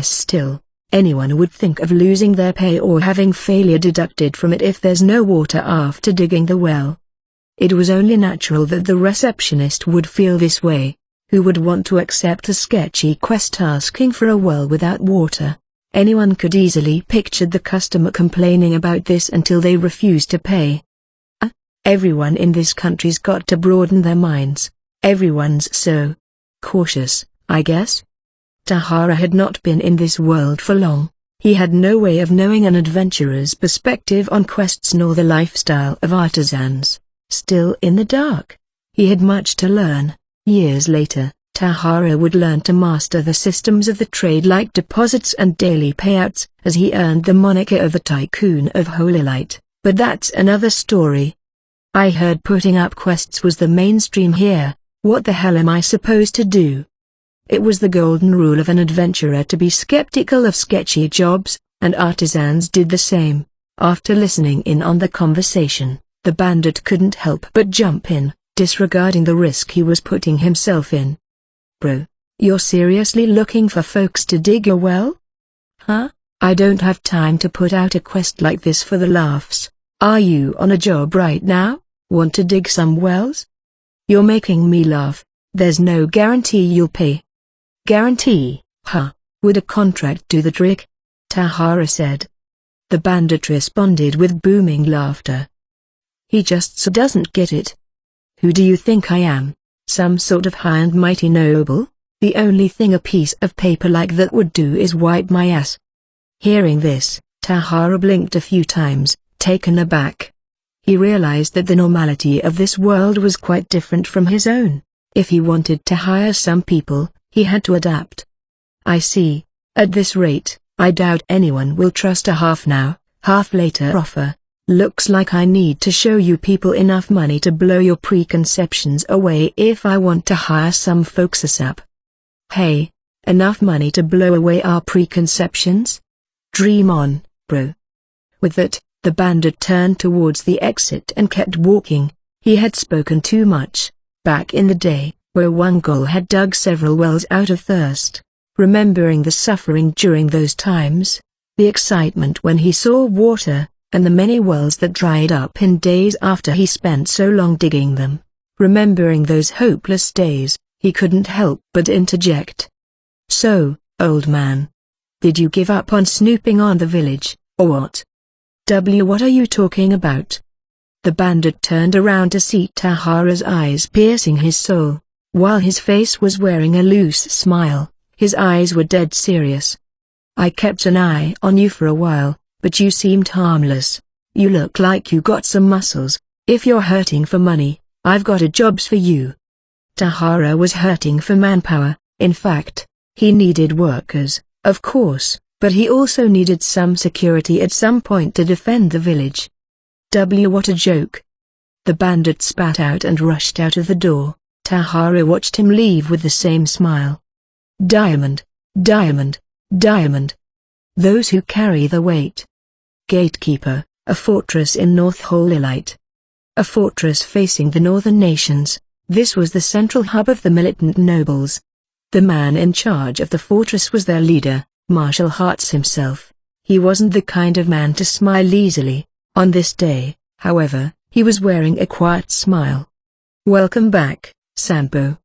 Still, anyone would think of losing their pay or having failure deducted from it if there's no water after digging the well. It was only natural that the receptionist would feel this way. Who would want to accept a sketchy quest asking for a well without water? Anyone could easily picture the customer complaining about this until they refused to pay. Everyone in this country's got to broaden their minds. Everyone's so cautious, I guess. Tahara had not been in this world for long. He had no way of knowing an adventurer's perspective on quests nor the lifestyle of artisans. Still in the dark, he had much to learn. Years later, Tahara would learn to master the systems of the trade like deposits and daily payouts, as he earned the moniker of the Tycoon of Holy Light. But that's another story. I heard putting up quests was the mainstream here. What the hell am I supposed to do? It was the golden rule of an adventurer to be skeptical of sketchy jobs, and artisans did the same. After listening in on the conversation, the bandit couldn't help but jump in, disregarding the risk he was putting himself in. Bro, you're seriously looking for folks to dig a well? Huh? I don't have time to put out a quest like this for the laughs. Are you on a job right now? Want to dig some wells? You're making me laugh. There's no guarantee you'll pay. Guarantee? Huh? Would a contract do the trick? Tahara said. The bandit responded with booming laughter. He just doesn't get it. Who do you think I am? Some sort of high and mighty noble? The only thing a piece of paper like that would do is wipe my ass. Hearing this, Tahara blinked a few times, taken aback. He realized that the normality of this world was quite different from his own. If he wanted to hire some people, he had to adapt. I see. At this rate, I doubt anyone will trust a half now, half later offer. Looks like I need to show you people enough money to blow your preconceptions away if I want to hire some folks ASAP. Hey, enough money to blow away our preconceptions? Dream on, bro. With that, the bandit turned towards the exit and kept walking. He had spoken too much. Back in the day, where one girl had dug several wells out of thirst. Remembering the suffering during those times, the excitement when he saw water, and the many wells that dried up in days after he spent so long digging them. Remembering those hopeless days, he couldn't help but interject. So, old man, did you give up on snooping on the village, or what? What are you talking about? The bandit turned around to see Tahara's eyes piercing his soul. While his face was wearing a loose smile, his eyes were dead serious. I kept an eye on you for a while, but you seemed harmless. You look like you got some muscles. If you're hurting for money, I've got a jobs for you. Tahara was hurting for manpower. In fact, he needed workers, of course, but he also needed some security at some point to defend the village. What a joke. The bandit spat out and rushed out of the door. Tahara watched him leave with the same smile. Diamond, diamond, diamond. Those who carry the weight. Gatekeeper, a fortress in North Holy Light. A fortress facing the northern nations, this was the central hub of the militant nobles. The man in charge of the fortress was their leader, Marshal Hartz himself. He wasn't the kind of man to smile easily. On this day, however, he was wearing a quiet smile. Welcome back, Sambo.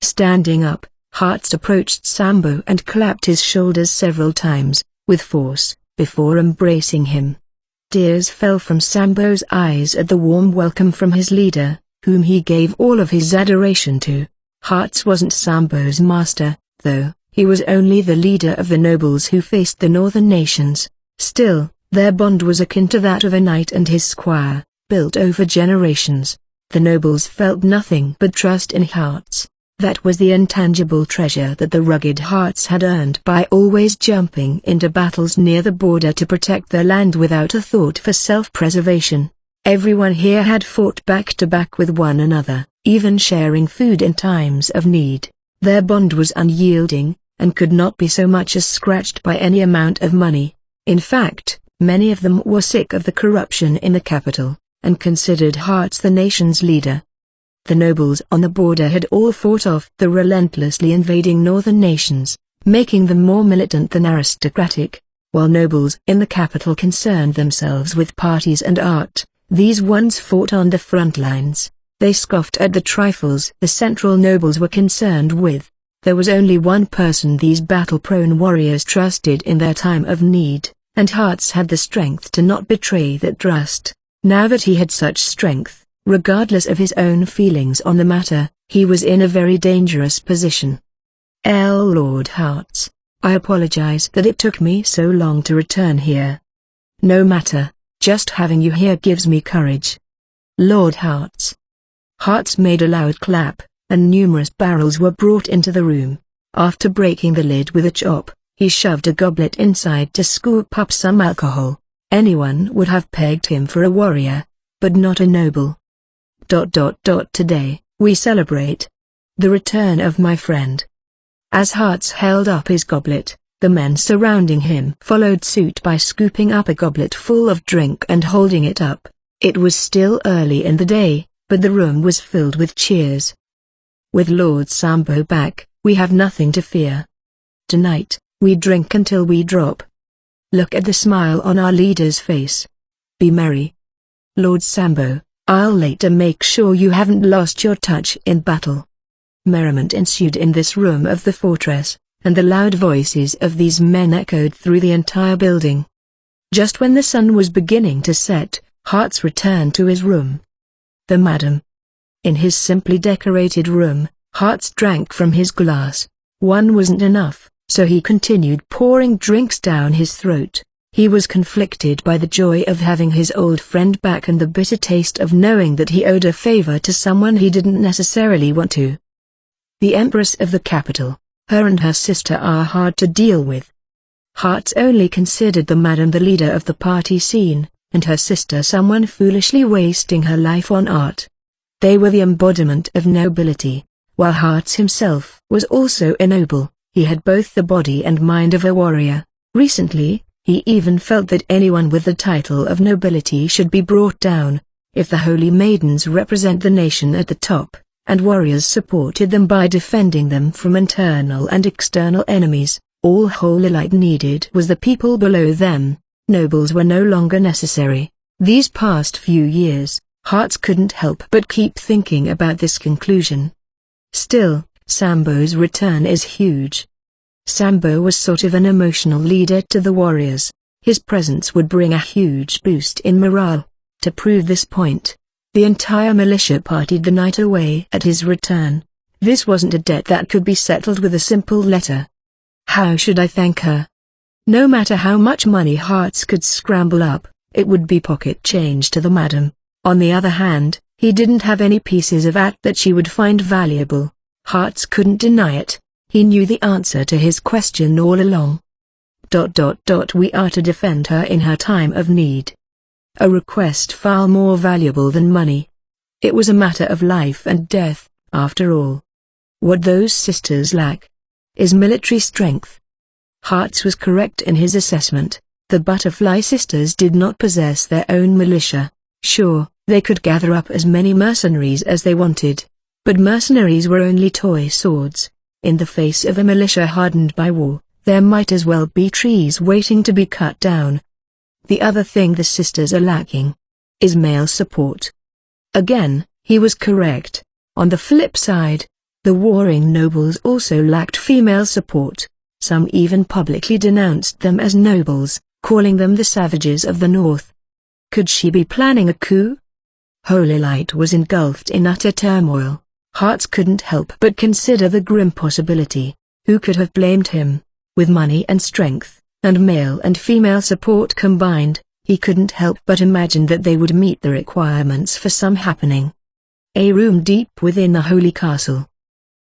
Standing up, Hartz approached Sambo and clapped his shoulders several times, with force, before embracing him. Tears fell from Sambo's eyes at the warm welcome from his leader, whom he gave all of his adoration to. Hartz wasn't Sambo's master, though. He was only the leader of the nobles who faced the northern nations. Still, their bond was akin to that of a knight and his squire, built over generations. The nobles felt nothing but trust in Hartz. That was the intangible treasure that the rugged Hartz had earned by always jumping into battles near the border to protect their land without a thought for self-preservation. Everyone here had fought back to back with one another, even sharing food in times of need. Their bond was unyielding, and could not be so much as scratched by any amount of money. In fact, many of them were sick of the corruption in the capital, and considered Hartz the nation's leader. The nobles on the border had all fought off the relentlessly invading northern nations, making them more militant than aristocratic. While nobles in the capital concerned themselves with parties and art, these ones fought on the front lines. They scoffed at the trifles the central nobles were concerned with. There was only one person these battle-prone warriors trusted in their time of need, and Hearts had the strength to not betray that trust. Now that he had such strength, regardless of his own feelings on the matter, he was in a very dangerous position. Lord Hearts, I apologize that it took me so long to return here. No matter, just having you here gives me courage. Lord Hearts. Hearts made a loud clap, and numerous barrels were brought into the room. After breaking the lid with a chop, he shoved a goblet inside to scoop up some alcohol. Anyone would have pegged him for a warrior, but not a noble. Today, we celebrate the return of my friend. As Hearts held up his goblet, the men surrounding him followed suit by scooping up a goblet full of drink and holding it up. It was still early in the day, but the room was filled with cheers. With Lord Sambo back, we have nothing to fear. Tonight, we drink until we drop. Look at the smile on our leader's face. Be merry. Lord Sambo, I'll later make sure you haven't lost your touch in battle. Merriment ensued in this room of the fortress, and the loud voices of these men echoed through the entire building. Just when the sun was beginning to set, Hearts returned to his room. The madam. In his simply decorated room, Hearts drank from his glass. One wasn't enough, so he continued pouring drinks down his throat. He was conflicted by the joy of having his old friend back and the bitter taste of knowing that he owed a favor to someone he didn't necessarily want to. The Empress of the capital, her and her sister are hard to deal with. Hearts only considered the madam the leader of the party scene, and her sister someone foolishly wasting her life on art. They were the embodiment of nobility, while Hearts himself was also a noble. He had both the body and mind of a warrior. Recently, he even felt that anyone with the title of nobility should be brought down, if the holy maidens represent the nation at the top, and warriors supported them by defending them from internal and external enemies. All Holy Light needed was the people below them. Nobles were no longer necessary. These past few years, Hearts couldn't help but keep thinking about this conclusion. Still, Sambo's return is huge. Sambo was sort of an emotional leader to the warriors. His presence would bring a huge boost in morale. To prove this point, the entire militia partied the night away at his return. This wasn't a debt that could be settled with a simple letter. How should I thank her? No matter how much money Hearts could scramble up, it would be pocket change to the madam. On the other hand, he didn't have any pieces of art that she would find valuable. Hearts couldn't deny it. He knew the answer to his question all along. We are to defend her in her time of need. A request far more valuable than money. It was a matter of life and death, after all. What those sisters lack is military strength. Hearts was correct in his assessment. The Butterfly Sisters did not possess their own militia. Sure, they could gather up as many mercenaries as they wanted. But mercenaries were only toy swords. In the face of a militia hardened by war, there might as well be trees waiting to be cut down. The other thing the sisters are lacking is male support. Again, he was correct. On the flip side, the warring nobles also lacked female support. Some even publicly denounced them as nobles, calling them the savages of the north. Could she be planning a coup? Holy Light was engulfed in utter turmoil. Hearts couldn't help but consider the grim possibility. Who could have blamed him? With money and strength, and male and female support combined, he couldn't help but imagine that they would meet the requirements for some happening. A room deep within the holy castle.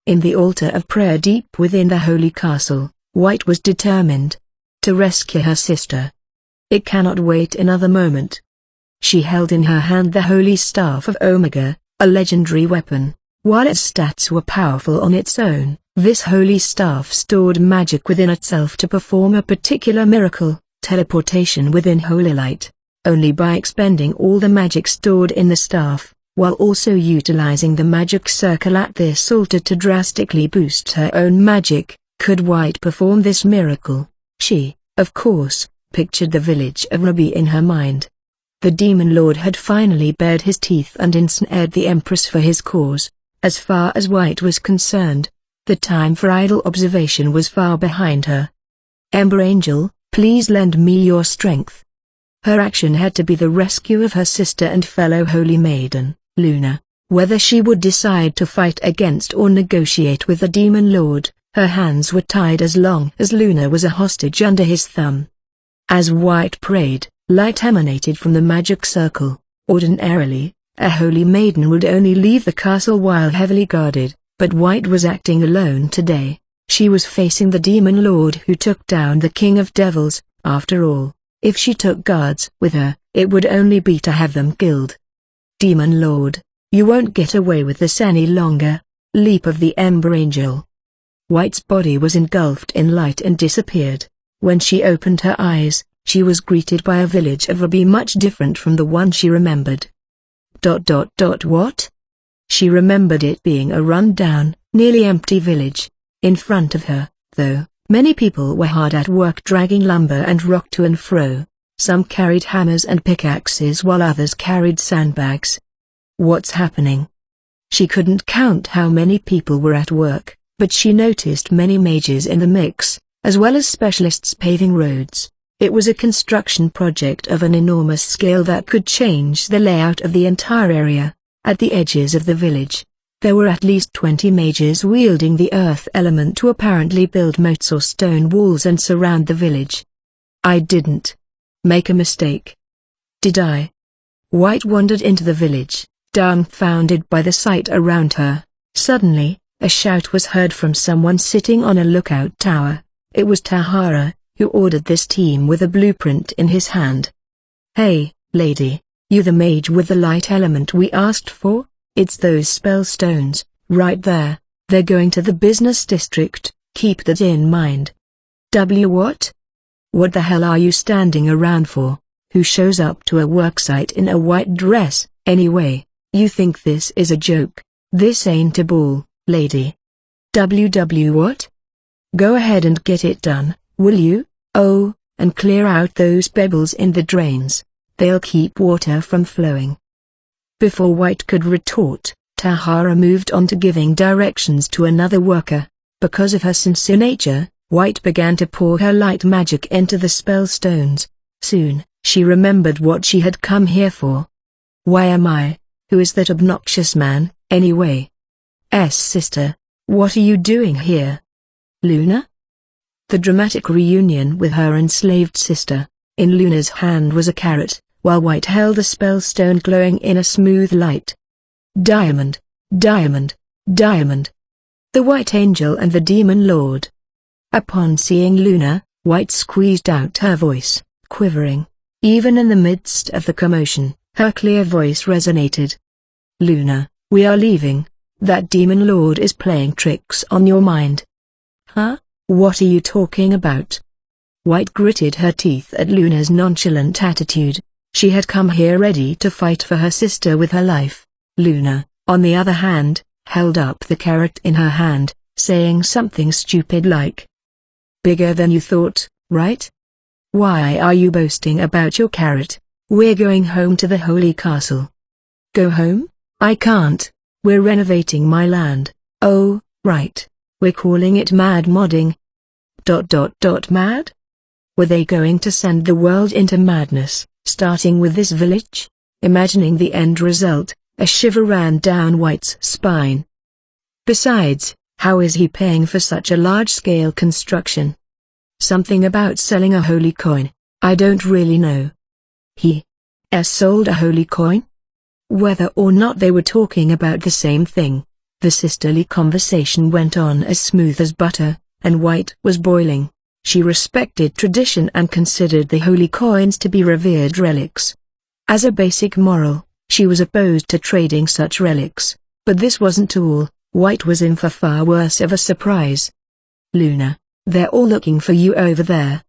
In the altar of prayer deep within the holy castle, White was determined to rescue her sister. It cannot wait another moment. She held in her hand the holy staff of Omega, a legendary weapon. While its stats were powerful on its own, this holy staff stored magic within itself to perform a particular miracle, teleportation within Holy Light. Only by expending all the magic stored in the staff, while also utilizing the magic circle at this altar to drastically boost her own magic, could White perform this miracle. She, of course, pictured the village of Ruby in her mind. The Demon Lord had finally bared his teeth and ensnared the Empress for his cause. As far as White was concerned, The time for idle observation was far behind her. Ember Angel, please lend me your strength. Her action had to be the rescue of her sister and fellow holy maiden, Luna. Whether she would decide to fight against or negotiate with the Demon Lord, her hands were tied as long as Luna was a hostage under his thumb. As White prayed, light emanated from the magic circle. Ordinarily, a holy maiden would only leave the castle while heavily guarded, but White was acting alone today. She was facing the Demon Lord who took down the King of Devils. After all, if she took guards with her, it would only be to have them killed. Demon Lord, you won't get away with this any longer. Leap of the Ember Angel. White's body was engulfed in light and disappeared. When she opened her eyes, she was greeted by a village of Ruby much different from the one she remembered. What? She remembered it being a run-down, nearly empty village. In front of her, though, many people were hard at work dragging lumber and rock to and fro. Some carried hammers and pickaxes while others carried sandbags. What's happening? She couldn't count how many people were at work, but she noticed many mages in the mix, as well as specialists paving roads. It was a construction project of an enormous scale that could change the layout of the entire area. At the edges of the village, there were at least 20 mages wielding the earth element to apparently build moats or stone walls and surround the village. I didn't make a mistake, did I? White wandered into the village, dumbfounded by the sight around her. Suddenly, a shout was heard from someone sitting on a lookout tower. It was Tahara, who ordered this team with a blueprint in his hand. Hey, lady, you the mage with the light element we asked for? It's those spell stones, right there. They're going to the business district, keep that in mind. What? What the hell are you standing around for? Who shows up to a worksite in a white dress, anyway? You think this is a joke? This ain't a ball, lady. What? Go ahead and get it done, will you? Oh, and clear out those pebbles in the drains. They'll keep water from flowing. Before White could retort, Tahara moved on to giving directions to another worker. Because of her sincere nature, White began to pour her light magic into the spell stones. Soon, she remembered what she had come here for. Why am I? Who is that obnoxious man, anyway? Sister, what are you doing here? Luna? The dramatic reunion with her enslaved sister. In Luna's hand was a carrot, while White held a spell stone glowing in a smooth light. Diamond, diamond, diamond. The White Angel and the Demon Lord. Upon seeing Luna, White squeezed out her voice, quivering. Even in the midst of the commotion, her clear voice resonated. Luna, we are leaving. That Demon Lord is playing tricks on your mind. Huh? What are you talking about? White gritted her teeth at Luna's nonchalant attitude. She had come here ready to fight for her sister with her life. Luna, on the other hand, held up the carrot in her hand, saying something stupid like, "Bigger than you thought, right? Why are you boasting about your carrot? We're going home to the Holy Castle." Go home? I can't. We're renovating my land. Oh, right. We're calling it mad modding. Mad? Were they going to send the world into madness, starting with this village? Imagining the end result, a shiver ran down White's spine. Besides, how is he paying for such a large-scale construction? Something about selling a holy coin, I don't really know. He sold a holy coin? Whether or not they were talking about the same thing, the sisterly conversation went on as smooth as butter, and White was boiling. She respected tradition and considered the holy coins to be revered relics. As a basic moral, she was opposed to trading such relics, but this wasn't all. White was in for far worse of a surprise. Luna, they're all looking for you over there.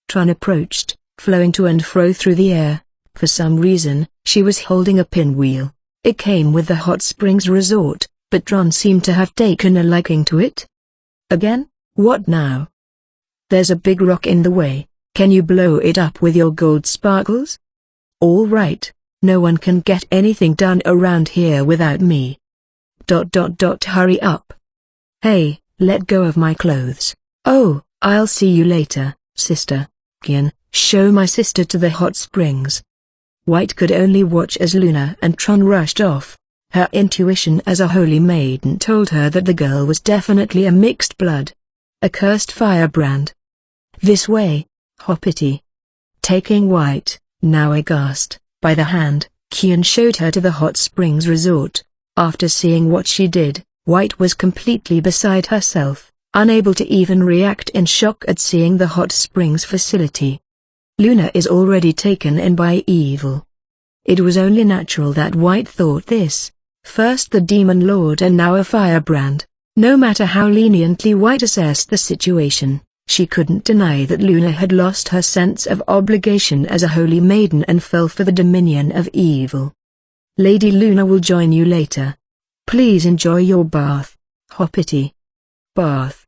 Tron approached, flowing to and fro through the air. For some reason, she was holding a pinwheel. It came with the Hot Springs Resort, but Tron seemed to have taken a liking to it. Again? What now? There's a big rock in the way. Can you blow it up with your gold sparkles? All right. No one can get anything done around here without me. Hurry up. Hey, let go of my clothes. Oh, I'll see you later, sister. Kian, show my sister to the hot springs. White could only watch as Luna and Tron rushed off. Her intuition as a holy maiden told her that the girl was definitely a mixed blood. A cursed firebrand. This way, Hoppity. Taking White, now aghast, by the hand, Kian showed her to the hot springs resort. After seeing what she did, White was completely beside herself, unable to even react in shock at seeing the hot springs facility. Luna is already taken in by evil. It was only natural that White thought this. First the demon lord and now a firebrand. No matter how leniently White assessed the situation, she couldn't deny that Luna had lost her sense of obligation as a holy maiden and fell for the dominion of evil. Lady Luna will join you later. Please enjoy your bath, Hoppity. Bath.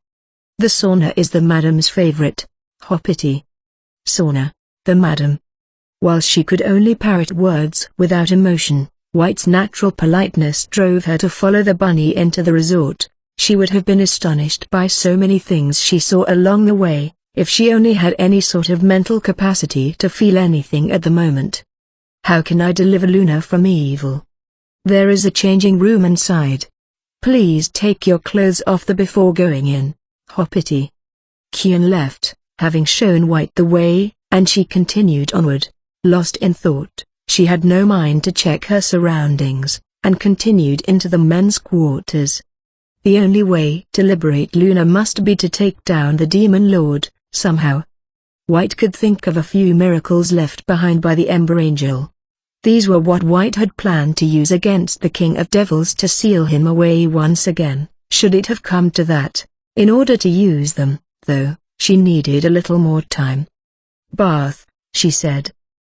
The sauna is the madam's favorite, Hoppity. Sauna, the madam. While she could only parrot words without emotion, White's natural politeness drove her to follow the bunny into the resort. She would have been astonished by so many things she saw along the way, if she only had any sort of mental capacity to feel anything at the moment. How can I deliver Luna from evil? There is a changing room inside. Please take your clothes off before going in, Hoppity. Kian left, having shown White the way, and she continued onward. Lost in thought, she had no mind to check her surroundings, and continued into the men's quarters. The only way to liberate Luna must be to take down the demon lord, somehow. White could think of a few miracles left behind by the Ember Angel. These were what White had planned to use against the King of Devils to seal him away once again, should it have come to that. In order to use them, though, she needed a little more time. Bath, she said.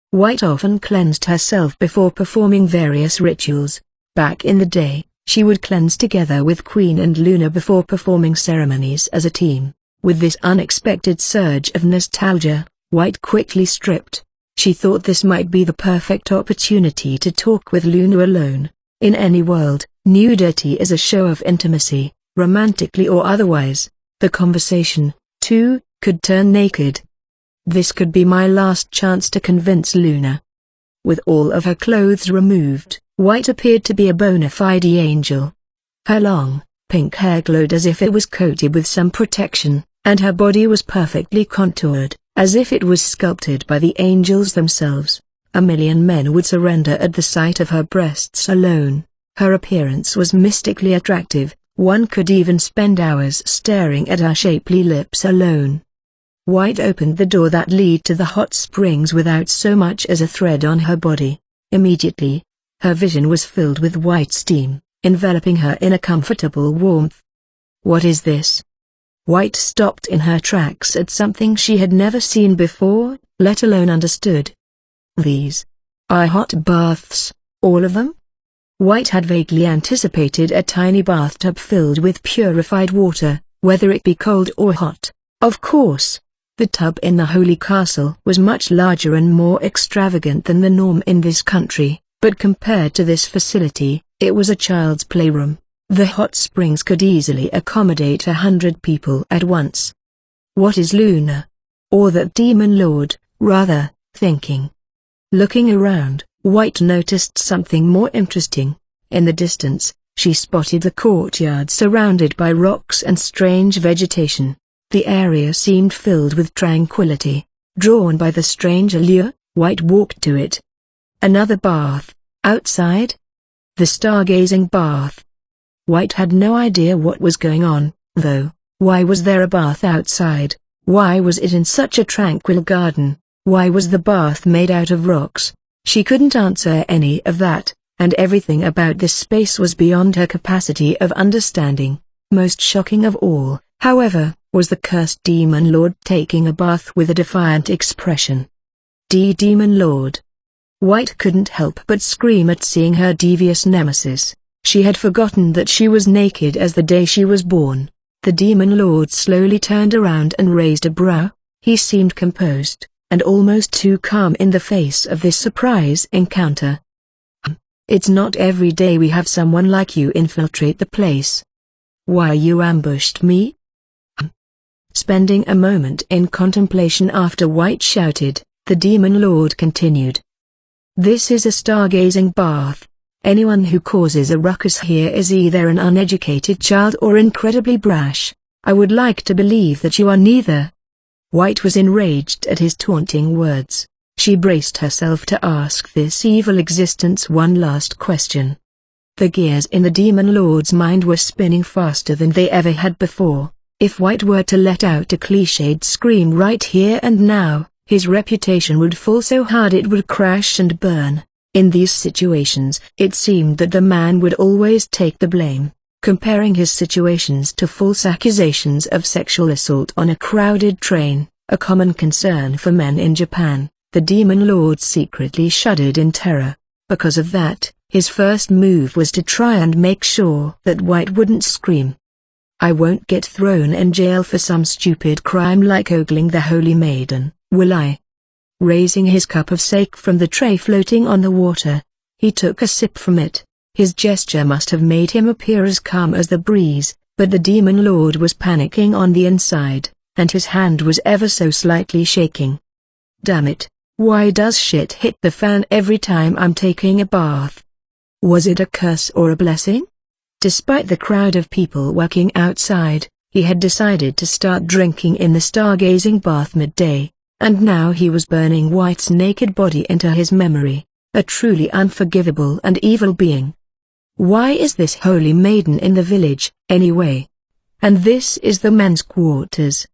White often cleansed herself before performing various rituals. Back in the day, she would cleanse together with Queen and Luna before performing ceremonies as a team. With this unexpected surge of nostalgia, White quickly stripped. She thought this might be the perfect opportunity to talk with Luna alone. In any world, nudity is a show of intimacy, romantically or otherwise. The conversation, too, could turn naked. This could be my last chance to convince Luna. With all of her clothes removed, White appeared to be a bona fide angel. Her long, pink hair glowed as if it was coated with some protection, and her body was perfectly contoured, as if it was sculpted by the angels themselves. A million men would surrender at the sight of her breasts alone. Her appearance was mystically attractive, one could even spend hours staring at her shapely lips alone. White opened the door that led to the hot springs without so much as a thread on her body. Immediately, her vision was filled with white steam, enveloping her in a comfortable warmth. What is this? White stopped in her tracks at something she had never seen before, let alone understood. These are hot baths, all of them? White had vaguely anticipated a tiny bathtub filled with purified water, whether it be cold or hot. Of course, the tub in the Holy Castle was much larger and more extravagant than the norm in this country, but compared to this facility, it was a child's playroom. The hot springs could easily accommodate 100 people at once. What is Luna? Or that demon lord, rather, thinking? Looking around, White noticed something more interesting. In the distance, she spotted the courtyard surrounded by rocks and strange vegetation. The area seemed filled with tranquility. Drawn by the strange allure, White walked to it. Another bath, outside? The stargazing bath. White had no idea what was going on, though. Why was there a bath outside? Why was it in such a tranquil garden? Why was the bath made out of rocks? She couldn't answer any of that, and everything about this space was beyond her capacity of understanding. Most shocking of all, however, was the cursed demon lord taking a bath with a defiant expression. Demon lord. White couldn't help but scream at seeing her devious nemesis. She had forgotten that she was naked as the day she was born. The demon lord slowly turned around and raised a brow. He seemed composed, and almost too calm in the face of this surprise encounter. It's not every day we have someone like you infiltrate the place. Why you ambushed me? Spending a moment in contemplation after White shouted, the Demon Lord continued. This is a stargazing bath. Anyone who causes a ruckus here is either an uneducated child or incredibly brash. I would like to believe that you are neither. White was enraged at his taunting words. She braced herself to ask this evil existence one last question. The gears in the Demon Lord's mind were spinning faster than they ever had before. If White were to let out a cliched scream right here and now, his reputation would fall so hard it would crash and burn. In these situations, it seemed that the man would always take the blame, comparing his situations to false accusations of sexual assault on a crowded train, a common concern for men in Japan. The Demon Lord secretly shuddered in terror. Because of that, his first move was to try and make sure that White wouldn't scream. I won't get thrown in jail for some stupid crime like ogling the Holy Maiden, will I? Raising his cup of sake from the tray floating on the water, he took a sip from it. His gesture must have made him appear as calm as the breeze, but the Demon Lord was panicking on the inside, and his hand was ever so slightly shaking. Damn it, why does shit hit the fan every time I'm taking a bath? Was it a curse or a blessing? Despite the crowd of people working outside, he had decided to start drinking in the stargazing bath midday, and now he was burning White's naked body into his memory, a truly unforgivable and evil being. Why is this Holy Maiden in the village, anyway? And this is the men's quarters.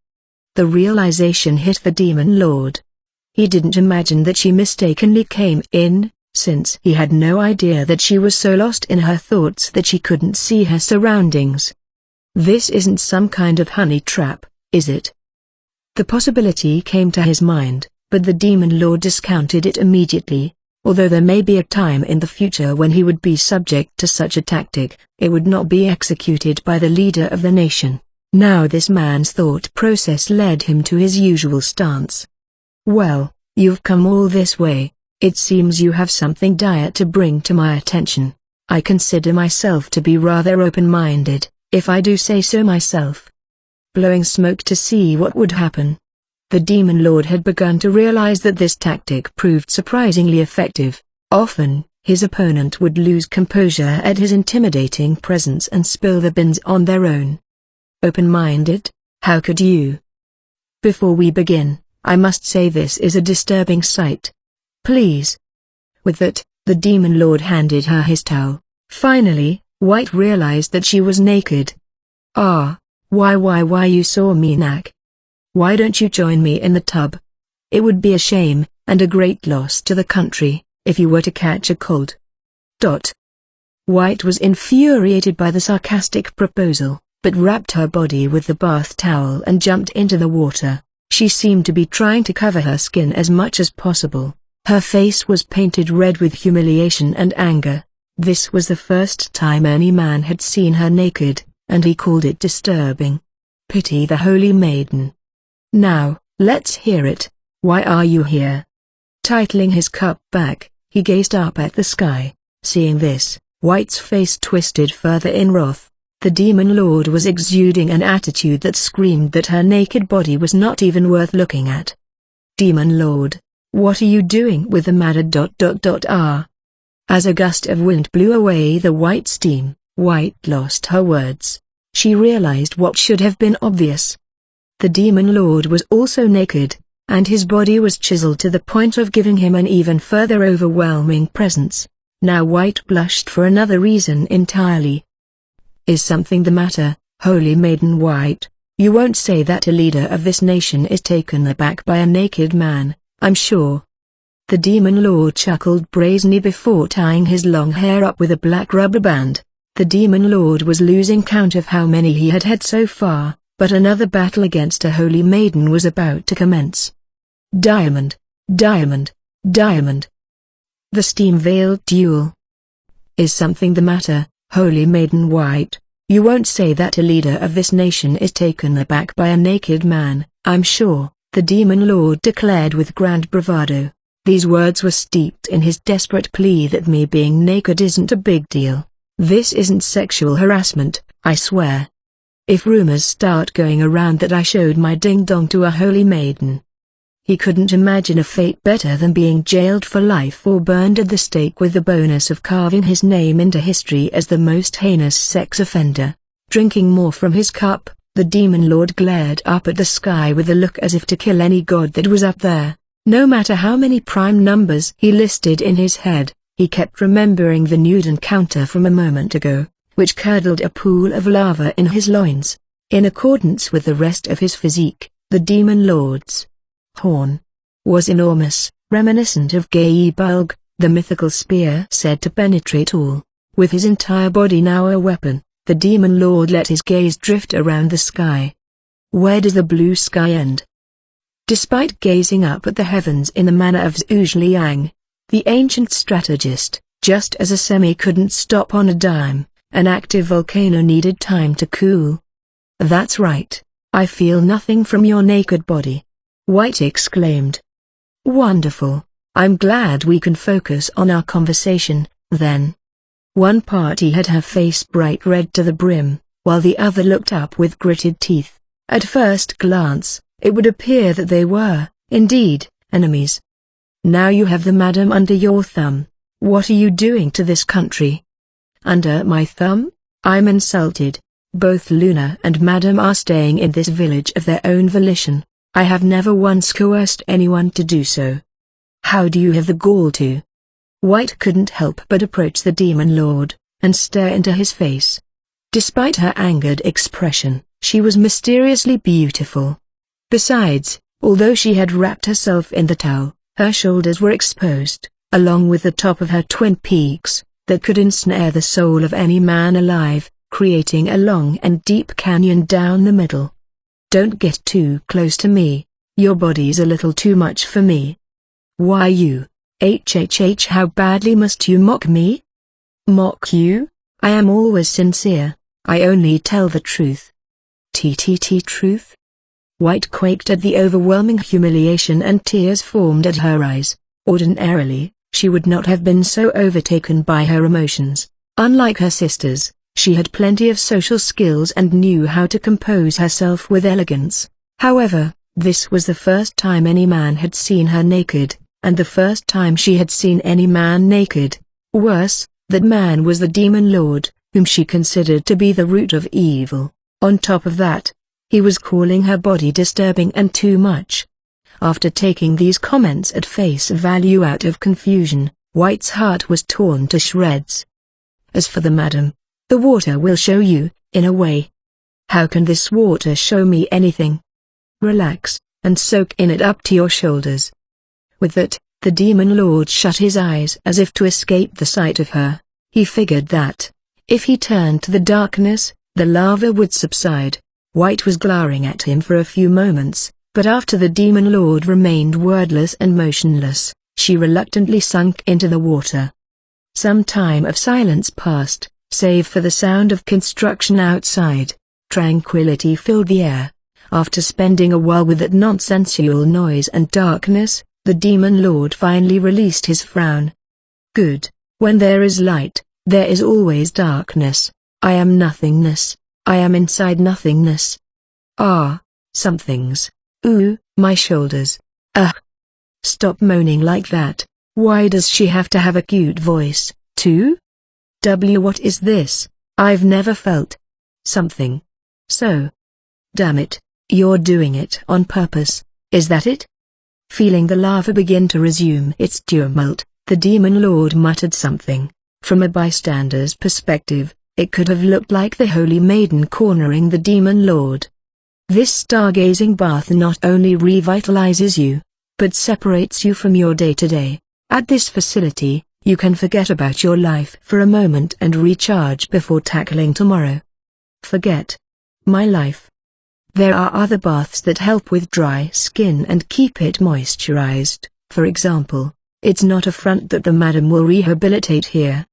The realization hit the Demon Lord. He didn't imagine that she mistakenly came in, since he had no idea that she was so lost in her thoughts that she couldn't see her surroundings. This isn't some kind of honey trap, is it? The possibility came to his mind, but the Demon Lord discounted it immediately. Although there may be a time in the future when he would be subject to such a tactic, it would not be executed by the leader of the nation. Now this man's thought process led him to his usual stance. Well, you've come all this way. It seems you have something dire to bring to my attention. I consider myself to be rather open-minded, if I do say so myself. Blowing smoke to see what would happen. The Demon Lord had begun to realize that this tactic proved surprisingly effective. Often, his opponent would lose composure at his intimidating presence and spill the beans on their own. Open-minded? How could you? Before we begin, I must say this is a disturbing sight. Please. With that, the Demon Lord handed her his towel. Finally, White realized that she was naked. Ah, why you saw me knack? Why don't you join me in the tub? It would be a shame, and a great loss to the country, if you were to catch a cold. White was infuriated by the sarcastic proposal, but wrapped her body with the bath towel and jumped into the water. She seemed to be trying to cover her skin as much as possible. Her face was painted red with humiliation and anger. This was the first time any man had seen her naked, and he called it disturbing. Pity the Holy Maiden. Now, let's hear it. Why are you here? Titling his cup back, he gazed up at the sky. Seeing this, White's face twisted further in wrath. The Demon Lord was exuding an attitude that screamed that her naked body was not even worth looking at. Demon Lord, what are you doing with the matter? As a gust of wind blew away the white steam, White lost her words. She realized what should have been obvious. The Demon Lord was also naked, and his body was chiseled to the point of giving him an even further overwhelming presence. Now White blushed for another reason entirely. Is something the matter, Holy Maiden White? You won't say that a leader of this nation is taken aback by a naked man, I'm sure. The Demon Lord chuckled brazenly before tying his long hair up with a black rubber band. The Demon Lord was losing count of how many he had had so far, but another battle against a Holy Maiden was about to commence. Diamond, diamond, diamond. The steam-veiled duel. Is something the matter, Holy Maiden White? You won't say that a leader of this nation is taken aback by a naked man, I'm sure, the Demon Lord declared with grand bravado. These words were steeped in his desperate plea that me being naked isn't a big deal. This isn't sexual harassment, I swear. if rumors start going around that I showed my ding-dong to a holy maiden. He couldn't imagine a fate better than being jailed for life or burned at the stake with the bonus of carving his name into history as the most heinous sex offender. Drinking more from his cup, the demon lord glared up at the sky with a look as if to kill any god that was up there. No matter how many prime numbers he listed in his head, he kept remembering the nude encounter from a moment ago, which curdled a pool of lava in his loins. In accordance with the rest of his physique, the demon lord's horn was enormous, reminiscent of Gaebulg, the mythical spear said to penetrate all. With his entire body now a weapon, the demon lord let his gaze drift around the sky. Where does the blue sky end? Despite gazing up at the heavens in the manner of Zhuge Liang, the ancient strategist, just as a semi couldn't stop on a dime, an active volcano needed time to cool. That's right, I feel nothing from your naked body. White exclaimed. Wonderful, I'm glad we can focus on our conversation, then. One party had her face bright red to the brim, while the other looked up with gritted teeth. At first glance, it would appear that they were, indeed, enemies. Now you have the madam under your thumb. What are you doing to this country? Under my thumb? I'm insulted. Both Luna and madam are staying in this village of their own volition. I have never once coerced anyone to do so. How do you have the gall to? White couldn't help but approach the demon lord, and stare into his face. Despite her angered expression, she was mysteriously beautiful. Besides, although she had wrapped herself in the towel, her shoulders were exposed, along with the top of her twin peaks, that could ensnare the soul of any man alive, creating a long and deep canyon down the middle. Don't get too close to me, your body's a little too much for me. Why you? HHH, how badly must you mock me? Mock you? I am always sincere, I only tell the truth. TTT truth? White quaked at the overwhelming humiliation and tears formed at her eyes. Ordinarily, she would not have been so overtaken by her emotions. Unlike her sisters, she had plenty of social skills and knew how to compose herself with elegance. However, this was the first time any man had seen her naked, and the first time she had seen any man naked. Worse, that man was the demon lord, whom she considered to be the root of evil. On top of that, he was calling her body disturbing and too much. After taking these comments at face value out of confusion, White's heart was torn to shreds. As for the madam, the water will show you, in a way. How can this water show me anything? Relax, and soak in it up to your shoulders. With that, the demon lord shut his eyes as if to escape the sight of her. He figured that, if he turned to the darkness, the lava would subside. White was glaring at him for a few moments, but after the demon lord remained wordless and motionless, she reluctantly sunk into the water. Some time of silence passed, save for the sound of construction outside. Tranquility filled the air. After spending a while with that nonsensical noise and darkness, the demon lord finally released his frown. Good. When there is light, there is always darkness. I am nothingness. I am inside nothingness. Ah, somethings. Ooh, my shoulders. Ugh. Stop moaning like that. Why does she have to have a cute voice, too? What is this? I've never felt something. So. Damn it, you're doing it on purpose, is that it? Feeling the lava begin to resume its tumult, the demon lord muttered something. From a bystander's perspective, it could have looked like the holy maiden cornering the demon lord. This stargazing bath not only revitalizes you, but separates you from your day-to-day. At this facility, you can forget about your life for a moment and recharge before tackling tomorrow. Forget my life. There are other baths that help with dry skin and keep it moisturized. For example, it's not a front that the madam will rehabilitate here.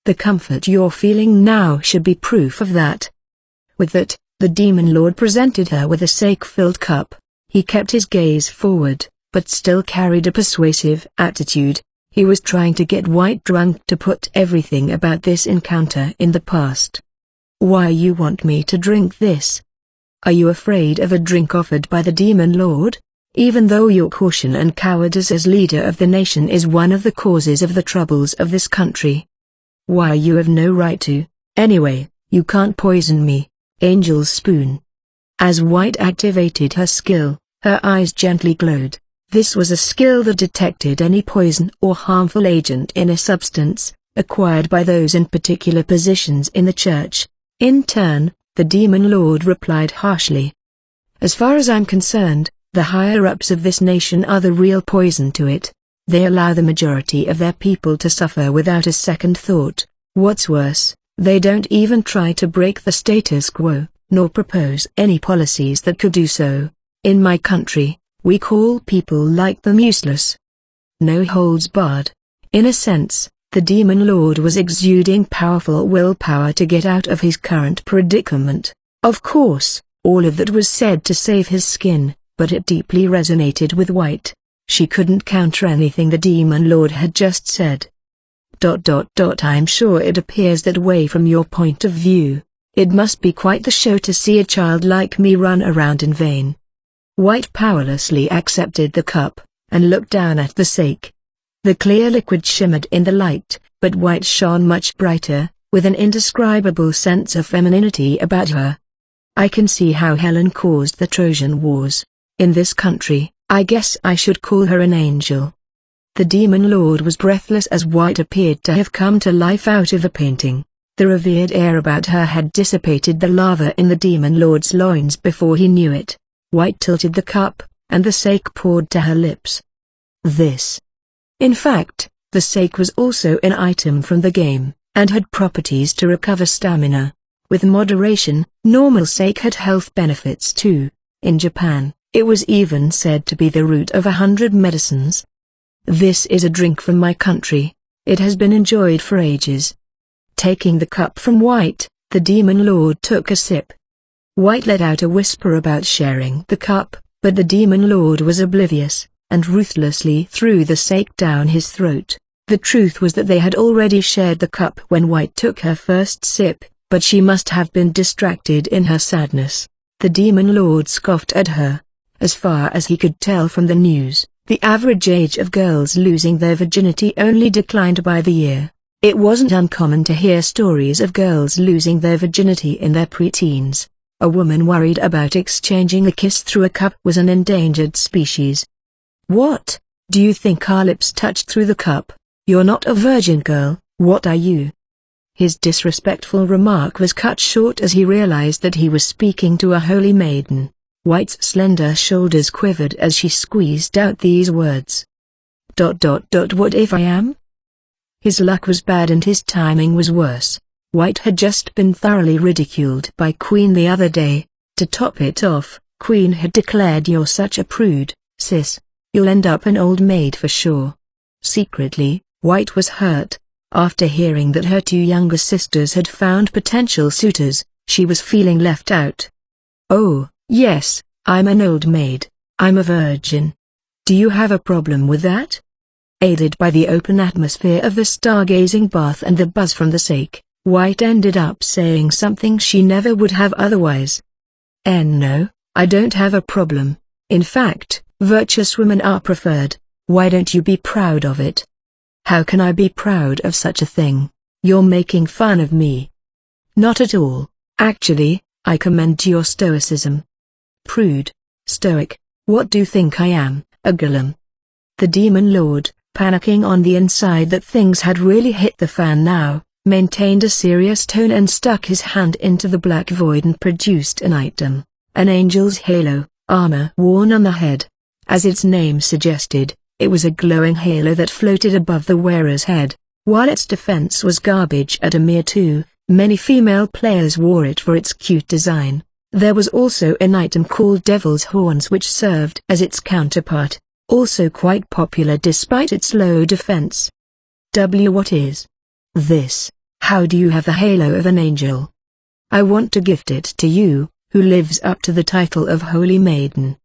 The comfort you're feeling now should be proof of that. With that, the demon lord presented her with a sake-filled cup. He kept his gaze forward, but still carried a persuasive attitude. He was trying to get White drunk to put everything about this encounter in the past. Why you want me to drink this? Are you afraid of a drink offered by the Demon Lord? Even though your caution and cowardice as leader of the nation is one of the causes of the troubles of this country. Why you have no right to, anyway, you can't poison me, Angel's spoon. As White activated her skill, her eyes gently glowed. This was a skill that detected any poison or harmful agent in a substance, acquired by those in particular positions in the church. In turn, the Demon Lord replied harshly. As far as I'm concerned, the higher-ups of this nation are the real poison to it. They allow the majority of their people to suffer without a second thought. What's worse, they don't even try to break the status quo, nor propose any policies that could do so. In my country, we call people like them useless. No holds barred. In a sense, the Demon Lord was exuding powerful willpower to get out of his current predicament. Of course, all of that was said to save his skin, but it deeply resonated with White. She couldn't counter anything the Demon Lord had just said. I'm sure it appears that way from your point of view. It must be quite the show to see a child like me run around in vain. White powerlessly accepted the cup, and looked down at the sake. The clear liquid shimmered in the light, but White shone much brighter, with an indescribable sense of femininity about her. I can see how Helen caused the Trojan Wars. In this country, I guess I should call her an angel. The Demon Lord was breathless as White appeared to have come to life out of a painting. The revered air about her had dissipated the lava in the Demon Lord's loins before he knew it. White tilted the cup, and the sake poured to her lips. This. In fact, the sake was also an item from the game, and had properties to recover stamina. With moderation, normal sake had health benefits too. In Japan, it was even said to be the root of 100 medicines. This is a drink from my country. It has been enjoyed for ages. Taking the cup from White, the Demon Lord took a sip. White let out a whisper about sharing the cup, but the Demon Lord was oblivious, and ruthlessly threw the sake down his throat. The truth was that they had already shared the cup when White took her first sip, but she must have been distracted in her sadness. The Demon Lord scoffed at her. As far as he could tell from the news, the average age of girls losing their virginity only declined by the year. It wasn't uncommon to hear stories of girls losing their virginity in their preteens. A woman worried about exchanging a kiss through a cup was an endangered species. What? Do you think our lips touched through the cup? You're not a virgin girl, what are you? His disrespectful remark was cut short as he realized that he was speaking to a holy maiden. White's slender shoulders quivered as she squeezed out these words. What if I am? His luck was bad and his timing was worse. White had just been thoroughly ridiculed by Queen the other day. To top it off, Queen had declared, "You're such a prude, sis. You'll end up an old maid for sure." Secretly, White was hurt. After hearing that her two younger sisters had found potential suitors, she was feeling left out. "Oh, yes, I'm an old maid. I'm a virgin. Do you have a problem with that?" Aided by the open atmosphere of the stargazing bath and the buzz from the sake, White ended up saying something she never would have otherwise. No, I don't have a problem. In fact, virtuous women are preferred. Why don't you be proud of it? How can I be proud of such a thing? You're making fun of me. Not at all. Actually, I commend your stoicism. Prude, stoic, what do you think I am, a golem? The Demon Lord, panicking on the inside that things had really hit the fan now, maintained a serious tone and stuck his hand into the black void and produced an item, an angel's halo, armor worn on the head. As its name suggested, it was a glowing halo that floated above the wearer's head. While its defense was garbage at a mere 2, many female players wore it for its cute design. There was also an item called Devil's Horns which served as its counterpart, also quite popular despite its low defense. What is this? How do you have the halo of an angel? I want to gift it to you, who lives up to the title of Holy Maiden.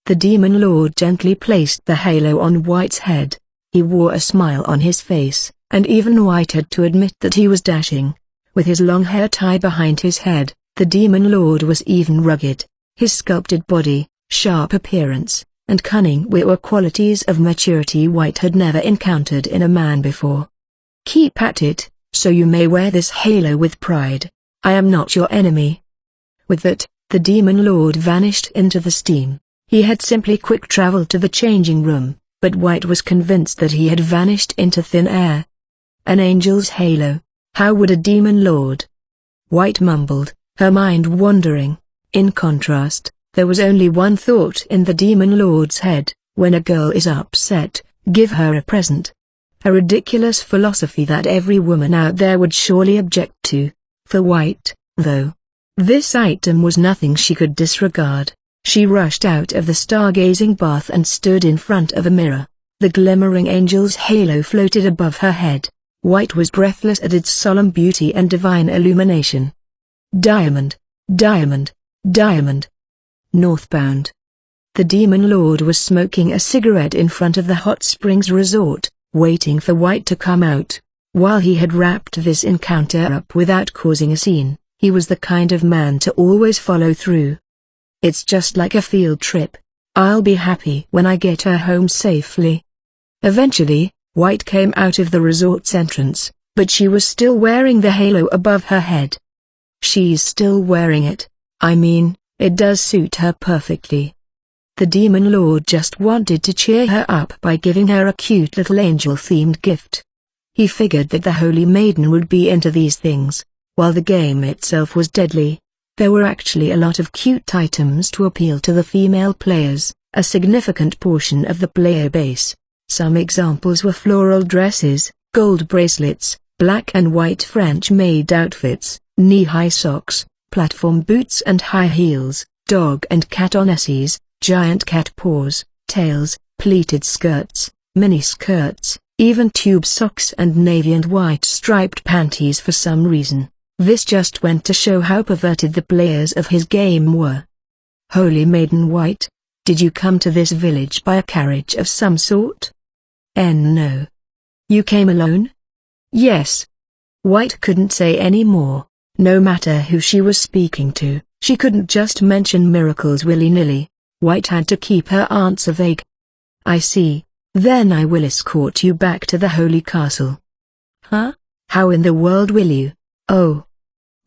The Demon Lord gently placed the halo on White's head. He wore a smile on his face, and even White had to admit that he was dashing. With his long hair tied behind his head, the Demon Lord was even rugged. His sculpted body, sharp appearance, and cunning were qualities of maturity White had never encountered in a man before. "Keep at it, so you may wear this halo with pride. I am not your enemy." With that, the Demon Lord vanished into the steam. He had simply quick-traveled to the changing room, but White was convinced that he had vanished into thin air. An angel's halo. How would a Demon Lord? White mumbled, her mind wandering. In contrast, there was only one thought in the Demon Lord's head: when a girl is upset, give her a present. A ridiculous philosophy that every woman out there would surely object to. For White, though, this item was nothing she could disregard. She rushed out of the stargazing bath and stood in front of a mirror. The glimmering angel's halo floated above her head. White was breathless at its solemn beauty and divine illumination. Diamond, diamond, diamond. Northbound. The Demon Lord was smoking a cigarette in front of the Hot Springs Resort, waiting for White to come out. While he had wrapped this encounter up without causing a scene, he was the kind of man to always follow through. "It's just like a field trip. I'll be happy when I get her home safely." Eventually, White came out of the resort's entrance, but she was still wearing the halo above her head. "She's still wearing it. I mean, it does suit her perfectly." The Demon Lord just wanted to cheer her up by giving her a cute little angel-themed gift. He figured that the Holy Maiden would be into these things. While the game itself was deadly, there were actually a lot of cute items to appeal to the female players, a significant portion of the player base. Some examples were floral dresses, gold bracelets, black and white French-made outfits, knee-high socks, platform boots and high heels, dog and cat onesies, giant cat paws, tails, pleated skirts, mini skirts, even tube socks and navy and white striped panties for some reason. This just went to show how perverted the players of his game were. "Holy Maiden White, did you come to this village by a carriage of some sort?" No. "You came alone?" "Yes." White couldn't say any more. No matter who she was speaking to, she couldn't just mention miracles willy-nilly. White had to keep her answer vague. "I see. Then I will escort you back to the Holy Castle." "Huh? How in the world will you?" "Oh."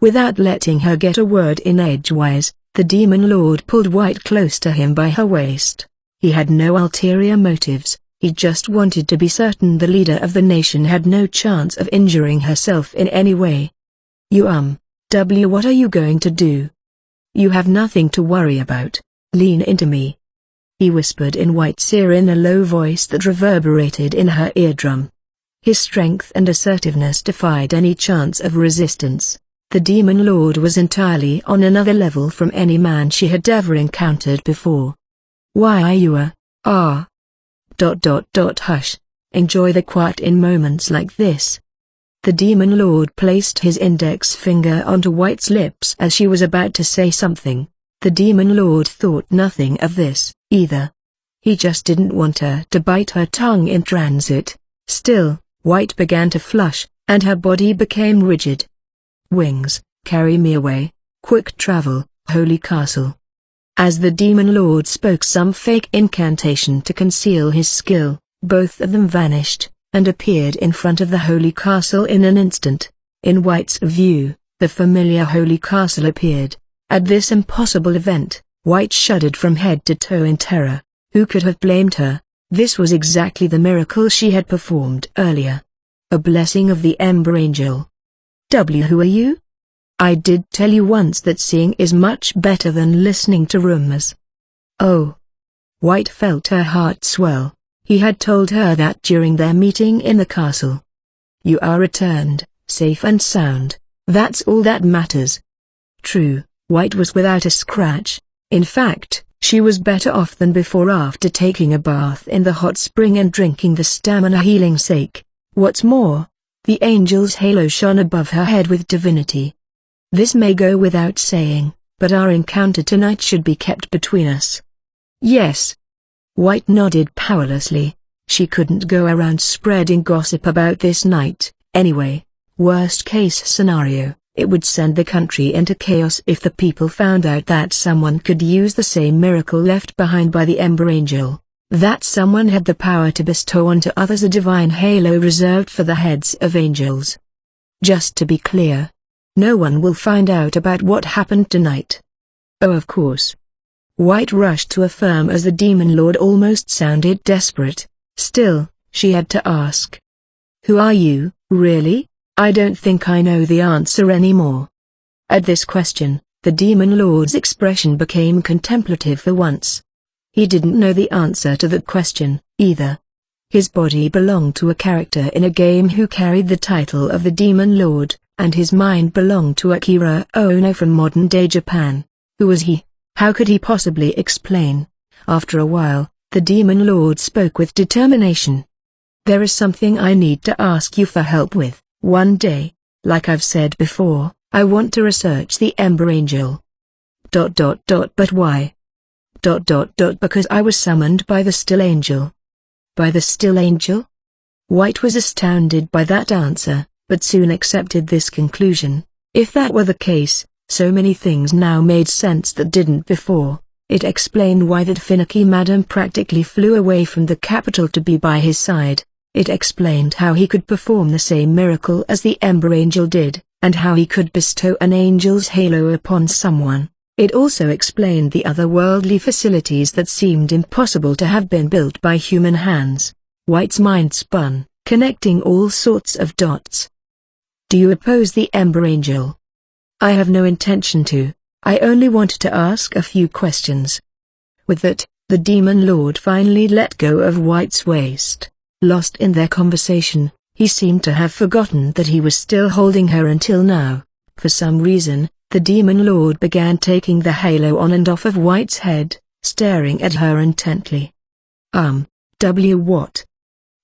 Without letting her get a word in edgewise, the Demon Lord pulled White close to him by her waist. He had no ulterior motives, he just wanted to be certain the leader of the nation had no chance of injuring herself in any way. What are you going to do?" "You have nothing to worry about. Lean into me," he whispered in White's ear in a low voice that reverberated in her eardrum. His strength and assertiveness defied any chance of resistance. The Demon Lord was entirely on another level from any man she had ever encountered before. "Why are you Hush. Enjoy the quiet in moments like this." The Demon Lord placed his index finger onto White's lips as she was about to say something. The Demon Lord thought nothing of this, either. He just didn't want her to bite her tongue in transit. Still, White began to flush, and her body became rigid. "Wings, carry me away, quick travel, Holy Castle." As the Demon Lord spoke some fake incantation to conceal his skill, both of them vanished, and appeared in front of the Holy Castle in an instant. In White's view, the familiar Holy Castle appeared. At this impossible event, White shuddered from head to toe in terror. Who could have blamed her? This was exactly the miracle she had performed earlier. A blessing of the Ember Angel. Who are you? I did tell you once that seeing is much better than listening to rumors. Oh. White felt her heart swell. He had told her that during their meeting in the castle. You are returned, safe and sound. That's all that matters. True, White was without a scratch. In fact, she was better off than before after taking a bath in the hot spring and drinking the stamina healing sake. What's more, the angel's halo shone above her head with divinity. This may go without saying, but our encounter tonight should be kept between us. Yes. White nodded powerlessly. She couldn't go around spreading gossip about this night, anyway. Worst case scenario, It would send the country into chaos if the people found out that someone could use the same miracle left behind by the Ember Angel. That someone had the power to bestow onto others a divine halo reserved for the heads of angels. Just to be clear, no one will find out about what happened tonight. Oh, of course. White rushed to affirm as the Demon Lord almost sounded desperate. Still, she had to ask. Who are you, really? I don't think I know the answer anymore. At this question, the Demon Lord's expression became contemplative for once. He didn't know the answer to that question, either. His body belonged to a character in a game who carried the title of the Demon Lord, and his mind belonged to Akira Ono from modern-day Japan. Who was he? How could he possibly explain? After a while, the Demon Lord spoke with determination. There is something I need to ask you for help with. One day, like I've said before, I want to research the Ember Angel. But why? Because I was summoned by the Still Angel. By the Still Angel? White was astounded by that answer, but soon accepted this conclusion. If that were the case, so many things now made sense that didn't before. It explained why that finicky madam practically flew away from the capital to be by his side. It explained how he could perform the same miracle as the Ember Angel did, and how he could bestow an angel's halo upon someone. It also explained the otherworldly facilities that seemed impossible to have been built by human hands. White's mind spun, connecting all sorts of dots. Do you oppose the Ember Angel? I have no intention to. I only wanted to ask a few questions. With that, the Demon Lord finally let go of White's waist. Lost in their conversation, he seemed to have forgotten that he was still holding her until now. For some reason, the Demon Lord began taking the halo on and off of White's head, staring at her intently. What?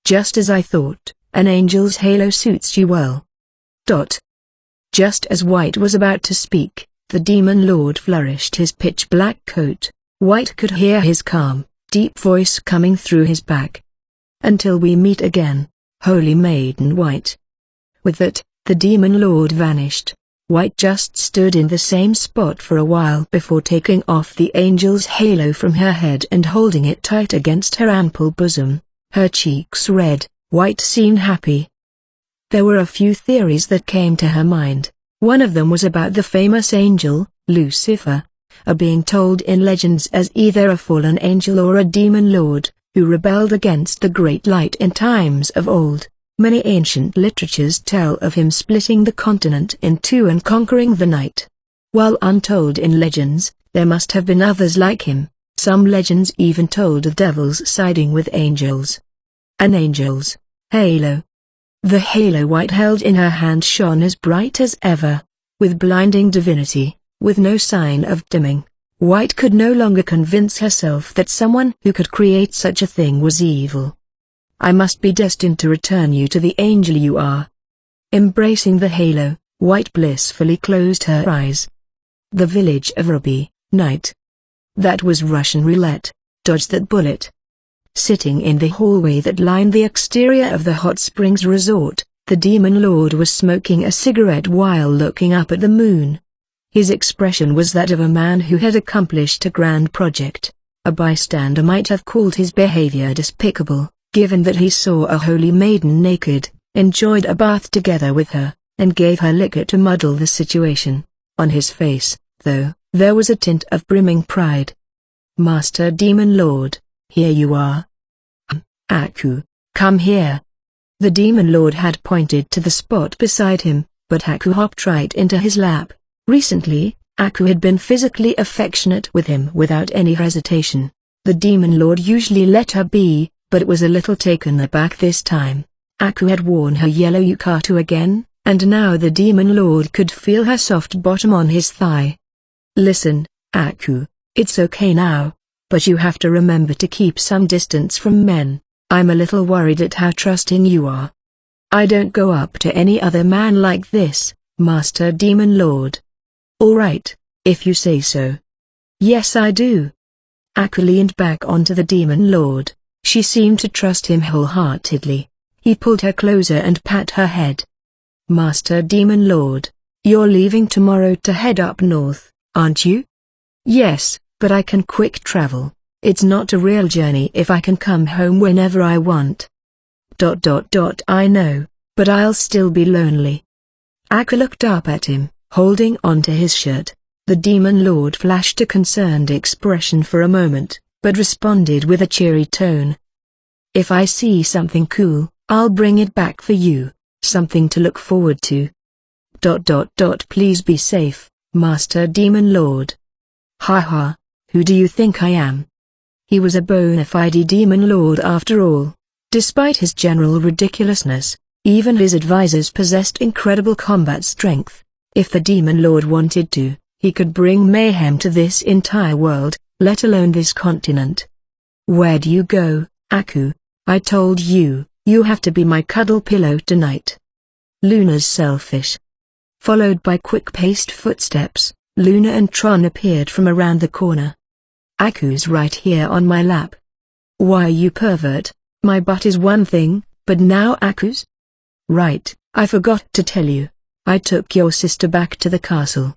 Just as I thought, an angel's halo suits you well. Just as White was about to speak, the Demon Lord flourished his pitch-black coat. White could hear his calm, deep voice coming through his back. Until we meet again, Holy Maiden White. With that, the Demon Lord vanished. White just stood in the same spot for a while before taking off the angel's halo from her head and holding it tight against her ample bosom. Her cheeks red, White seemed happy. There were a few theories that came to her mind. One of them was about the famous angel, Lucifer, a being told in legends as either a fallen angel or a demon lord, who rebelled against the great light in times of old. Many ancient literatures tell of him splitting the continent in two and conquering the night. While untold in legends, there must have been others like him. Some legends even told of devils siding with angels. An angel's halo. The halo White held in her hand shone as bright as ever, with blinding divinity, with no sign of dimming. White could no longer convince herself that someone who could create such a thing was evil. I must be destined to return you to the angel you are. Embracing the halo, White blissfully closed her eyes. The village of Ruby, night. That was Russian roulette. Dodge that bullet. Sitting in the hallway that lined the exterior of the Hot Springs Resort, the Demon Lord was smoking a cigarette while looking up at the moon. His expression was that of a man who had accomplished a grand project. A bystander might have called his behavior despicable, given that he saw a holy maiden naked, enjoyed a bath together with her, and gave her liquor to muddle the situation. On his face, though, there was a tint of brimming pride. Master Demon Lord, here you are. Aku, come here. The Demon Lord had pointed to the spot beside him, but Aku hopped right into his lap. Recently, Aku had been physically affectionate with him without any hesitation. The Demon Lord usually let her be, but it was a little taken aback this time. Aku had worn her yellow yukata again, and now the Demon Lord could feel her soft bottom on his thigh. Listen, Aku, it's okay now, but you have to remember to keep some distance from men. I'm a little worried at how trusting you are. I don't go up to any other man like this, Master Demon Lord. All right, if you say so. Yes, I do. Aku leaned back onto the Demon Lord. She seemed to trust him wholeheartedly. He pulled her closer and pat her head. Master Demon Lord, You're leaving tomorrow to head up north, aren't you? Yes, but I can quick travel. It's not a real journey if I can come home whenever I want. I know, but I'll still be lonely. Aku looked up at him, holding onto his shirt. The Demon Lord flashed a concerned expression for a moment, but responded with a cheery tone. If I see something cool, I'll bring it back for you, something to look forward to. Please be safe, Master Demon Lord. Ha, who do you think I am? He was a bona fide Demon Lord after all. Despite his general ridiculousness, even his advisors possessed incredible combat strength. If the Demon Lord wanted to, he could bring mayhem to this entire world, let alone this continent. Where do you go, Aku? I told you, you have to be my cuddle pillow tonight. Luna's selfish. Followed by quick-paced footsteps, Luna and Tron appeared from around the corner. Aku's right here on my lap. Why you pervert, my butt is one thing, but now Aku's? Right, I forgot to tell you. I took your sister back to the castle.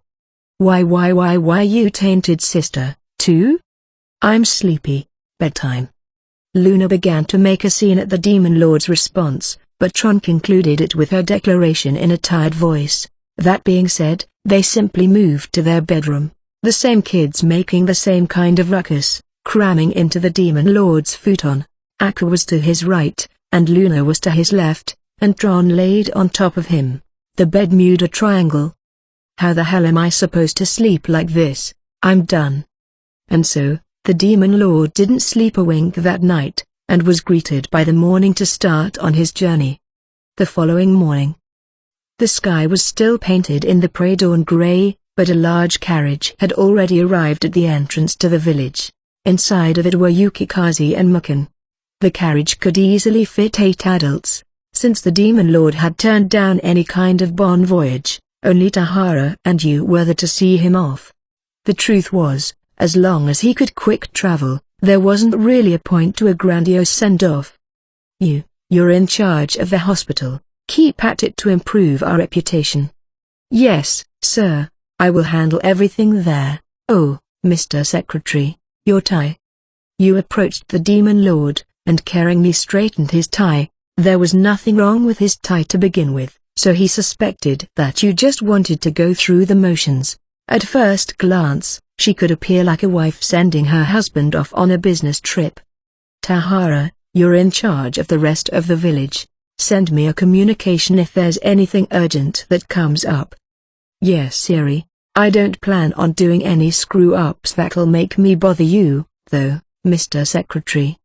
Why you tainted sister, too? I'm sleepy, bedtime. Luna began to make a scene at the Demon Lord's response, but Tron concluded it with her declaration in a tired voice. That being said, they simply moved to their bedroom, the same kids making the same kind of ruckus, cramming into the Demon Lord's futon. Aku was to his right, and Luna was to his left, and Tron laid on top of him. The bed mewed a triangle. How the hell am I supposed to sleep like this? I'm done. And so, the Demon Lord didn't sleep a wink that night, and was greeted by the morning to start on his journey. The following morning, the sky was still painted in the pre-dawn gray, but a large carriage had already arrived at the entrance to the village. Inside of it were Yukikaze and Muken. The carriage could easily fit 8 adults, since the Demon Lord had turned down any kind of bon voyage. Only Tahara and you were there to see him off. The truth was, as long as he could quick travel, there wasn't really a point to a grandiose send-off. You're in charge of the hospital. Keep at it to improve our reputation. Yes, sir, I will handle everything there. Oh, Mr. Secretary, your tie. You approached the Demon Lord, and caringly straightened his tie. There was nothing wrong with his tie to begin with, so he suspected that you just wanted to go through the motions. At first glance, she could appear like a wife sending her husband off on a business trip. Tahara, you're in charge of the rest of the village. Send me a communication if there's anything urgent that comes up. Yes, Siri. I don't plan on doing any screw-ups that'll make me bother you, though, Mr. Secretary.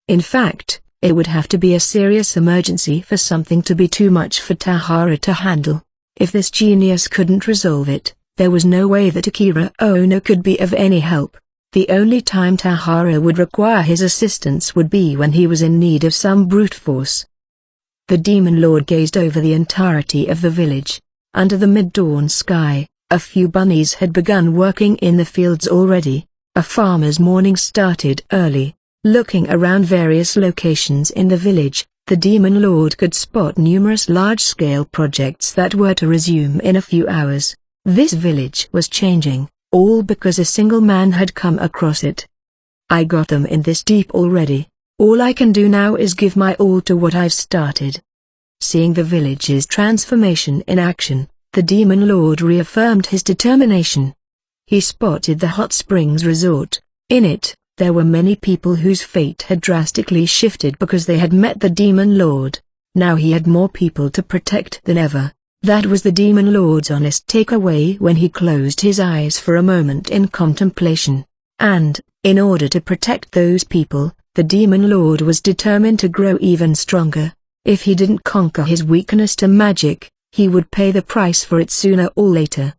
In fact, it would have to be a serious emergency for something to be too much for Tahara to handle. If this genius couldn't resolve it, there was no way that Akira Ono could be of any help. The only time Tahara would require his assistance would be when he was in need of some brute force. The Demon Lord gazed over the entirety of the village. Under the mid-dawn sky, a few bunnies had begun working in the fields already. A farmer's morning started early. Looking around various locations in the village, the Demon Lord could spot numerous large-scale projects that were to resume in a few hours. This village was changing, all because a single man had come across it. I got them in this deep already. All I can do now is give my all to what I've started. Seeing the village's transformation in action, the Demon Lord reaffirmed his determination. He spotted the Hot Springs Resort. In it, there were many people whose fate had drastically shifted because they had met the Demon Lord. Now he had more people to protect than ever. That was the Demon Lord's honest takeaway when he closed his eyes for a moment in contemplation. And, in order to protect those people, the Demon Lord was determined to grow even stronger. If he didn't conquer his weakness to magic, he would pay the price for it sooner or later.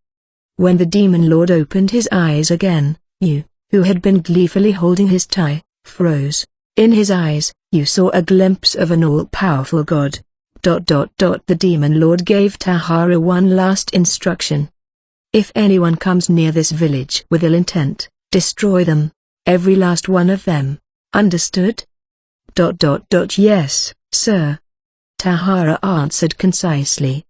When the Demon Lord opened his eyes again, you, who had been gleefully holding his tie, froze. In his eyes, you saw a glimpse of an all-powerful god. The Demon Lord gave Tahara one last instruction. If anyone comes near this village with ill intent, destroy them. Every last one of them. Understood? Yes, sir. Tahara answered concisely.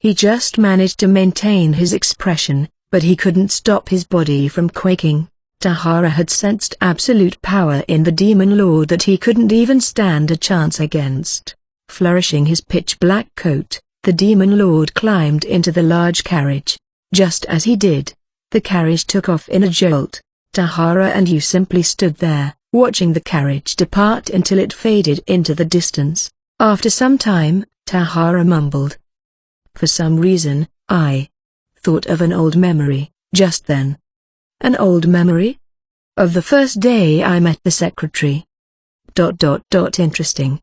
He just managed to maintain his expression, but he couldn't stop his body from quaking. Tahara had sensed absolute power in the demon lord that he couldn't even stand a chance against. Flourishing his pitch-black coat, the demon lord climbed into the large carriage. Just as he did, the carriage took off in a jolt. Tahara and you simply stood there, watching the carriage depart until it faded into the distance. After some time, Tahara mumbled. For some reason, I thought of an old memory, just then. An old memory? Of the first day I met the secretary. Interesting.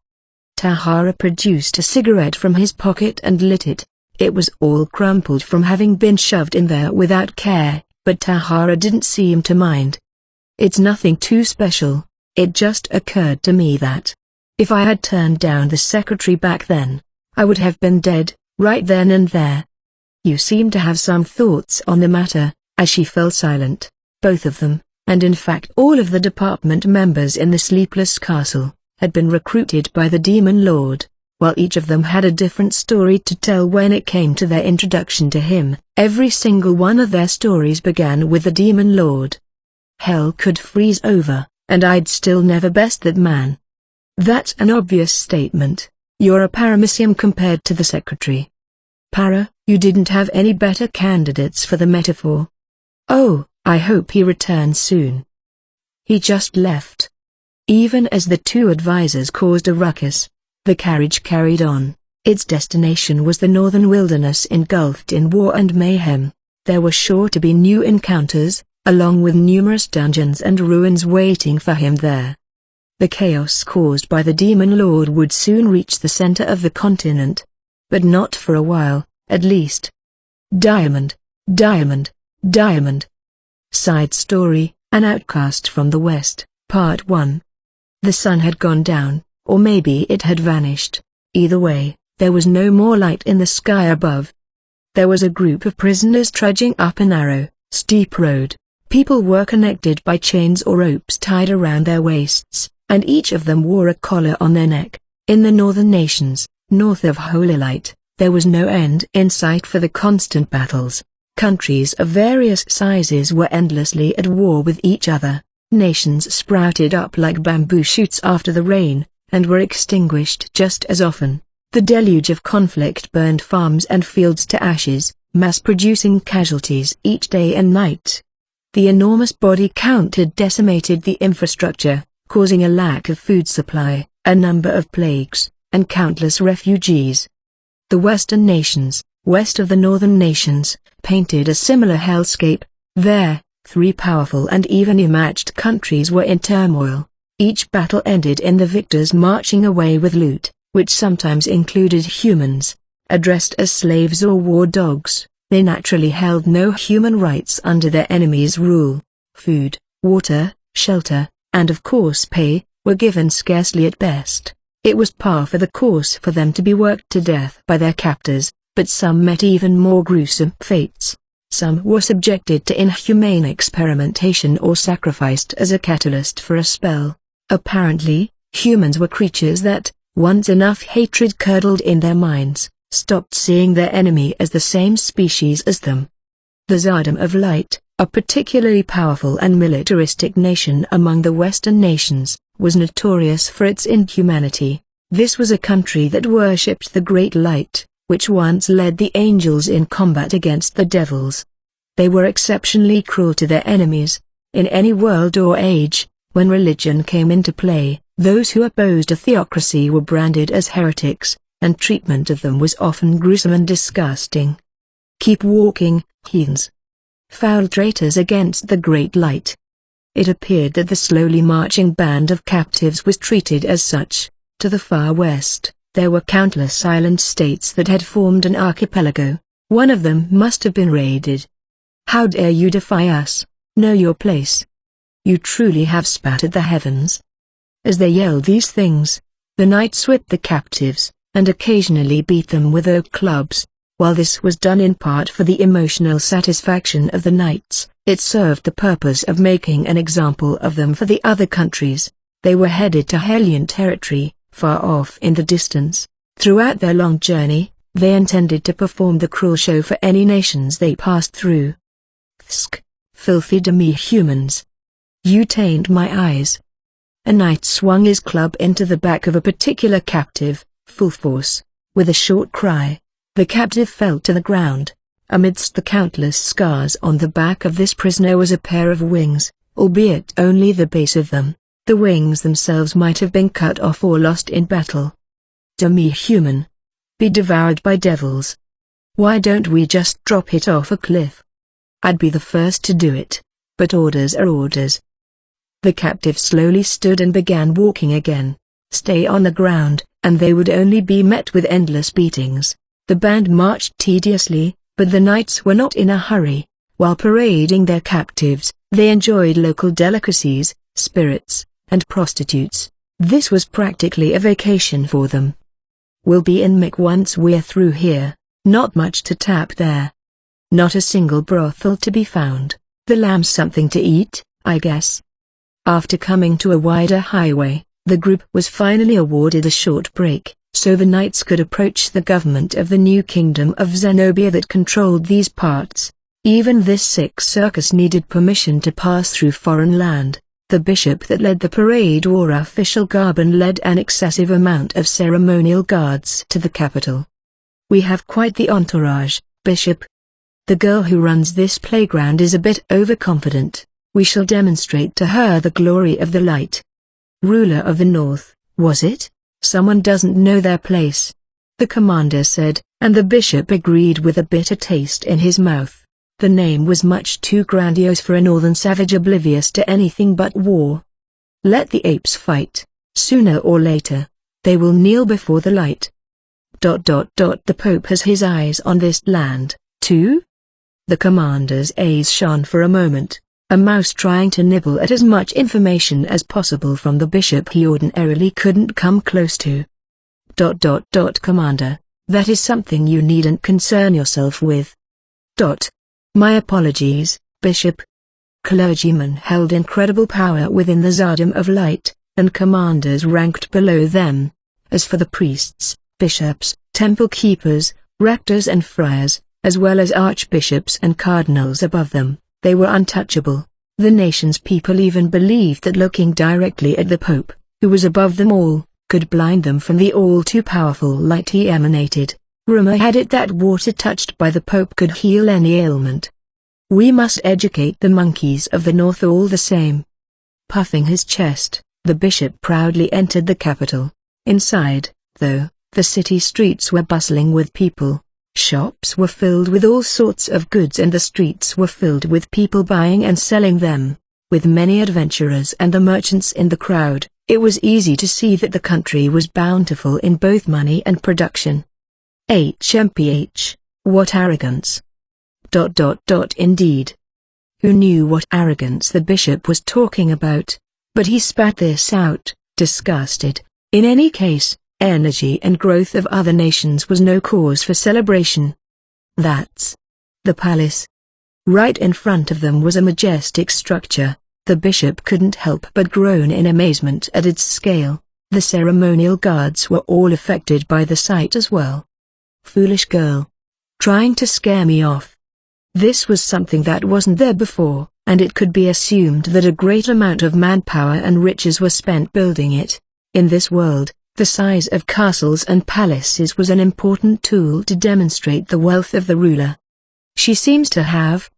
Tahara produced a cigarette from his pocket and lit it. It was all crumpled from having been shoved in there without care, but Tahara didn't seem to mind. It's nothing too special, it just occurred to me that if I had turned down the secretary back then, I would have been dead, right then and there. You seem to have some thoughts on the matter. As she fell silent, both of them, and in fact all of the department members in the Sleepless Castle, had been recruited by the Demon Lord. While each of them had a different story to tell when it came to their introduction to him, every single one of their stories began with the Demon Lord. Hell could freeze over, and I'd still never best that man. That's an obvious statement. You're a paramecium compared to the secretary. You didn't have any better candidates for the metaphor. Oh, I hope he returns soon. He just left. Even as the two advisors caused a ruckus, the carriage carried on. Its destination was the northern wilderness engulfed in war and mayhem. There were sure to be new encounters, along with numerous dungeons and ruins waiting for him there. The chaos caused by the Demon Lord would soon reach the center of the continent. But not for a while, at least. Diamond. Side story, An Outcast from the West, Part 1. The sun had gone down, or maybe it had vanished. Either way, there was no more light in the sky above. There was a group of prisoners trudging up a narrow, steep road. People were connected by chains or ropes tied around their waists, and each of them wore a collar on their neck. In the northern nations, north of Holy Light, there was no end in sight for the constant battles. Countries of various sizes were endlessly at war with each other. Nations sprouted up like bamboo shoots after the rain, and were extinguished just as often. The deluge of conflict burned farms and fields to ashes, mass-producing casualties each day and night. The enormous body count had decimated the infrastructure, causing a lack of food supply, a number of plagues, and countless refugees. The western nations, west of the northern nations, painted a similar hellscape. There, three powerful and evenly matched countries were in turmoil. Each battle ended in the victors marching away with loot, which sometimes included humans. Addressed as slaves or war dogs, they naturally held no human rights under their enemies' rule. Food, water, shelter, and of course pay, were given scarcely at best. It was par for the course for them to be worked to death by their captors, but some met even more gruesome fates. Some were subjected to inhumane experimentation or sacrificed as a catalyst for a spell. Apparently, humans were creatures that, once enough hatred curdled in their minds, stopped seeing their enemy as the same species as them. The Tsardom of Light, a particularly powerful and militaristic nation among the Western nations, was notorious for its inhumanity. This was a country that worshipped the Great Light, which once led the angels in combat against the devils. They were exceptionally cruel to their enemies. In any world or age, when religion came into play, those who opposed a theocracy were branded as heretics, and treatment of them was often gruesome and disgusting. Keep walking, heathens. Foul traitors against the Great Light. It appeared that the slowly marching band of captives was treated as such. To the far west, there were countless island states that had formed an archipelago. One of them must have been raided. How dare you defy us? Know your place. You truly have spat at the heavens. As they yelled these things, the knights whipped the captives, and occasionally beat them with oak clubs. While this was done in part for the emotional satisfaction of the knights, it served the purpose of making an example of them for the other countries. They were headed to Hellion territory, far off in the distance. Throughout their long journey, They intended to perform the cruel show for any nations they passed through. Thsk! Filthy demi-humans! You taint my eyes. A knight swung his club into the back of a particular captive, full force. With a short cry, the captive fell to the ground. Amidst the countless scars on the back of this prisoner was a pair of wings, albeit only the base of them. The wings themselves might have been cut off or lost in battle. Demi-human. Be devoured by devils. Why don't we just drop it off a cliff? I'd be the first to do it, but orders are orders. The captive slowly stood and began walking again. Stay on the ground, and they would only be met with endless beatings. The band marched tediously, but the knights were not in a hurry. While parading their captives, they enjoyed local delicacies, spirits, and prostitutes. This was practically a vacation for them. We'll be in Mick once we're through here. Not much to tap there. Not a single brothel to be found. The lamb's something to eat, I guess. After coming to a wider highway, the group was finally awarded a short break, so the knights could approach the government of the new kingdom of Zenobia that controlled these parts. Even this sick circus needed permission to pass through foreign land. The bishop that led the parade wore official garb and led an excessive amount of ceremonial guards to the capital. We have quite the entourage, Bishop. The girl who runs this playground is a bit overconfident. We shall demonstrate to her the glory of the light. Ruler of the North, was it? Someone doesn't know their place. The commander said, and the bishop agreed with a bitter taste in his mouth. The name was much too grandiose for a northern savage oblivious to anything but war. Let the apes fight. Sooner or later, they will kneel before the light. ... The Pope has his eyes on this land, too? The commander's eyes shone for a moment. A mouse trying to nibble at as much information as possible from the bishop he ordinarily couldn't come close to. ... Commander, that is something you needn't concern yourself with. ... My apologies, Bishop. Clergymen held incredible power within the Tsardom of Light, and commanders ranked below them. As for the priests, bishops, temple keepers, rectors and friars, as well as archbishops and cardinals above them, they were untouchable. The nation's people even believed that looking directly at the Pope, who was above them all, could blind them from the all-too-powerful light he emanated. Rumor had it that water touched by the Pope could heal any ailment. We must educate the monkeys of the North all the same. Puffing his chest, the bishop proudly entered the capital. Inside, though, the city streets were bustling with people. Shops were filled with all sorts of goods and the streets were filled with people buying and selling them. With many adventurers and the merchants in the crowd, it was easy to see that the country was bountiful in both money and production. HMPH, what arrogance. ... Indeed. Who knew what arrogance the bishop was talking about? But he spat this out, disgusted. In any case, energy and growth of other nations was no cause for celebration. That's the palace. Right in front of them was a majestic structure. The bishop couldn't help but groan in amazement at its scale. The ceremonial guards were all affected by the sight as well. Foolish girl. Trying to scare me off. This was something that wasn't there before, and it could be assumed that a great amount of manpower and riches were spent building it. In this world, the size of castles and palaces was an important tool to demonstrate the wealth of the ruler. She seems to have,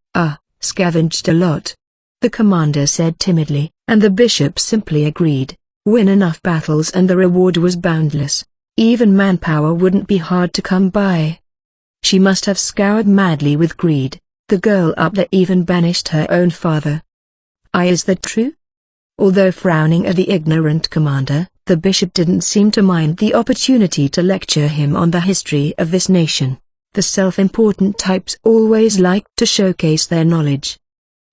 scavenged a lot. The commander said timidly, and the bishop simply agreed. Win enough battles and the reward was boundless. Even manpower wouldn't be hard to come by. She must have scoured madly with greed. The girl up there even banished her own father. Is that true? Although frowning at the ignorant commander, the bishop didn't seem to mind the opportunity to lecture him on the history of this nation. The self-important types always liked to showcase their knowledge.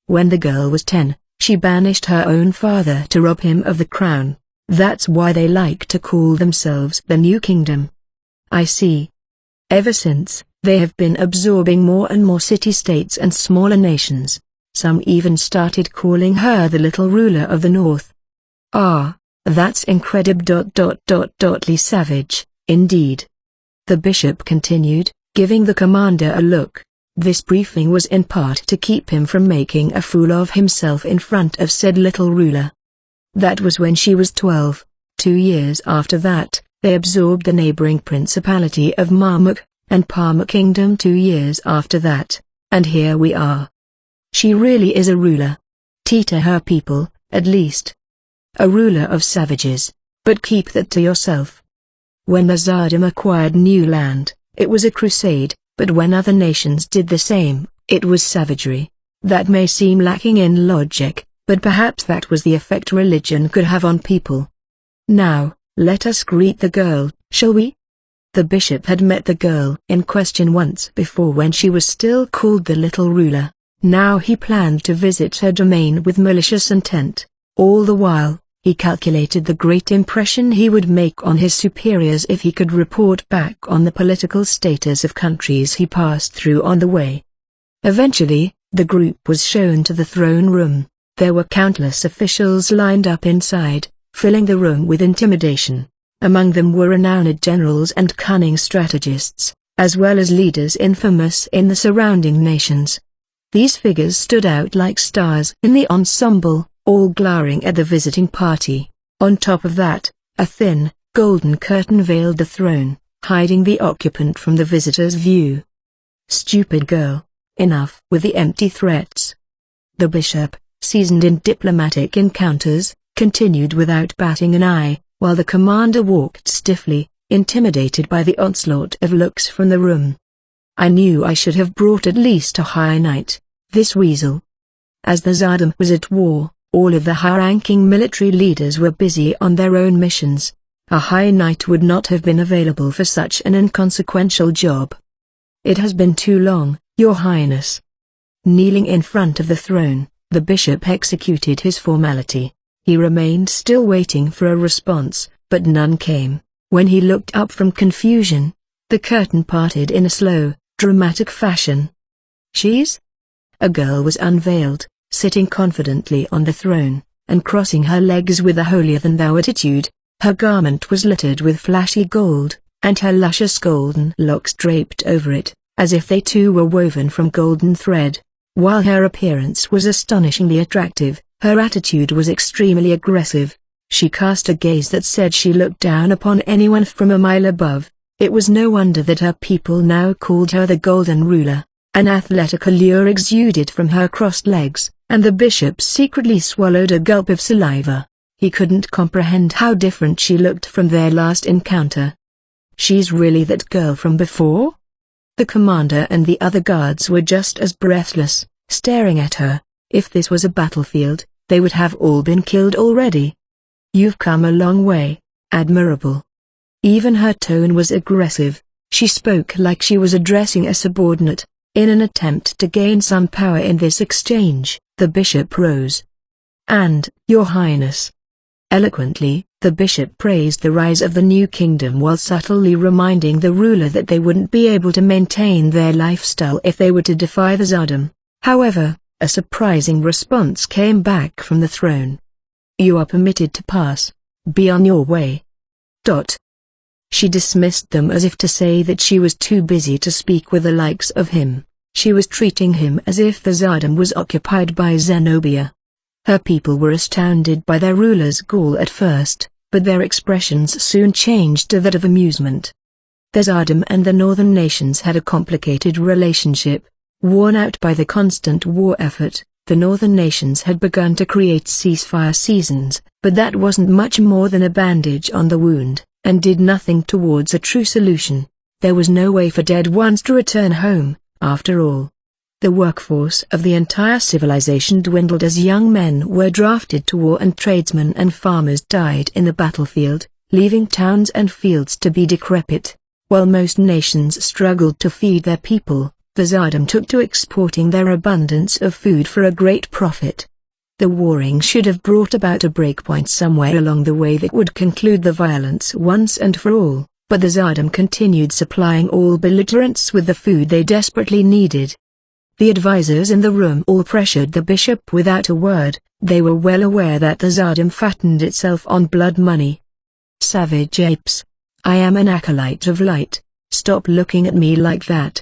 When the girl was 10, she banished her own father to rob him of the crown. That's why they like to call themselves the New Kingdom. I see. Ever since, they have been absorbing more and more city-states and smaller nations. Some even started calling her the little ruler of the North. That's incredible. Savage, indeed. the bishop continued, giving the commander a look. This briefing was in part to keep him from making a fool of himself in front of said little ruler. That was when she was 12. 2 years after that, they absorbed the neighboring principality of Marmuk, and Parma Kingdom 2 years after that, and here we are. She really is a ruler. To her people, at least. A ruler of savages, but keep that to yourself. When the Tsardom acquired new land, it was a crusade, but when other nations did the same, it was savagery. That may seem lacking in logic, but perhaps that was the effect religion could have on people. Now, let us greet the girl, shall we? The bishop had met the girl in question once before when she was still called the little ruler. Now he planned to visit her domain with malicious intent. All the while, he calculated the great impression he would make on his superiors if he could report back on the political status of countries he passed through on the way. Eventually, the group was shown to the throne room. There were countless officials lined up inside, filling the room with intimidation. Among them were renowned generals and cunning strategists, as well as leaders infamous in the surrounding nations. These figures stood out like stars in the ensemble, all glowering at the visiting party. On top of that, a thin, golden curtain veiled the throne, hiding the occupant from the visitor's view. Stupid girl, enough with the empty threats. The bishop, seasoned in diplomatic encounters, continued without batting an eye, while the commander walked stiffly, intimidated by the onslaught of looks from the room. I knew I should have brought at least a high knight, this weasel. As the Tsardom was at war, all of the high-ranking military leaders were busy on their own missions. A high knight would not have been available for such an inconsequential job. It has been too long, Your Highness. Kneeling in front of the throne, the bishop executed his formality. He remained still waiting for a response, but none came. When he looked up from confusion, the curtain parted in a slow, dramatic fashion. She's? A girl was unveiled, sitting confidently on the throne, and crossing her legs with a holier-than-thou attitude. Her garment was littered with flashy gold, and her luscious golden locks draped over it, as if they too were woven from golden thread. While her appearance was astonishingly attractive, her attitude was extremely aggressive. She cast a gaze that said she looked down upon anyone from a mile above. It was no wonder that her people now called her the Golden Ruler. An athletic allure exuded from her crossed legs, and the bishop secretly swallowed a gulp of saliva. He couldn't comprehend how different she looked from their last encounter. She's really that girl from before? The commander and the other guards were just as breathless, staring at her. If this was a battlefield, they would have all been killed already. You've come a long way, admirable. Even her tone was aggressive. She spoke like she was addressing a subordinate. In an attempt to gain some power in this exchange, the bishop rose. And, Your Highness. Eloquently, the bishop praised the rise of the new kingdom while subtly reminding the ruler that they wouldn't be able to maintain their lifestyle if they were to defy the Tsardom. However, a surprising response came back from the throne. You are permitted to pass. Be on your way. She dismissed them as if to say that she was too busy to speak with the likes of him. She was treating him as if the Tsardom was occupied by Zenobia. Her people were astounded by their ruler's gall at first, but their expressions soon changed to that of amusement. The Tsardom and the northern nations had a complicated relationship. Worn out by the constant war effort, the northern nations had begun to create ceasefire seasons, but that wasn't much more than a bandage on the wound, and did nothing towards a true solution. There was no way for dead ones to return home, after all. The workforce of the entire civilization dwindled as young men were drafted to war and tradesmen and farmers died in the battlefield, leaving towns and fields to be decrepit. While most nations struggled to feed their people, the Tsardom took to exporting their abundance of food for a great profit. The warring should have brought about a breakpoint somewhere along the way that would conclude the violence once and for all, but the Tsardom continued supplying all belligerents with the food they desperately needed. The advisors in the room all pressured the bishop without a word. They were well aware that the Tsardom fattened itself on blood money. Savage apes. I am an acolyte of light. stop looking at me like that?"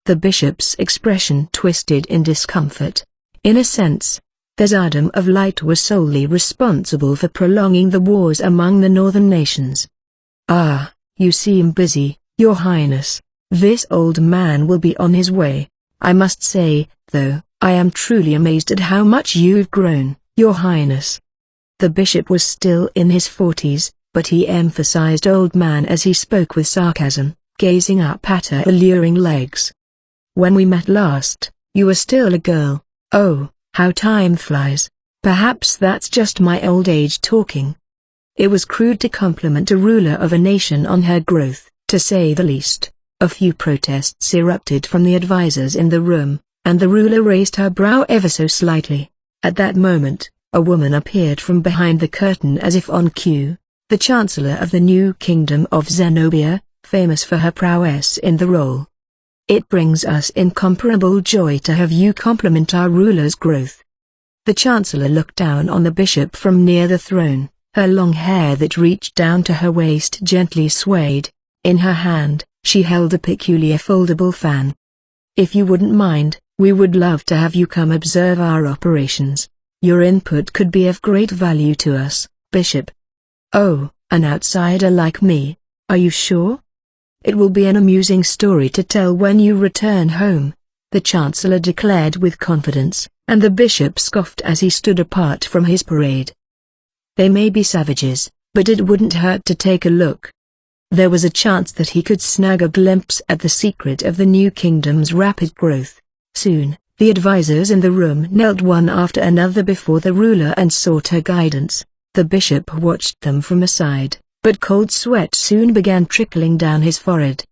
The bishop's expression twisted in discomfort. In a sense, the Tsardom of Light was solely responsible for prolonging the wars among the northern nations. "Ah, you seem busy, Your Highness. This old man will be on his way. I must say, though, I am truly amazed at how much you've grown, Your Highness." The bishop was still in his 40s, but he emphasized old man as he spoke with sarcasm, gazing up at her alluring legs. "When we met last, you were still a girl. Oh, how time flies. Perhaps that's just my old age talking." It was crude to compliment a ruler of a nation on her growth, to say the least. A few protests erupted from the advisers in the room, and the ruler raised her brow ever so slightly. At that moment, a woman appeared from behind the curtain as if on cue, the Chancellor of the new Kingdom of Zenobia, famous for her prowess in the role. "It brings us incomparable joy to have you compliment our ruler's growth." The Chancellor looked down on the bishop from near the throne, her long hair that reached down to her waist gently swayed. In her hand, she held a peculiar foldable fan. "If you wouldn't mind, we would love to have you come observe our operations. Your input could be of great value to us, Bishop." "Oh, an outsider like me? Are you sure? It will be an amusing story to tell when you return home," the Chancellor declared with confidence, and the bishop scoffed as he stood apart from his parade. "They may be savages, but it wouldn't hurt to take a look." There was a chance that he could snag a glimpse at the secret of the new kingdom's rapid growth. Soon, the advisers in the room knelt one after another before the ruler and sought her guidance. The bishop watched them from aside, but cold sweat soon began trickling down his forehead.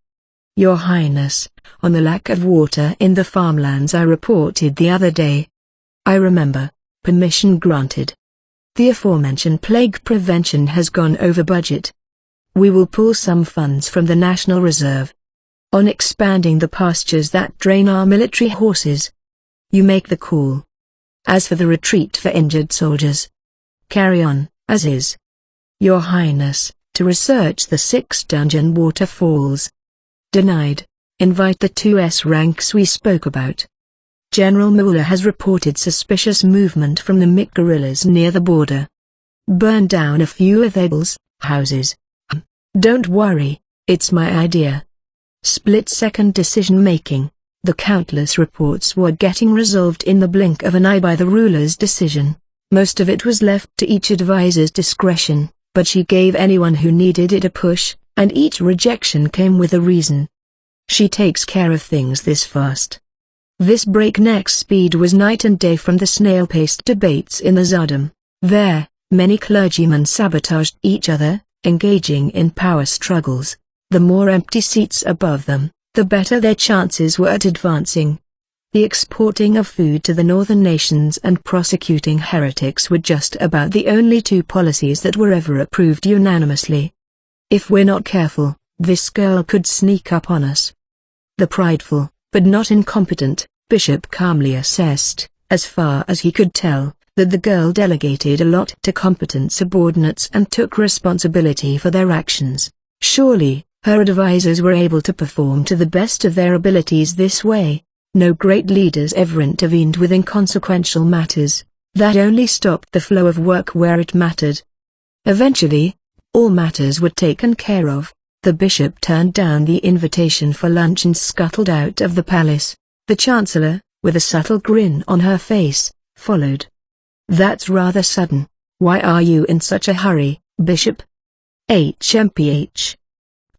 "Your Highness, on the lack of water in the farmlands I reported the other day." "I remember. Permission granted. The aforementioned plague prevention has gone over budget. We will pull some funds from the National Reserve on expanding the pastures that drain our military horses. You make the call. As for the retreat for injured soldiers, carry on, as is. Your Highness, to research the 6 dungeon waterfalls. Denied. Invite the 2S ranks we spoke about. General Mueller has reported suspicious movement from the Mick guerrillas near the border. Burn down a few of Abel's houses. Don't worry, it's my idea. Split-second decision-making. The countless reports were getting resolved in the blink of an eye by the ruler's decision. Most of it was left to each advisor's discretion, but she gave anyone who needed it a push, and each rejection came with a reason. She takes care of things this fast. This breakneck speed was night and day from the snail-paced debates in the Tsardom. There, many clergymen sabotaged each other, engaging in power struggles. The more empty seats above them, the better their chances were at advancing. The exporting of food to the northern nations and prosecuting heretics were just about the only 2 policies that were ever approved unanimously. If we're not careful, this girl could sneak up on us. The prideful, but not incompetent, bishop calmly assessed, as far as he could tell, that the girl delegated a lot to competent subordinates and took responsibility for their actions. Surely, her advisers were able to perform to the best of their abilities this way. No great leaders ever intervened with inconsequential matters. That only stopped the flow of work where it mattered. Eventually, all matters were taken care of. The bishop turned down the invitation for lunch and scuttled out of the palace. The Chancellor, with a subtle grin on her face, followed. "That's rather sudden. Why are you in such a hurry, Bishop?" HMPH.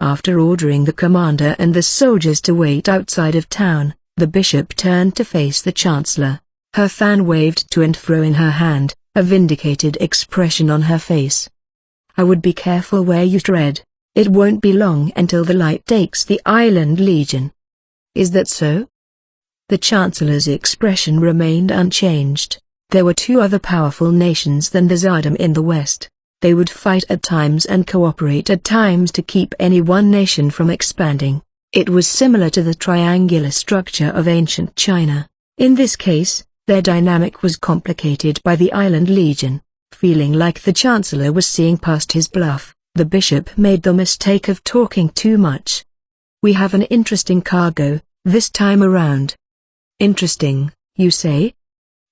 After ordering the commander and the soldiers to wait outside of town, the bishop turned to face the Chancellor. Her fan waved to and fro in her hand, a vindicated expression on her face. "I would be careful where you tread. It won't be long until the light takes the Island Legion." "Is that so?" The Chancellor's expression remained unchanged. There were 2 other powerful nations than the Tsardom in the west. They would fight at times and cooperate at times to keep any one nation from expanding. It was similar to the triangular structure of ancient China. In this case, their dynamic was complicated by the Island Legion. Feeling like the Chancellor was seeing past his bluff, the bishop made the mistake of talking too much. We have an interesting cargo, this time around. Interesting, you say?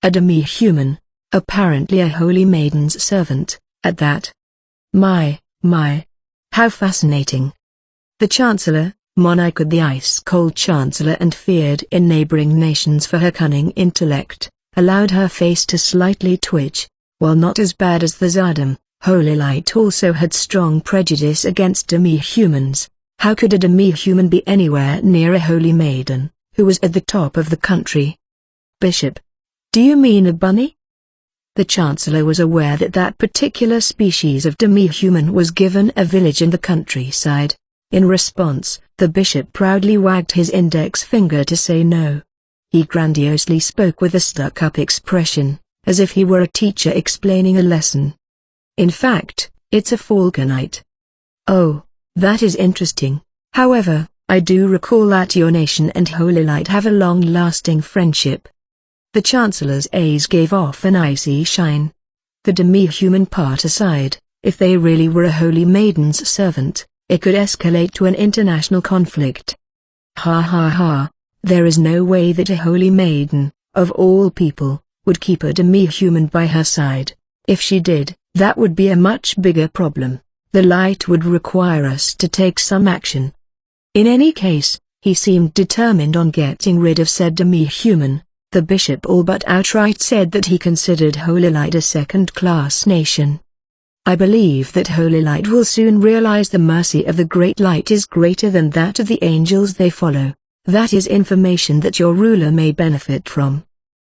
A demi-human, apparently a holy maiden's servant, at that. My, how fascinating. The Chancellor, monarch of the ice-cold Chancellor and feared in neighboring nations for her cunning intellect, allowed her face to slightly twitch. While not as bad as the Tsardom, Holy Light also had strong prejudice against demi-humans. How could a demi-human be anywhere near a holy maiden, who was at the top of the country? Bishop. Do you mean a bunny? The Chancellor was aware that that particular species of demi-human was given a village in the countryside. In response, the bishop proudly wagged his index finger to say no. He grandiosely spoke with a stuck-up expression, as if he were a teacher explaining a lesson. In fact, it's a falconite. Oh, that is interesting. However, I do recall that your nation and Holy Light have a long-lasting friendship. The Chancellor's eyes gave off an icy shine. The demi-human part aside, if they really were a holy maiden's servant, it could escalate to an international conflict. Ha ha ha, there is no way that a holy maiden, of all people, would keep a demi-human by her side. If she did, that would be a much bigger problem. The Light would require us to take some action. In any case, he seemed determined on getting rid of said demi-human. The bishop all but outright said that he considered Holy Light a second-class nation. I believe that Holy Light will soon realize the mercy of the Great Light is greater than that of the angels they follow. That is information that your ruler may benefit from.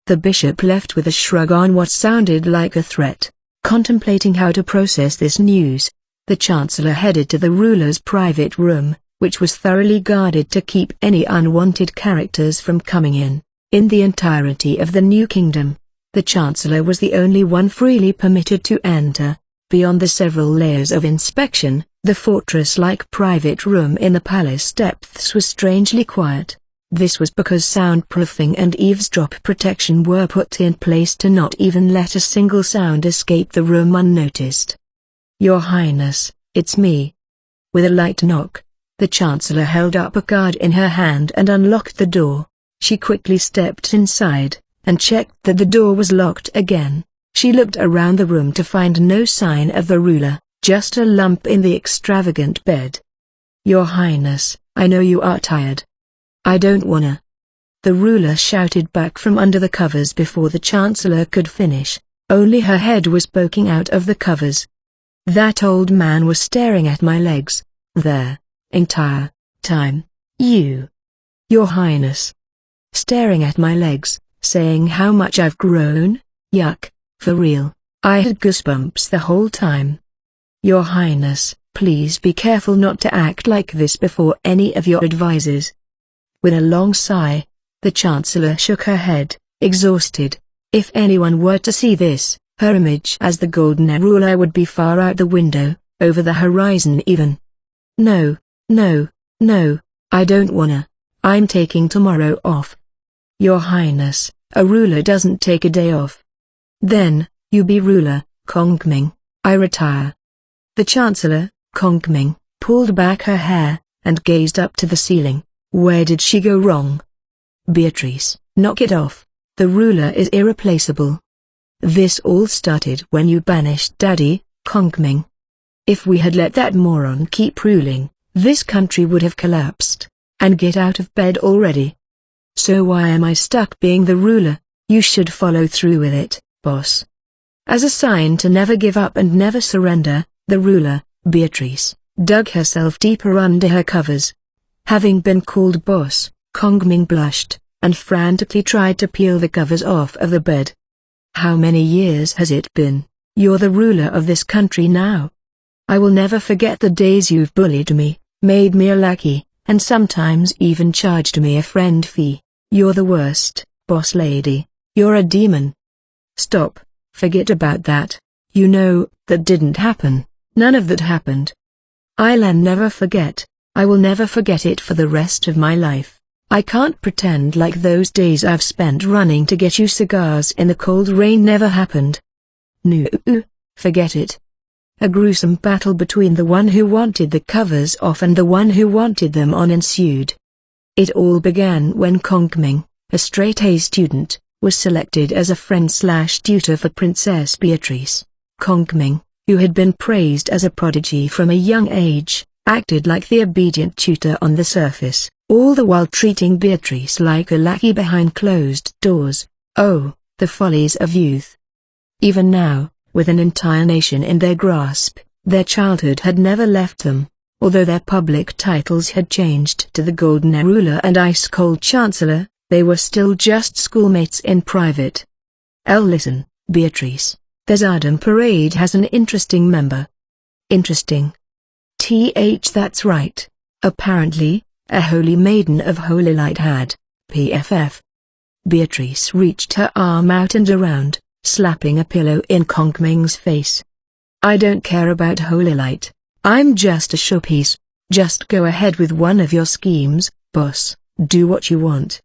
The bishop left with a shrug on what sounded like a threat. Contemplating how to process this news, the Chancellor headed to the ruler's private room, which was thoroughly guarded to keep any unwanted characters from coming in. In the entirety of the new kingdom, the Chancellor was the only one freely permitted to enter. Beyond the several layers of inspection, the fortress-like private room in the palace depths was strangely quiet. This was because soundproofing and eavesdrop protection were put in place to not even let a single sound escape the room unnoticed. Your Highness, it's me. With a light knock, the Chancellor held up a card in her hand and unlocked the door. She quickly stepped inside, and checked that the door was locked again. She looked around the room to find no sign of the ruler, just a lump in the extravagant bed. Your Highness, I know you are tired. I don't wanna. The ruler shouted back from under the covers before the Chancellor could finish. Only her head was poking out of the covers. That old man was staring at my legs, there, entire time. Your Highness. Staring at my legs, saying how much I've grown? Yuck, for real, I had goosebumps the whole time. Your Highness, please be careful not to act like this before any of your advisors. With a long sigh, the Chancellor shook her head, exhausted. If anyone were to see this, her image as the golden ruler would be far out the window, over the horizon even. No, I don't wanna. I'm taking tomorrow off. Your Highness, a ruler doesn't take a day off. Then, you be ruler, Kongming, I retire. The Chancellor, Kongming, pulled back her hair, and gazed up to the ceiling. Where did she go wrong? Beatrice, knock it off. The ruler is irreplaceable. This all started when you banished Daddy, Kongming. If we had let that moron keep ruling, this country would have collapsed. And get out of bed already. So why am I stuck being the ruler? You should follow through with it, boss. As a sign to never give up and never surrender, the ruler, Beatrice, dug herself deeper under her covers. Having been called boss, Kongming blushed, and frantically tried to peel the covers off of the bed. How many years has it been? You're the ruler of this country now. I will never forget the days you've bullied me, made me a lackey, and sometimes even charged me a friend fee. You're the worst, boss lady. You're a demon. Stop, forget about that. You know, that didn't happen. None of that happened. I'll never forget. I will never forget it for the rest of my life. I can't pretend like those days I've spent running to get you cigars in the cold rain never happened. No, forget it. A gruesome battle between the one who wanted the covers off and the one who wanted them on ensued. It all began when Kongming, a straight-A student, was selected as a friend/tutor for Princess Beatrice. Kongming, who had been praised as a prodigy from a young age, acted like the obedient tutor on the surface, all the while treating Beatrice like a lackey behind closed doors. Oh, the follies of youth. Even now, with an entire nation in their grasp, their childhood had never left them, although their public titles had changed to the Golden Ruler and Ice Cold Chancellor. They were still just schoolmates in private. Listen, Beatrice, the Zardom Parade has an interesting member. Interesting. That's right. Apparently, a holy maiden of holy light had, PFF. Beatrice reached her arm out and around, slapping a pillow in Kongming's face. I don't care about holy light. I'm just a showpiece. Just go ahead with one of your schemes, boss, do what you want.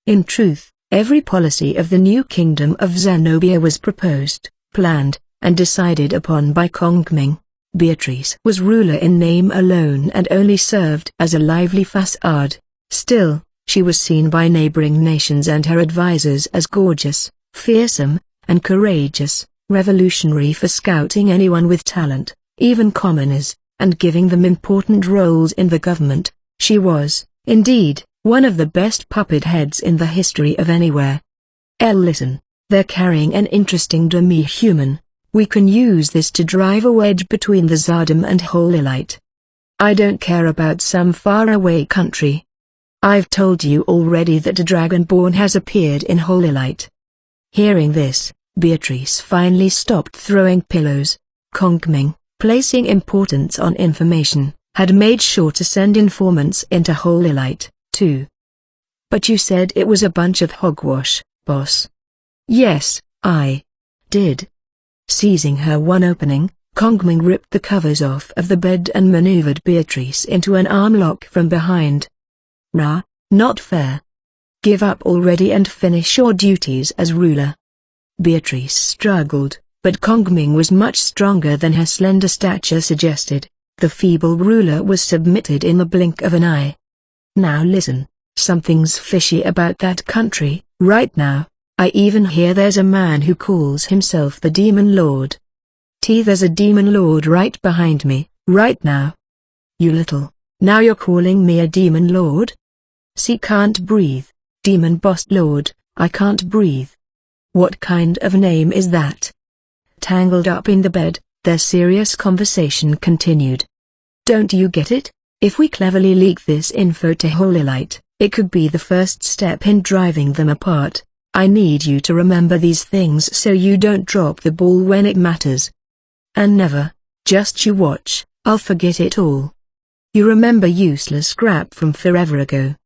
In truth, every policy of the new kingdom of Zenobia was proposed, planned, and decided upon by Kongming. Beatrice was ruler in name alone and only served as a lively facade. Still, she was seen by neighboring nations and her advisors as gorgeous, fearsome, and courageous, revolutionary for scouting anyone with talent, even commoners, and giving them important roles in the government. She was, indeed, one of the best puppet heads in the history of anywhere. Listen, they're carrying an interesting demi-human. We can use this to drive a wedge between the Zardom and Holy Light. I don't care about some faraway country. I've told you already that a Dragonborn has appeared in Holy Light. Hearing this, Beatrice finally stopped throwing pillows. Kongming, placing importance on information, had made sure to send informants into Holy Light, too. But you said it was a bunch of hogwash, boss. Yes, I did. Seizing her one opening, Kongming ripped the covers off of the bed and maneuvered Beatrice into an arm lock from behind. Not fair. Give up already and finish your duties as ruler. Beatrice struggled, but Kongming was much stronger than her slender stature suggested. The feeble ruler was submitted in the blink of an eye. Now listen, something's fishy about that country, right now. I even hear there's a man who calls himself the Demon Lord. There's a Demon Lord right behind me, right now. You little, now you're calling me a Demon Lord? See, can't breathe, Demon Boss Lord, I can't breathe. What kind of name is that? Tangled up in the bed, their serious conversation continued. Don't you get it? If we cleverly leak this info to Holy Light, it could be the first step in driving them apart. I need you to remember these things so you don't drop the ball when it matters. And never, just you watch, I'll forget it all. You remember useless crap from forever ago.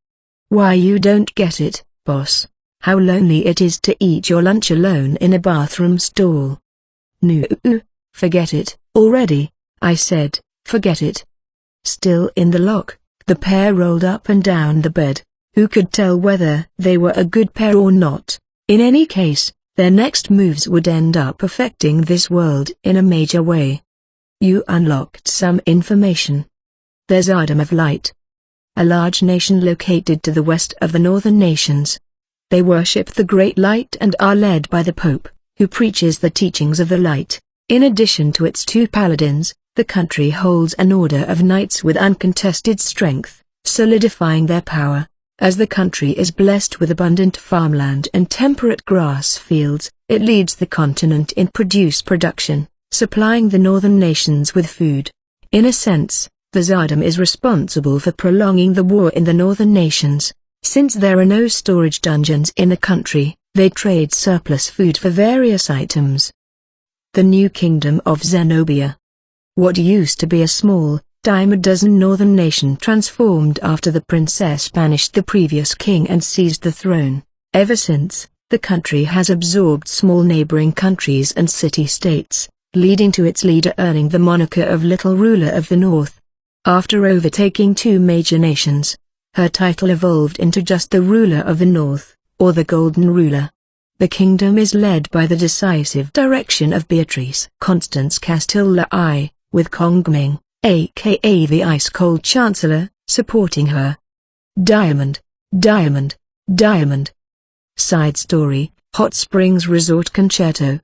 Why you don't get it, boss? How lonely it is to eat your lunch alone in a bathroom stall. No, forget it, already, I said, forget it. Still in the lock, the pair rolled up and down the bed. Who could tell whether they were a good pair or not? In any case, their next moves would end up affecting this world in a major way. You unlocked some information. There's Zardom of Light, a large nation located to the west of the northern nations. They worship the Great Light and are led by the Pope, who preaches the teachings of the light. In addition to its 2 paladins, the country holds an order of knights with uncontested strength, solidifying their power. As the country is blessed with abundant farmland and temperate grass fields, it leads the continent in produce production, supplying the northern nations with food. In a sense, the Zardom is responsible for prolonging the war in the northern nations. Since there are no storage dungeons in the country, they trade surplus food for various items. The new kingdom of Zenobia. What used to be a small, dime a dozen northern nation transformed after the princess banished the previous king and seized the throne. Ever since, the country has absorbed small neighboring countries and city-states, leading to its leader earning the moniker of Little Ruler of the North. After overtaking 2 major nations, her title evolved into just the Ruler of the North, or the Golden Ruler. The kingdom is led by the decisive direction of Beatrice Constance Castilla, with Kongming, aka the ice-cold chancellor, supporting her. Diamond, diamond, diamond. Side story, Hot Springs Resort Concerto.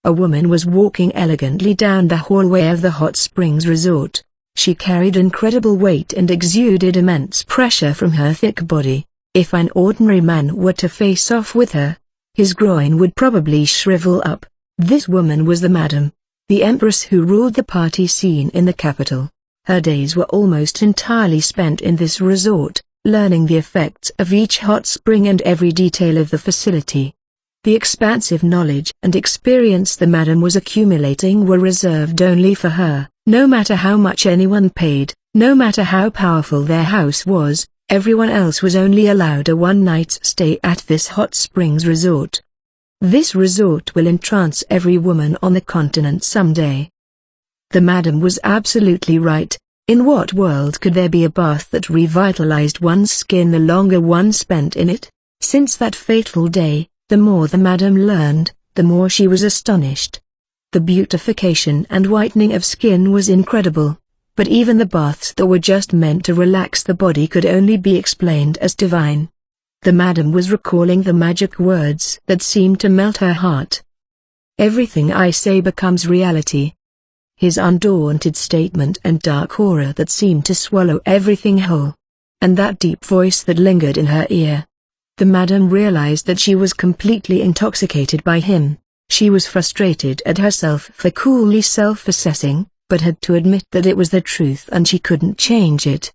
A woman was walking elegantly down the hallway of the Hot Springs Resort. She carried incredible weight and exuded immense pressure from her thick body. If an ordinary man were to face off with her, his groin would probably shrivel up. This woman was the madam, the empress who ruled the party scene in the capital. Her days were almost entirely spent in this resort, learning the effects of each hot spring and every detail of the facility. The expansive knowledge and experience the madam was accumulating were reserved only for her. No matter how much anyone paid, no matter how powerful their house was, everyone else was only allowed a one-night stay at this hot springs resort. This resort will entrance every woman on the continent someday. The madam was absolutely right. In what world could there be a bath that revitalized one's skin the longer one spent in it? Since that fateful day, the more the madam learned, the more she was astonished. The beautification and whitening of skin was incredible, but even the baths that were just meant to relax the body could only be explained as divine. The madam was recalling the magic words that seemed to melt her heart. Everything I say becomes reality. His undaunted statement and dark aura that seemed to swallow everything whole. And that deep voice that lingered in her ear. The madam realized that she was completely intoxicated by him. She was frustrated at herself for coolly self-assessing, but had to admit that it was the truth and she couldn't change it.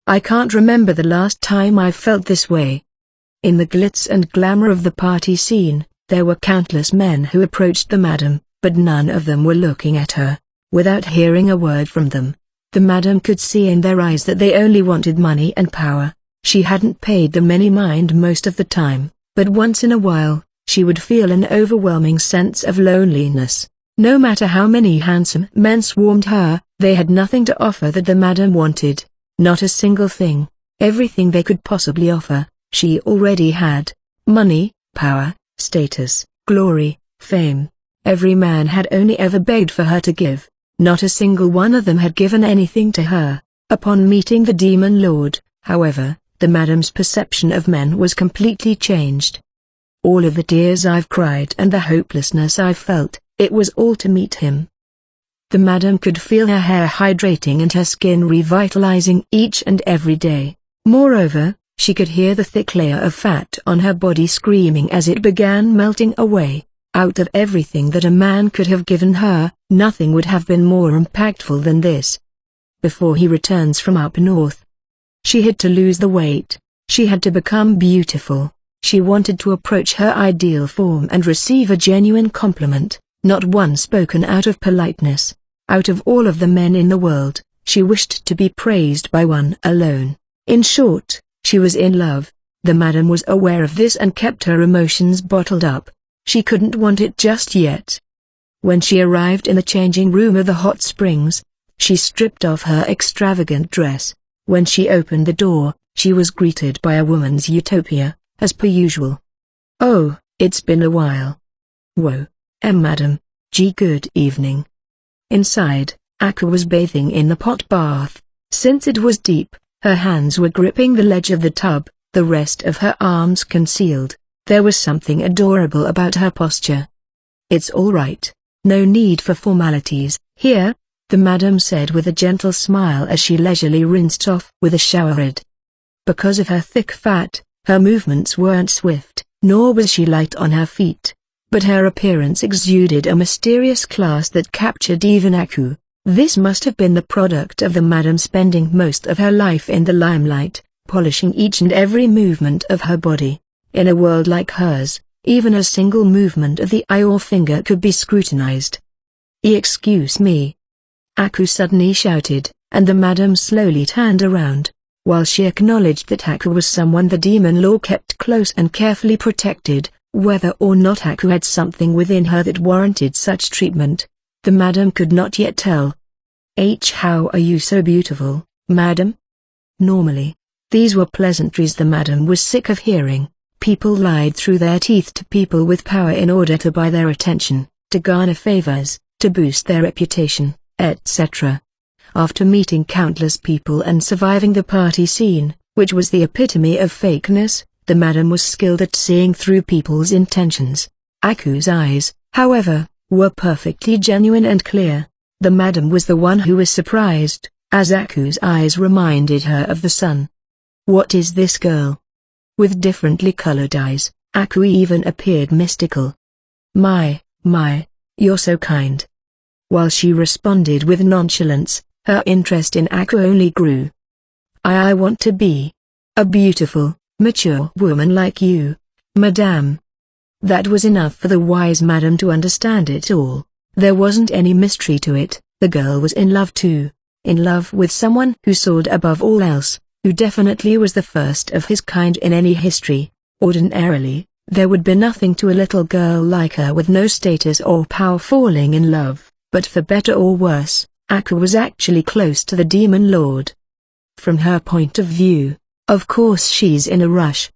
I can't remember the last time I felt this way. In the glitz and glamour of the party scene, there were countless men who approached the madam, but none of them were looking at her. Without hearing a word from them, the madam could see in their eyes that they only wanted money and power. She hadn't paid them any mind most of the time, but once in a while, she would feel an overwhelming sense of loneliness. No matter how many handsome men swarmed her, they had nothing to offer that the madam wanted. Not a single thing. Everything they could possibly offer, she already had. Money, power, status, glory, fame. Every man had only ever begged for her to give. Not a single one of them had given anything to her. Upon meeting the demon lord, however, the madam's perception of men was completely changed. All of the tears I've cried and the hopelessness I've felt, it was all to meet him. The madam could feel her hair hydrating and her skin revitalizing each and every day. Moreover, she could hear the thick layer of fat on her body screaming as it began melting away. Out of everything that a man could have given her, nothing would have been more impactful than this. Before he returns from up north, she had to lose the weight. She had to become beautiful. She wanted to approach her ideal form and receive a genuine compliment, not one spoken out of politeness. Out of all of the men in the world, she wished to be praised by one alone. In short, she was in love. The madam was aware of this and kept her emotions bottled up. She couldn't want it just yet. When she arrived in the changing room of the hot springs, she stripped off her extravagant dress. When she opened the door, she was greeted by a woman's utopia, as per usual. "Oh, it's been a while." "Whoa, madam. Good evening." Inside, Aku was bathing in the pot bath. Since it was deep, her hands were gripping the ledge of the tub, the rest of her arms concealed. There was something adorable about her posture. "It's all right. No need for formalities, here," the madam said with a gentle smile as she leisurely rinsed off with a showerhead. Because of her thick fat, her movements weren't swift, nor was she light on her feet. But her appearance exuded a mysterious class that captured even Aku. This must have been the product of the madam spending most of her life in the limelight, polishing each and every movement of her body. In a world like hers, even a single movement of the eye or finger could be scrutinized. "Excuse me," Aku suddenly shouted, and the madam slowly turned around. While she acknowledged that Aku was someone the demon law kept close and carefully protected, whether or not Aku had something within her that warranted such treatment, the madam could not yet tell. How are you so beautiful, madam?" Normally, these were pleasantries the madam was sick of hearing. people lied through their teeth to people with power in order to buy their attention, to garner favors, to boost their reputation, etc. After meeting countless people and surviving the party scene, which was the epitome of fakeness, the madam was skilled at seeing through people's intentions. Aku's eyes, however, were perfectly genuine and clear. The madam was the one who was surprised, as Aku's eyes reminded her of the sun. What is this girl? With differently colored eyes, Aku even appeared mystical. My, you're so kind. While she responded with nonchalance, her interest in Aku only grew. I want to be a beautiful, mature woman like you, madame. That was enough for the wise madam to understand it all. There wasn't any mystery to it, the girl was in love too. In love with someone who soared above all else, who definitely was the first of his kind in any history. Ordinarily, there would be nothing to a little girl like her with no status or power falling in love, but for better or worse, Aku was actually close to the Demon Lord. From her point of view, of course she's in a rush.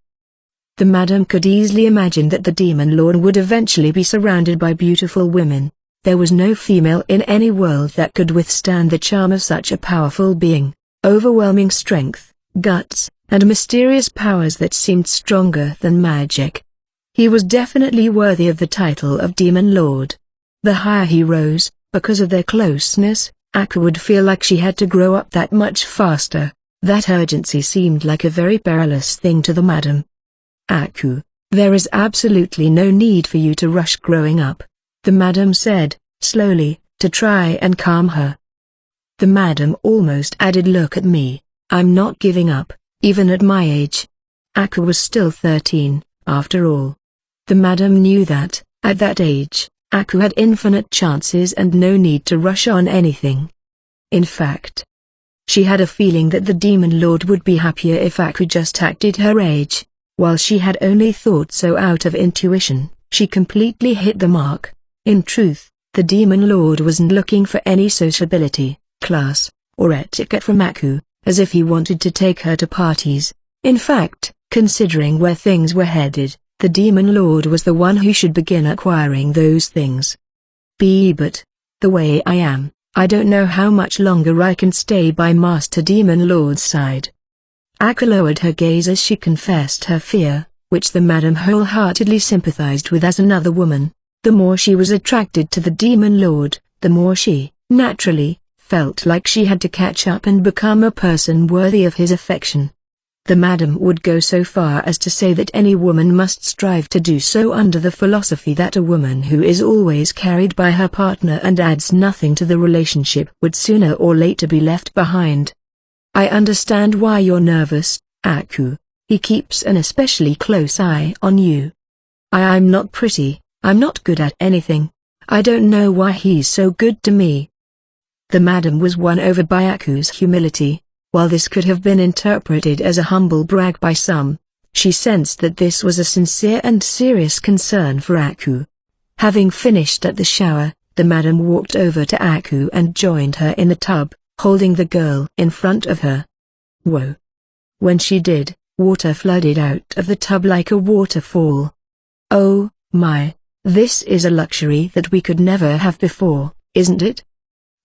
The madam could easily imagine that the Demon Lord would eventually be surrounded by beautiful women. There was no female in any world that could withstand the charm of such a powerful being, overwhelming strength, guts, and mysterious powers that seemed stronger than magic. He was definitely worthy of the title of Demon Lord. The higher he rose, because of their closeness, Aku would feel like she had to grow up that much faster. That urgency seemed like a very perilous thing to the madam. Aku, there is absolutely no need for you to rush growing up, the madam said, slowly, to try and calm her. The madam almost added, look at me, I'm not giving up, even at my age. Aku was still 13, after all. The madam knew that, at that age, Aku had infinite chances and no need to rush on anything. In fact, she had a feeling that the Demon Lord would be happier if Aku just acted her age. While she had only thought so out of intuition, she completely hit the mark. In truth, the Demon Lord wasn't looking for any sociability, class, or etiquette from Aku, as if he wanted to take her to parties. In fact, considering where things were headed, the Demon Lord was the one who should begin acquiring those things. But, the way I am, I don't know how much longer I can stay by Master Demon Lord's side. Aku lowered her gaze as she confessed her fear, which the madam wholeheartedly sympathized with as another woman. The more she was attracted to the Demon Lord, the more she, naturally, felt like she had to catch up and become a person worthy of his affection. The madam would go so far as to say that any woman must strive to do so under the philosophy that a woman who is always carried by her partner and adds nothing to the relationship would sooner or later be left behind. I understand why you're nervous, Aku. He keeps an especially close eye on you. I'm not pretty, I'm not good at anything. I don't know why he's so good to me. The madam was won over by Aku's humility. While this could have been interpreted as a humble brag by some, she sensed that this was a sincere and serious concern for Aku. Having finished at the shower, the madam walked over to Aku and joined her in the tub, holding the girl in front of her. Whoa! When she did, water flooded out of the tub like a waterfall. Oh, my, this is a luxury that we could never have before, isn't it?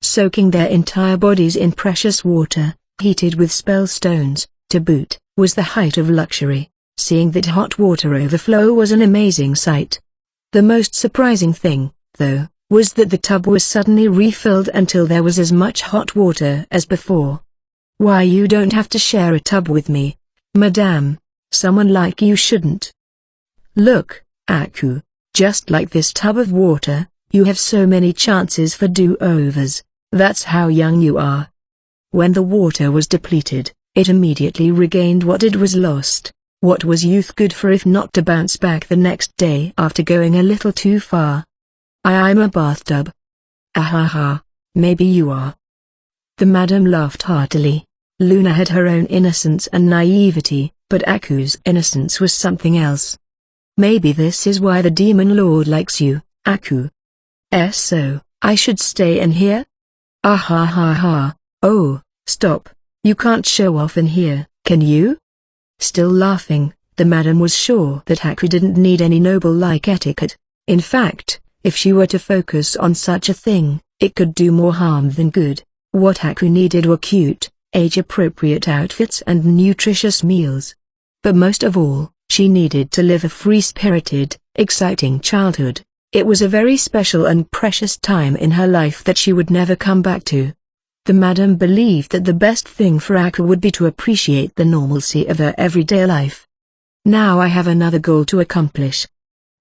Soaking their entire bodies in precious water, heated with spell stones, to boot, was the height of luxury. Seeing that hot water overflow was an amazing sight. The most surprising thing, though, was that the tub was suddenly refilled until there was as much hot water as before. Why, you don't have to share a tub with me, madame. Someone like you shouldn't. Look, Aku, just like this tub of water, you have so many chances for do-overs. That's how young you are. When the water was depleted, it immediately regained what it was lost. What was youth good for if not to bounce back the next day after going a little too far? I'm a bathtub. Ahaha, maybe you are. The madam laughed heartily. Luna had her own innocence and naivety, but Aku's innocence was something else. Maybe this is why the Demon Lord likes you, Aku. So, I should stay in here? Ahaha. Oh, stop, you can't show off in here, can you? Still laughing, the madam was sure that Aku didn't need any noble-like etiquette. In fact, if she were to focus on such a thing, it could do more harm than good. What Aku needed were cute, age-appropriate outfits and nutritious meals. But most of all, she needed to live a free-spirited, exciting childhood. It was a very special and precious time in her life that she would never come back to. The madam believed that the best thing for Aku would be to appreciate the normalcy of her everyday life. Now I have another goal to accomplish.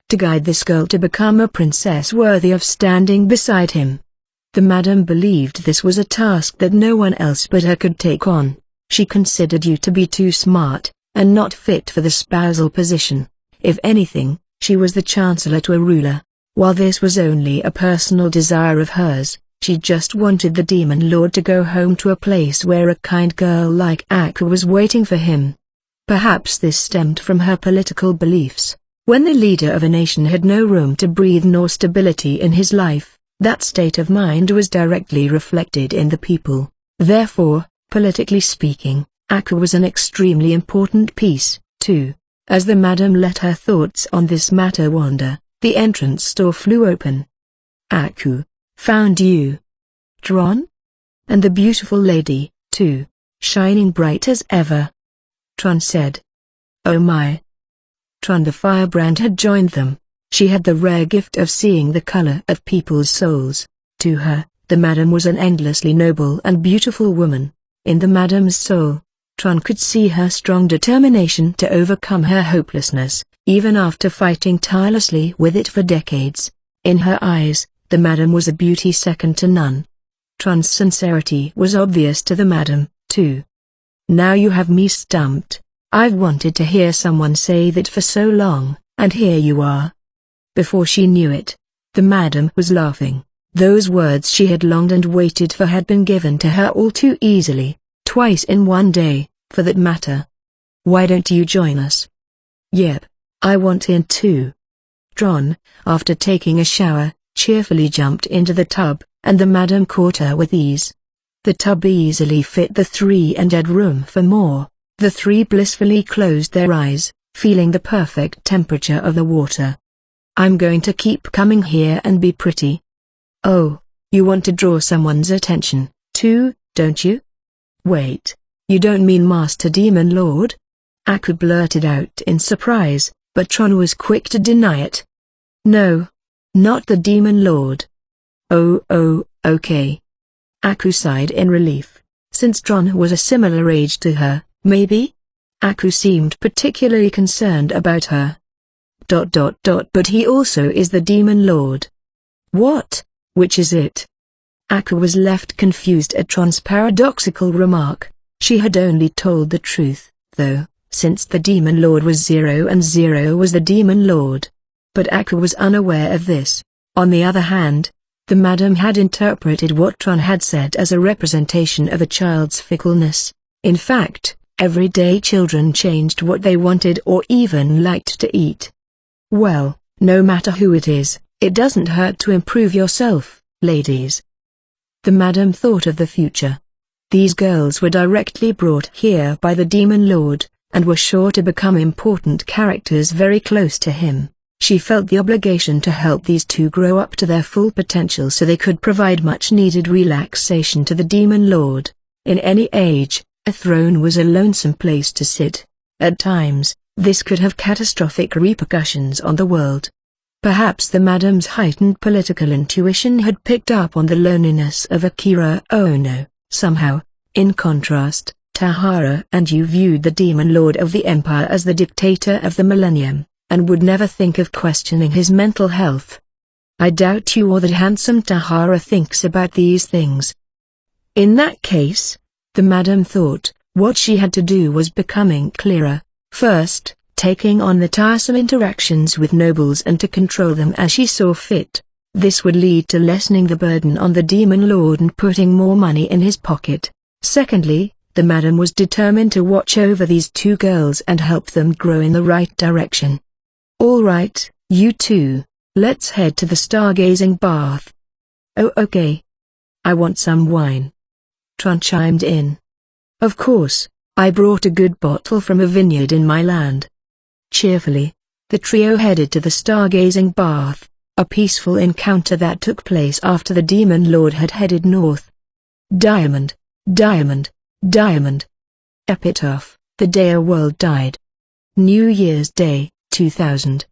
To guide this girl to become a princess worthy of standing beside him. The madam believed this was a task that no one else but her could take on. She considered you to be too smart, and not fit for the spousal position. If anything, she was the chancellor to a ruler. While this was only a personal desire of hers, she just wanted the demon lord to go home to a place where a kind girl like Aku was waiting for him. Perhaps this stemmed from her political beliefs. When the leader of a nation had no room to breathe nor stability in his life, that state of mind was directly reflected in the people. Therefore, politically speaking, Aku was an extremely important piece, too. As the madam let her thoughts on this matter wander, the entrance door flew open. Aku, found you. Tron? And the beautiful lady, too, shining bright as ever. Tron said. Oh my. Tron the firebrand had joined them. She had the rare gift of seeing the color of people's souls. To her, the madam was an endlessly noble and beautiful woman. In the madam's soul, Tron could see her strong determination to overcome her hopelessness, even after fighting tirelessly with it for decades. In her eyes, the madam was a beauty second to none. Tron's sincerity was obvious to the madam, too. Now you have me stumped. I've wanted to hear someone say that for so long, and here you are. Before she knew it, the madam was laughing. Those words she had longed and waited for had been given to her all too easily, twice in one day, for that matter. Why don't you join us? Yep, I want in too. Tron, after taking a shower, cheerfully jumped into the tub, and the madam caught her with ease. The tub easily fit the three and had room for more. The three blissfully closed their eyes, feeling the perfect temperature of the water. I'm going to keep coming here and be pretty. Oh, you want to draw someone's attention, too, don't you? Wait, you don't mean Master Demon Lord? Aku blurted out in surprise, but Tron was quick to deny it. No. Not the Demon Lord. Oh, okay. Aku sighed in relief. Since Tron was a similar age to her, maybe? Aku seemed particularly concerned about her. But he also is the Demon Lord. What? Which is it? Aku was left confused at Tron's paradoxical remark. She had only told the truth, though, since the Demon Lord was Zero and Zero was the Demon Lord. But Aku was unaware of this. On the other hand, the madam had interpreted what Tron had said as a representation of a child's fickleness. In fact, everyday children changed what they wanted or even liked to eat. Well, no matter who it is, it doesn't hurt to improve yourself, ladies. The madam thought of the future. These girls were directly brought here by the Demon Lord, and were sure to become important characters very close to him. She felt the obligation to help these two grow up to their full potential so they could provide much-needed relaxation to the Demon Lord. In any age, a throne was a lonesome place to sit. At times, this could have catastrophic repercussions on the world. Perhaps the madam's heightened political intuition had picked up on the loneliness of Akira Ono. Somehow, in contrast, Tahara and you viewed the Demon Lord of the Empire as the dictator of the millennium, and would never think of questioning his mental health. I doubt you or that handsome Tahara thinks about these things. In that case, the madam thought, what she had to do was becoming clearer. First, taking on the tiresome interactions with nobles and to control them as she saw fit. This would lead to lessening the burden on the Demon Lord and putting more money in his pocket. Secondly, the madam was determined to watch over these two girls and help them grow in the right direction. All right, you two, let's head to the stargazing bath. Oh okay. I want some wine. Tron chimed in. Of course, I brought a good bottle from a vineyard in my land. Cheerfully, the trio headed to the stargazing bath, a peaceful encounter that took place after the Demon Lord had headed north. Diamond, Diamond, Diamond. Epitaph, the day a world died. New Year's Day, 2000.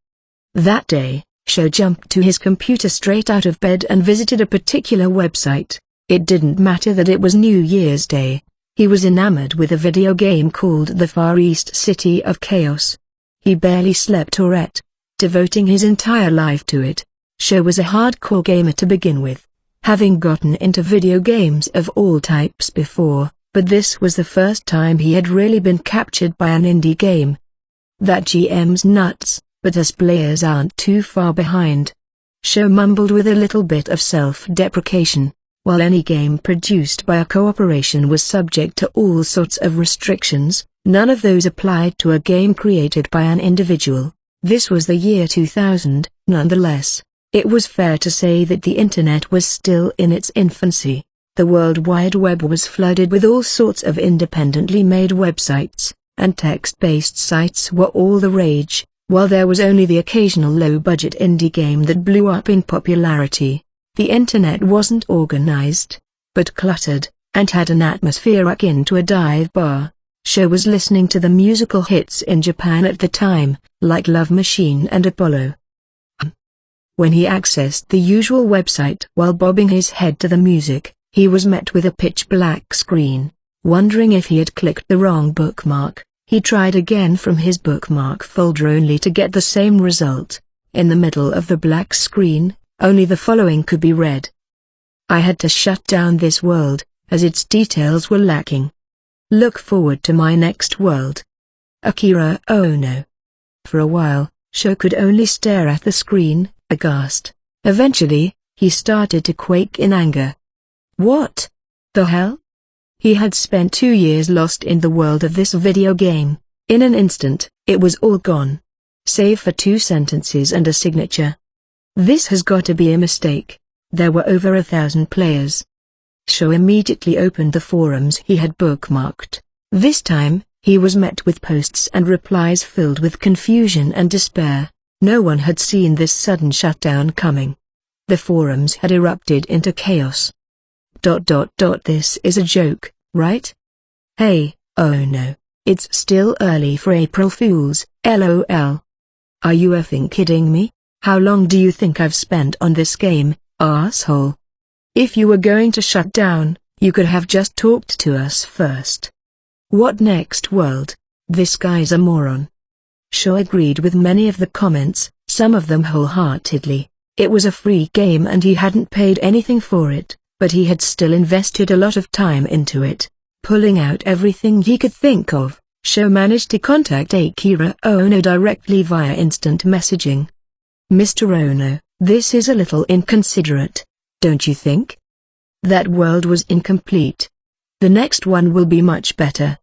That day, Sho jumped to his computer straight out of bed and visited a particular website. It didn't matter that it was New Year's Day. He was enamored with a video game called The Far East City of Chaos. He barely slept or ate, devoting his entire life to it. Sho was a hardcore gamer to begin with, having gotten into video games of all types before, but this was the first time he had really been captured by an indie game. That GM's nuts, but us players aren't too far behind. Sho mumbled with a little bit of self-deprecation. While any game produced by a corporation was subject to all sorts of restrictions, none of those applied to a game created by an individual. This was the year 2000, nonetheless. It was fair to say that the internet was still in its infancy. The World Wide Web was flooded with all sorts of independently made websites, and text-based sites were all the rage, while there was only the occasional low-budget indie game that blew up in popularity. The internet wasn't organized, but cluttered, and had an atmosphere akin to a dive bar. Sho was listening to the musical hits in Japan at the time, like Love Machine and Apollo. When he accessed the usual website while bobbing his head to the music, he was met with a pitch-black screen. Wondering if he had clicked the wrong bookmark, he tried again from his bookmark folder only to get the same result. In the middle of the black screen, only the following could be read. I had to shut down this world, as its details were lacking. Look forward to my next world. Akira Ono. For a while, Sho could only stare at the screen, aghast. Eventually, he started to quake in anger. What the hell? He had spent 2 years lost in the world of this video game. In an instant, it was all gone. Save for 2 sentences and a signature. This has got to be a mistake. There were over 1,000 players. Sho immediately opened the forums he had bookmarked. This time, he was met with posts and replies filled with confusion and despair. No one had seen this sudden shutdown coming. The forums had erupted into chaos. This is a joke, right? Hey, oh no, it's still early for April Fools, LOL. Are you effing kidding me? How long do you think I've spent on this game, asshole? If you were going to shut down, you could have just talked to us first. What next world? This guy's a moron. Sho agreed with many of the comments, some of them wholeheartedly. It was a free game and he hadn't paid anything for it, but he had still invested a lot of time into it. Pulling out everything he could think of, Sho managed to contact Akira Ono directly via instant messaging. Mr. Ono, this is a little inconsiderate, don't you think? That world was incomplete. The next one will be much better.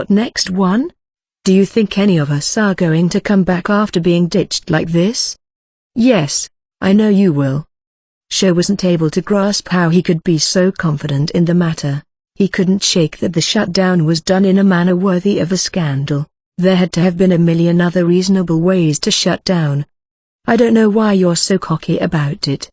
Next one? Do you think any of us are going to come back after being ditched like this? Yes, I know you will. Sho wasn't able to grasp how he could be so confident in the matter. He couldn't shake that the shutdown was done in a manner worthy of a scandal. There had to have been a million other reasonable ways to shut down. I don't know why you're so cocky about it.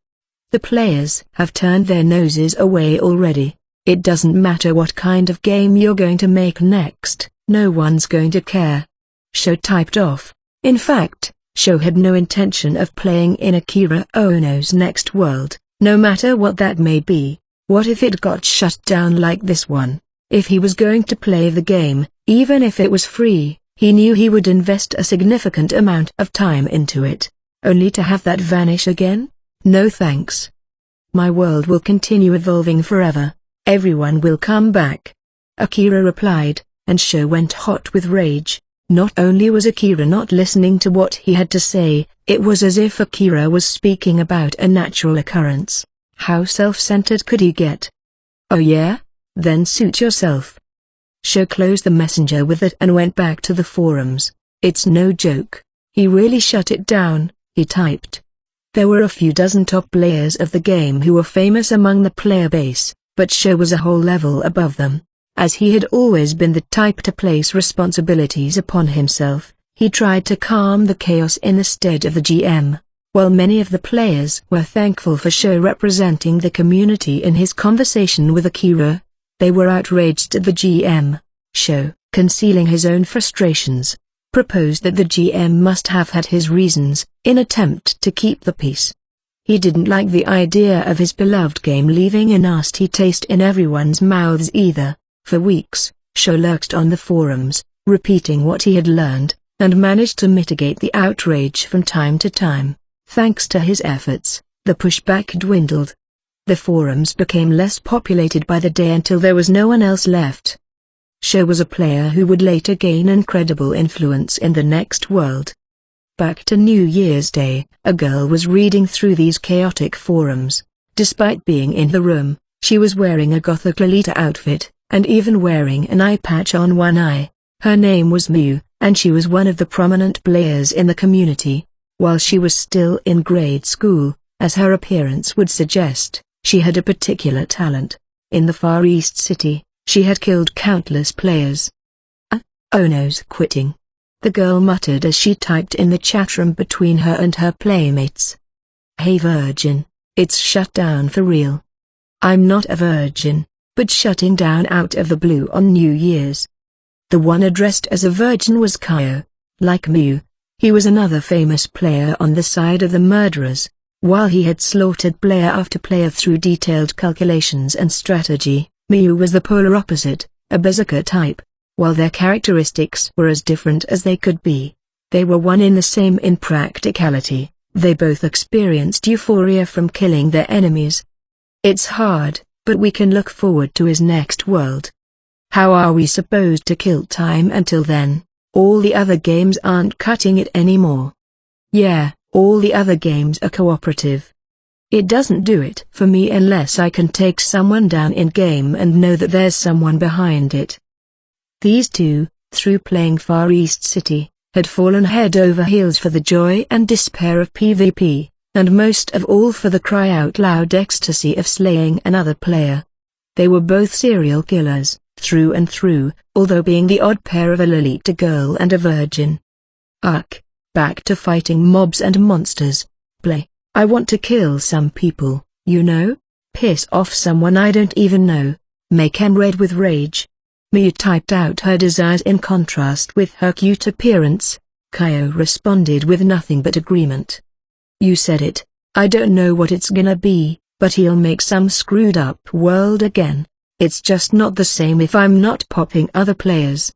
The players have turned their noses away already. It doesn't matter what kind of game you're going to make next, no one's going to care. Sho typed off. In fact, Sho had no intention of playing in Akira Ono's next world, no matter what that may be. What if it got shut down like this one? If he was going to play the game, even if it was free, he knew he would invest a significant amount of time into it, only to have that vanish again? No thanks. My world will continue evolving forever. Everyone will come back. Akira replied, and Sho went hot with rage. Not only was Akira not listening to what he had to say, it was as if Akira was speaking about a natural occurrence. How self-centered could he get? Oh yeah? Then suit yourself. Sho closed the messenger with it and went back to the forums. It's no joke. He really shut it down, he typed. There were a few dozen top players of the game who were famous among the player base, but Sho was a whole level above them. As he had always been the type to place responsibilities upon himself, He tried to calm the chaos in the stead of the GM. While many of the players were thankful for Sho representing the community in his conversation with Akira, they were outraged at the GM. Sho, concealing his own frustrations, proposed that the GM must have had his reasons, in attempt to keep the peace. He didn't like the idea of his beloved game leaving a nasty taste in everyone's mouths either. For weeks, Sho lurked on the forums, repeating what he had learned, and managed to mitigate the outrage from time to time. Thanks to his efforts, the pushback dwindled. The forums became less populated by the day until there was no one else left. Sho was a player who would later gain incredible influence in the next world. Back to New Year's Day, a girl was reading through these chaotic forums. Despite being in the room, she was wearing a gothic Lolita outfit, and even wearing an eye patch on one eye. Her name was Miu, and she was one of the prominent players in the community. While she was still in grade school, as her appearance would suggest, she had a particular talent. In the Far East City, she had killed countless players. Ono's quitting. The girl muttered as she typed in the chat room between her and her playmates. Hey virgin, it's shut down for real. I'm not a virgin, but shutting down out of the blue on New Year's. The one addressed as a virgin was Kyo. Like Miu, he was another famous player on the side of the murderers. While he had slaughtered player after player through detailed calculations and strategy, Miu was the polar opposite, a berserker type. While their characteristics were as different as they could be, they were one in the same in practicality. They both experienced euphoria from killing their enemies. It's hard, but we can look forward to his next world. How are we supposed to kill time until then? All the other games aren't cutting it anymore. Yeah, all the other games are cooperative. It doesn't do it for me unless I can take someone down in-game and know that there's someone behind it. These two, through playing Far East City, had fallen head over heels for the joy and despair of PvP, and most of all for the cry-out-loud ecstasy of slaying another player. They were both serial killers, through and through, although being the odd pair of a Lolita girl and a virgin. Back to fighting mobs and monsters. Play. I want to kill some people, you know? Piss off someone I don't even know. Make him red with rage. Miu typed out her desires in contrast with her cute appearance. Kyo responded with nothing but agreement. You said it. I don't know what it's gonna be, but he'll make some screwed up world again. It's just not the same if I'm not popping other players.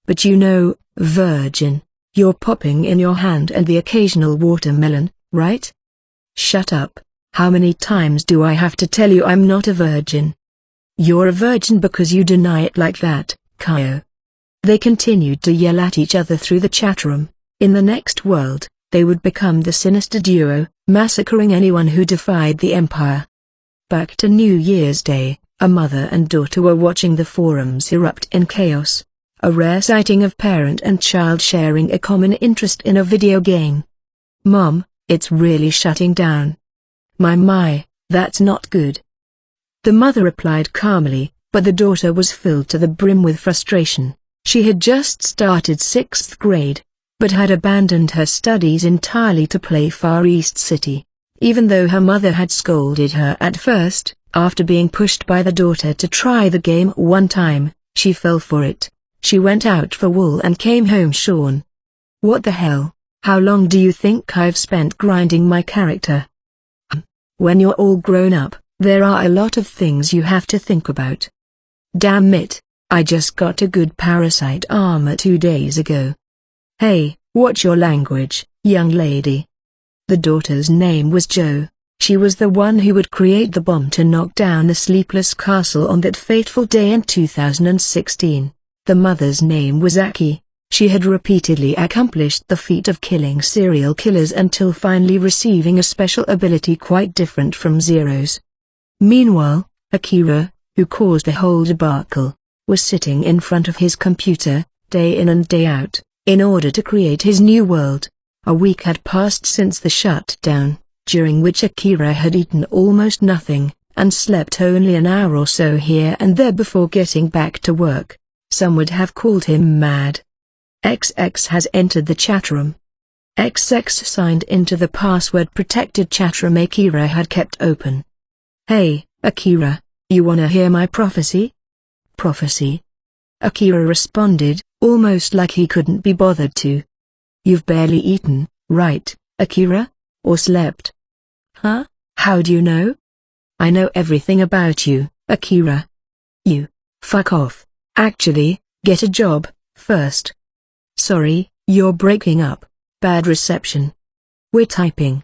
But you know, virgin, you're popping in your hand and the occasional watermelon, right? Shut up. How many times do I have to tell you I'm not a virgin? You're a virgin because you deny it like that, Kyo. They continued to yell at each other through the chat room. In the next world, they would become the sinister duo, massacring anyone who defied the Empire. Back to New Year's Day, a mother and daughter were watching the forums erupt in chaos. A rare sighting of parent and child sharing a common interest in a video game. Mom, it's really shutting down. My, that's not good. The mother replied calmly, but the daughter was filled to the brim with frustration. She had just started 6th grade, but had abandoned her studies entirely to play Far East City. Even though her mother had scolded her at first, after being pushed by the daughter to try the game one time, she fell for it. She went out for wool and came home shorn. What the hell? How long do you think I've spent grinding my character? When you're all grown up, there are a lot of things you have to think about. Damn it, I just got a good parasite armor 2 days ago. Hey, watch your language, young lady. The daughter's name was Jo. She was the one who would create the bomb to knock down the Sleepless Castle on that fateful day in 2016. The mother's name was Aki. She had repeatedly accomplished the feat of killing serial killers until finally receiving a special ability quite different from Zero's. Meanwhile, Akira, who caused the whole debacle, was sitting in front of his computer, day in and day out, in order to create his new world. A week had passed since the shutdown, during which Akira had eaten almost nothing, and slept only an hour or so here and there before getting back to work. Some would have called him mad. XX has entered the chatroom. XX signed into the password-protected chatroom Akira had kept open. Hey, Akira, you wanna hear my prophecy? Prophecy? Akira responded, almost like he couldn't be bothered to. You've barely eaten, right, Akira? Or slept? Huh? How do you know? I know everything about you, Akira. You. Fuck off. Actually, get a job, first. Sorry, you're breaking up. Bad reception. We're typing.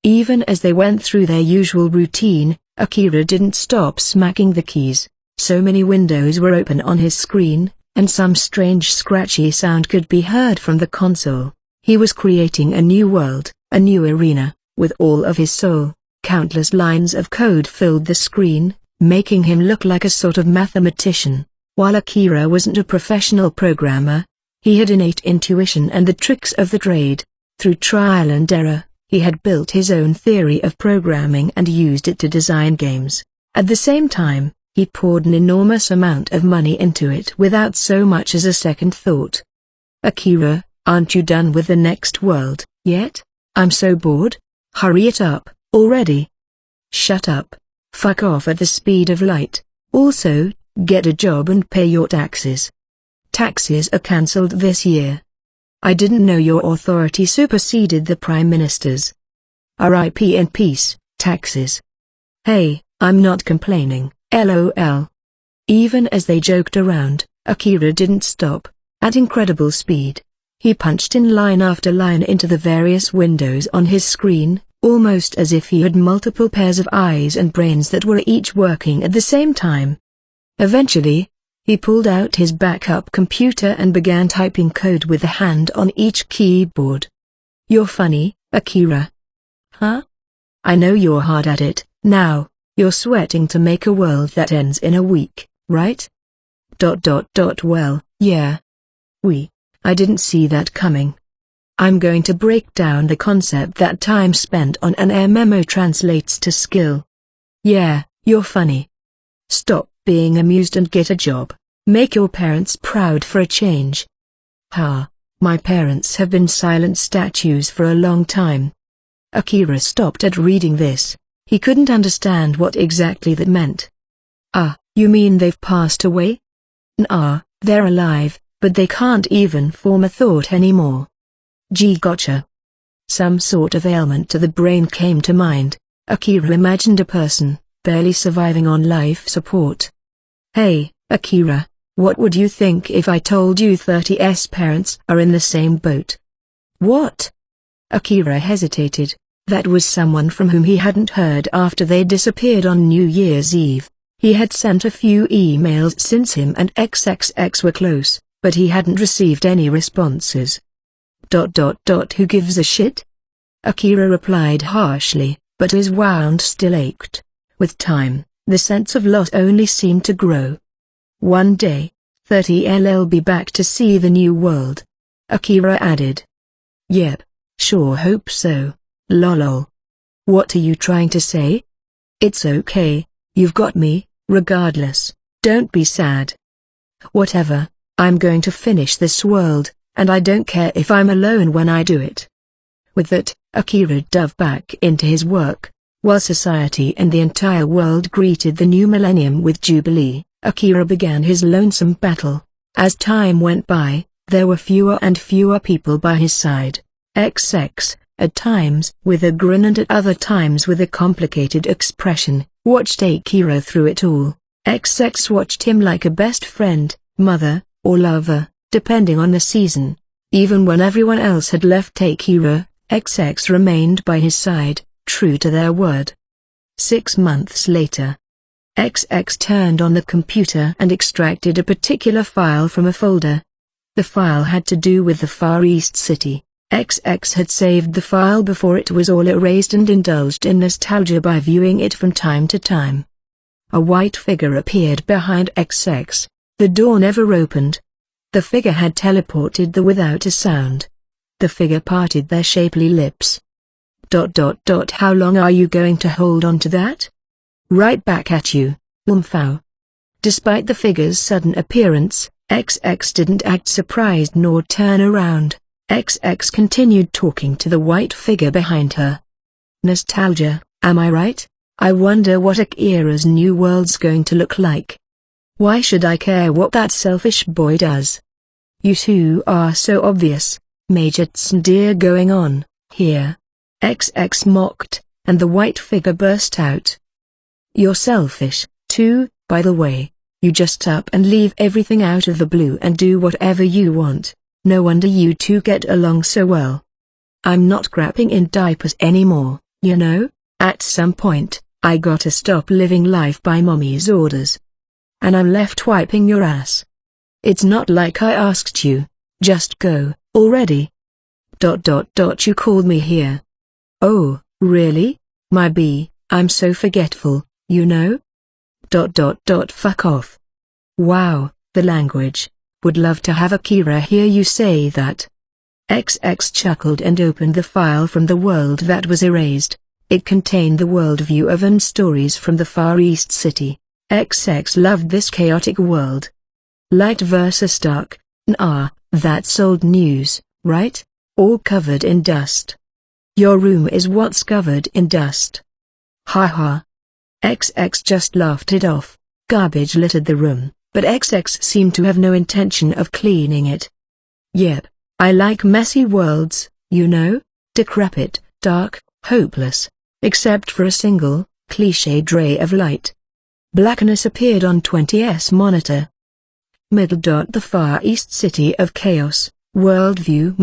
Even as they went through their usual routine, Akira didn't stop smacking the keys. So many windows were open on his screen, and some strange scratchy sound could be heard from the console. He was creating a new world, a new arena, with all of his soul. Countless lines of code filled the screen, making him look like a sort of mathematician. While Akira wasn't a professional programmer, he had innate intuition and the tricks of the trade. Through trial and error, he had built his own theory of programming and used it to design games. At the same time, he poured an enormous amount of money into it without so much as a second thought. Akira, aren't you done with the next world yet? I'm so bored. Hurry it up, already. Shut up. Fuck off at the speed of light. Also, get a job and pay your taxes. Taxes are cancelled this year. I didn't know your authority superseded the Prime Minister's. R.I.P. in peace, taxes. Hey, I'm not complaining, LOL. Even as they joked around, Akira didn't stop. At incredible speed, he punched in line after line into the various windows on his screen, almost as if he had multiple pairs of eyes and brains that were each working at the same time. Eventually, he pulled out his backup computer and began typing code with a hand on each keyboard. You're funny, Akira. Huh? I know you're hard at it, now, you're sweating to make a world that ends in a week, right? Well, yeah. I didn't see that coming. I'm going to break down the concept that time spent on an air memo translates to skill. Yeah, you're funny. Stop being amused and get a job. Make your parents proud for a change. Ha, my parents have been silent statues for a long time. Akira stopped at reading this. He couldn't understand what exactly that meant. Ah, you mean they've passed away? Nah, they're alive, but they can't even form a thought anymore. Gee, gotcha. Some sort of ailment to the brain came to mind. Akira imagined a person, barely surviving on life support. Hey, Akira, what would you think if I told you 30's parents are in the same boat? What? Akira hesitated. That was someone from whom he hadn't heard after they disappeared on New Year's Eve. He had sent a few emails since him and XXX were close, but he hadn't received any responses. Who gives a shit? Akira replied harshly, but his wound still ached. With time, the sense of loss only seemed to grow. One day, 30'll be back to see the new world. Akira added. Yep, sure hope so, lol. What are you trying to say? It's okay, you've got me, regardless, don't be sad. Whatever, I'm going to finish this world, and I don't care if I'm alone when I do it. With that, Akira dove back into his work. While society and the entire world greeted the new millennium with jubilee, Akira began his lonesome battle. As time went by, there were fewer and fewer people by his side. XX, at times with a grin and at other times with a complicated expression, watched Akira through it all. XX watched him like a best friend, mother, or lover, depending on the season. Even when everyone else had left Akira, XX remained by his side, true to their word. 6 months later, XX turned on the computer and extracted a particular file from a folder. The file had to do with the Far East City. XX had saved the file before it was all erased and indulged in nostalgia by viewing it from time to time. A white figure appeared behind XX. The door never opened. The figure had teleported there without a sound. The figure parted their shapely lips. How long are you going to hold on to that? Right back at you, Umfao. Despite the figure's sudden appearance, XX didn't act surprised nor turn around. XX continued talking to the white figure behind her. Nostalgia, am I right? I wonder what Akira's new world's going to look like. Why should I care what that selfish boy does? You two are so obvious. Major tsndir going on here. XX mocked, and the white figure burst out. You're selfish, too, by the way. You just up and leave everything out of the blue and do whatever you want. No wonder you two get along so well. I'm not crapping in diapers anymore, you know. At some point, I gotta stop living life by mommy's orders. And I'm left wiping your ass. It's not like I asked you. Just go, already. You called me here. Oh, really? My bee, I'm so forgetful, you know? Fuck off. Wow, the language. Would love to have Akira hear you say that. XX chuckled and opened the file from the world that was erased. It contained the worldview of and stories from the Far East City. XX loved this chaotic world. Light versus dark, that's old news, right? All covered in dust. Your room is what's covered in dust. Ha ha. XX just laughed it off. Garbage littered the room, but XX seemed to have no intention of cleaning it. Yep, I like messy worlds, you know, decrepit, dark, hopeless, except for a single, cliched ray of light. Blackness appeared on 20's monitor. The Far East City of Chaos, worldview .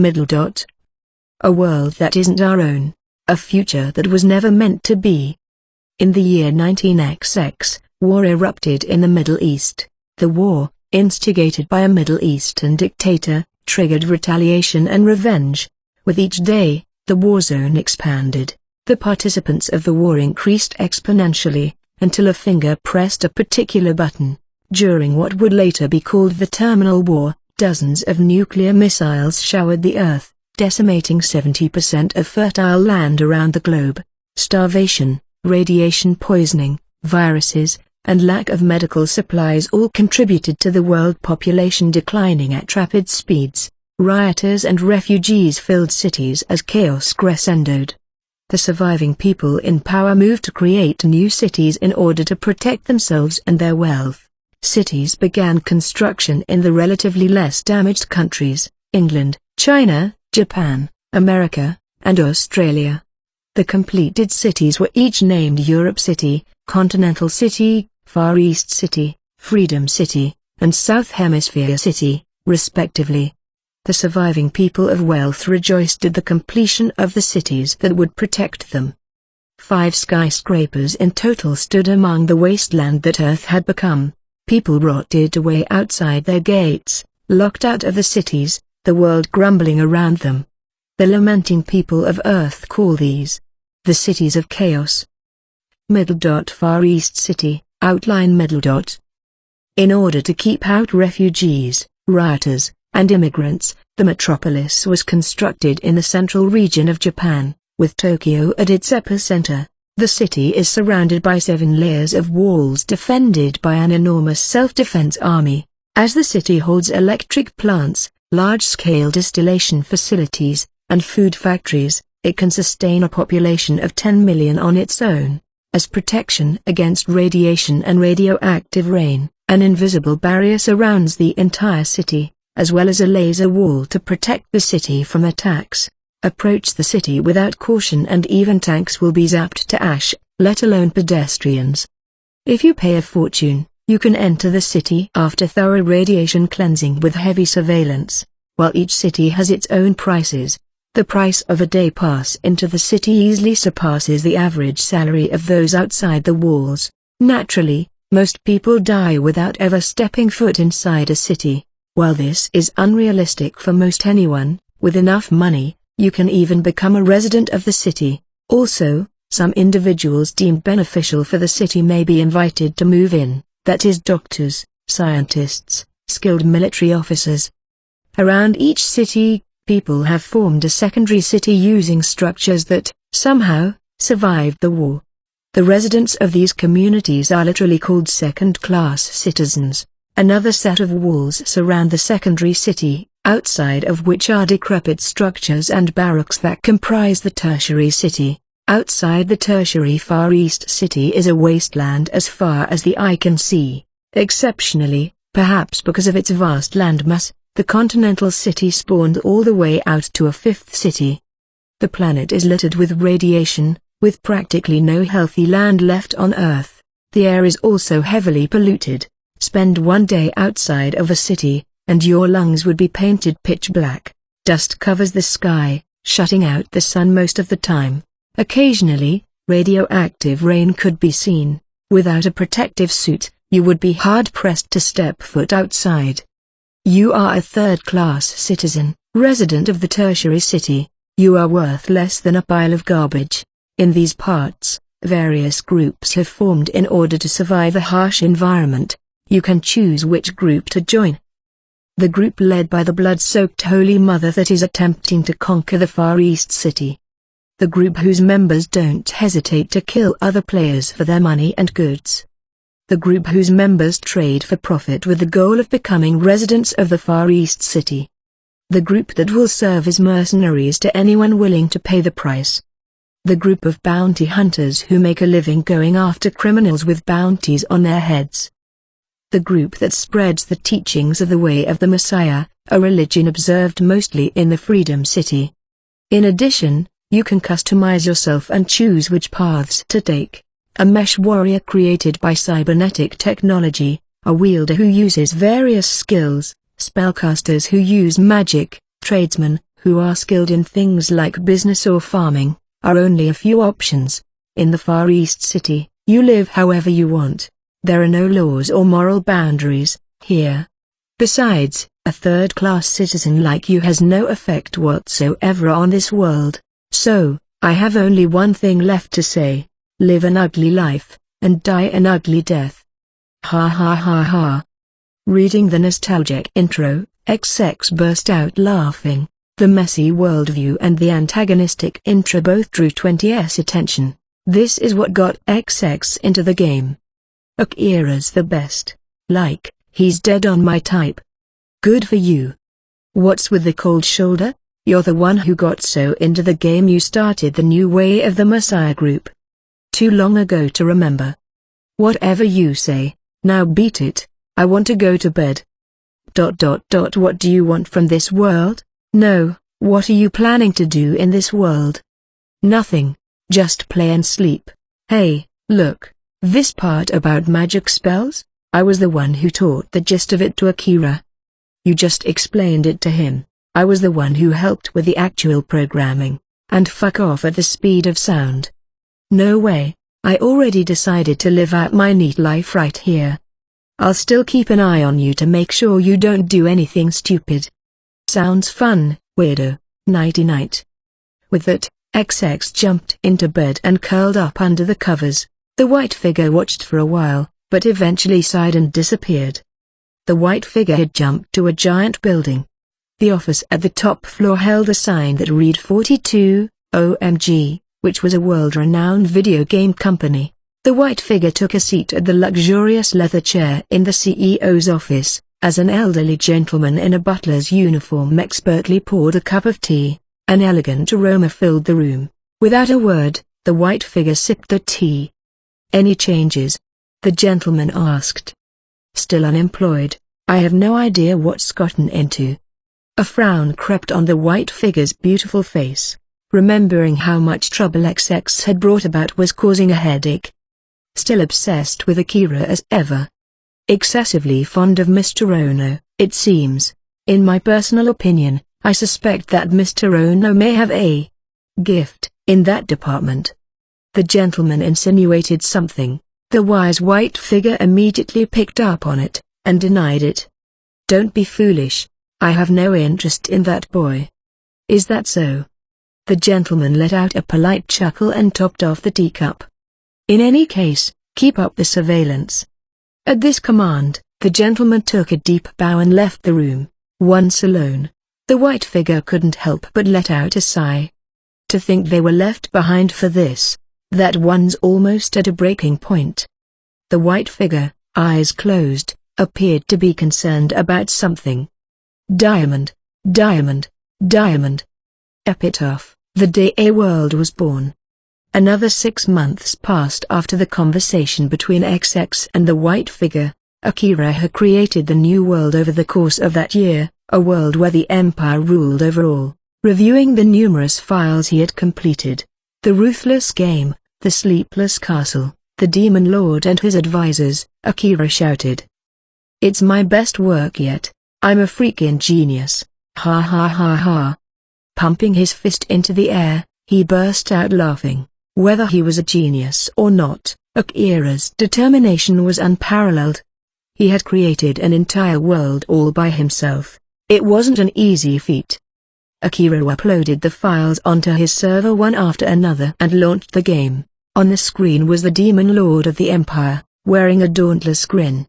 A world that isn't our own, a future that was never meant to be. In the year 19XX, war erupted in the Middle East. The war, instigated by a Middle Eastern dictator, triggered retaliation and revenge. With each day, the war zone expanded. The participants of the war increased exponentially, until a finger pressed a particular button. During what would later be called the Terminal War, dozens of nuclear missiles showered the Earth, decimating 70% of fertile land around the globe. Starvation, radiation poisoning, viruses, and lack of medical supplies all contributed to the world population declining at rapid speeds. Rioters and refugees filled cities as chaos crescendoed. The surviving people in power moved to create new cities in order to protect themselves and their wealth. Cities began construction in the relatively less damaged countries, England, China, Japan, America, and Australia. The completed cities were each named Europe City, Continental City, Far East City, Freedom City, and South Hemisphere City, respectively. The surviving people of wealth rejoiced at the completion of the cities that would protect them. 5 skyscrapers in total stood among the wasteland that Earth had become. People rotted away outside their gates, locked out of the cities, the world grumbling around them. The lamenting people of Earth call these the cities of chaos. Far East City, outline . In order to keep out refugees, rioters, and immigrants, the metropolis was constructed in the central region of Japan, with Tokyo at its epicenter. The city is surrounded by 7 layers of walls defended by an enormous self-defense army. As the city holds electric plants, large-scale distillation facilities, and food factories, it can sustain a population of 10 million on its own. As protection against radiation and radioactive rain, an invisible barrier surrounds the entire city, as well as a laser wall to protect the city from attacks. Approach the city without caution and even tanks will be zapped to ash, let alone pedestrians. If you pay a fortune, you can enter the city after thorough radiation cleansing with heavy surveillance. While each city has its own prices, the price of a day pass into the city easily surpasses the average salary of those outside the walls. Naturally, most people die without ever stepping foot inside a city. While this is unrealistic for most anyone, with enough money, you can even become a resident of the city. Also, some individuals deemed beneficial for the city may be invited to move in, that is doctors, scientists, skilled military officers. Around each city, people have formed a secondary city using structures that, somehow, survived the war. The residents of these communities are literally called second-class citizens. Another set of walls surround the secondary city, outside of which are decrepit structures and barracks that comprise the tertiary city. Outside the tertiary Far East city is a wasteland as far as the eye can see. Exceptionally, perhaps because of its vast landmass, the continental city spawned all the way out to a fifth city. The planet is littered with radiation, with practically no healthy land left on Earth. The air is also heavily polluted. Spend one day outside of a city, and your lungs would be painted pitch black. Dust covers the sky, shutting out the sun most of the time. Occasionally, radioactive rain could be seen. Without a protective suit, you would be hard-pressed to step foot outside. You are a third-class citizen, resident of the tertiary city. You are worth less than a pile of garbage. In these parts, various groups have formed in order to survive a harsh environment. You can choose which group to join. The group led by the blood-soaked Holy Mother that is attempting to conquer the Far East city. The group whose members don't hesitate to kill other players for their money and goods. The group whose members trade for profit with the goal of becoming residents of the Far East city. The group that will serve as mercenaries to anyone willing to pay the price. The group of bounty hunters who make a living going after criminals with bounties on their heads. The group that spreads the teachings of the Way of the Messiah, a religion observed mostly in the Freedom City. In addition, you can customize yourself and choose which paths to take. A mesh warrior created by cybernetic technology, a wielder who uses various skills, spellcasters who use magic, tradesmen, who are skilled in things like business or farming, are only a few options. In the Far East city, you live however you want. There are no laws or moral boundaries, here. Besides, a third-class citizen like you has no effect whatsoever on this world. So, I have only one thing left to say. Live an ugly life, and die an ugly death. Ha ha ha ha. Reading the nostalgic intro, XX burst out laughing. The messy worldview and the antagonistic intro both drew 20's attention. This is what got XX into the game. Akira's the best. Like, he's dead on my type. Good for you. What's with the cold shoulder? You're the one who got so into the game you started the new Way of the Messiah group. Too long ago to remember. Whatever you say, now beat it, I want to go to bed. What do you want from this world? No, what are you planning to do in this world? Nothing, just play and sleep. Hey, look, this part about magic spells? I was the one who taught the gist of it to Akira. You just explained it to him. I was the one who helped with the actual programming, and fuck off at the speed of sound. No way, I already decided to live out my neat life right here. I'll still keep an eye on you to make sure you don't do anything stupid. Sounds fun, weirdo. Nighty-night. With that, XX jumped into bed and curled up under the covers. The white figure watched for a while, but eventually sighed and disappeared. The white figure had jumped to a giant building. The office at the top floor held a sign that read 42, OMG, which was a world-renowned video game company. The white figure took a seat at the luxurious leather chair in the CEO's office, as an elderly gentleman in a butler's uniform expertly poured a cup of tea. An elegant aroma filled the room. Without a word, the white figure sipped the tea. Any changes? The gentleman asked. Still unemployed. I have no idea what's gotten into. A frown crept on the white figure's beautiful face. Remembering how much trouble XX had brought about was causing a headache. Still obsessed with Akira as ever. Excessively fond of Mr. Ono, it seems. In my personal opinion, I suspect that Mr. Ono may have a gift in that department. The gentleman insinuated something. The wise white figure immediately picked up on it, and denied it. Don't be foolish. I have no interest in that boy. Is that so? The gentleman let out a polite chuckle and topped off the teacup. In any case, keep up the surveillance. At this command, the gentleman took a deep bow and left the room. Once alone, the white figure couldn't help but let out a sigh. To think they were left behind for this, that one's almost at a breaking point. The white figure, eyes closed, appeared to be concerned about something. Diamond, diamond, diamond. Epitaph, the day a world was born. Another 6 months passed after the conversation between XX and the white figure. Akira had created the new world over the course of that year, a world where the Empire ruled over all. Reviewing the numerous files he had completed, the ruthless game, the sleepless castle, the demon lord and his advisors, Akira shouted. "It's my best work yet. I'm a freaking genius. Ha ha ha ha." Pumping his fist into the air, he burst out laughing. Whether he was a genius or not, Akira's determination was unparalleled. He had created an entire world all by himself. It wasn't an easy feat. Akira uploaded the files onto his server one after another and launched the game. On the screen was the Demon Lord of the Empire, wearing a dauntless grin.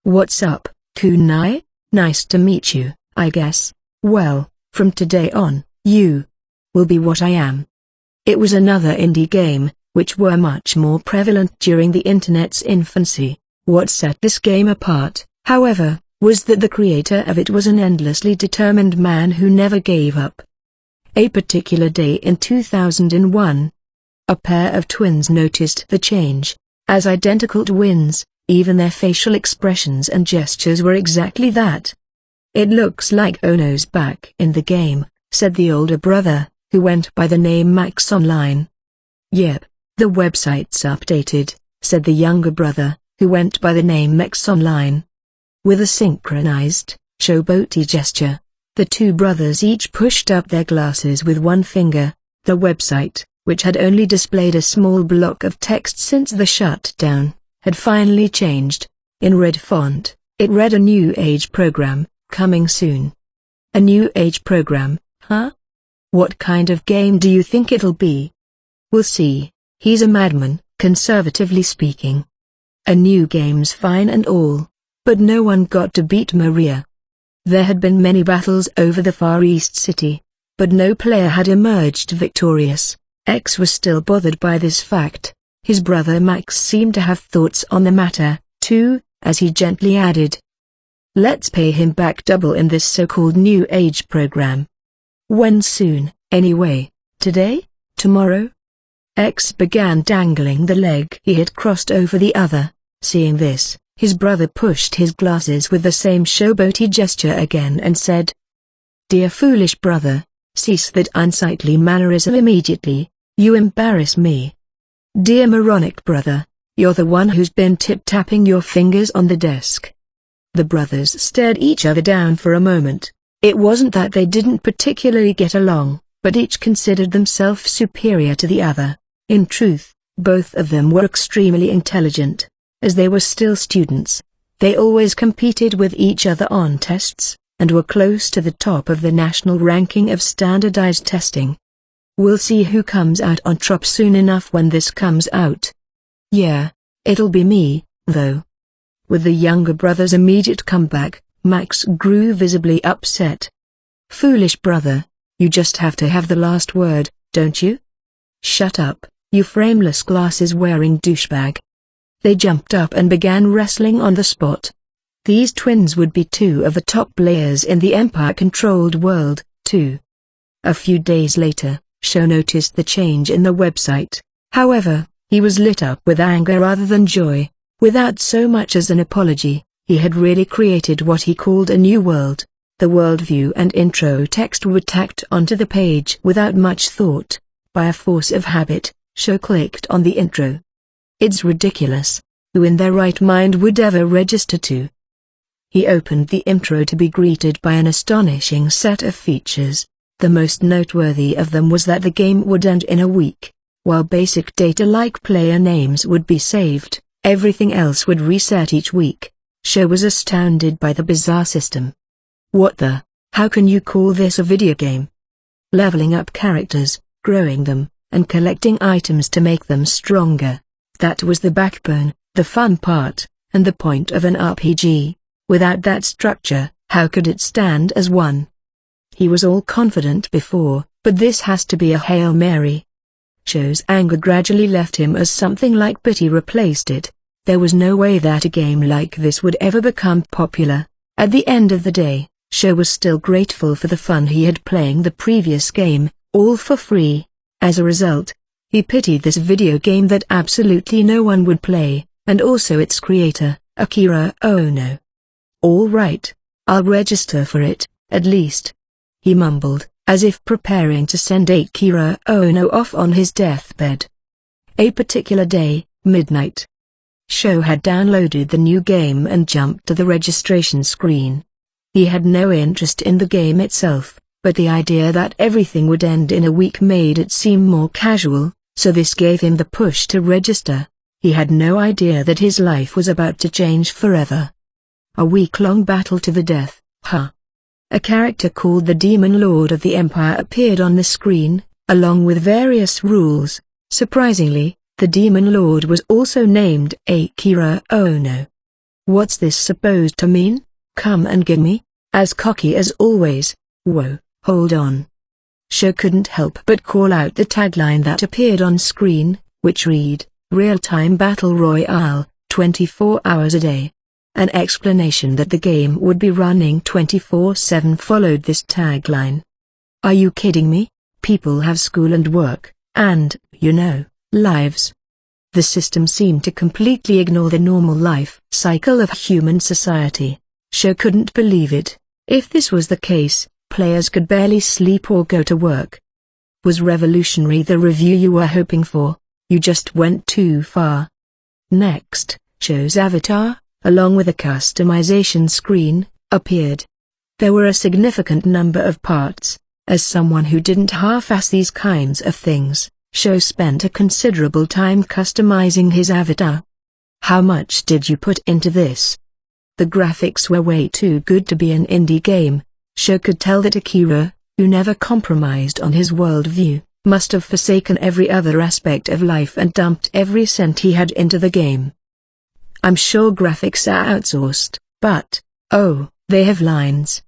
"What's up, kunai? Nice to meet you, I guess. Well, from today on, you will be what I am." It was another indie game, which were much more prevalent during the internet's infancy. What set this game apart, however, was that the creator of it was an endlessly determined man who never gave up. A particular day in 2001, a pair of twins noticed the change. As identical twins, even their facial expressions and gestures were exactly that. "It looks like Ono's back in the game," said the older brother, who went by the name Max Online. "Yep, the website's updated," said the younger brother, who went by the name Max Online. With a synchronized, showboaty gesture, the two brothers each pushed up their glasses with one finger. The website, which had only displayed a small block of text since the shutdown, had finally changed. In red font, it read "A New Age Program, coming soon." A new age program, huh? What kind of game do you think it'll be? We'll see. He's a madman, conservatively speaking. A new game's fine and all, but no one got to beat Maria. There had been many battles over the Far East City, but no player had emerged victorious. X was still bothered by this fact. His brother Max seemed to have thoughts on the matter, too, as he gently added, "Let's pay him back double in this so-called New Age program." "When soon, anyway? Today? Tomorrow?" X began dangling the leg he had crossed over the other. Seeing this, his brother pushed his glasses with the same showboaty gesture again and said, "Dear foolish brother, cease that unsightly mannerism immediately, you embarrass me." "Dear moronic brother, you're the one who's been tip-tapping your fingers on the desk." The brothers stared each other down for a moment. It wasn't that they didn't particularly get along, but each considered themselves superior to the other. In truth, both of them were extremely intelligent. As they were still students, they always competed with each other on tests, and were close to the top of the national ranking of standardized testing. "We'll see who comes out on top soon enough when this comes out." "Yeah, it'll be me, though." With the younger brother's immediate comeback, Max grew visibly upset. "Foolish brother, you just have to have the last word, don't you?" "Shut up, you frameless glasses-wearing douchebag." They jumped up and began wrestling on the spot. These twins would be two of the top players in the Empire-controlled world, too. A few days later, Sho noticed the change in the website. However, he was lit up with anger rather than joy. Without so much as an apology, he had really created what he called a new world. The worldview and intro text were tacked onto the page without much thought. By a force of habit, Sho clicked on the intro. "It's ridiculous. Who in their right mind would ever register to?" He opened the intro to be greeted by an astonishing set of features. The most noteworthy of them was that the game would end in a week. While basic data like player names would be saved, everything else would reset each week. Sho was astounded by the bizarre system. "What the? How can you call this a video game?" Leveling up characters, growing them, and collecting items to make them stronger. That was the backbone, the fun part, and the point of an RPG. Without that structure, how could it stand as one? He was all confident before, but this has to be a Hail Mary. Sho's anger gradually left him as something like pity replaced it. There was no way that a game like this would ever become popular. At the end of the day, Sho was still grateful for the fun he had playing the previous game, all for free. As a result, he pitied this video game that absolutely no one would play, and also its creator, Akira Ono. "All right, I'll register for it, at least," he mumbled, as if preparing to send Akira Ono off on his deathbed. A particular day, midnight. Sho had downloaded the new game and jumped to the registration screen. He had no interest in the game itself, but the idea that everything would end in a week made it seem more casual, so this gave him the push to register. He had no idea that his life was about to change forever. A week-long battle to the death, huh? A character called the Demon Lord of the Empire appeared on the screen, along with various rules. Surprisingly, the Demon Lord was also named Akira Ono. What's this supposed to mean? Come and get me? As cocky as always. Whoa, hold on. Sho couldn't help but call out the tagline that appeared on screen, which read, "Real-time Battle Royale, 24 hours a day." An explanation that the game would be running 24/7 followed this tagline. Are you kidding me? People have school and work, and, lives. The system seemed to completely ignore the normal life cycle of human society. Sho couldn't believe it. If this was the case, players could barely sleep or go to work. Was revolutionary the review you were hoping for? You just went too far. Next, Sho's avatar, along with a customization screen, appeared. There were a significant number of parts. As someone who didn't half-ass these kinds of things, Sho spent a considerable time customizing his avatar. How much did you put into this? The graphics were way too good to be an indie game. Sho could tell that Akira, who never compromised on his worldview, must have forsaken every other aspect of life and dumped every cent he had into the game. I'm sure graphics are outsourced, but, oh, they have lines.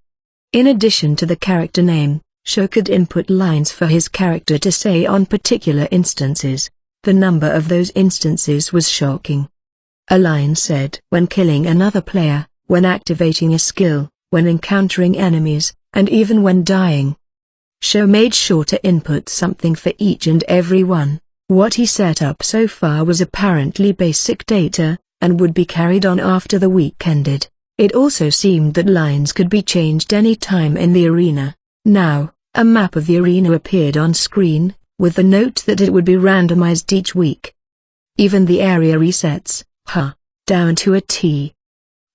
In addition to the character name, Sho could input lines for his character to say on particular instances. The number of those instances was shocking. A line said when killing another player, when activating a skill, when encountering enemies, and even when dying. Sho made sure to input something for each and every one. What he set up so far was apparently basic data, and would be carried on after the week ended. It also seemed that lines could be changed any time in the arena. Now, a map of the arena appeared on screen, with the note that it would be randomized each week. Even the area resets, down to a T.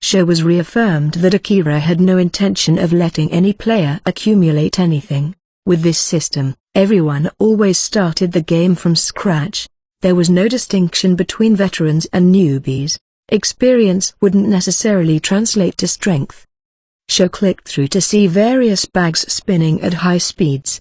Sho was reaffirmed that Akira had no intention of letting any player accumulate anything. With this system, everyone always started the game from scratch. There was no distinction between veterans and newbies. Experience wouldn't necessarily translate to strength. Sho clicked through to see various bags spinning at high speeds.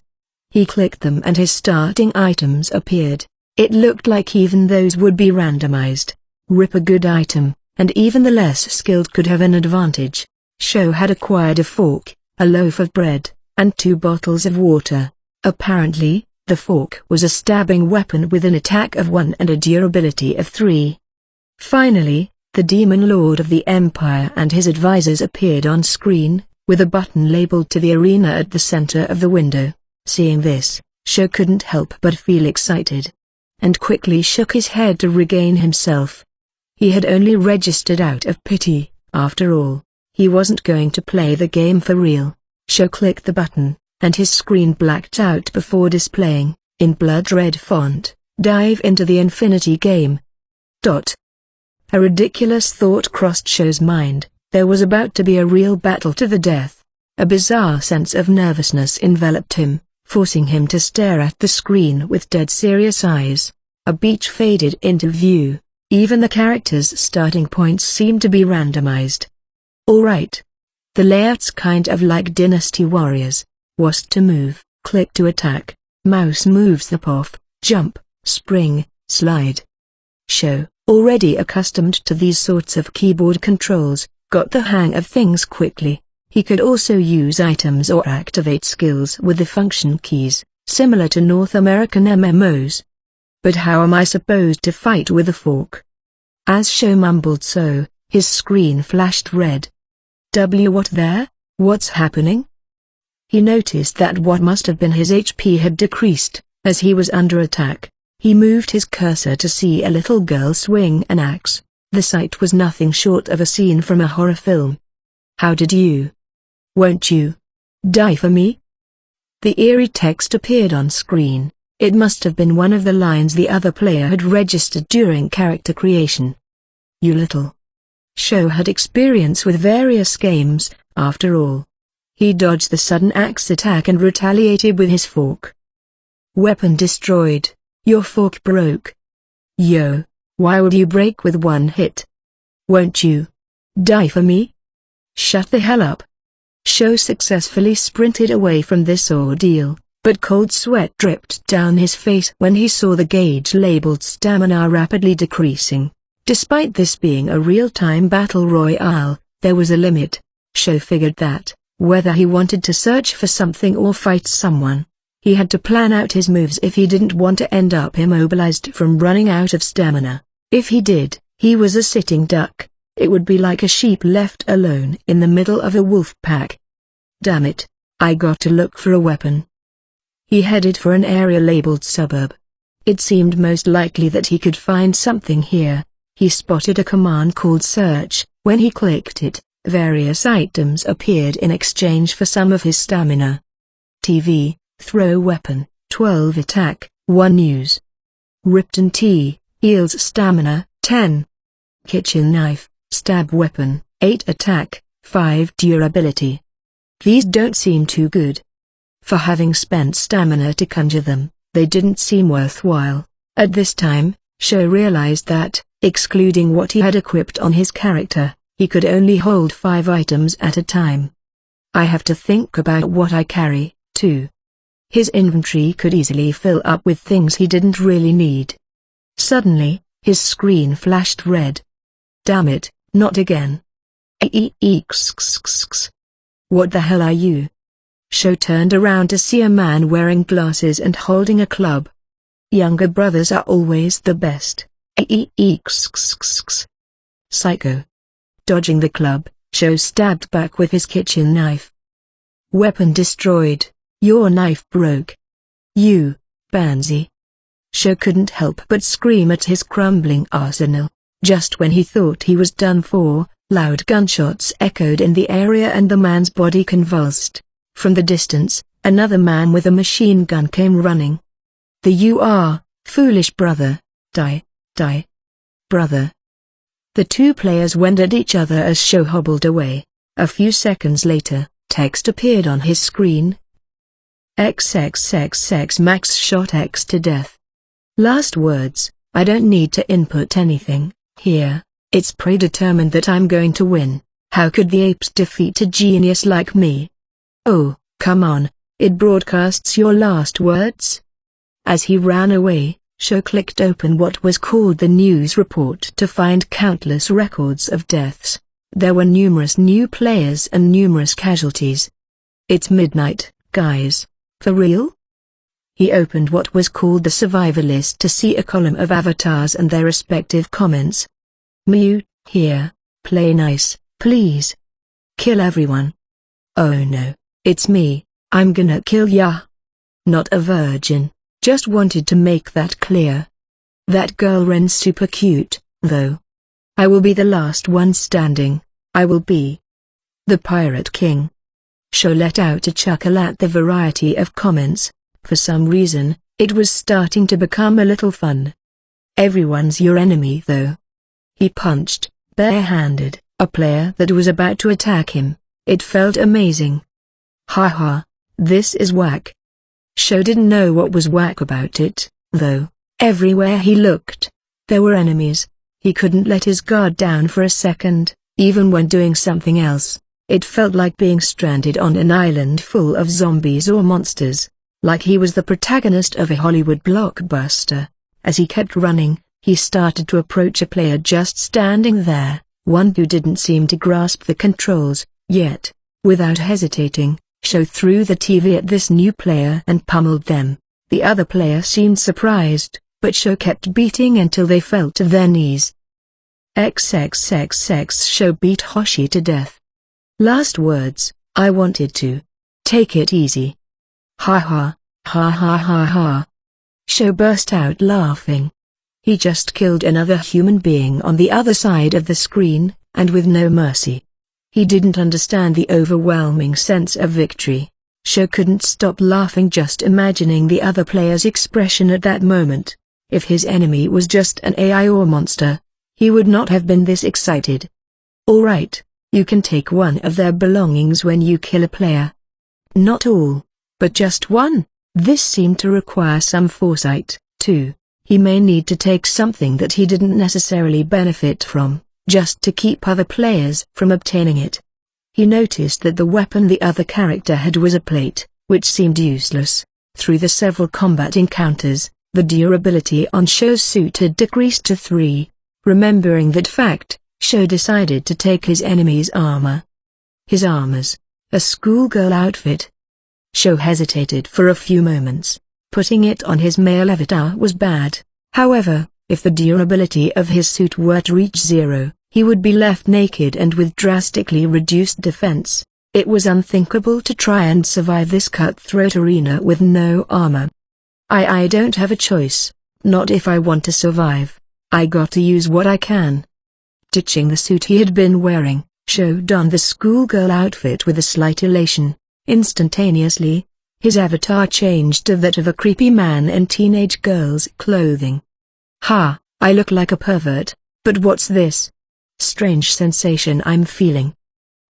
He clicked them and his starting items appeared. It looked like even those would be randomized. Rip a good item, and even the less skilled could have an advantage. Sho had acquired a fork, a loaf of bread, and 2 bottles of water. Apparently, the fork was a stabbing weapon with an attack of 1 and a durability of 3. Finally, the Demon Lord of the Empire and his advisors appeared on screen, with a button labeled to the arena at the center of the window. Seeing this, Sho couldn't help but feel excited, and quickly shook his head to regain himself. He had only registered out of pity, after all. He wasn't going to play the game for real. Sho clicked the button, and his screen blacked out before displaying, in blood red font, "Dive into the Infinity Game." A ridiculous thought crossed Sho's mind. There was about to be a real battle to the death. A bizarre sense of nervousness enveloped him, forcing him to stare at the screen with dead serious eyes. A beach faded into view. Even the characters' starting points seemed to be randomized. Alright. The layout's kind of like Dynasty Warriors. WASD to move, click to attack, mouse moves the off, jump, spring, slide. Sho, already accustomed to these sorts of keyboard controls, got the hang of things quickly. He could also use items or activate skills with the function keys, similar to North American MMOs. But how am I supposed to fight with a fork? As Sho mumbled so, his screen flashed red. What there? What's happening? He noticed that what must have been his HP had decreased, as he was under attack. He moved his cursor to see a little girl swing an axe. The sight was nothing short of a scene from a horror film. How did you? Won't you die for me? The eerie text appeared on screen. It must have been one of the lines the other player had registered during character creation. You little. Sho had experience with various games, after all. He dodged the sudden axe attack and retaliated with his fork. Weapon destroyed. Your fork broke. Yo, why would you break with one hit? Won't you die for me? Shut the hell up. Sho successfully sprinted away from this ordeal, but cold sweat dripped down his face when he saw the gauge labeled stamina rapidly decreasing. Despite this being a real-time battle royale, there was a limit. Sho figured that, whether he wanted to search for something or fight someone, he had to plan out his moves if he didn't want to end up immobilized from running out of stamina. If he did, he was a sitting duck. It would be like a sheep left alone in the middle of a wolf pack. Damn it, I got to look for a weapon. He headed for an area labeled suburb. It seemed most likely that he could find something here. He spotted a command called search. When he clicked it, various items appeared in exchange for some of his stamina. TV, throw weapon, 12 attack, 1 use. Ripton tea, heals stamina, 10. Kitchen knife, stab weapon, 8 attack, 5 durability. These don't seem too good. For having spent stamina to conjure them, they didn't seem worthwhile. At this time, Sho realized that, excluding what he had equipped on his character, he could only hold 5 items at a time. I have to think about what I carry, too. His inventory could easily fill up with things he didn't really need. Suddenly, his screen flashed red. Damn it, not again. What the hell are you? Sho turned around to see a man wearing glasses and holding a club. Younger brothers are always the best. Psycho. Dodging the club, Sho stabbed back with his kitchen knife. Weapon destroyed. Your knife broke. You, pansy. Sho couldn't help but scream at his crumbling arsenal. Just when he thought he was done for, loud gunshots echoed in the area and the man's body convulsed. From the distance, another man with a machine gun came running. You are, foolish brother, die, brother. The two players went at each other as Sho hobbled away. A few seconds later, text appeared on his screen. XXXX max shot X to death. Last words, I don't need to input anything, here, it's predetermined that I'm going to win. How could the apes defeat a genius like me? Oh, come on, it broadcasts your last words? As he ran away, Sho clicked open what was called the news report to find countless records of deaths. There were numerous new players and numerous casualties. It's midnight, guys. For real? He opened what was called the survivor list to see a column of avatars and their respective comments. Mute, here, play nice, please. Kill everyone. Oh no, it's me, I'm gonna kill ya. Not a virgin, just wanted to make that clear. That girl Ren's super cute, though. I will be the last one standing, I will be the Pirate King. Sho let out a chuckle at the variety of comments. For some reason, it was starting to become a little fun. Everyone's your enemy though. He punched, barehanded, a player that was about to attack him. It felt amazing. Haha, this is whack. Sho didn't know what was whack about it, though. Everywhere he looked, there were enemies. He couldn't let his guard down for a second, even when doing something else. It felt like being stranded on an island full of zombies or monsters, like he was the protagonist of a Hollywood blockbuster. As he kept running, he started to approach a player just standing there, one who didn't seem to grasp the controls, yet, without hesitating, Sho threw the TV at this new player and pummeled them. The other player seemed surprised, but Sho kept beating until they fell to their knees. XXXX Show beat Hoshi to death. Last words, I wanted to. Take it easy. Ha ha, ha ha ha ha. Show burst out laughing. He just killed another human being on the other side of the screen, and with no mercy. He didn't understand the overwhelming sense of victory. Show couldn't stop laughing just imagining the other player's expression at that moment. If his enemy was just an AI or monster, he would not have been this excited. Alright, you can take one of their belongings when you kill a player. Not all, but just one. This seemed to require some foresight, too. He may need to take something that he didn't necessarily benefit from, just to keep other players from obtaining it. He noticed that the weapon the other character had was a plate, which seemed useless. Through the several combat encounters, the durability on Show's suit had decreased to 3. Remembering that fact, Show decided to take his enemy's armor. His armor's a schoolgirl outfit. Show hesitated for a few moments. Putting it on his male avatar was bad. However, if the durability of his suit were to reach 0, he would be left naked and with drastically reduced defense. It was unthinkable to try and survive this cutthroat arena with no armor. I don't have a choice. Not if I want to survive. I got to use what I can. Ditching the suit he had been wearing, Show donned the schoolgirl outfit with a slight elation. Instantaneously, his avatar changed to that of a creepy man in teenage girl's clothing. Ha, I look like a pervert, but what's this? Strange sensation I'm feeling.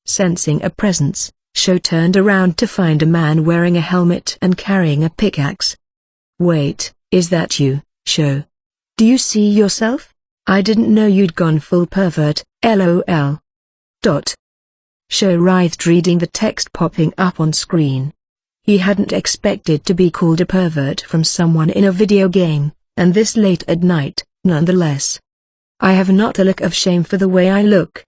Sensing a presence, Show turned around to find a man wearing a helmet and carrying a pickaxe. Wait, is that you, Show? Do you see yourself? I didn't know you'd gone full pervert, lol. Show writhed reading the text popping up on screen. He hadn't expected to be called a pervert from someone in a video game, and this late at night, nonetheless. I have not a lick of shame for the way I look.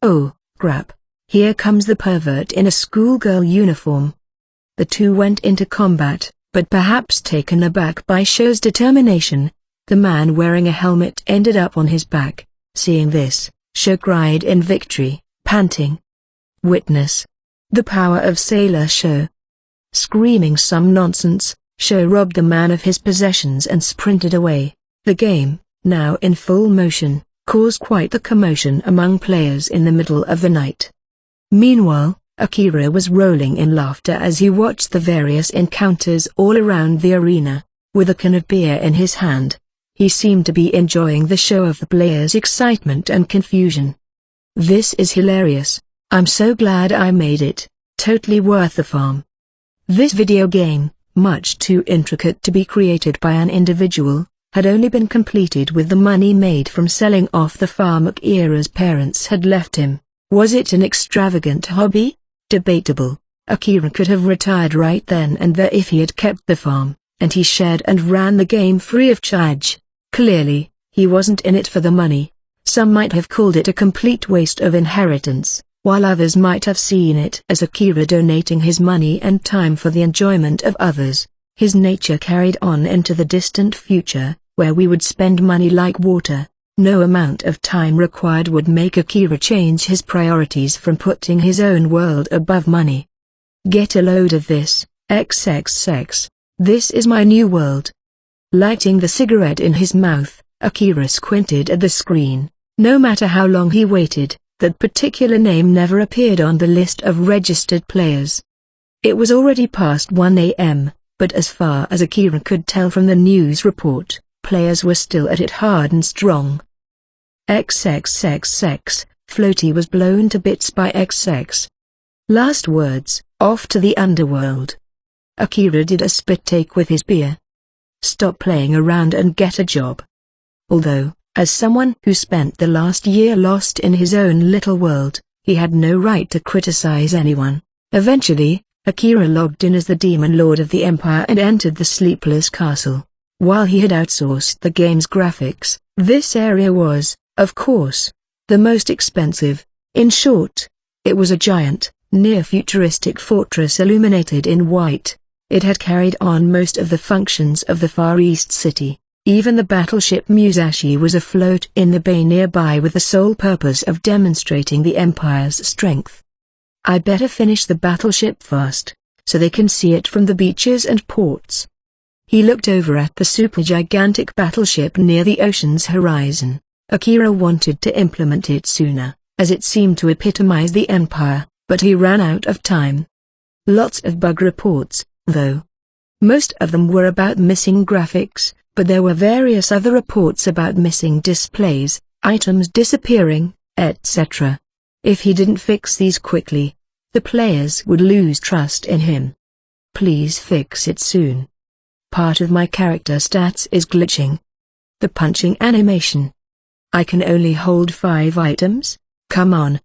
Oh, crap. Here comes the pervert in a schoolgirl uniform. The two went into combat, but perhaps taken aback by Show's determination, the man wearing a helmet ended up on his back. Seeing this, Show cried in victory, panting. Witness the power of Sailor Show. Screaming some nonsense, Show robbed the man of his possessions and sprinted away. The game, now in full motion, caused quite the commotion among players in the middle of the night. Meanwhile, Akira was rolling in laughter as he watched the various encounters all around the arena. With a can of beer in his hand, he seemed to be enjoying the show of the players' excitement and confusion. This is hilarious. I'm so glad I made it. Totally worth the farm. This video game, much too intricate to be created by an individual, had only been completed with the money made from selling off the farm Akira's parents had left him. Was it an extravagant hobby? Debatable. Akira could have retired right then and there if he had kept the farm, and he shared and ran the game free of charge. Clearly, he wasn't in it for the money. Some might have called it a complete waste of inheritance, while others might have seen it as Akira donating his money and time for the enjoyment of others. His nature carried on into the distant future, where we would spend money like water. No amount of time required would make Akira change his priorities from putting his own world above money. Get a load of this, XXX. This is my new world. Lighting the cigarette in his mouth, Akira squinted at the screen. No matter how long he waited, that particular name never appeared on the list of registered players. It was already past 1 a.m., but as far as Akira could tell from the news report, players were still at it hard and strong. XXXX, Floaty was blown to bits by XX. Last words, off to the underworld. Akira did a spit take with his beer. Stop playing around and get a job. Although, as someone who spent the last year lost in his own little world, he had no right to criticize anyone. Eventually, Akira logged in as the Demon Lord of the Empire and entered the Sleepless Castle. While he had outsourced the game's graphics, this area was, of course, the most expensive. In short, it was a giant, near-futuristic fortress illuminated in white. It had carried on most of the functions of the Far East City. Even the battleship Musashi was afloat in the bay nearby with the sole purpose of demonstrating the Empire's strength. I better finish the battleship fast, so they can see it from the beaches and ports. He looked over at the supergigantic battleship near the ocean's horizon. Akira wanted to implement it sooner, as it seemed to epitomize the Empire, but he ran out of time. Lots of bug reports, though. Most of them were about missing graphics, but there were various other reports about missing displays, items disappearing, etc. If he didn't fix these quickly, the players would lose trust in him. Please fix it soon. Part of my character stats is glitching. The punching animation. I can only hold 5 items? Come on.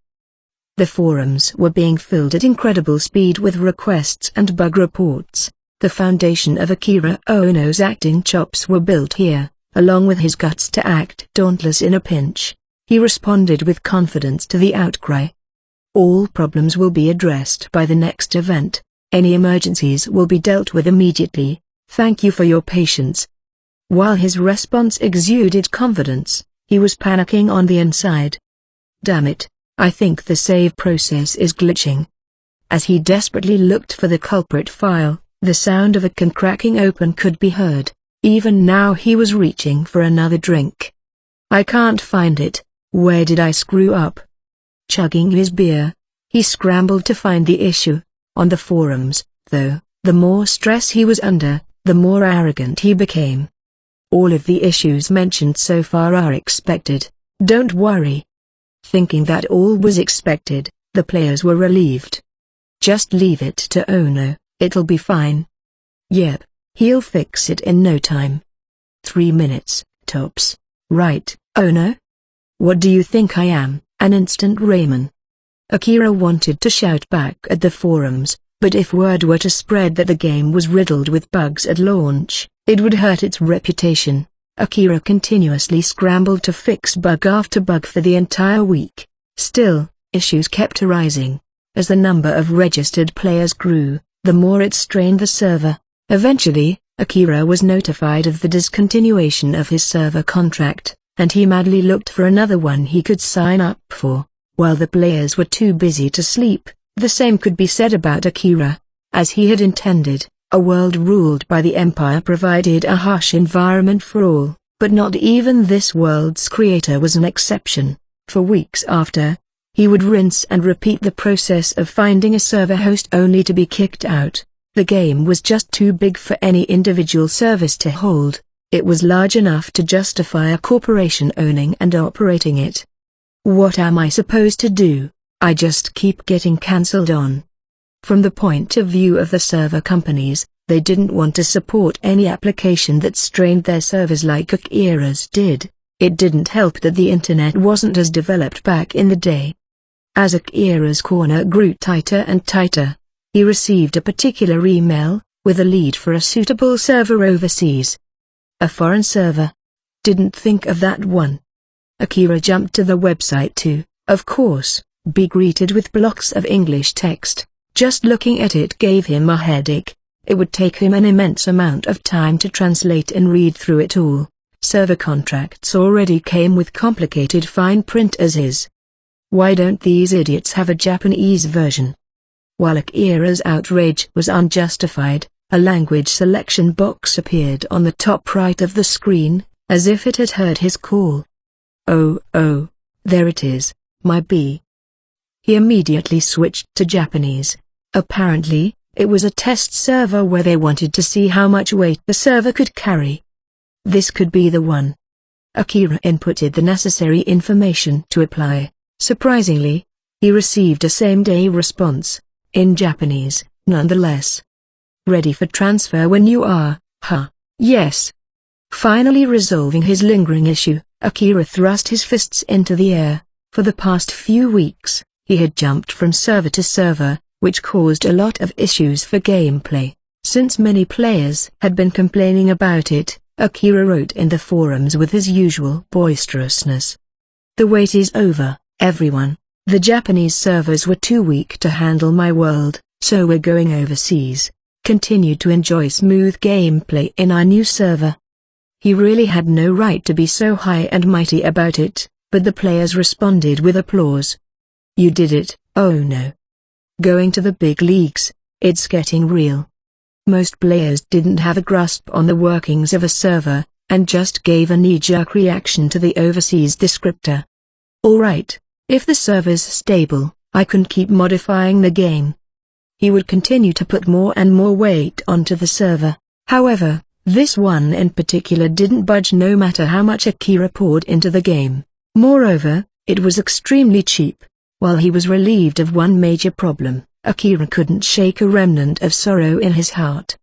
The forums were being filled at incredible speed with requests and bug reports. The foundation of Akira Ono's acting chops were built here, along with his guts to act dauntless in a pinch. He responded with confidence to the outcry. All problems will be addressed by the next event. Any emergencies will be dealt with immediately. Thank you for your patience. While his response exuded confidence, he was panicking on the inside. Damn it, I think the save process is glitching. As he desperately looked for the culprit file, the sound of a can cracking open could be heard. Even now he was reaching for another drink. I can't find it. Where did I screw up? Chugging his beer, he scrambled to find the issue. On the forums, though, the more stress he was under, the more arrogant he became. All of the issues mentioned so far are expected. Don't worry. Thinking that all was expected, the players were relieved. Just leave it to Ono, it'll be fine. Yep, he'll fix it in no time. 3 minutes, tops. Right, Ono? What do you think I am, an instant Rayman? Akira wanted to shout back at the forums, but if word were to spread that the game was riddled with bugs at launch, it would hurt its reputation. Akira continuously scrambled to fix bug after bug for the entire week. Still, issues kept arising. As the number of registered players grew, the more it strained the server. Eventually, Akira was notified of the discontinuation of his server contract, and he madly looked for another one he could sign up for. While the players were too busy to sleep, the same could be said about Akira. As he had intended, a world ruled by the Empire provided a harsh environment for all, but not even this world's creator was an exception. For weeks after, he would rinse and repeat the process of finding a server host only to be kicked out. The game was just too big for any individual service to hold. It was large enough to justify a corporation owning and operating it. What am I supposed to do? I just keep getting cancelled on. From the point of view of the server companies, they didn't want to support any application that strained their servers like Akira's did. It didn't help that the internet wasn't as developed back in the day. As Akira's corner grew tighter and tighter, he received a particular email, with a lead for a suitable server overseas. A foreign server. Didn't think of that one. Akira jumped to the website to, of course, be greeted with blocks of English text. Just looking at it gave him a headache. It would take him an immense amount of time to translate and read through it all. Server contracts already came with complicated fine print as is. Why don't these idiots have a Japanese version? While Akira's outrage was unjustified, a language selection box appeared on the top right of the screen, as if it had heard his call. Oh, there it is, my B. He immediately switched to Japanese. Apparently, it was a test server where they wanted to see how much weight the server could carry. This could be the one. Akira inputted the necessary information to apply. Surprisingly, he received a same-day response, in Japanese, nonetheless. Ready for transfer when you are, huh? Yes. Finally resolving his lingering issue, Akira thrust his fists into the air. For the past few weeks, he had jumped from server to server, which caused a lot of issues for gameplay. Since many players had been complaining about it, Akira wrote in the forums with his usual boisterousness. The wait is over, everyone. The Japanese servers were too weak to handle my world, so we're going overseas. Continue to enjoy smooth gameplay in our new server. He really had no right to be so high and mighty about it, but the players responded with applause. You did it. Oh no. Going to the big leagues, it's getting real. Most players didn't have a grasp on the workings of a server, and just gave a knee-jerk reaction to the overseas descriptor. Alright, if the server's stable, I can keep modifying the game. He would continue to put more and more weight onto the server. However, this one in particular didn't budge no matter how much Akira poured into the game. Moreover, it was extremely cheap. While he was relieved of one major problem, Akira couldn't shake a remnant of sorrow in his heart.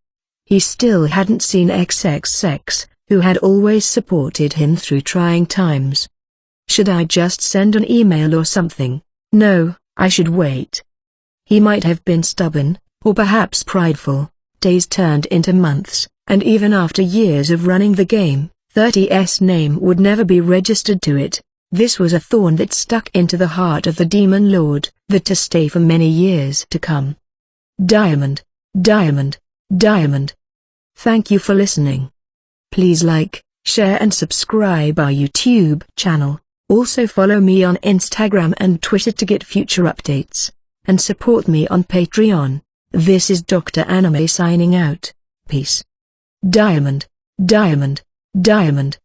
He still hadn't seen XXX, who had always supported him through trying times. Should I just send an email or something? No, I should wait. He might have been stubborn, or perhaps prideful. Days turned into months, and even after years of running the game, 30's name would never be registered to it. This was a thorn that stuck into the heart of the Demon Lord, that to stay for many years to come. Diamond, Diamond, Diamond. Thank you for listening. Please like, share and subscribe our YouTube channel. Also follow me on Instagram and Twitter to get future updates. And support me on Patreon. This is Dr. Anime signing out. Peace. Diamond, Diamond, Diamond.